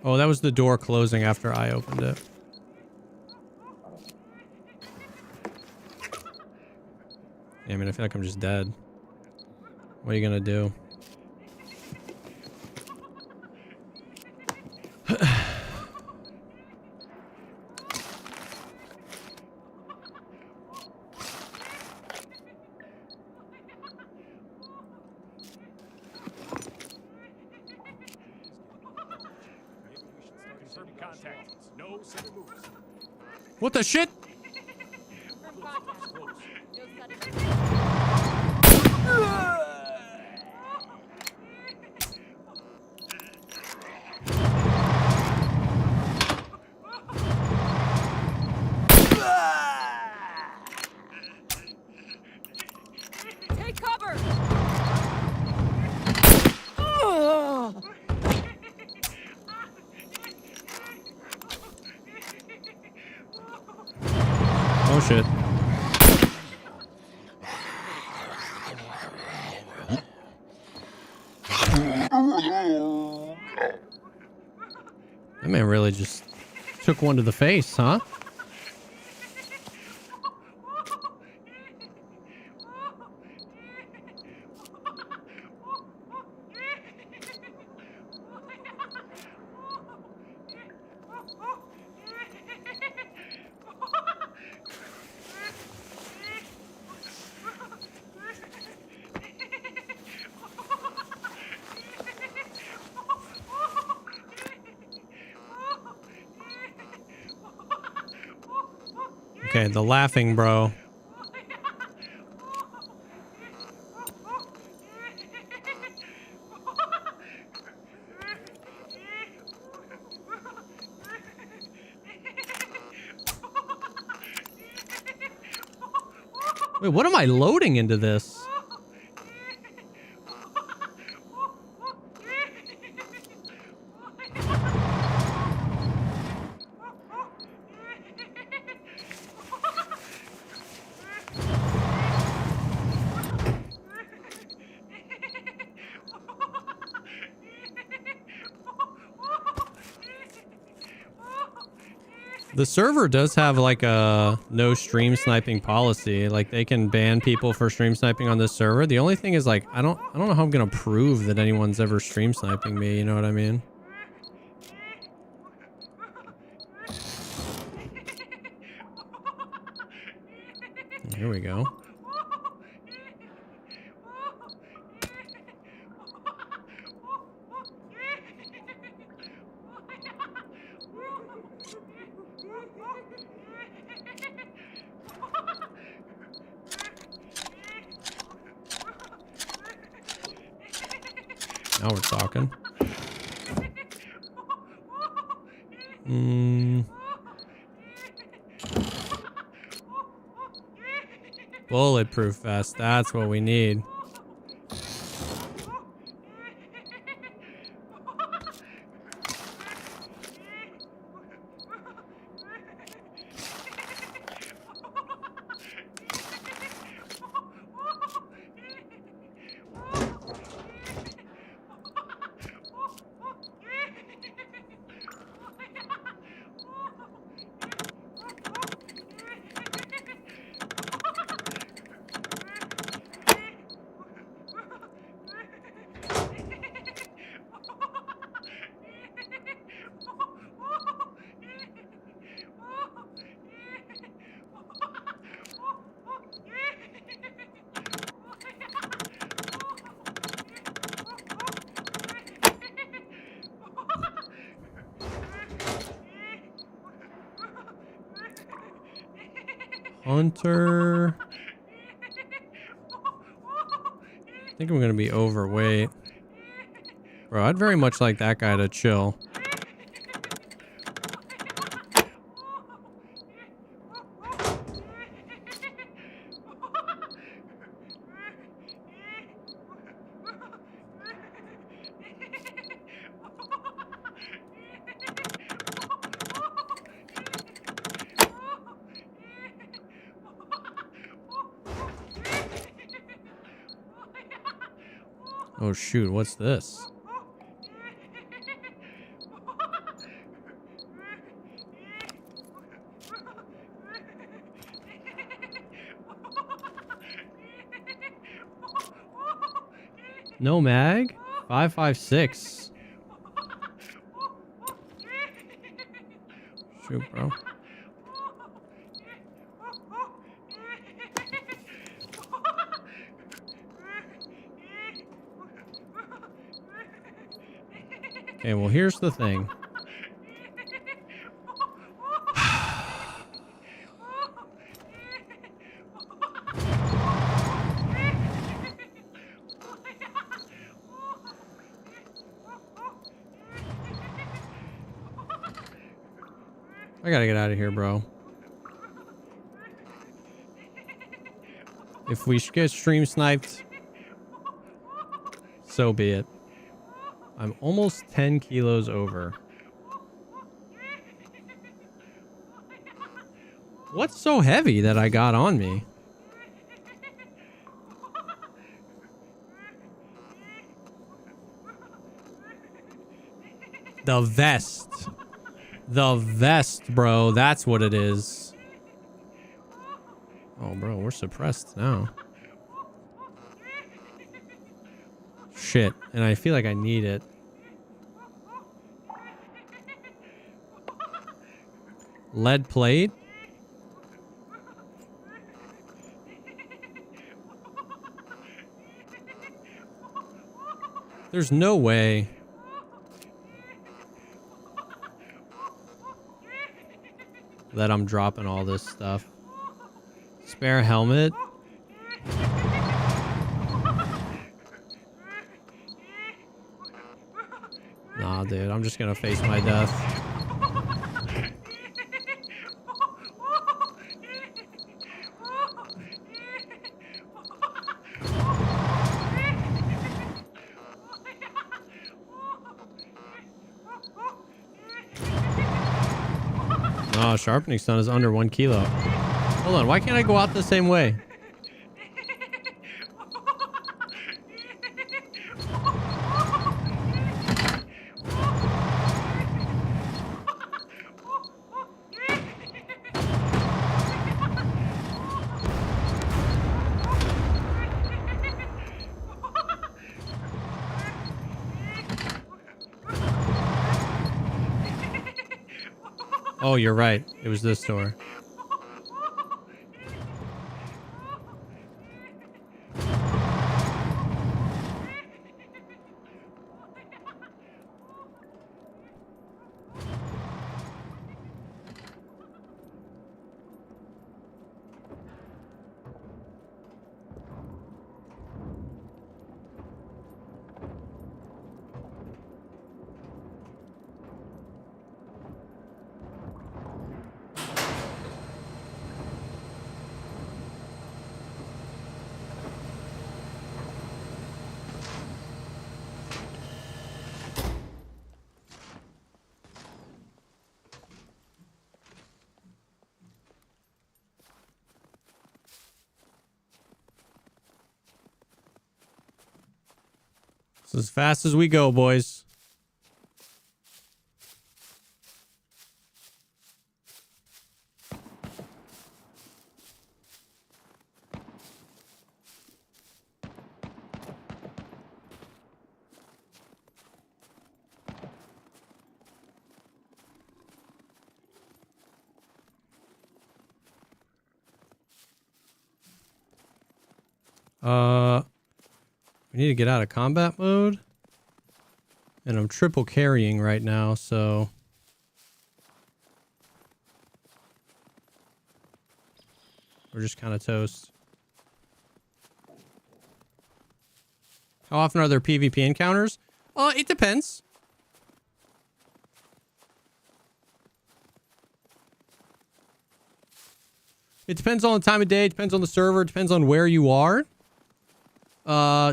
Oh, that was the door closing after I opened it. Yeah, I mean, I feel like I'm just dead. What are you gonna do? Confirm contact. No sudden moves. What the shit? Confirm contact. No sudden. Take cover. Oh shit. That man really just took one to the face, huh? Okay, the laughing bro. Wait, what am I loading into this? The server does have like a no stream sniping policy. Like they can ban people for stream sniping on this server. The only thing is like I don't know how I'm gonna prove that anyone's ever stream sniping me, you know what I mean? Here we go. Now we're talking. Bulletproof vest. That's what we need. Hunter. I think I'm gonna be overweight. Bro, I'd very much like that guy to chill. Oh shoot, what's this? No mag? 5.56. Shoot, bro. Okay, well, here's the thing. I gotta get out of here, bro. If we get stream sniped, so be it. I'm almost 10 kilos over. What's so heavy that I got on me? The vest. The vest, bro. That's what it is. Oh, bro, we're suppressed now. Shit. And I feel like I need it. Lead plate? There's no way. That I'm dropping all this stuff. Spare helmet. Nah, dude, I'm just gonna face my death. Oh, sharpening stone is under 1 kilo. Hold on, why can't I go out the same way? Oh, you're right. It was this door. As fast as we go, boys. We need to get out of combat mode. And I'm triple carrying right now, so... we're just kind of toast. How often are there PvP encounters? It depends. It depends on the time of day, it depends on the server, it depends on where you are.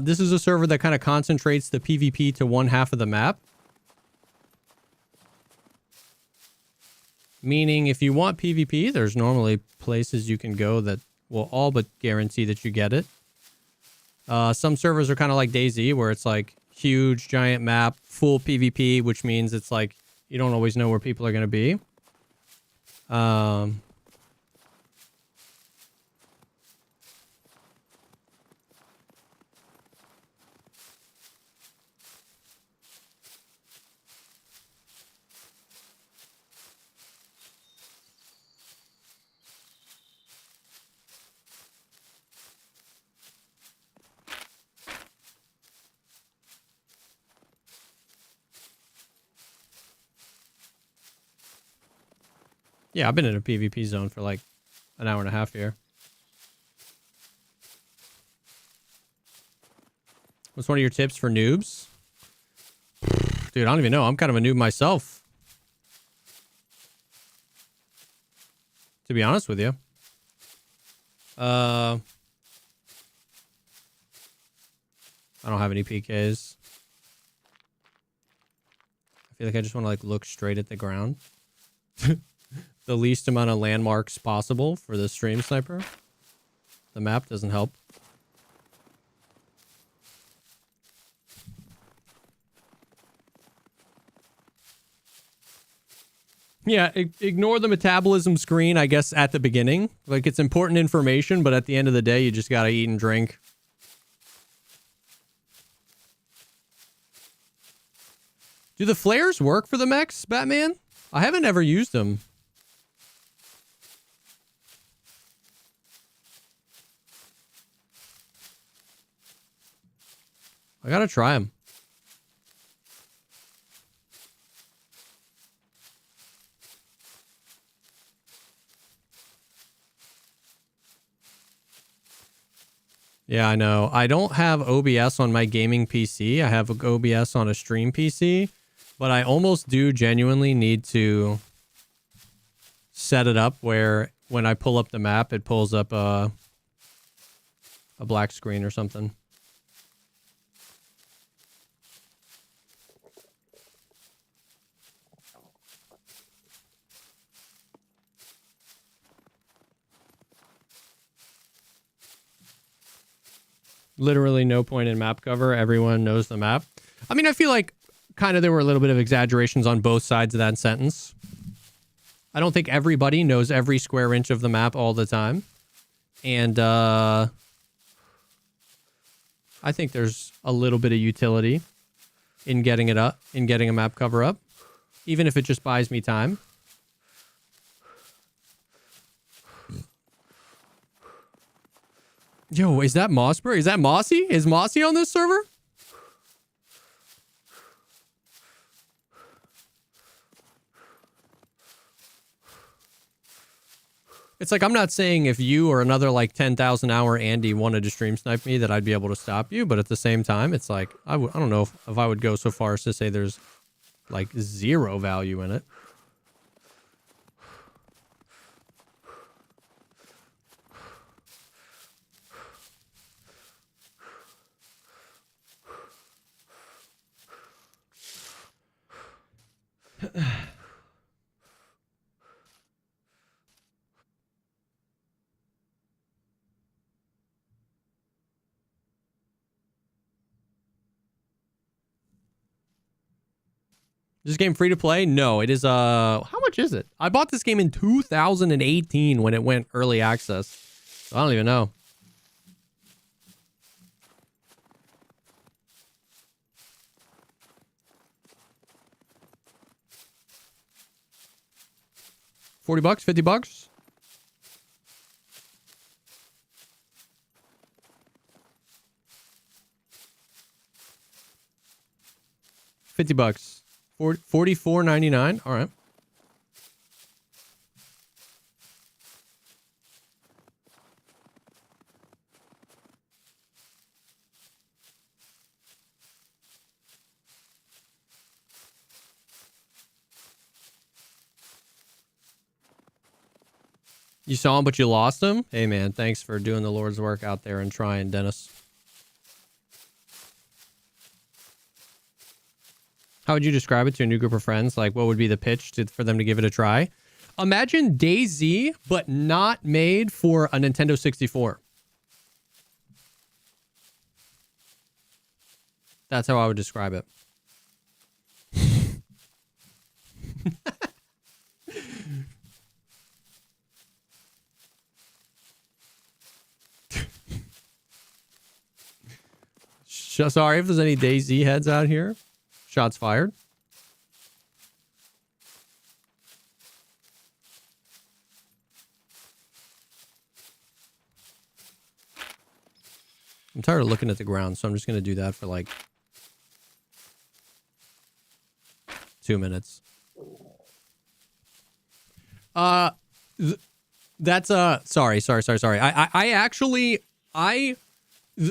This is a server that kind of concentrates the PvP to one half of the map. Meaning, if you want PvP, there's normally places you can go that will all but guarantee that you get it. Some servers are kind of like DayZ, where it's like huge, giant map, full PvP, which means it's like you don't always know where people are going to be. Yeah, I've been in a PvP zone for like an hour and a half here. What's one of your tips for noobs? Dude, I don't even know. I'm kind of a noob myself. To be honest with you. I don't have any PKs. I feel like I just want to like look straight at the ground. The least amount of landmarks possible for the stream sniper. The map doesn't help. Yeah, ignore the metabolism screen, I guess, at the beginning. Like, it's important information, but at the end of the day, you just gotta eat and drink. Do the flares work for the mechs, Batman? I haven't ever used them. I gotta try them. Yeah, I know. I don't have OBS on my gaming PC. I have OBS on a stream PC. But I almost do genuinely need to set it up where when I pull up the map, it pulls up a black screen or something. Literally no point in map cover. Everyone knows the map. I mean, I feel like kind of there were a little bit of exaggerations on both sides of that sentence. I don't think everybody knows every square inch of the map all the time. And I think there's a little bit of utility in getting it up, in getting a map cover up, even if it just buys me time. Yo, is that Mossberg? Is that Mossy? Is Mossy on this server? It's like, I'm not saying if you or another like 10,000 hour Andy wanted to stream snipe me that I'd be able to stop you. But at the same time, it's like, I don't know if I would go so far as to say there's like zero value in it. This game free to play? No, it is how much is it? I bought this game in 2018 when it went early access. So I don't even know. $40, $50? $50. 44.99. All right. You saw him, but you lost him? Hey, man, thanks for doing the Lord's work out there and trying, Dennis. How would you describe it to a new group of friends? Like, what would be the pitch for them to give it a try? Imagine DayZ, but not made for a Nintendo 64. That's how I would describe it. Sorry if there's any DayZ heads out here. Shots fired. I'm tired of looking at the ground, so I'm just going to do that for like 2 minutes. That's sorry.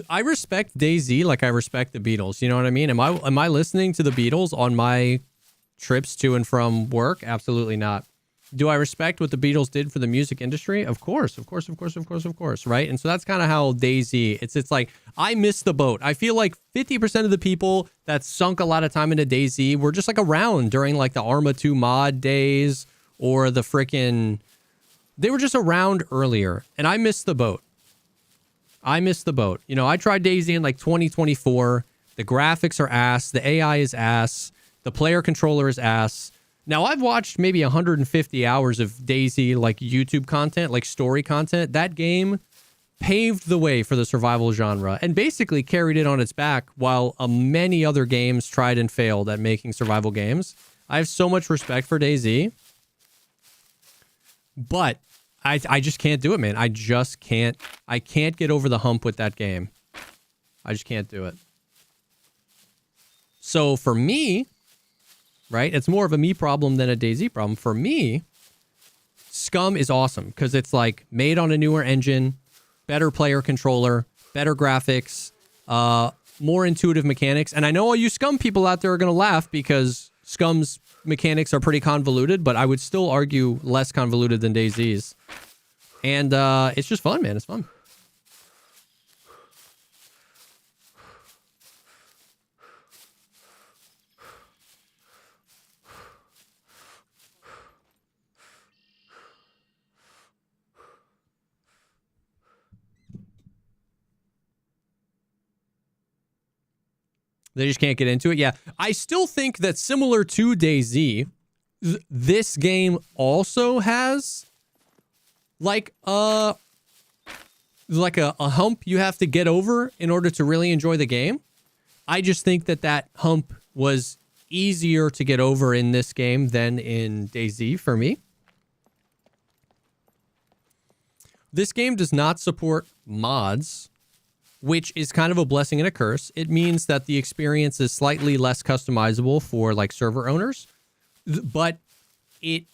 I respect DayZ like I respect the Beatles. You know what I mean? Am I listening to the Beatles on my trips to and from work? Absolutely not. Do I respect what the Beatles did for the music industry? Of course, right? And so that's kind of how DayZ, it's like, I missed the boat. I feel like 50% of the people that sunk a lot of time into DayZ were just like around during like the Arma 2 mod days or the frickin', they were just around earlier, and I missed the boat. You know, I tried DayZ in like 2024. The graphics are ass. The AI is ass. The player controller is ass. Now, I've watched maybe 150 hours of DayZ, like YouTube content, like story content. That game paved the way for the survival genre and basically carried it on its back while many other games tried and failed at making survival games. I have so much respect for DayZ. But I just can't do it, man. I can't get over the hump with that game. I just can't do it. So for me, right, it's more of a me problem than a DayZ problem. For me, Scum is awesome because it's like made on a newer engine, better player controller, better graphics, more intuitive mechanics. And I know all you Scum people out there are going to laugh because Scum's mechanics are pretty convoluted, but I would still argue less convoluted than DayZ's. And it's just fun, man. It's fun. They just can't get into it. Yeah, I still think that similar to DayZ, this game also has like a hump you have to get over in order to really enjoy the game. I just think that hump was easier to get over in this game than in DayZ for me. This game does not support mods, which is kind of a blessing and a curse. It means that the experience is slightly less customizable for like server owners, but it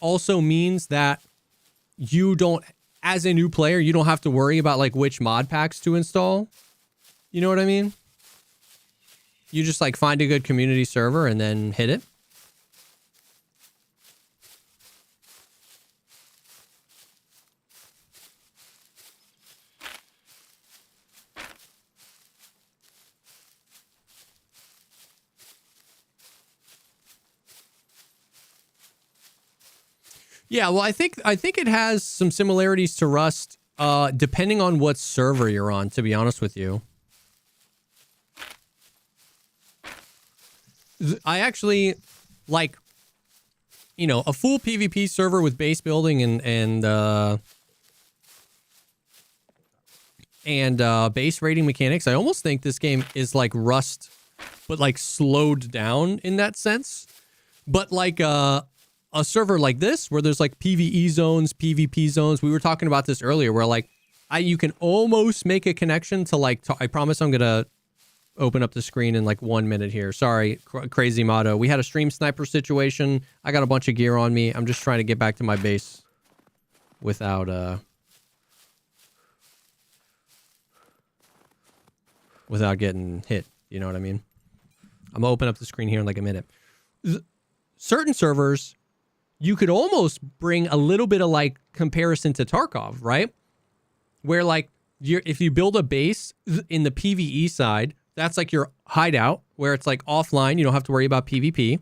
also means that you don't, as a new player, you don't have to worry about like which mod packs to install. You know what I mean? You just like find a good community server and then hit it. Yeah, well, I think it has some similarities to Rust, depending on what server you're on, to be honest with you. I actually, like, you know, a full PvP server with base building and base rating mechanics, I almost think this game is like Rust, but like slowed down in that sense. But like a server like this, where there's like PvE zones, PvP zones. We were talking about this earlier, where like you can almost make a connection to like. I promise I'm gonna open up the screen in like 1 minute here. Sorry, crazy motto. We had a stream sniper situation. I got a bunch of gear on me. I'm just trying to get back to my base without getting hit. You know what I mean? I'm gonna open up the screen here in like a minute. Certain servers, you could almost bring a little bit of like comparison to Tarkov, right? Where like if you build a base in the PvE side, that's like your hideout where it's like offline. You don't have to worry about PvP.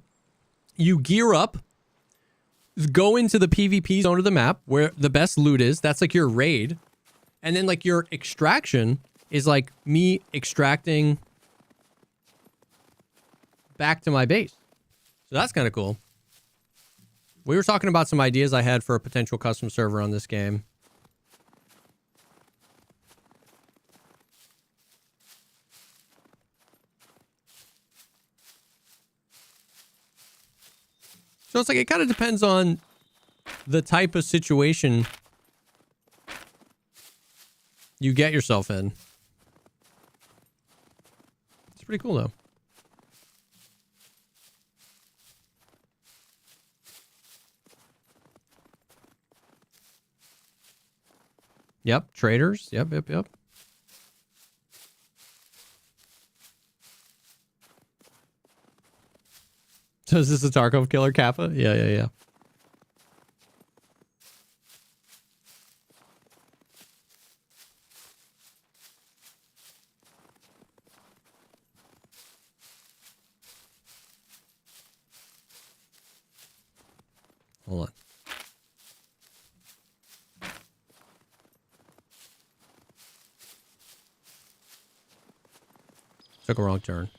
You gear up, go into the PvP zone of the map where the best loot is. That's like your raid. And then like your extraction is like me extracting back to my base. So that's kind of cool. We were talking about some ideas I had for a potential custom server on this game. So it's like, it kind of depends on the type of situation you get yourself in. It's pretty cool though. Yep, traders. Yep. So is this a Tarkov killer Kappa? Yeah. Hold on. Took a wrong turn.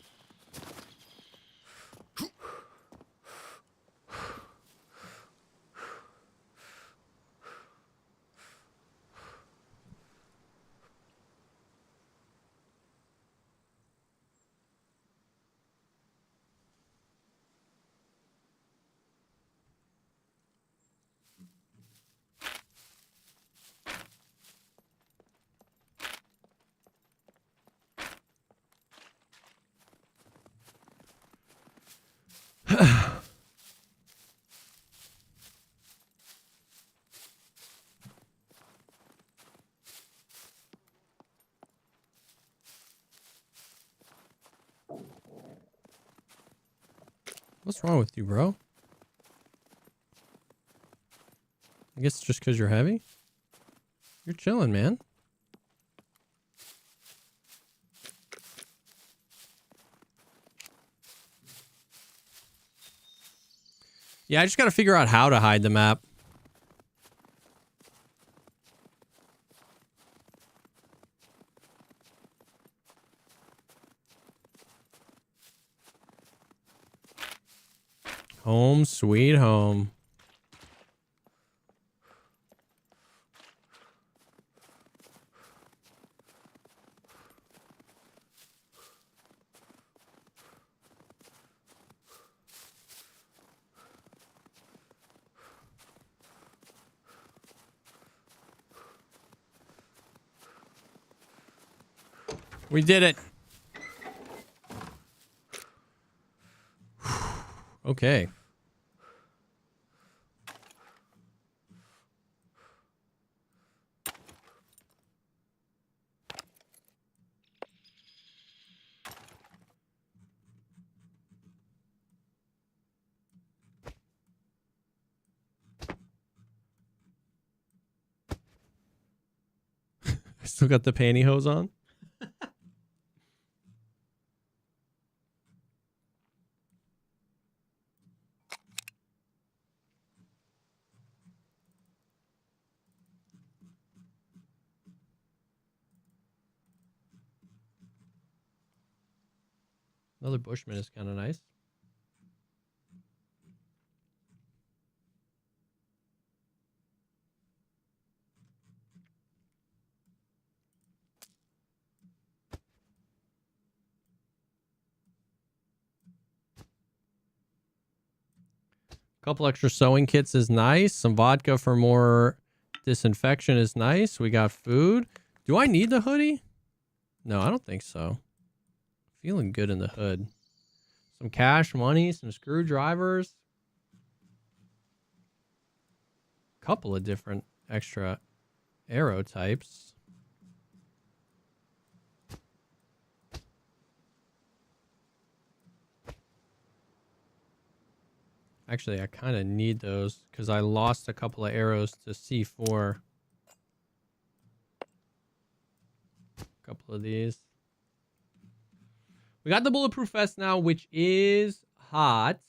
What's wrong with you, bro? I guess it's just because you're heavy. You're chilling, man. Yeah, I just got to figure out how to hide the map. Home sweet home. We did it. Okay. Still got the pantyhose on? Another Bushman is kind of nice. Couple extra sewing kits is nice. Some vodka for more disinfection is nice. We got food. Do I need the hoodie? No, I don't think so. Feeling good in the hood. Some cash money, some screwdrivers. Couple of different extra arrow types. Actually, I kind of need those because I lost a couple of arrows to C4. A couple of these. We got the bulletproof vest now, which is hot.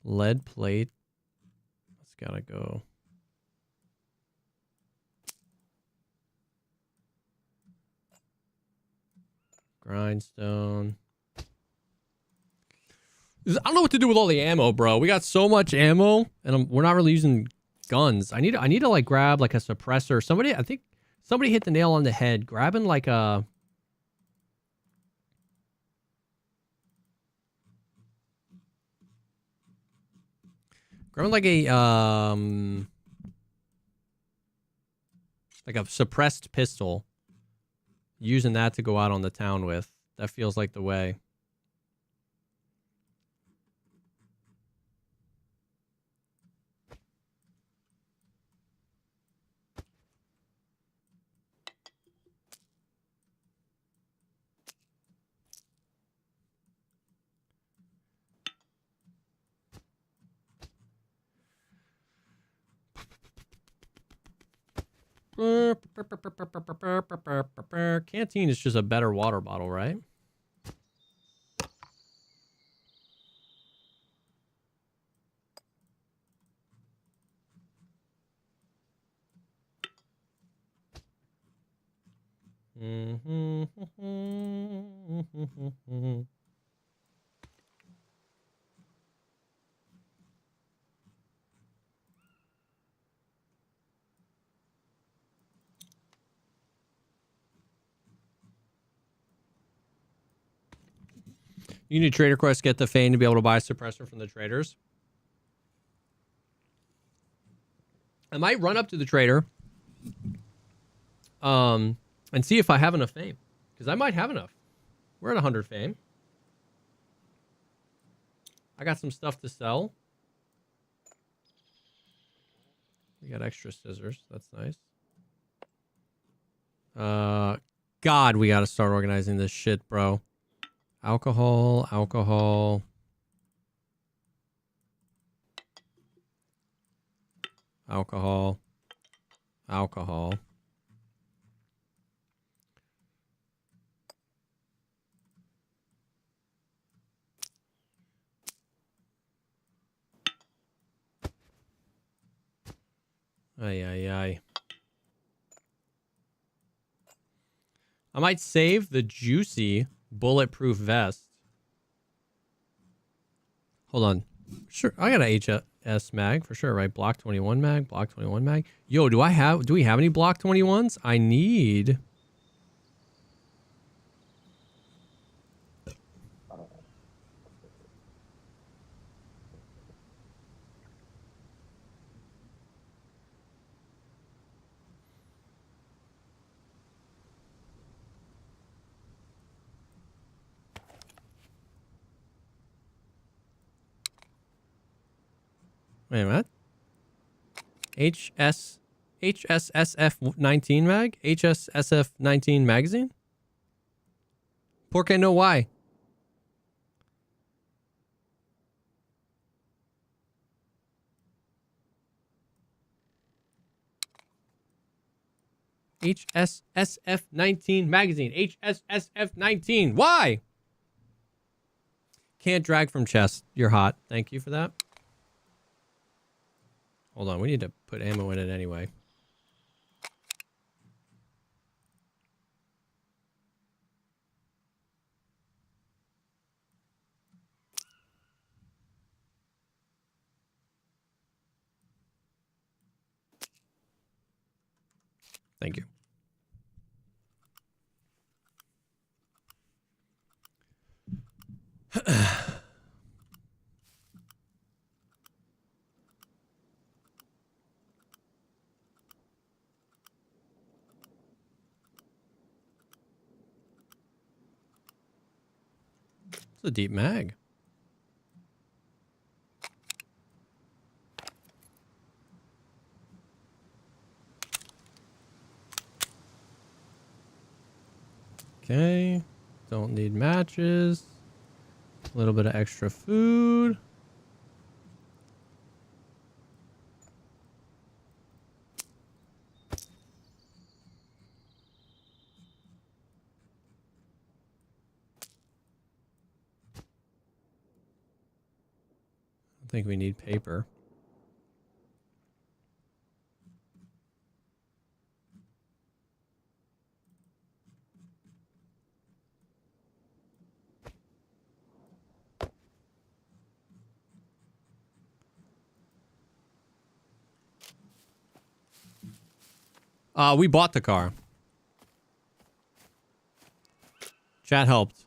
Lead plate. That's gotta go. Grindstone. I don't know what to do with all the ammo, bro. We got so much ammo, and we're not really using guns. I need to like grab like a suppressor. Somebody, I think somebody hit the nail on the head. Grabbing like a like a suppressed pistol. Using that to go out on the town with. That feels like the way. Canteen is just a better water bottle, right? You need Trader Quest, get the Fane to be able to buy a suppressor from the traders. I might run up to the trader and see if I have enough fame. Because I might have enough. We're at 100 fame. I got some stuff to sell. We got extra scissors. That's nice. God, we got to start organizing this shit, bro. Alcohol, alcohol. Alcohol. Alcohol. Ay, ay, ay. I might save the juicy bulletproof vest. Hold on. Sure, I got a HS mag for sure, right? Block 21 mag, block 21 mag. Yo, do we have any block 21s? I need... Wait a minute. HSSF19 mag? HSSF19 magazine? Porque no why? HSSF19 magazine. HSSF19. Why? Can't drag from chest. You're hot. Thank you for that. Hold on, we need to put ammo in it anyway. Thank you. It's a deep mag. Okay. Don't need matches. A little bit of extra food. I think we need paper. We bought the car. Chat helped.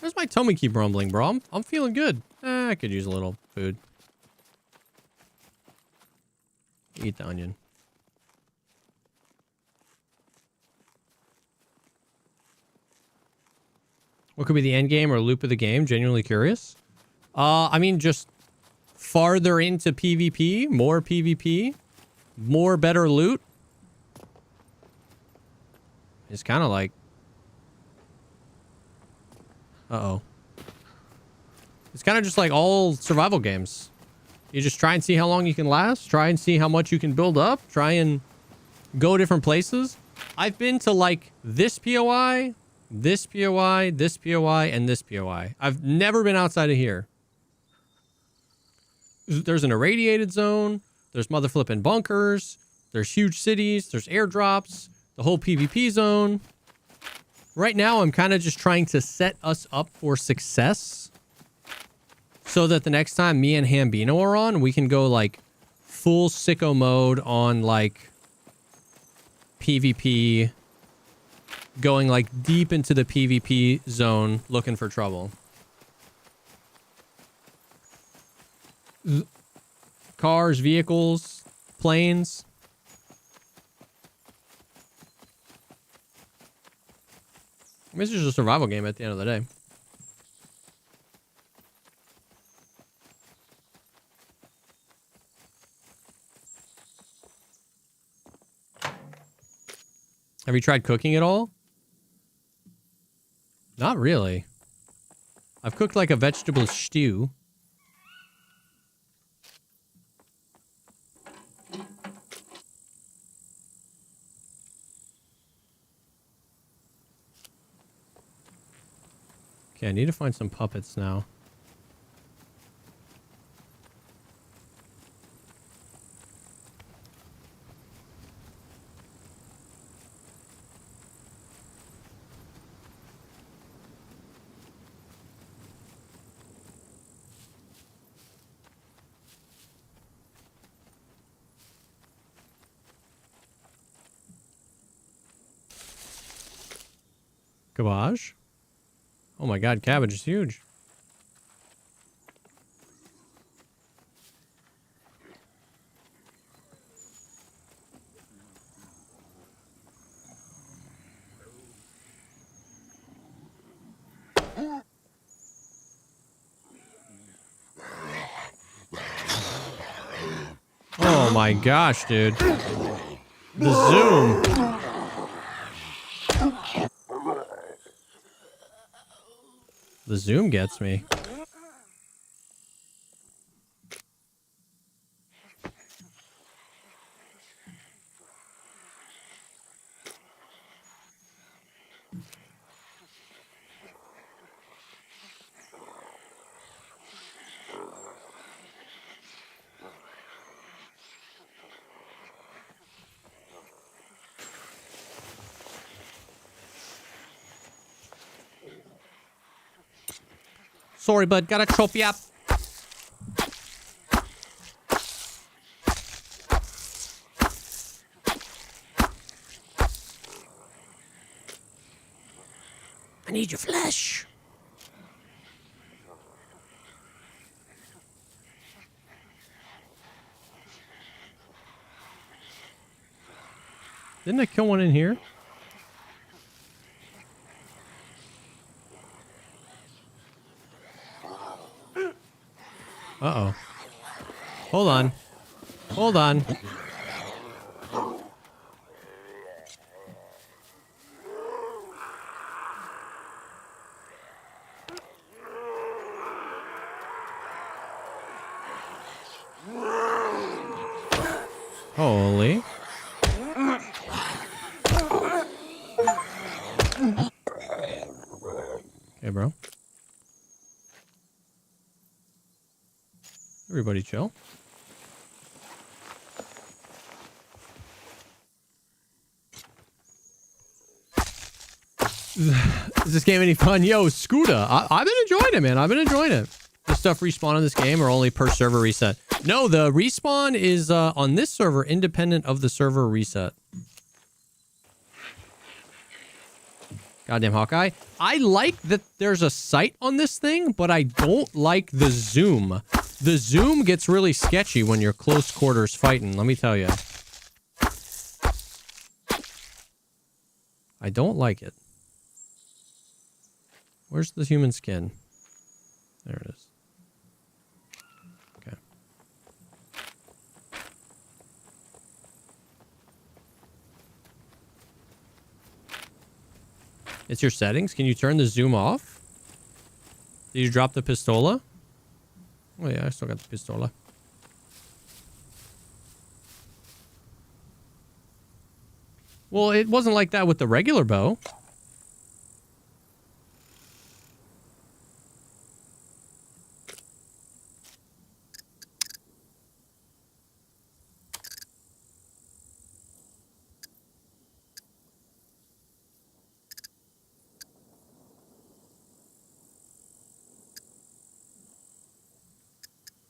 Where's my tummy keep rumbling, bro? I'm feeling good. I could use a little food. Eat the onion. What could be the end game or loop of the game? Genuinely curious. I mean, just farther into PvP, more better loot. It's kind of like... Uh-oh. It's kind of just like all survival games. You just try and see how long you can last. Try and see how much you can build up. Try and go different places. I've been to like this POI, this POI, this POI, and this POI. I've never been outside of here. There's an irradiated zone. There's mother flipping bunkers. There's huge cities. There's airdrops. The whole PvP zone. Right now, I'm kind of just trying to set us up for success so that the next time me and Hambino are on, we can go like full sicko mode on like PvP, going like deep into the PvP zone looking for trouble. Cars, vehicles, planes. I mean, it's just a survival game at the end of the day. Have you tried cooking at all? Not really. I've cooked like a vegetable stew. Okay, I need to find some puppets now. Cabbage? Oh my god, cabbage is huge. Oh my gosh, dude. The zoom. The zoom gets me. Sorry, bud. Gotta chop you up. I need your flesh. Didn't I kill one in here? Uh-oh. Hold on. Hold on. Holy. Okay, bro. Everybody chill. Is this game any fun? Yo, Scooter, I've been enjoying it, man. I've been enjoying it. The stuff respawn in this game or only per server reset? No, the respawn is on this server independent of the server reset. Goddamn Hawkeye. I like that there's a sight on this thing, but I don't like the zoom. The zoom gets really sketchy when you're close quarters fighting, let me tell you. I don't like it. Where's the human skin? There it is. Okay. It's your settings. Can you turn the zoom off? Did you drop the pistola? Oh yeah, I still got the pistola. Well, it wasn't like that with the regular bow.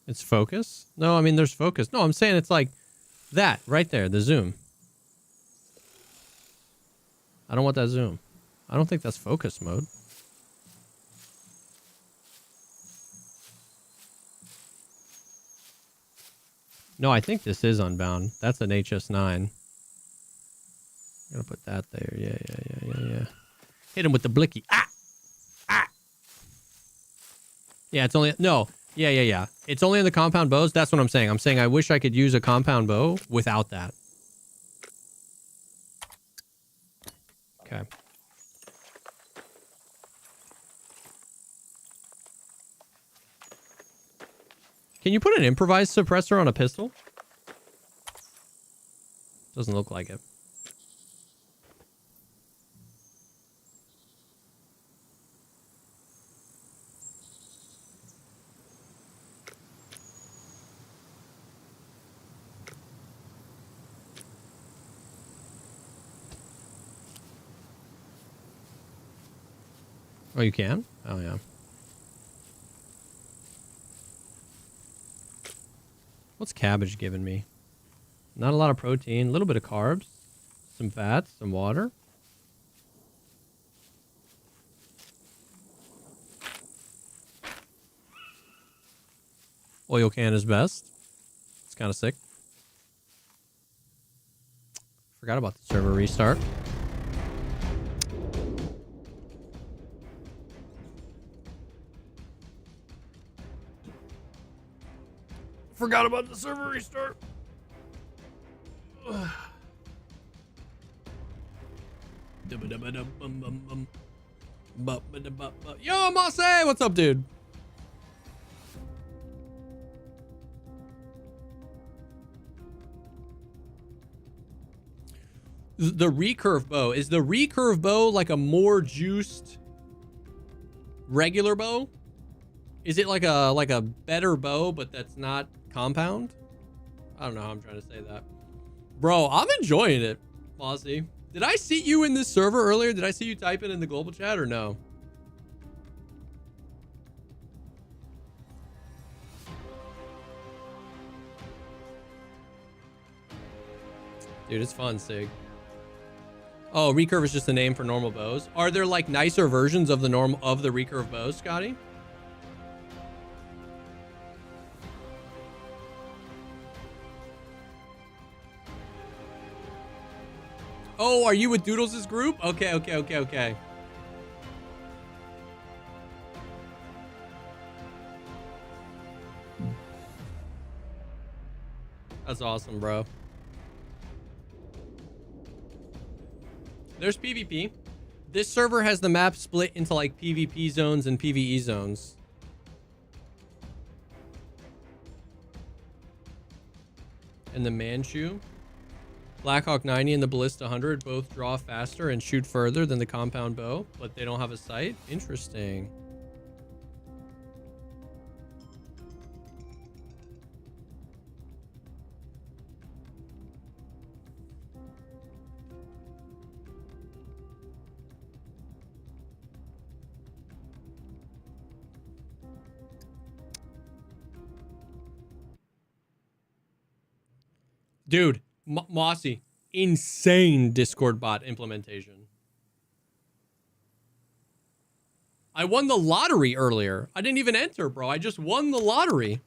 It's focus? No, I mean, there's focus. No, I'm saying it's like that right there, the zoom. I don't want that zoom. I don't think that's focus mode. No, I think this is unbound. That's an HS9. I'm gonna put that there. Yeah. Hit him with the blicky. Ah! Ah! Yeah, it's only... No. Yeah. It's only in the compound bows. That's what I'm saying. I'm saying I wish I could use a compound bow without that. Okay. Can you put an improvised suppressor on a pistol? Doesn't look like it. Oh, you can? Oh, yeah. What's cabbage giving me? Not a lot of protein, a little bit of carbs, some fats, some water. Oil can is best. It's kind of sick. Forgot about the server restart. Forgot about the server restart. Yo, Mosse! What's up, dude? The recurve bow. Is the recurve bow like a more juiced regular bow? Is it like a better bow, but that's not compound? I don't know how I'm trying to say that. Bro, I'm enjoying it, Mossy. Did I see you in this server earlier? Did I see you type it in the global chat or no? Dude, it's fun, Sig. Oh, recurve is just a name for normal bows. Are there like nicer versions of the recurve bows, Scotty? Oh, are you with Doodles' group? Okay. That's awesome, bro. There's PvP. This server has the map split into like PvP zones and PvE zones. And the Manchu, Blackhawk 90 and the Ballista 100 both draw faster and shoot further than the compound bow, but they don't have a sight. Interesting. Dude, Mossy, insane Discord bot implementation. I won the lottery earlier. I didn't even enter, bro. I just won the lottery.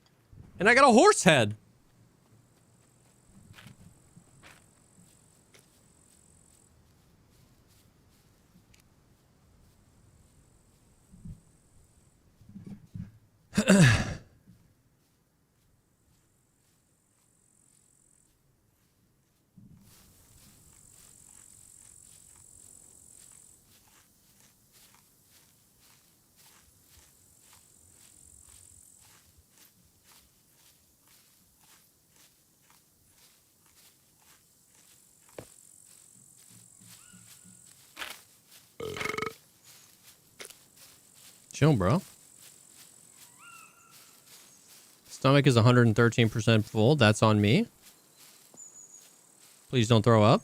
And I got a horse head. Chill, bro. Stomach is 113% full. That's on me. Please don't throw up.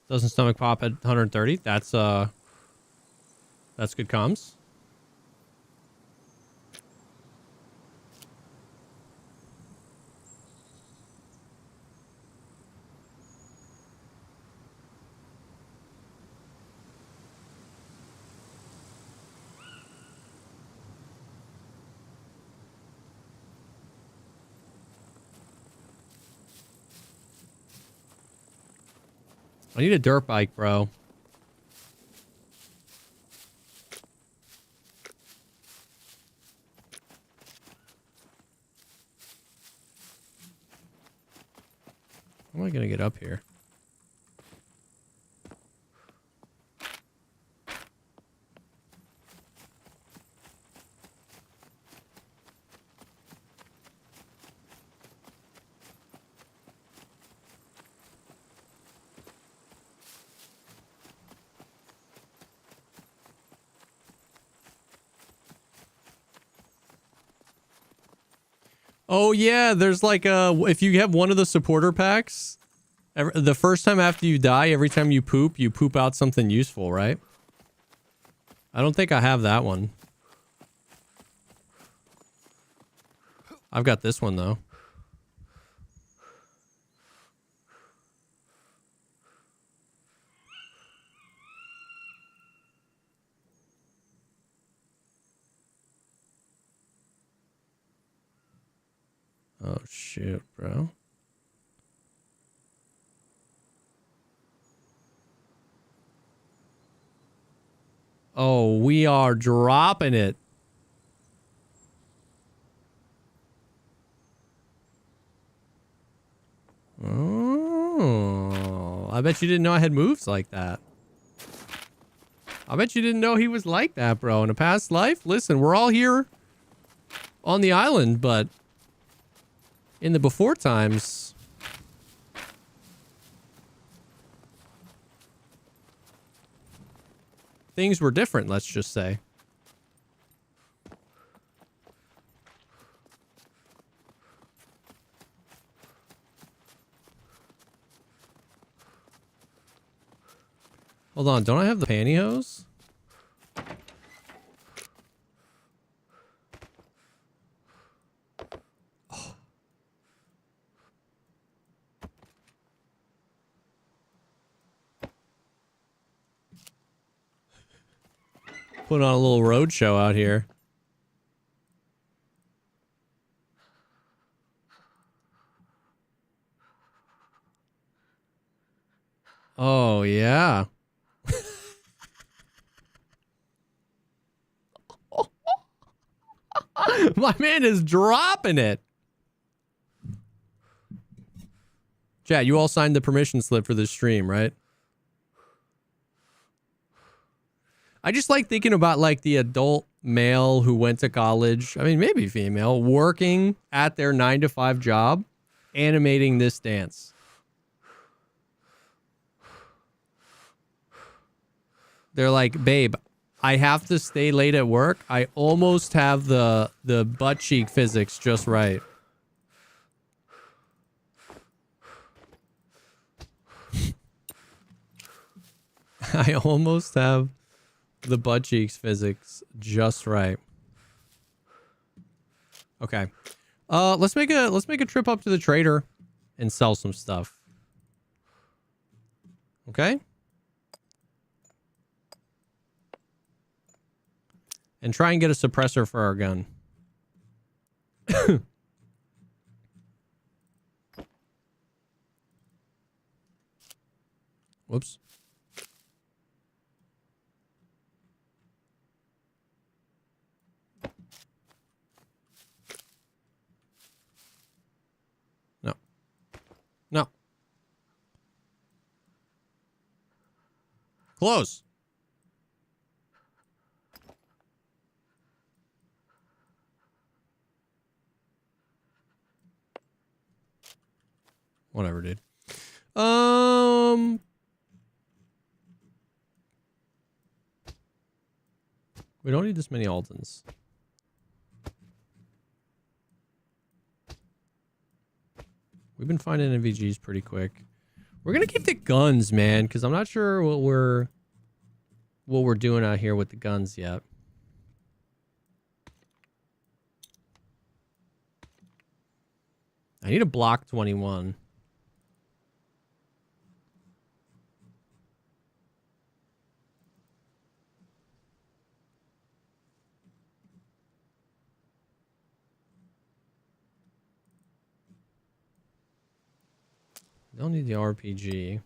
Doesn't stomach pop at 130. That's good comms. I need a dirt bike, bro. How am I gonna get up here? Oh yeah, there's like if you have one of the supporter packs, the first time after you die, every time you poop out something useful, right? I don't think I have that one. I've got this one though. Oh shit, bro. Oh, we are dropping it. Oh, I bet you didn't know I had moves like that. I bet you didn't know he was like that, bro. In a past life, listen, we're all here on the island, but In the before times, things were different, let's just say. Hold on, don't I have the pantyhose? Oh. Put on a little road show out here. Oh, yeah. My man is dropping it. Chat, you all signed the permission slip for this stream, right? I just like thinking about like the adult male who went to college, I mean, maybe female, working at their 9-to-5 job, animating this dance. They're like, babe, I have to stay late at work. I almost have the butt cheek physics just right. I almost have the butt cheeks physics just right. Okay. Let's make a trip up to the trader and sell some stuff. Okay? And try and get a suppressor for our gun. Whoops. No. No. Close. Whatever, dude. We don't need this many Aldens. We've been finding NVGs pretty quick. We're gonna keep the guns, man, because I'm not sure what we're doing out here with the guns yet. I need a block 21. Don't need the RPG.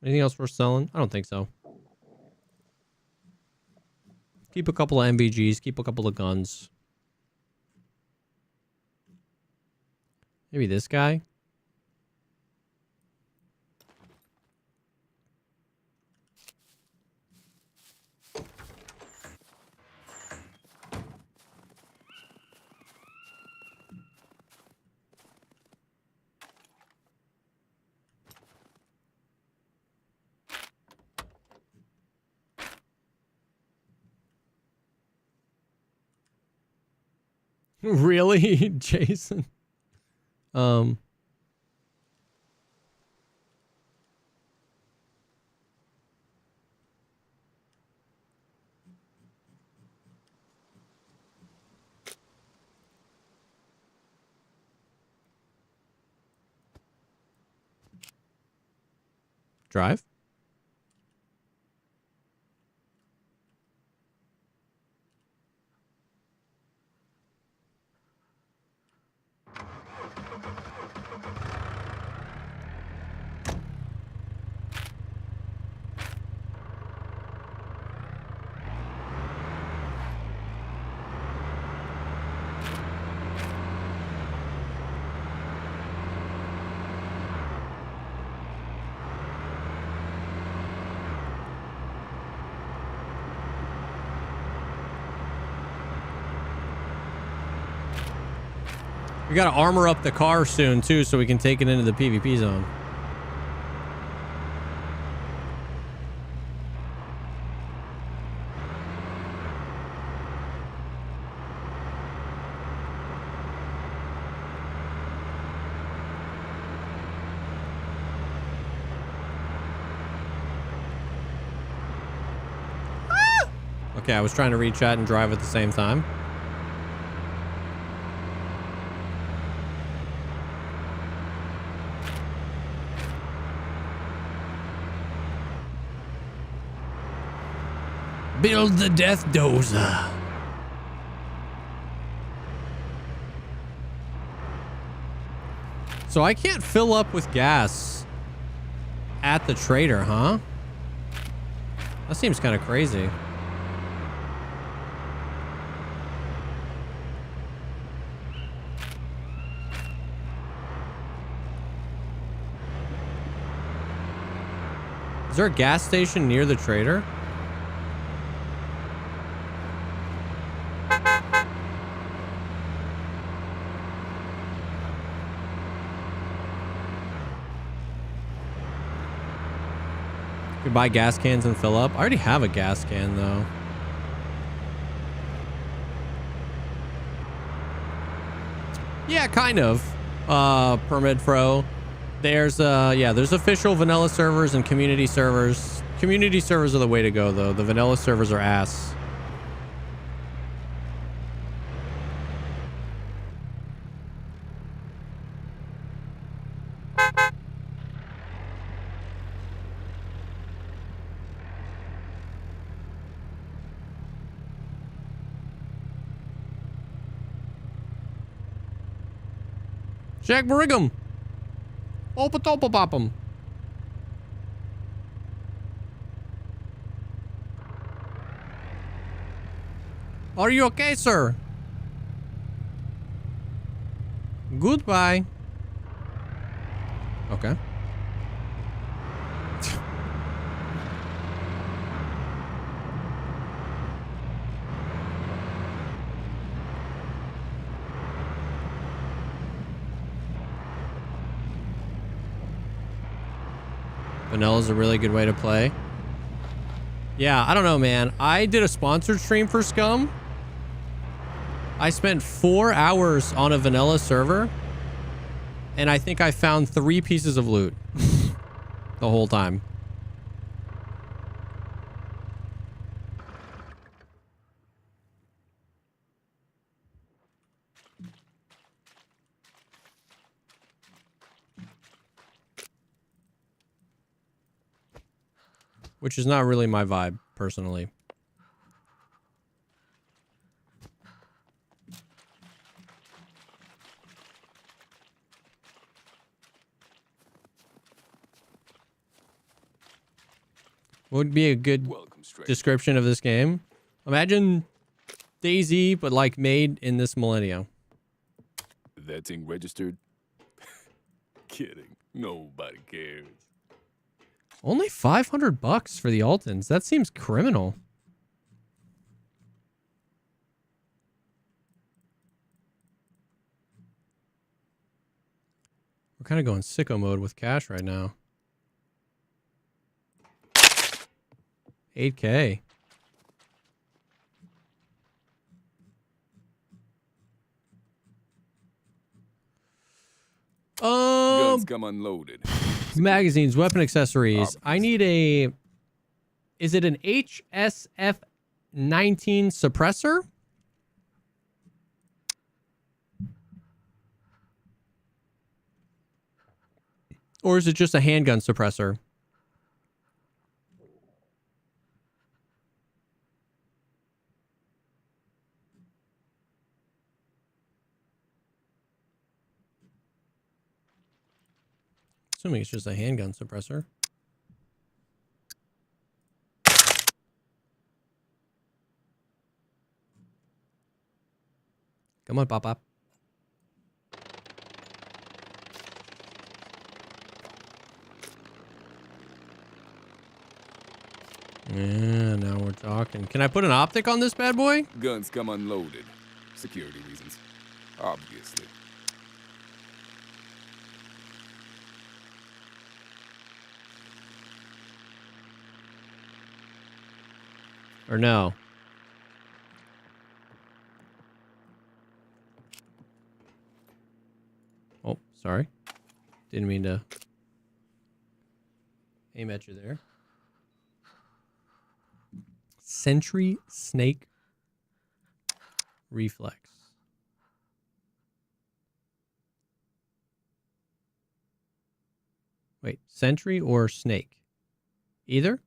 Anything else worth selling? I don't think so. Keep a couple of MVGs, keep a couple of guns. Maybe this guy? Really, Jason? Drive? We gotta armor up the car soon too, so we can take it into the PvP zone. Okay, I was trying to read chat and drive at the same time. Build the death dozer. So I can't fill up with gas at the trader, huh? That seems kind of crazy. Is there a gas station near the trader? You can buy gas cans and fill up. I already have a gas can though. Yeah, kind of. Permit Pro. There's there's official vanilla servers and community servers. Community servers are the way to go though. The vanilla servers are ass. Jack Brigham. Opatopapapum. Are you okay, sir? Goodbye. Okay. Vanilla is a really good way to play. Yeah, I don't know, man. I did a sponsored stream for Scum. I spent 4 hours on a vanilla server, and I think I found 3 pieces of loot the whole time. Which is not really my vibe, personally. What would be a good description of this game? Imagine DayZ, but like made in this millennium. That thing registered? Kidding. Nobody cares. Only $500 for the Altons. That seems criminal. We're kind of going sicko mode with cash right now. 8K. Guns come unloaded. Magazines, weapon accessories. I need a... Is it an HSF-19 suppressor? Or is it just a handgun suppressor? Assuming it's just a handgun suppressor. Come on, Pop Pop. Yeah, now we're talking. Can I put an optic on this bad boy? Guns come unloaded. Security reasons. Obviously. Or no? Oh, sorry. Didn't mean to aim at you there. Sentry snake reflex. Wait, sentry or snake? Either?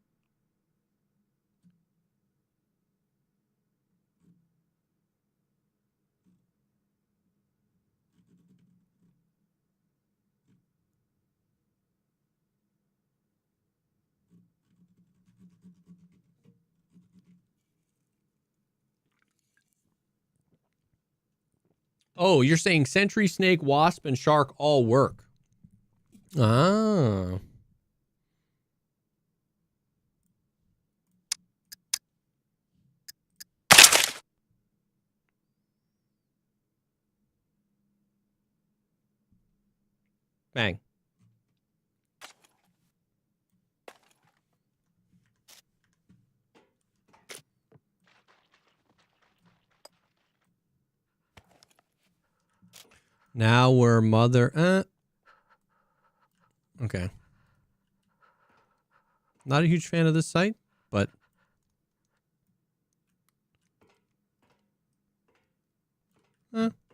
Oh, you're saying sentry, snake, wasp, and shark all work. Ah. Bang. Now we're mother. Okay. Not a huge fan of this site, but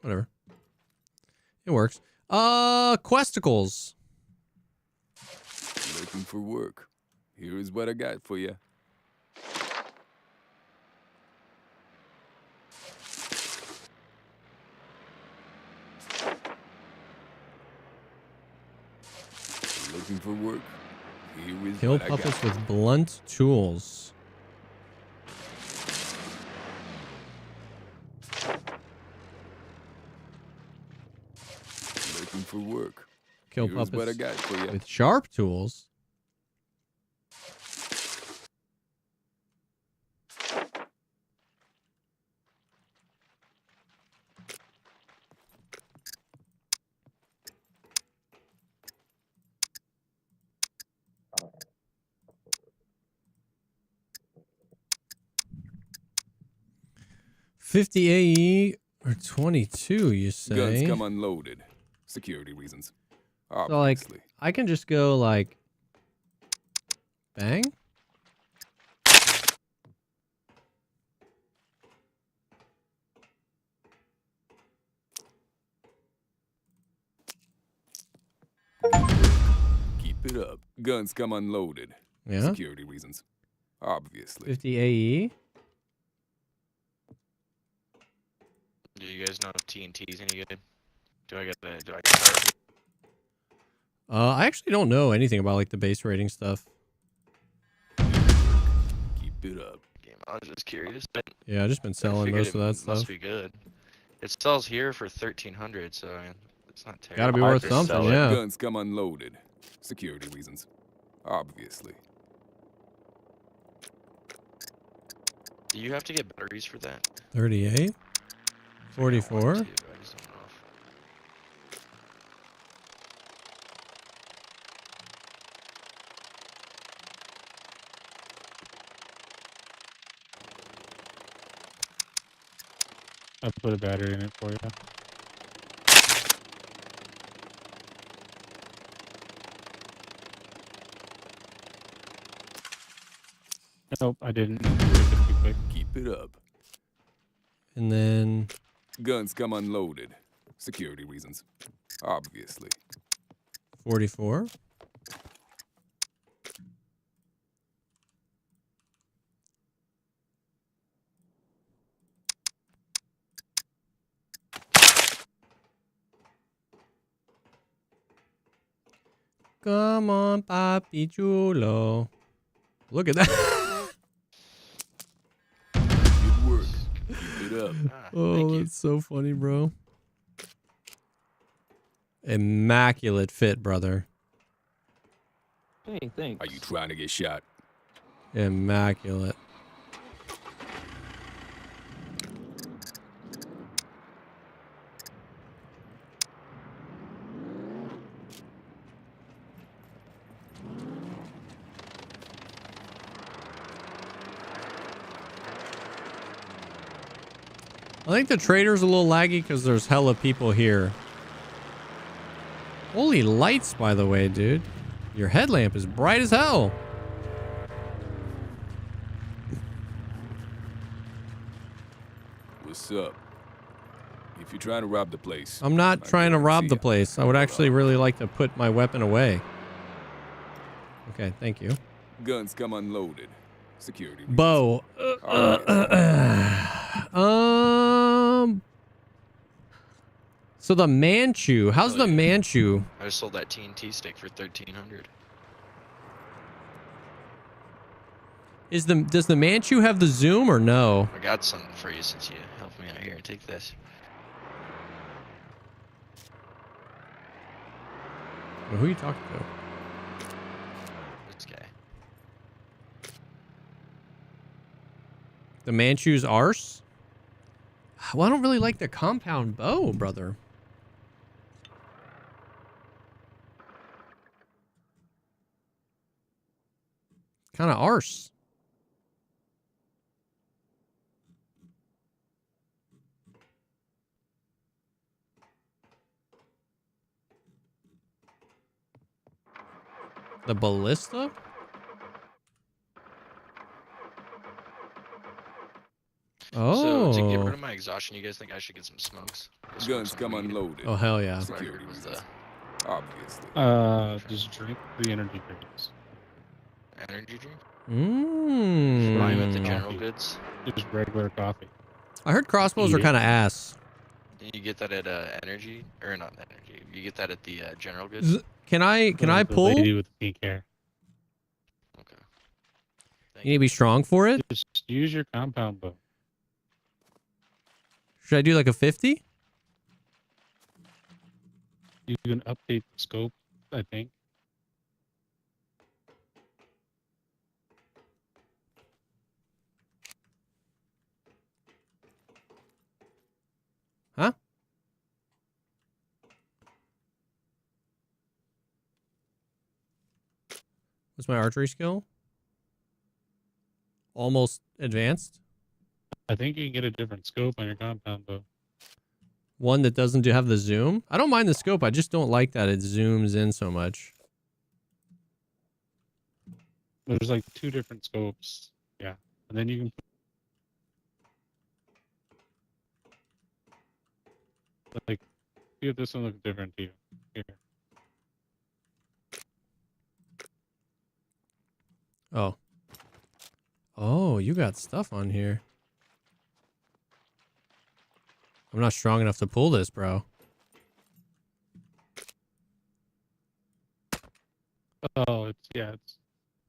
whatever. It works. Questicles. Looking for work. Here is what I got for you. Looking for work. Here is Kill what I puppets got. with blunt tools. Looking for work. Kill Here is what I puppets got for you. with sharp tools. $50 AE or 22, you say? Guns come unloaded. Security reasons. So, like, Obviously. I can just go, like, bang? Keep it up. Guns come unloaded. Yeah. Security reasons. Obviously. 50 AE. Do you guys know if TNT's any good? Do I start? I actually don't know anything about, like, the base rating stuff. Keep it up. I was just curious. Yeah, I've just been selling most of that stuff. Must be good. It sells here for 1,300, so I mean, it's not terrible. Gotta be worth something, yeah. Guns come unloaded. Security reasons. Obviously. Do you have to get batteries for that? 38. 44. I just don't know I put a battery in it for you. Nope, I didn't. Keep it up. And then Guns come unloaded. Security reasons. Obviously. 44. Come on, papi chulo. Look at that. Good work. Keep it up. Oh, that's so funny, bro. Immaculate fit, brother. Hey, thanks. Are you trying to get shot? Immaculate. I think the trader's a little laggy because there's hella people here. Holy lights, by the way, dude. Your headlamp is bright as hell. What's up? If you're trying to rob the place, I'm not trying to rob the place. I would actually really like to put my weapon away. Okay, thank you. guns come unloaded. Security. Bow. So the Manchu. How's the Manchu? I just sold that TNT stick for 1,300. Does the Manchu have the zoom or no? I got something for you since you helped me out here. Take this. Well, who are you talking to? This guy. The Manchu's arse? Well, I don't really like the compound bow, brother. Kind of arse. The ballista? Oh. So to get rid of my exhaustion, you guys think I should get some smokes? Guns come unloaded. Oh, hell yeah. Security reasons. Obviously. Just drink 3 energy drinks. Energy drink? Mmm. Buy them at the general goods. Just regular coffee. I heard crossbows are kind of ass. You get that at energy, or not energy. You get that at the general goods. Can I The pull? lady with the pink hair. Okay. You need to be strong for it. Just use your compound bow. Should I do like a 50? You can update the scope, I think. Huh? What's my archery skill? Almost advanced. I think you can get a different scope on your compound bow. One that doesn't have the zoom. I don't mind the scope. I just don't like that it zooms in so much. There's like 2 different scopes. Yeah. And then you can like see if this one looks different to you. Here. Oh. Oh, you got stuff on here. I'm not strong enough to pull this, bro. Oh, it's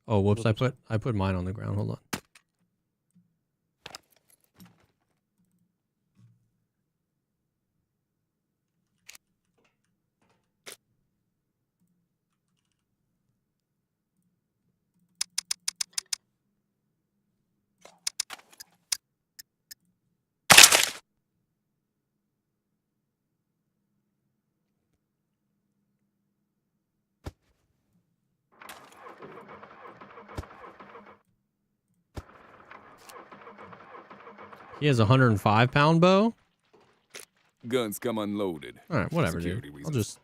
Oh, whoops! I put mine on the ground. Hold on. He has a 105-pound bow. Guns come unloaded. All right, whatever, Security dude. reasons.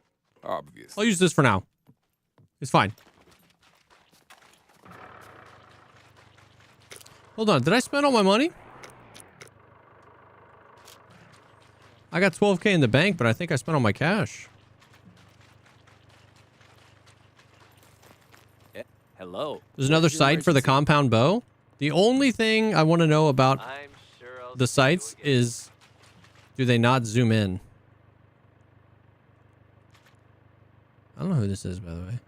Obviously. I'll use this for now. It's fine. Hold on, did I spend all my money? I got 12K in the bank, but I think I spent all my cash. Hello. There's another site for the compound bow. The only thing I want to know about the sites is, do they not zoom in? I don't know who this is, by the way.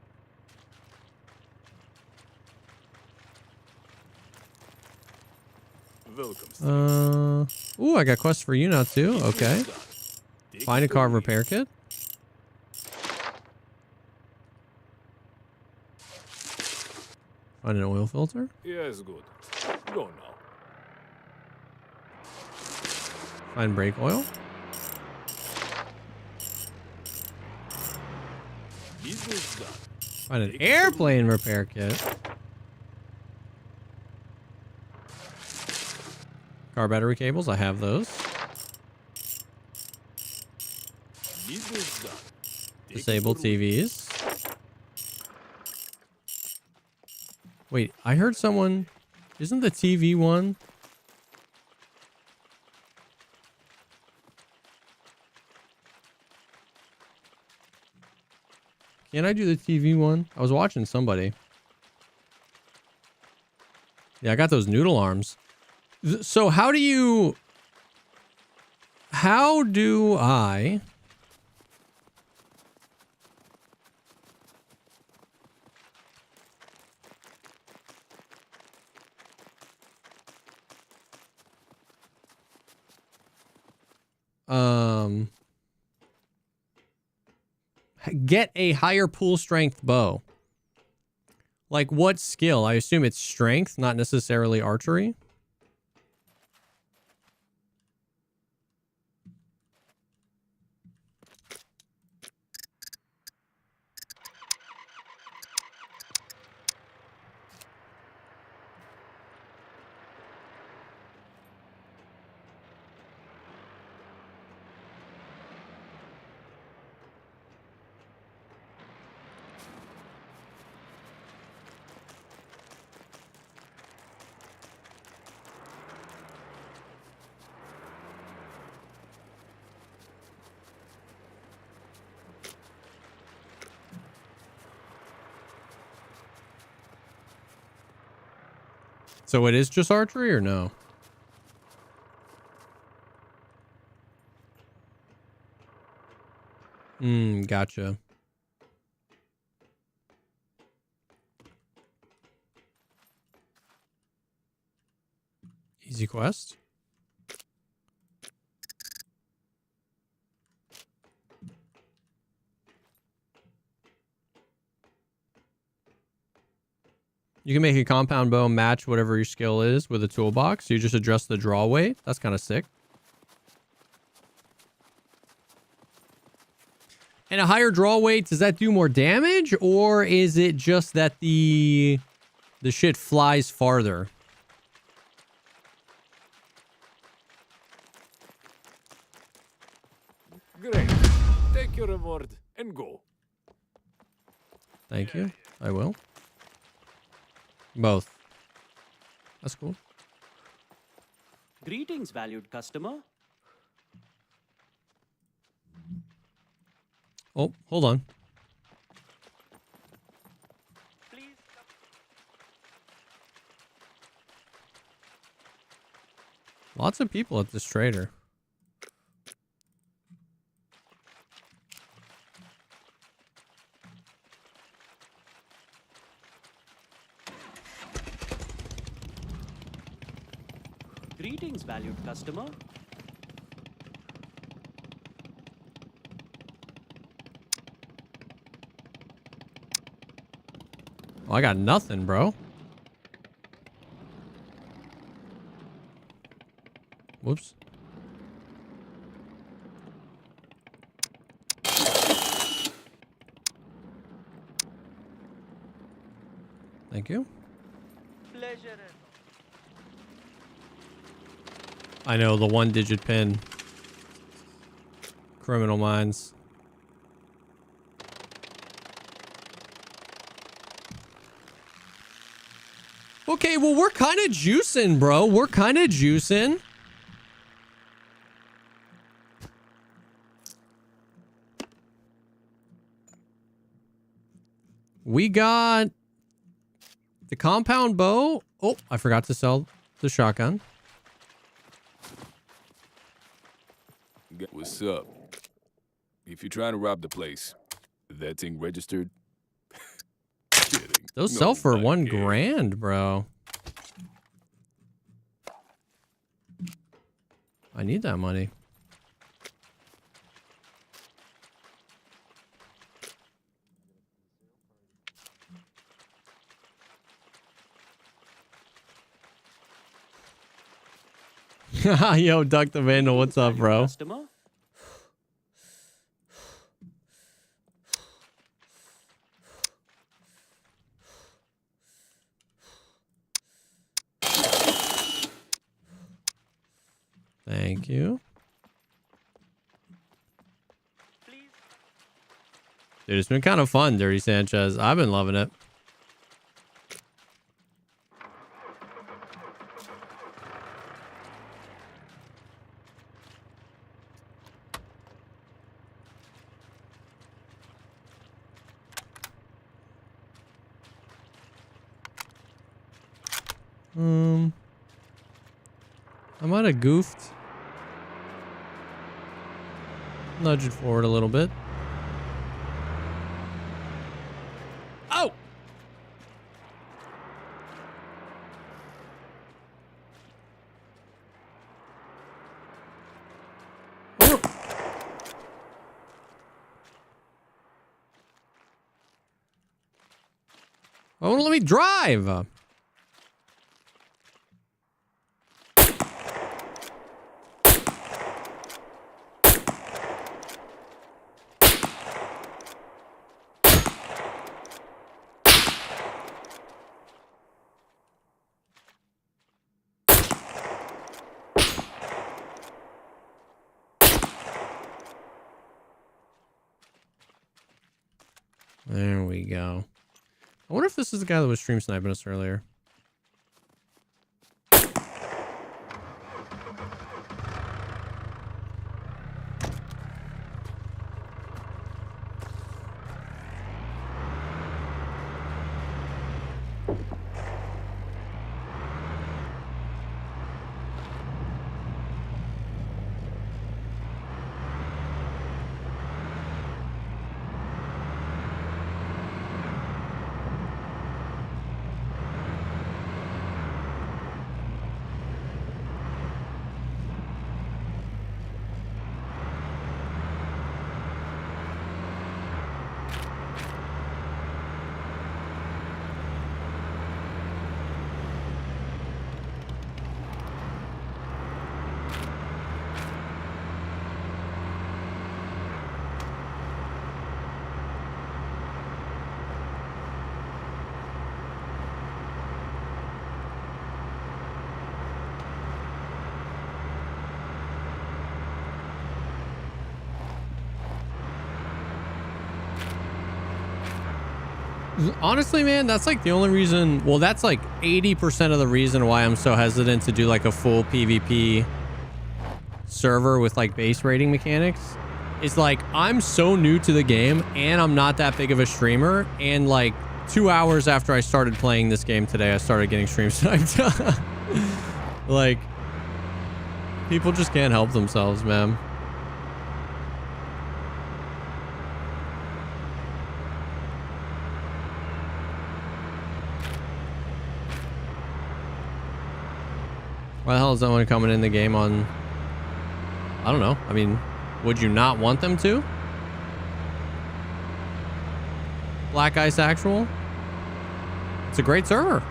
Welcome. Ooh, I got quests for you now too. Okay. Find a car repair kit. Find an oil filter. Yes, good. Go now. Find brake oil. Business done. Find an airplane repair kit. Car battery cables, I have those. is done. Disable TVs. Wait, I heard someone... Isn't the TV one? Can I do the TV one? I was watching somebody. Yeah, I got those noodle arms. So how do you... How do I... Get a higher pull strength bow. Like what skill? I assume it's strength, not necessarily archery. So it is just archery or no? Gotcha. Easy quest. You can make a compound bow match whatever your skill is with a toolbox. You just adjust the draw weight. That's kind of sick. And a higher draw weight, does that do more damage? Or is it just that the shit flies farther? Great. Take your reward and go. Thank you. I will. Both. That's cool. Greetings, valued customer. Oh, hold on. Please. Lots of people at this trader. Greetings, valued customer. Oh, I got nothing, bro. Whoops. Thank you. Pleasure. I know, the one-digit pin. Criminal Minds. Okay, well, we're kind of juicing, bro. We're kind of juicing. We got the compound bow. Oh, I forgot to sell the shotgun. What's up? If you're trying to rob the place, that thing registered? Kidding. Those No, sell for not $1 kidding. grand, bro. I need that money. Yo, Duck the Vandal, what's up, bro? Customer. Thank you. Please. Dude, it's been kind of fun, Dirty Sanchez. I've been loving it. I might have goofed. Nudge it forward a little bit. Oh! Won't let me drive. There we go. I wonder if this is the guy that was stream sniping us earlier. Honestly, man, that's like the only reason. Well, that's like 80% of the reason why I'm so hesitant to do like a full PvP server with like base rating mechanics. Is like I'm so new to the game and I'm not that big of a streamer. And like 2 hours after I started playing this game today, I started getting stream sniped. Like, people just can't help themselves, man. Why the hell is someone coming in the game on... I don't know. I mean, would you not want them to? Black Ice Actual? It's a great server.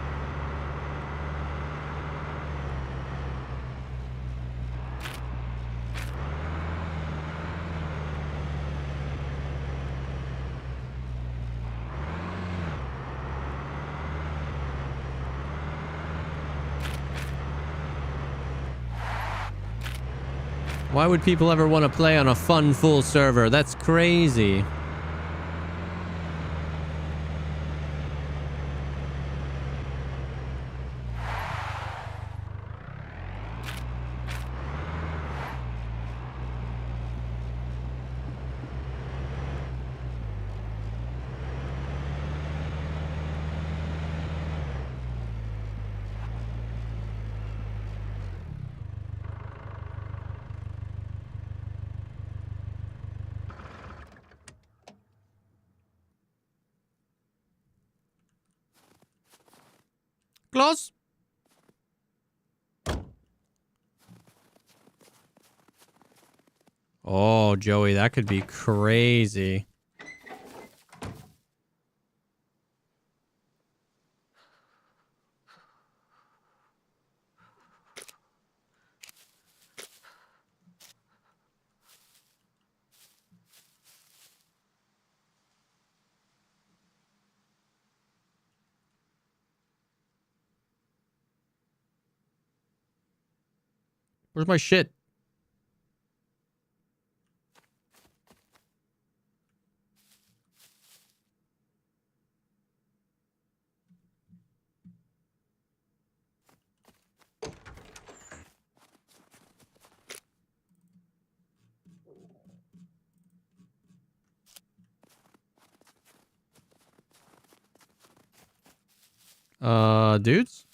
Why would people ever want to play on a fun full server? That's crazy. Close. Oh, Joey, that could be crazy. Where's my shit? Dudes?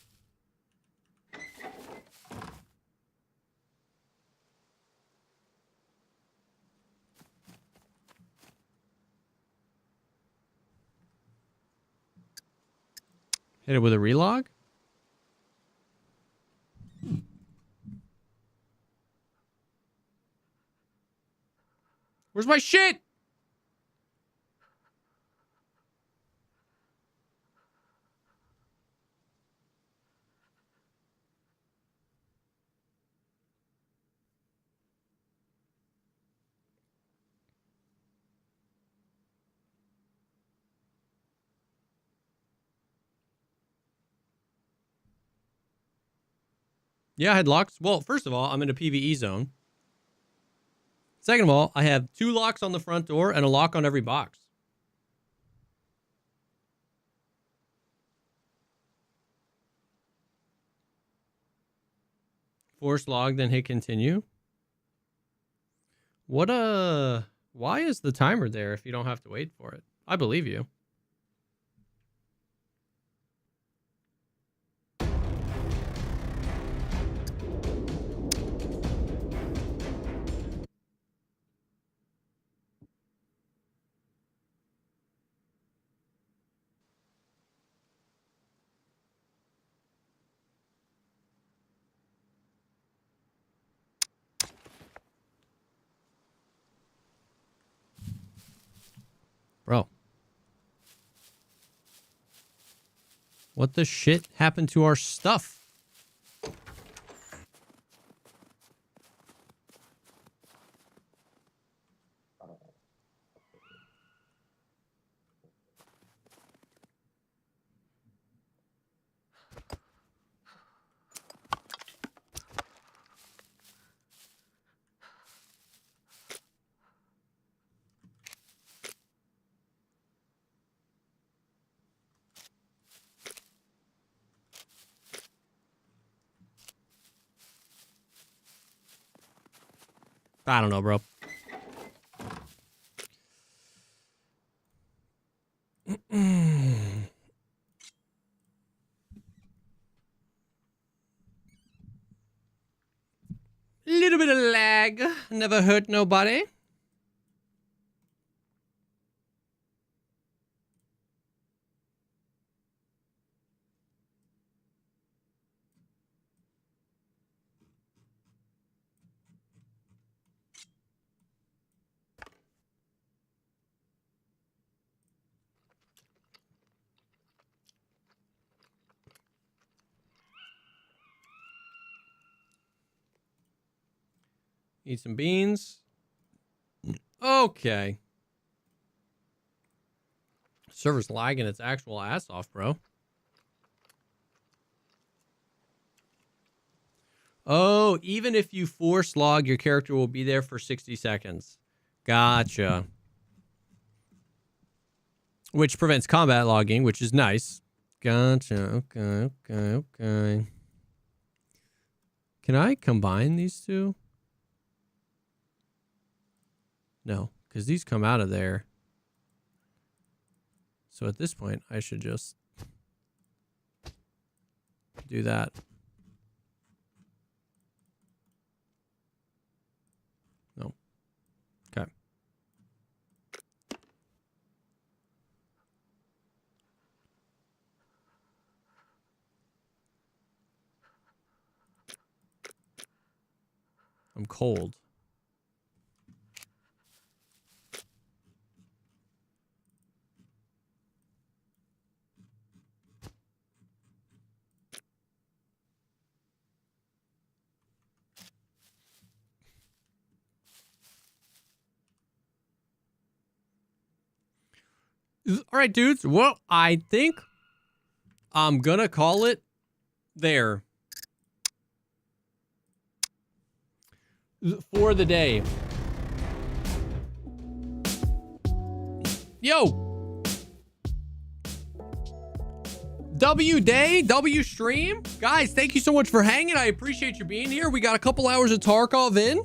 Hit it with a relog? Where's my shit? Yeah, I had locks. Well, first of all, I'm in a PvE zone. Second of all, I have 2 locks on the front door and a lock on every box. Force log, then hit continue. Why is the timer there if you don't have to wait for it? I believe you. Bro. What the shit happened to our stuff? I don't know, bro. Little bit of lag. Never hurt nobody. Eat some beans. Okay. Server's lagging its actual ass off, bro. Oh, even if you force log, your character will be there for 60 seconds. Gotcha. Which prevents combat logging, which is nice. Gotcha. Okay. Can I combine these two? No, because these come out of there. So at this point, I should just do that. No. Okay. I'm cold. All right, dudes. Well, I think I'm gonna call it there for the day. Yo, W day, W stream. Guys, thank you so much for hanging. I appreciate you being here. We got a couple hours of Tarkov in.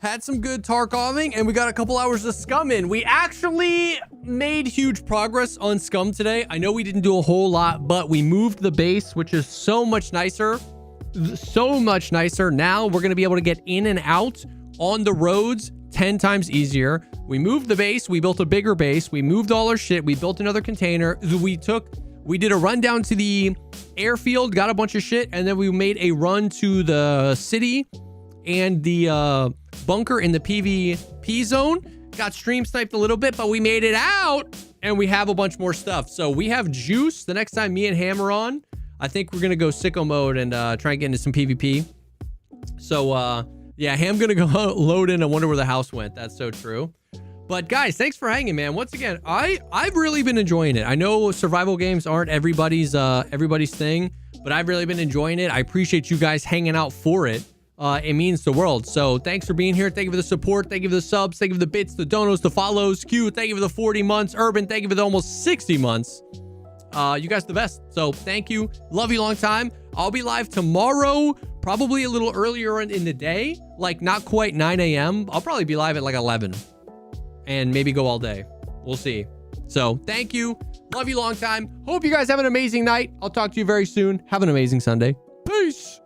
had some good Tarkoving, and we got a couple hours of Scum in. We actually made huge progress on Scum today. I know we didn't do a whole lot, but we moved the base, which is so much nicer. So much nicer. Now we're going to be able to get in and out on the roads 10 times easier. We moved the base. We built a bigger base. We moved all our shit. We built another container. We did a run down to the airfield, got a bunch of shit, and then we made a run to the city and the bunker in the PvP zone. Got stream sniped a little bit, but we made it out, and we have a bunch more stuff. So we have juice. The next time me and Ham are on, I think we're going to go sicko mode and try and get into some PvP. So, yeah, Ham going to go load in. I wonder where the house went. That's so true. But guys, thanks for hanging, man. Once again, I've really been enjoying it. I know survival games aren't everybody's thing, but I've really been enjoying it. I appreciate you guys hanging out for it. It means the world. So thanks for being here. Thank you for the support. Thank you for the subs. Thank you for the bits, the donos, the follows. Q, thank you for the 40 months. Urban, thank you for the almost 60 months. You guys are the best. So thank you. Love you long time. I'll be live tomorrow, probably a little earlier in the day, like not quite 9 a.m. I'll probably be live at like 11 and maybe go all day. We'll see. So thank you. Love you long time. Hope you guys have an amazing night. I'll talk to you very soon. Have an amazing Sunday. Peace.